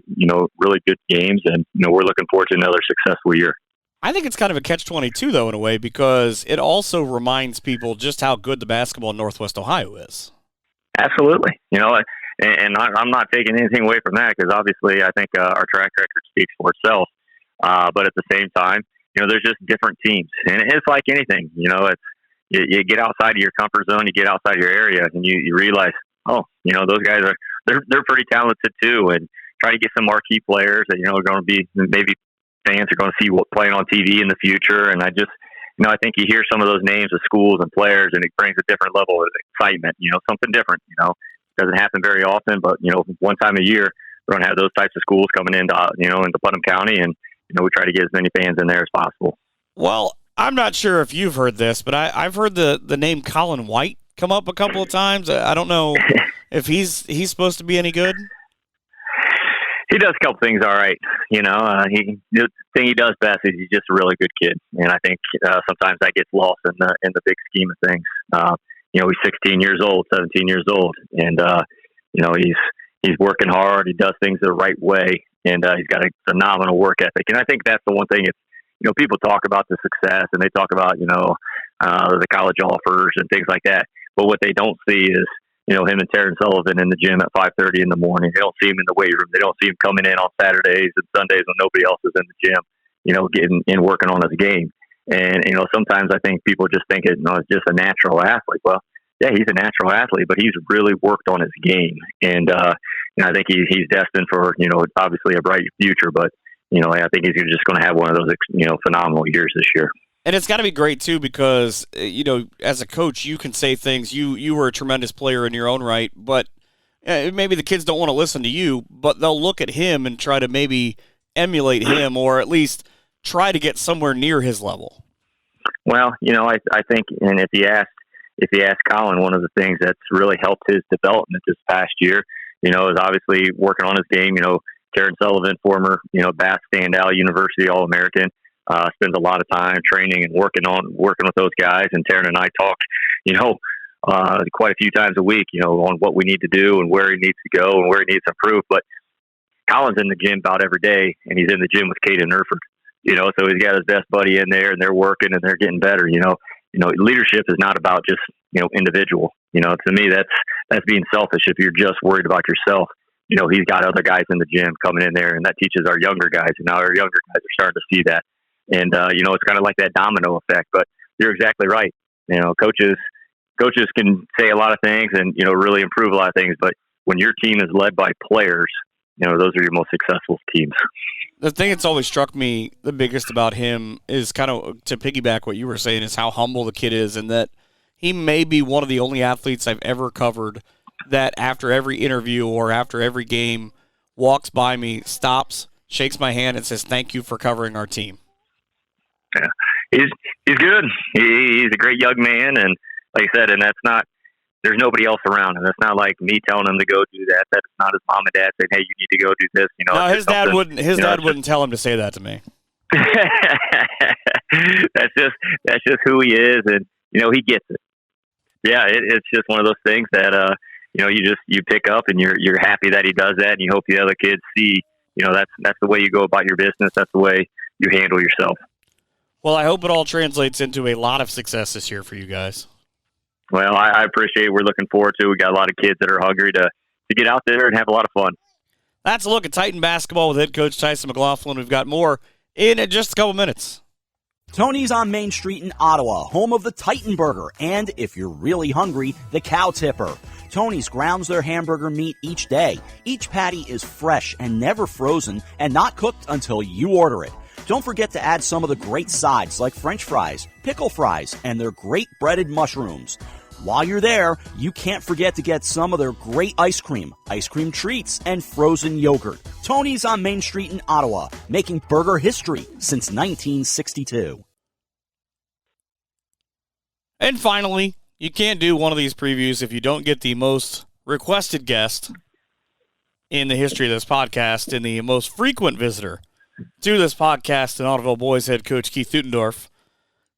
really good games. And, we're looking forward to another successful year. I think it's kind of a catch-22, though, in a way, because it also reminds people just how good the basketball in Northwest Ohio is. Absolutely. And I'm not taking anything away from that, because obviously I think our track record speaks for itself. But at the same time, there's just different teams. And it's like anything, it's you get outside of your comfort zone, you get outside your area, and you realize, those guys they're pretty talented too, and try to get some marquee players that, are going to be, maybe fans are going to see playing on TV in the future. And I just, I think you hear some of those names of schools and players, and it brings a different level of excitement, something different, Doesn't happen very often, but, one time a year, we're going to have those types of schools coming into Putnam County, and, we try to get as many fans in there as possible. Well, I'm not sure if you've heard this, but I've heard the name Colin White come up a couple of times. I don't know if he's supposed to be any good. He does a couple things all right. The thing he does best is he's just a really good kid, and I think sometimes that gets lost in the big scheme of things. He's 16 years old, 17 years old, and he's working hard. He does things the right way, and he's got a phenomenal work ethic. And I think that's the one thing. People talk about the success, and they talk about the college offers and things like that. But what they don't see is him and Terrence Sullivan in the gym at 5:30 in the morning. They don't see him in the weight room. They don't see him coming in on Saturdays and Sundays when nobody else is in the gym. Getting in working on his game. And, sometimes I think people just think it's just a natural athlete. Well, yeah, he's a natural athlete, but he's really worked on his game. And, I think he's destined for, obviously a bright future, but, I think he's just going to have one of those, phenomenal years this year. And it's got to be great, too, because, as a coach, you can say things. You were a tremendous player in your own right, but maybe the kids don't want to listen to you, but they'll look at him and try to maybe emulate him, or at least try to get somewhere near his level. Well, I think, and if you ask Colin, one of the things that's really helped his development this past year, is obviously working on his game. Terrence Sullivan, former, Bath standout, University All-American, spends a lot of time training and working with those guys. And Taryn and I talk, quite a few times a week, on what we need to do and where he needs to go and where he needs to improve. But Colin's in the gym about every day, and he's in the gym with Caden Erford. So he's got his best buddy in there, and they're working and they're getting better. Leadership is not about just individual. To me, that's being selfish if you're just worried about yourself. He's got other guys in the gym coming in there, and that teaches our younger guys. And now our younger guys are starting to see that. And it's kind of like that domino effect. But you're exactly right. Coaches can say a lot of things and really improve a lot of things. But when your team is led by players, those are your most successful teams. The thing that's always struck me the biggest about him is kind of to piggyback what you were saying is how humble the kid is, and that he may be one of the only athletes I've ever covered that after every interview or after every game walks by me, stops, shakes my hand, and says, "Thank you for covering our team." Yeah, he's good. He's a great young man, and like I said, and there's nobody else around him. It's not like me telling him to go do that. That's not his mom and dad saying, "Hey, you need to go do this." No, his dad wouldn't. His dad wouldn't tell him to say that to me. That's just who he is, and he gets it. Yeah, it's just one of those things that you pick up, and you're happy that he does that, and you hope the other kids see. That's the way you go about your business. That's the way you handle yourself. Well, I hope it all translates into a lot of success this year for you guys. Well, I appreciate it. We're looking forward to it. We got a lot of kids that are hungry to get out there and have a lot of fun. That's a look at Titan basketball with head coach Tyson McGlaughlin. We've got more in just a couple minutes. Tony's on Main Street in Ottawa, home of the Titan Burger, and if you're really hungry, the Cow Tipper. Tony's grounds their hamburger meat each day. Each patty is fresh and never frozen and not cooked until you order it. Don't forget to add some of the great sides like French fries, pickle fries, and their great breaded mushrooms. While you're there, you can't forget to get some of their great ice cream treats, and frozen yogurt. Tony's on Main Street in Ottawa, making burger history since 1962. And finally, you can't do one of these previews if you don't get the most requested guest in the history of this podcast and the most frequent visitor to this podcast in Ottoville Boys head coach Keith Utendorf.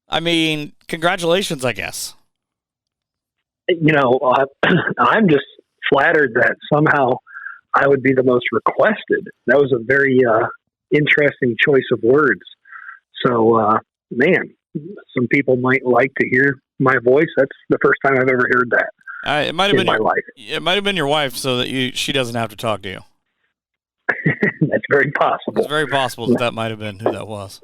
I mean, congratulations, I guess. I'm just flattered that somehow I would be the most requested. That was a very interesting choice of words. So, some people might like to hear my voice. That's the first time I've ever heard that. It might have been my life. It might have been your wife, so that she doesn't have to talk to you. That's very possible. It's very possible that might have been who that was.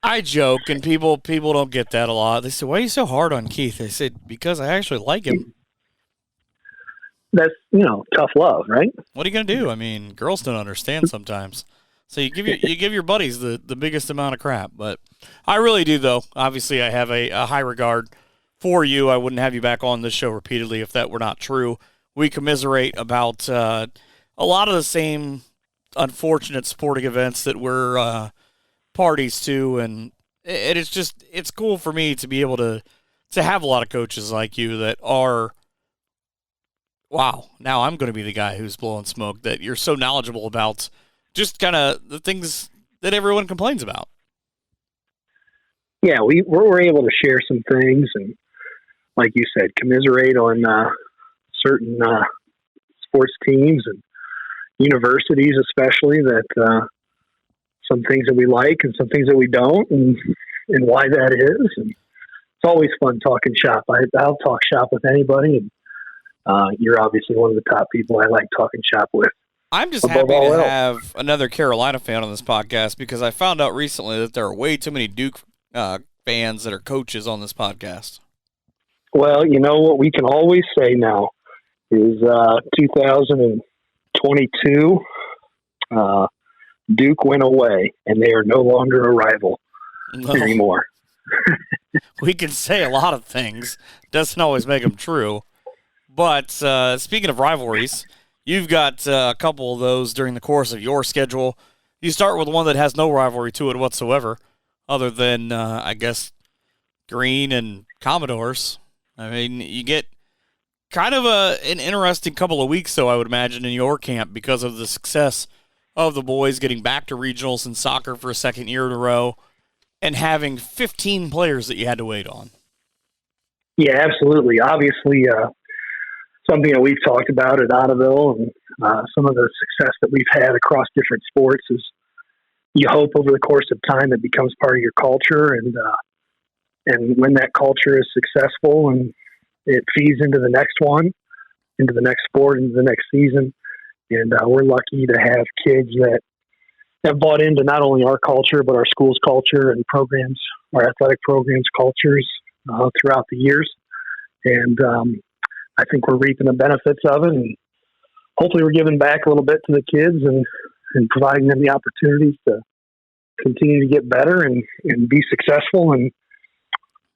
I joke, and people don't get that a lot. They say, "Why are you so hard on Keith?" I said, "Because I actually like him." That's tough love, right? What are you gonna do? I mean, girls don't understand sometimes. So you give your buddies the biggest amount of crap. But I really do, though. Obviously, I have a high regard for you. I wouldn't have you back on this show repeatedly if that were not true. We commiserate about a lot of the same unfortunate sporting events that we're parties to, and it's cool for me to be able to have a lot of coaches like you that are, wow, now I'm going to be the guy who's blowing smoke, that you're so knowledgeable about just kind of the things that everyone complains about. Yeah, we're able to share some things, and like you said, commiserate on certain sports teams and universities, especially, that some things that we like and some things that we don't, and why that is. And it's always fun talking shop. I'll talk shop with anybody, and you're obviously one of the top people I like talking shop with. I'm just happy to have another Carolina fan on this podcast, because I found out recently that there are way too many Duke fans that are coaches on this podcast. Well, what we can always say now is 2022, Duke went away, and they are no longer a rival anymore. We can say a lot of things. Doesn't always make them true. But speaking of rivalries, you've got a couple of those during the course of your schedule. You start with one that has no rivalry to it whatsoever, other than, I guess, Green and Commodores. I mean, you get kind of an interesting couple of weeks, though, I would imagine, in your camp because of the success of the boys getting back to regionals in soccer for a second year in a row and having 15 players that you had to wait on. Yeah, absolutely. Obviously, something that we've talked about at Ottoville and some of the success that we've had across different sports is you hope over the course of time it becomes part of your culture, and when that culture is successful and it feeds into the next one, into the next sport, into the next season. And we're lucky to have kids that have bought into not only our culture, but our school's culture and programs, our athletic programs' cultures throughout the years. And I think we're reaping the benefits of it. And hopefully we're giving back a little bit to the kids and providing them the opportunities to continue to get better and be successful. And,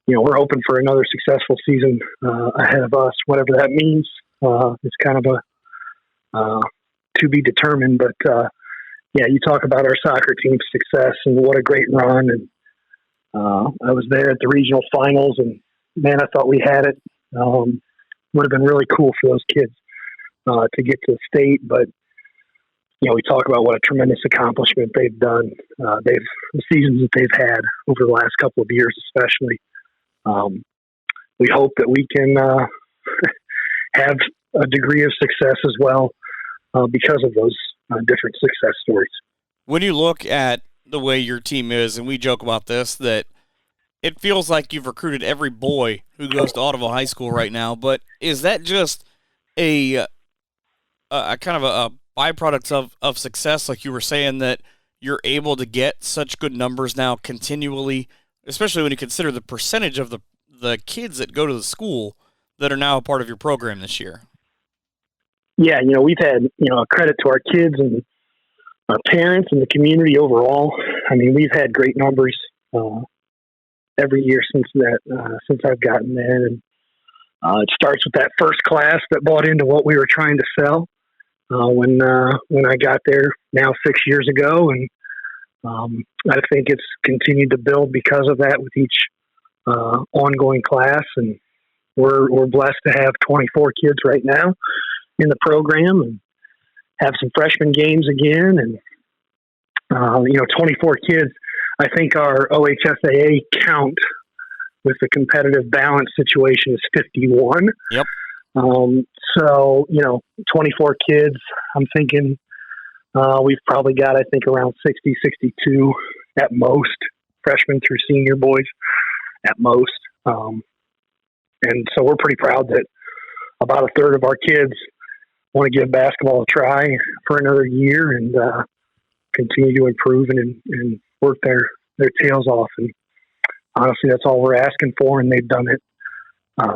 we're hoping for another successful season ahead of us, whatever that means. It's kind of a to be determined, but you talk about our soccer team's success and what a great run. And I was there at the regional finals, and man, I thought we had it. Would have been really cool for those kids to get to the state, but we talk about what a tremendous accomplishment they've done. The seasons that they've had over the last couple of years, especially. We hope that we can have a degree of success as well because of those different success stories. When you look at the way your team is, and we joke about this, that it feels like you've recruited every boy who goes to Ottoville High School right now, but is that just a kind of a byproduct of success, like you were saying, that you're able to get such good numbers now continually, especially when you consider the percentage of the kids that go to the school that are now a part of your program this year? Yeah, we've had, a credit to our kids and our parents and the community overall. I mean, we've had great numbers every year since I've gotten there. And it starts with that first class that bought into what we were trying to sell when I got there now 6 years ago. And I think it's continued to build because of that with each ongoing class. And we're blessed to have 24 kids right now in the program and have some freshman games again. And, 24 kids, I think our OHSAA count with the competitive balance situation is 51. Yep. 24 kids, I'm thinking we've probably got, I think, around 60, 62 at most, freshmen through senior boys at most. And so we're pretty proud that about a third of our kids want to give basketball a try for another year and continue to improve and work their tails off. And honestly, that's all we're asking for, and they've done it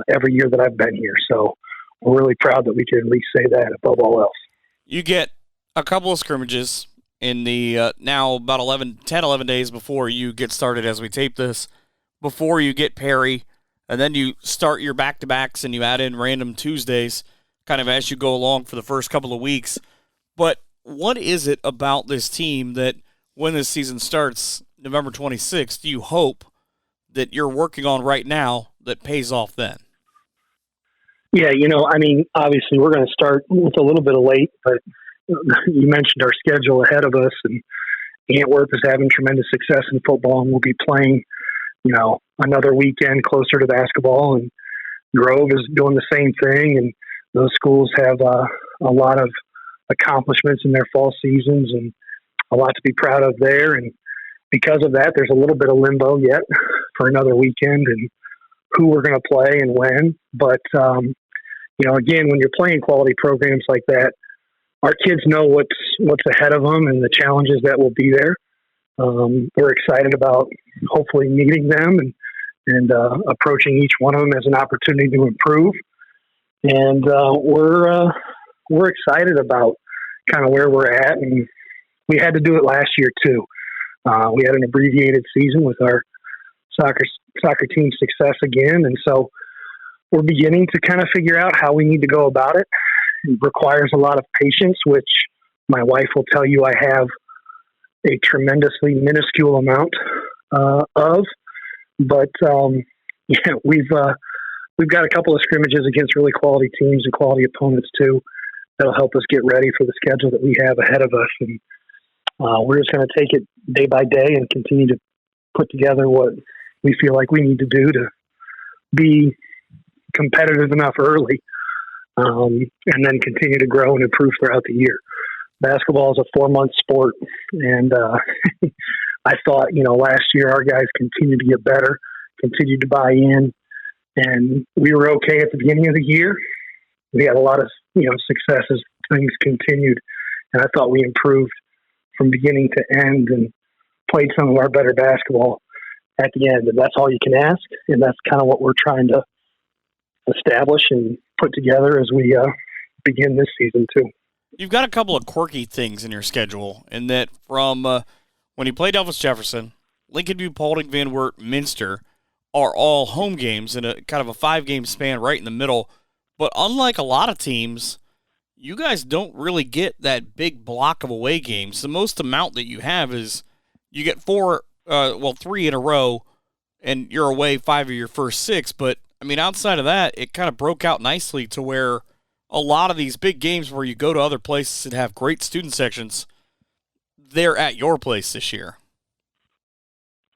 every year that I've been here. So we're really proud that we can at least say that above all else. You get a couple of scrimmages in the now about 11 days before you get started as we tape this, before you get Perry, and then you start your back-to-backs and you add in random Tuesdays kind of as you go along for the first couple of weeks. But what is it about this team that when this season starts November 26th, you hope that you're working on right now that pays off then? Yeah, obviously we're going to start with a little bit of late, but you mentioned our schedule ahead of us, and Antwerp is having tremendous success in football, and we'll be playing, another weekend closer to basketball, and Grove is doing the same thing, and those schools have a lot of accomplishments in their fall seasons and a lot to be proud of there. And because of that, there's a little bit of limbo yet for another weekend and who we're going to play and when. But, again, when you're playing quality programs like that, our kids know what's ahead of them and the challenges that will be there. We're excited about hopefully meeting them and approaching each one of them as an opportunity to improve. And we're excited about kind of where we're at. And we had to do it last year too. We had an abbreviated season with our soccer team success again. And so we're beginning to kind of figure out how we need to go about it. It requires a lot of patience, which my wife will tell you I have a tremendously minuscule amount of. But we've got a couple of scrimmages against really quality teams and quality opponents too that'll help us get ready for the schedule that we have ahead of us. And we're just going to take it day by day and continue to put together what we feel like we need to do to be competitive enough early, and then continue to grow and improve throughout the year. Basketball is a 4-month sport, and I thought, last year our guys continued to get better, continued to buy in, and we were okay at the beginning of the year. We had a lot of, successes. Things continued, and I thought we improved from beginning to end and played some of our better basketball at the end. And that's all you can ask, and that's kind of what we're trying to establish and put together as we begin this season too. You've got a couple of quirky things in your schedule, in that from when you played Elvis Jefferson, Lincolnview, Paulding, Van Wert, Minster are all home games in a kind of a 5-game span right in the middle. But unlike a lot of teams, you guys don't really get that big block of away games. The most amount that you have is you get 3 in a row, and you're away 5 of your first 6. But, outside of that, it kind of broke out nicely to where a lot of these big games where you go to other places and have great student sections, they're at your place this year.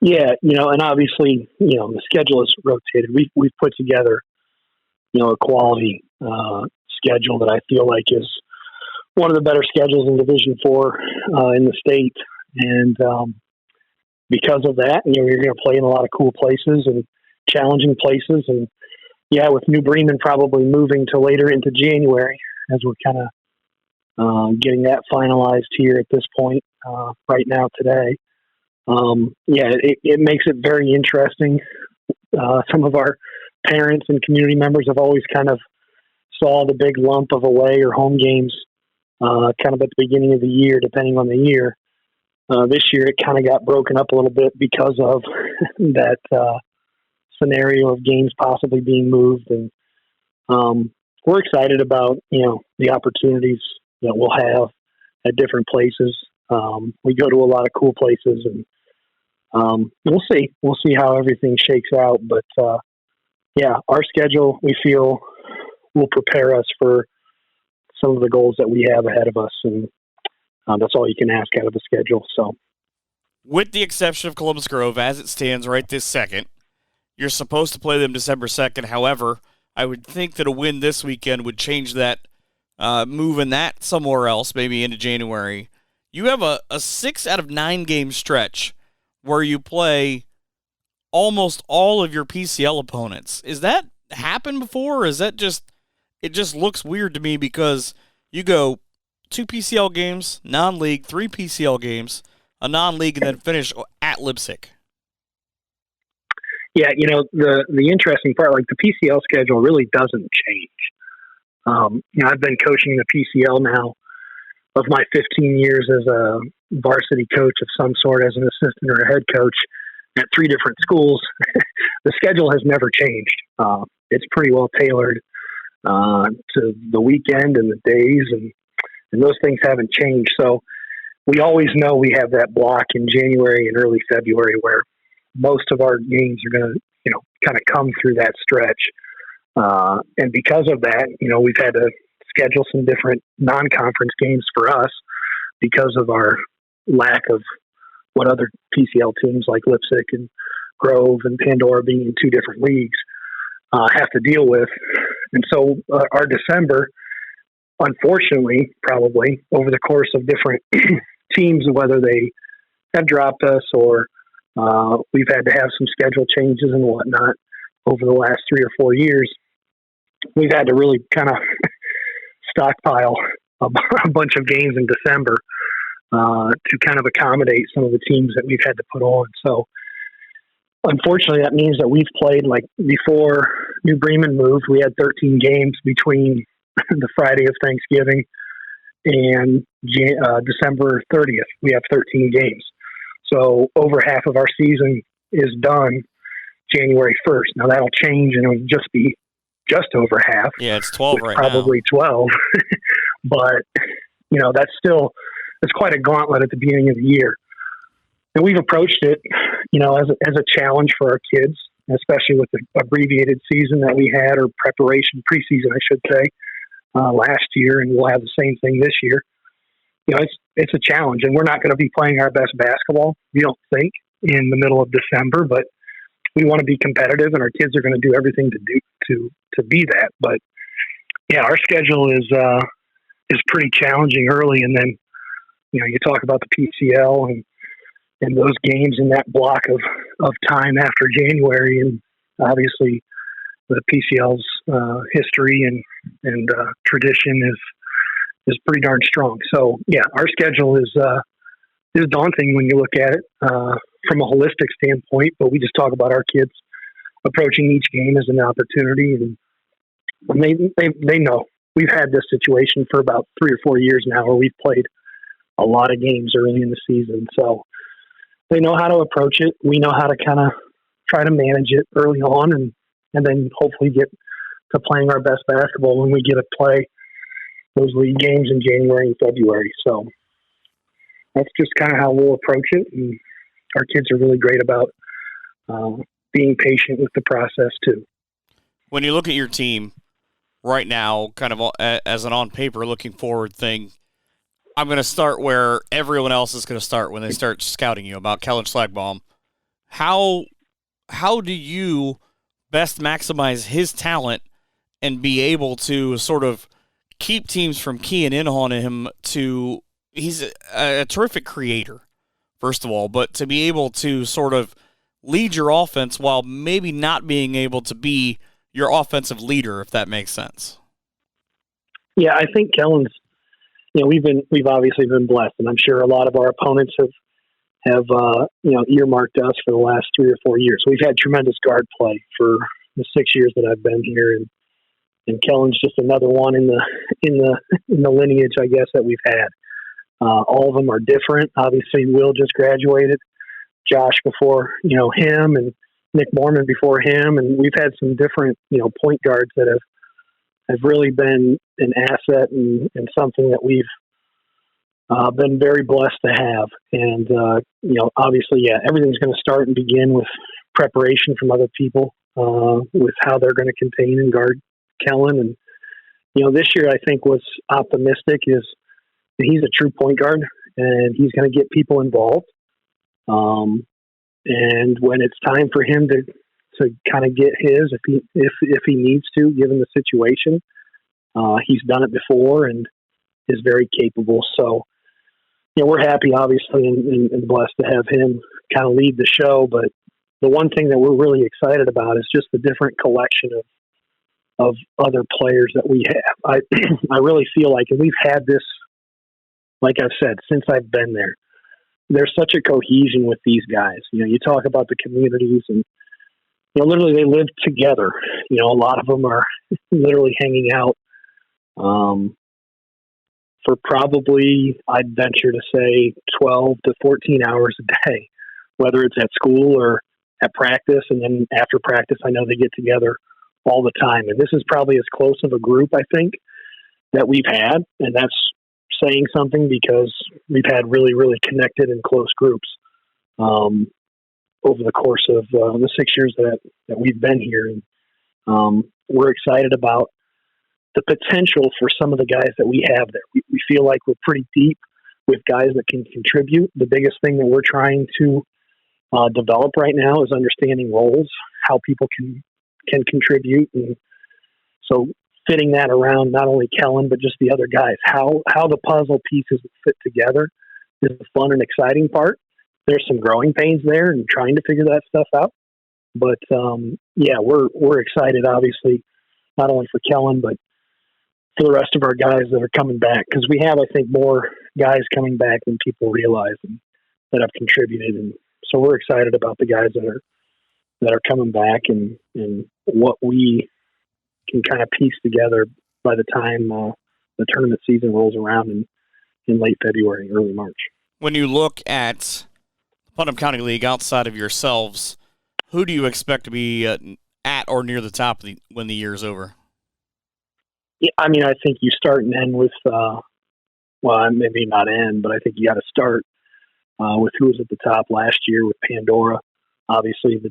Yeah, and obviously, the schedule is rotated. We've put together, a quality schedule that I feel like is one of the better schedules in Division IV in the state. And because of that, you're going to play in a lot of cool places and challenging places. And, with New Bremen probably moving to later into January, as we're kind of getting that finalized here at this point right now today. It makes it very interesting. Some of our parents and community members have always kind of saw the big lump of away or home games kind of at the beginning of the year, depending on the year. This year it kind of got broken up a little bit because of that scenario of games possibly being moved. And we're excited about, the opportunities that we'll have at different places. We go to a lot of cool places, and we'll see how everything shakes out. But our schedule, we feel, will prepare us for some of the goals that we have ahead of us. And that's all you can ask out of the schedule. So, with the exception of Columbus Grove, as it stands right this second, you're supposed to play them December 2nd. However, I would think that a win this weekend would change that, moving that somewhere else, maybe into January. You have a 6 out of 9 game stretch where you play almost all of your PCL opponents. Is that happened before, or is that it just looks weird to me because you go 2 PCL games, non-league, 3 PCL games, a non-league, and then finish at Leipzig? Yeah, the interesting part, like the PCL schedule really doesn't change. I've been coaching the PCL now of my 15 years as a varsity coach of some sort, as an assistant or a head coach at 3 different schools. The schedule has never changed. It's pretty well tailored to the weekend and the days, and those things haven't changed. So we always know we have that block in January and early February where most of our games are going to, kind of come through that stretch. And because of that, we've had to schedule some different non-conference games for us because of our lack of what other PCL teams like Leipzig and Grove and Pandora, being in 2 different leagues, have to deal with. And so our December, unfortunately, probably over the course of different teams, whether they have dropped us or we've had to have some schedule changes and whatnot over the last 3 or 4 years, we've had to really kind of stockpile a bunch of games in December to kind of accommodate some of the teams that we've had to put on. So unfortunately, that means that we've played, like before New Bremen moved, we had 13 games between the Friday of Thanksgiving and December 30th. We have 13 games. So over half of our season is done January 1st. Now that'll change and it'll just be just over half. Yeah, it's 12 right probably now. 12. But, that's quite a gauntlet at the beginning of the year. And we've approached it, as a challenge for our kids, especially with the abbreviated season that we had, or preseason, I should say, last year, and we'll have the same thing this year. it's a challenge, and we're not going to be playing our best basketball, we don't think, in the middle of December, but we want to be competitive, and our kids are going to do everything to be that. But yeah, our schedule is pretty challenging early, and then you talk about the PCL and those games in that block of time after January, and obviously the PCL's history and tradition is pretty darn strong. So yeah, our schedule is daunting when you look at it from a holistic standpoint. But we just talk about our kids approaching each game as an opportunity, and they know we've had this situation for about 3 or 4 years now, where we've played a lot of games early in the season. So they know how to approach it. We know how to kind of try to manage it early on, and then hopefully get to playing our best basketball when we get to play those league games in January and February. So that's just kind of how we'll approach it. And our kids are really great about being patient with the process too. When you look at your team right now, kind of as an on paper looking forward thing, I'm going to start where everyone else is going to start when they start scouting you about Kellen Schlagbaum. How do you best maximize his talent and be able to sort of keep teams from keying in on him? He's a terrific creator, first of all, but to be able to sort of lead your offense while maybe not being able to be your offensive leader, if that makes sense. Yeah, I think Kellen's, we've obviously been blessed, and I'm sure a lot of our opponents have earmarked us for the last 3 or 4 years. We've had tremendous guard play for the 6 years that I've been here, and Kellen's just another one in the lineage, I guess, that we've had. All of them are different. Obviously, Will just graduated, Josh before him, and Nick Mormon before him, and we've had some different point guards that have really been an asset and something that we've been very blessed to have. And obviously, yeah, everything's going to start and begin with preparation from other people with how they're going to contain and guard Kellen. And this year I think what's optimistic is that he's a true point guard, and he's going to get people involved. And when it's time for him to kind of get his, if he needs to, given the situation, he's done it before and is very capable. So, we're happy, obviously, and blessed to have him kind of lead the show. But the one thing that we're really excited about is just the different collection of other players that we have. I really feel like, and we've had this, like I've said, since I've been there, there's such a cohesion with these guys. You talk about the communities, and literally they live together. A lot of them are literally hanging out for probably, I'd venture to say, 12 to 14 hours a day, whether it's at school or at practice. And then after practice, I know they get together all the time. And this is probably as close of a group, I think, that we've had. And that's saying something, because we've had really, really connected and close groups over the course of the 6 years that we've been here. And we're excited about the potential for some of the guys that we have there. We feel like we're pretty deep with guys that can contribute. The biggest thing that we're trying to develop right now is understanding roles, how people can contribute. And so fitting that around not only Kellen, but just the other guys, how the puzzle pieces fit together is the fun and exciting part. There's some growing pains there and trying to figure that stuff out. But yeah, we're excited, obviously, not only for Kellen, but for the rest of our guys that are coming back, because we have, I think, more guys coming back than people realize and that have contributed. And so we're excited about the guys that are coming back and what we can kind of piece together by the time the tournament season rolls around in late February, early March. When you look at Putnam County League outside of yourselves, who do you expect to be at or near the top when the year's over? Yeah, I mean, I think you start and end with, well, maybe not end, but I think you got to start with who was at the top last year with Pandora. Obviously, the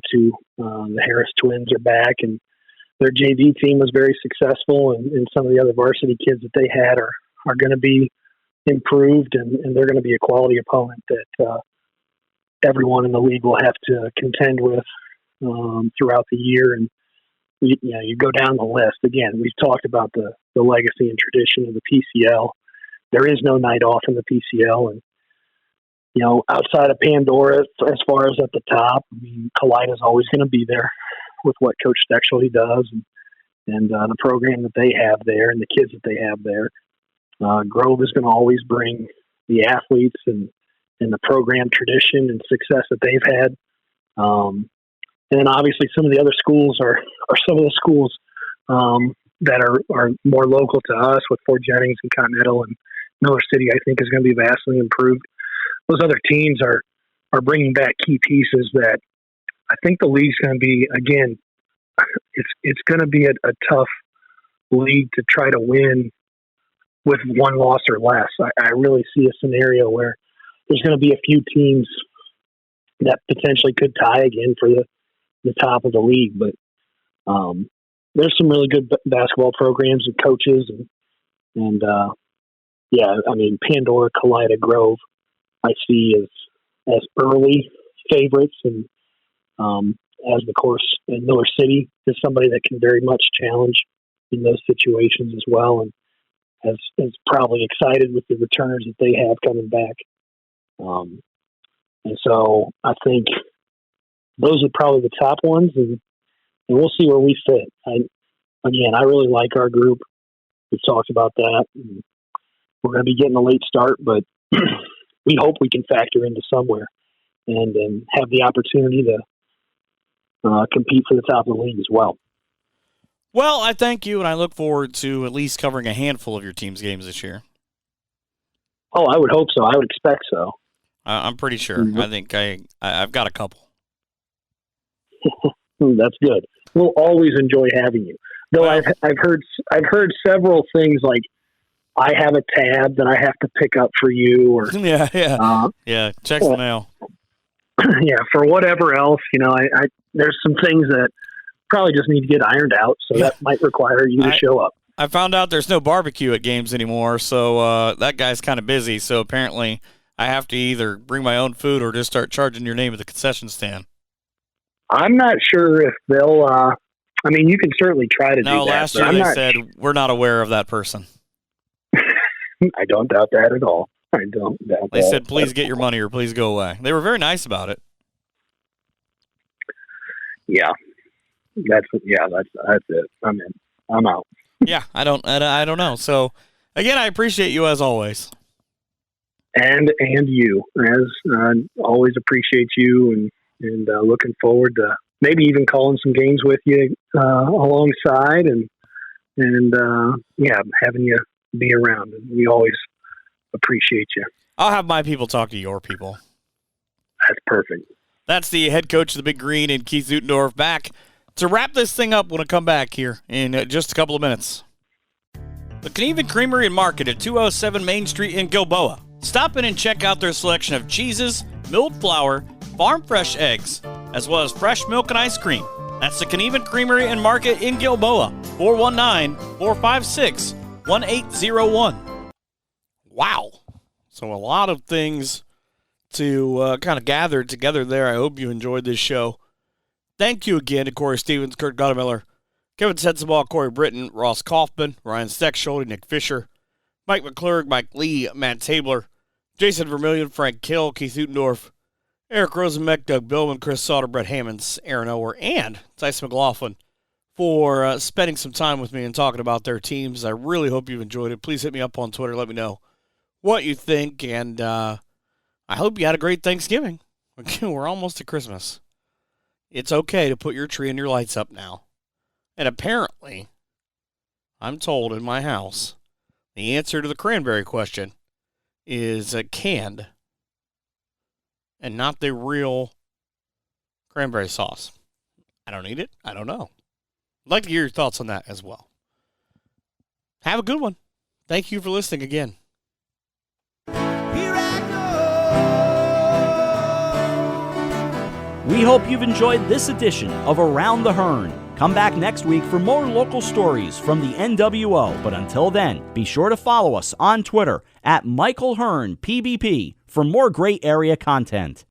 Harris twins are back, and their JV team was very successful, and some of the other varsity kids that they had are going to be improved, and they're going to be a quality opponent that everyone in the league will have to contend with throughout the year. And you go down the list. Again, we've talked about the legacy and tradition of the PCL. There is no night off in the PCL, and outside of Pandora, as far as at the top, I mean, Kalida is always going to be there with what Coach Stechschulte does and the program that they have there and the kids that they have there. Grove is going to always bring the athletes and the program tradition and success that they've had. And then obviously some of the other schools are some of the schools that are more local to us with Fort Jennings and Continental and Miller City, I think is going to be vastly improved. Those other teams are bringing back key pieces that I think the league's going to be, again, it's going to be a tough league to try to win with one loss or less. I really see a scenario where there's going to be a few teams that potentially could tie again for the top of the league. But there's some really good basketball programs and coaches. And I mean, Pandora, Kalida, Grove, I see as early favorites. And as the course in Miller City is somebody that can very much challenge in those situations as well. And is probably excited with the returners that they have coming back. And so I think those are probably the top ones, and we'll see where we fit. I really like our group. We've talked about that. And we're going to be getting a late start, but we hope we can factor into somewhere and have the opportunity to compete for the top of the league as well. Well, I thank you, and I look forward to at least covering a handful of your team's games this year. Oh, I would hope so. I would expect so. I'm pretty sure. Mm-hmm. I think I've got a couple. That's good. We'll always enjoy having you. Though I've heard several things like I have a tab that I have to pick up for you, or check the mail. Yeah, for whatever else, I there's some things that probably just need to get ironed out, so that might require you to show up. I found out there's no barbecue at games anymore, so that guy's kind of busy. So apparently, I have to either bring my own food or just start charging your name at the concession stand. I'm not sure if they'll. I mean, you can certainly try to do that. No, last year they said we're not aware of that person. I don't doubt that at all. I don't doubt that. They said, please get your money or please go away. They were very nice about it. Yeah. That's it. I'm in. I'm out. Yeah, I don't know. So again, I appreciate you as always. And you, as always, appreciate you and looking forward to maybe even calling some games with you alongside and having you be around. And we always appreciate you. I'll have my people talk to your people. That's perfect. That's the head coach of the Big Green and Keith Utendorf back to wrap this thing up when I come back here in just a couple of minutes. The Knieven Creamery and Market at 207 Main Street in Gilboa. Stop in and check out their selection of cheeses, milled flour, farm fresh eggs, as well as fresh milk and ice cream. That's the Knieven Creamery and Market in Gilboa, 419-456-1801. Wow. So a lot of things to kind of gather together there. I hope you enjoyed this show. Thank you again to Corey Stevens, Kurt Goettemoeller, Kevin Sensabaugh, Cory Britton, Ross Kaufman, Ryan Stechschulte, Nick Fisher, Mike McClurg, Mike Lee, Matt Tabler, Jason Vermillion, Frank Kill, Keith Utendorf, Eric Rosenbeck, Doug Billman, Chris Sautter, Brett Hammons, Aaron Elwer, and Tyson McGlaughlin for spending some time with me and talking about their teams. I really hope you've enjoyed it. Please hit me up on Twitter. Let me know what you think, and I hope you had a great Thanksgiving. We're almost to Christmas. It's okay to put your tree and your lights up now. And apparently, I'm told in my house, the answer to the cranberry question is canned and not the real cranberry sauce. I don't eat it. I don't know. I'd like to hear your thoughts on that as well. Have a good one. Thank you for listening again. We hope you've enjoyed this edition of Around the Hearn. Come back next week for more local stories from the NWO. But until then, be sure to follow us on Twitter @MichaelHearnPBP for more great area content.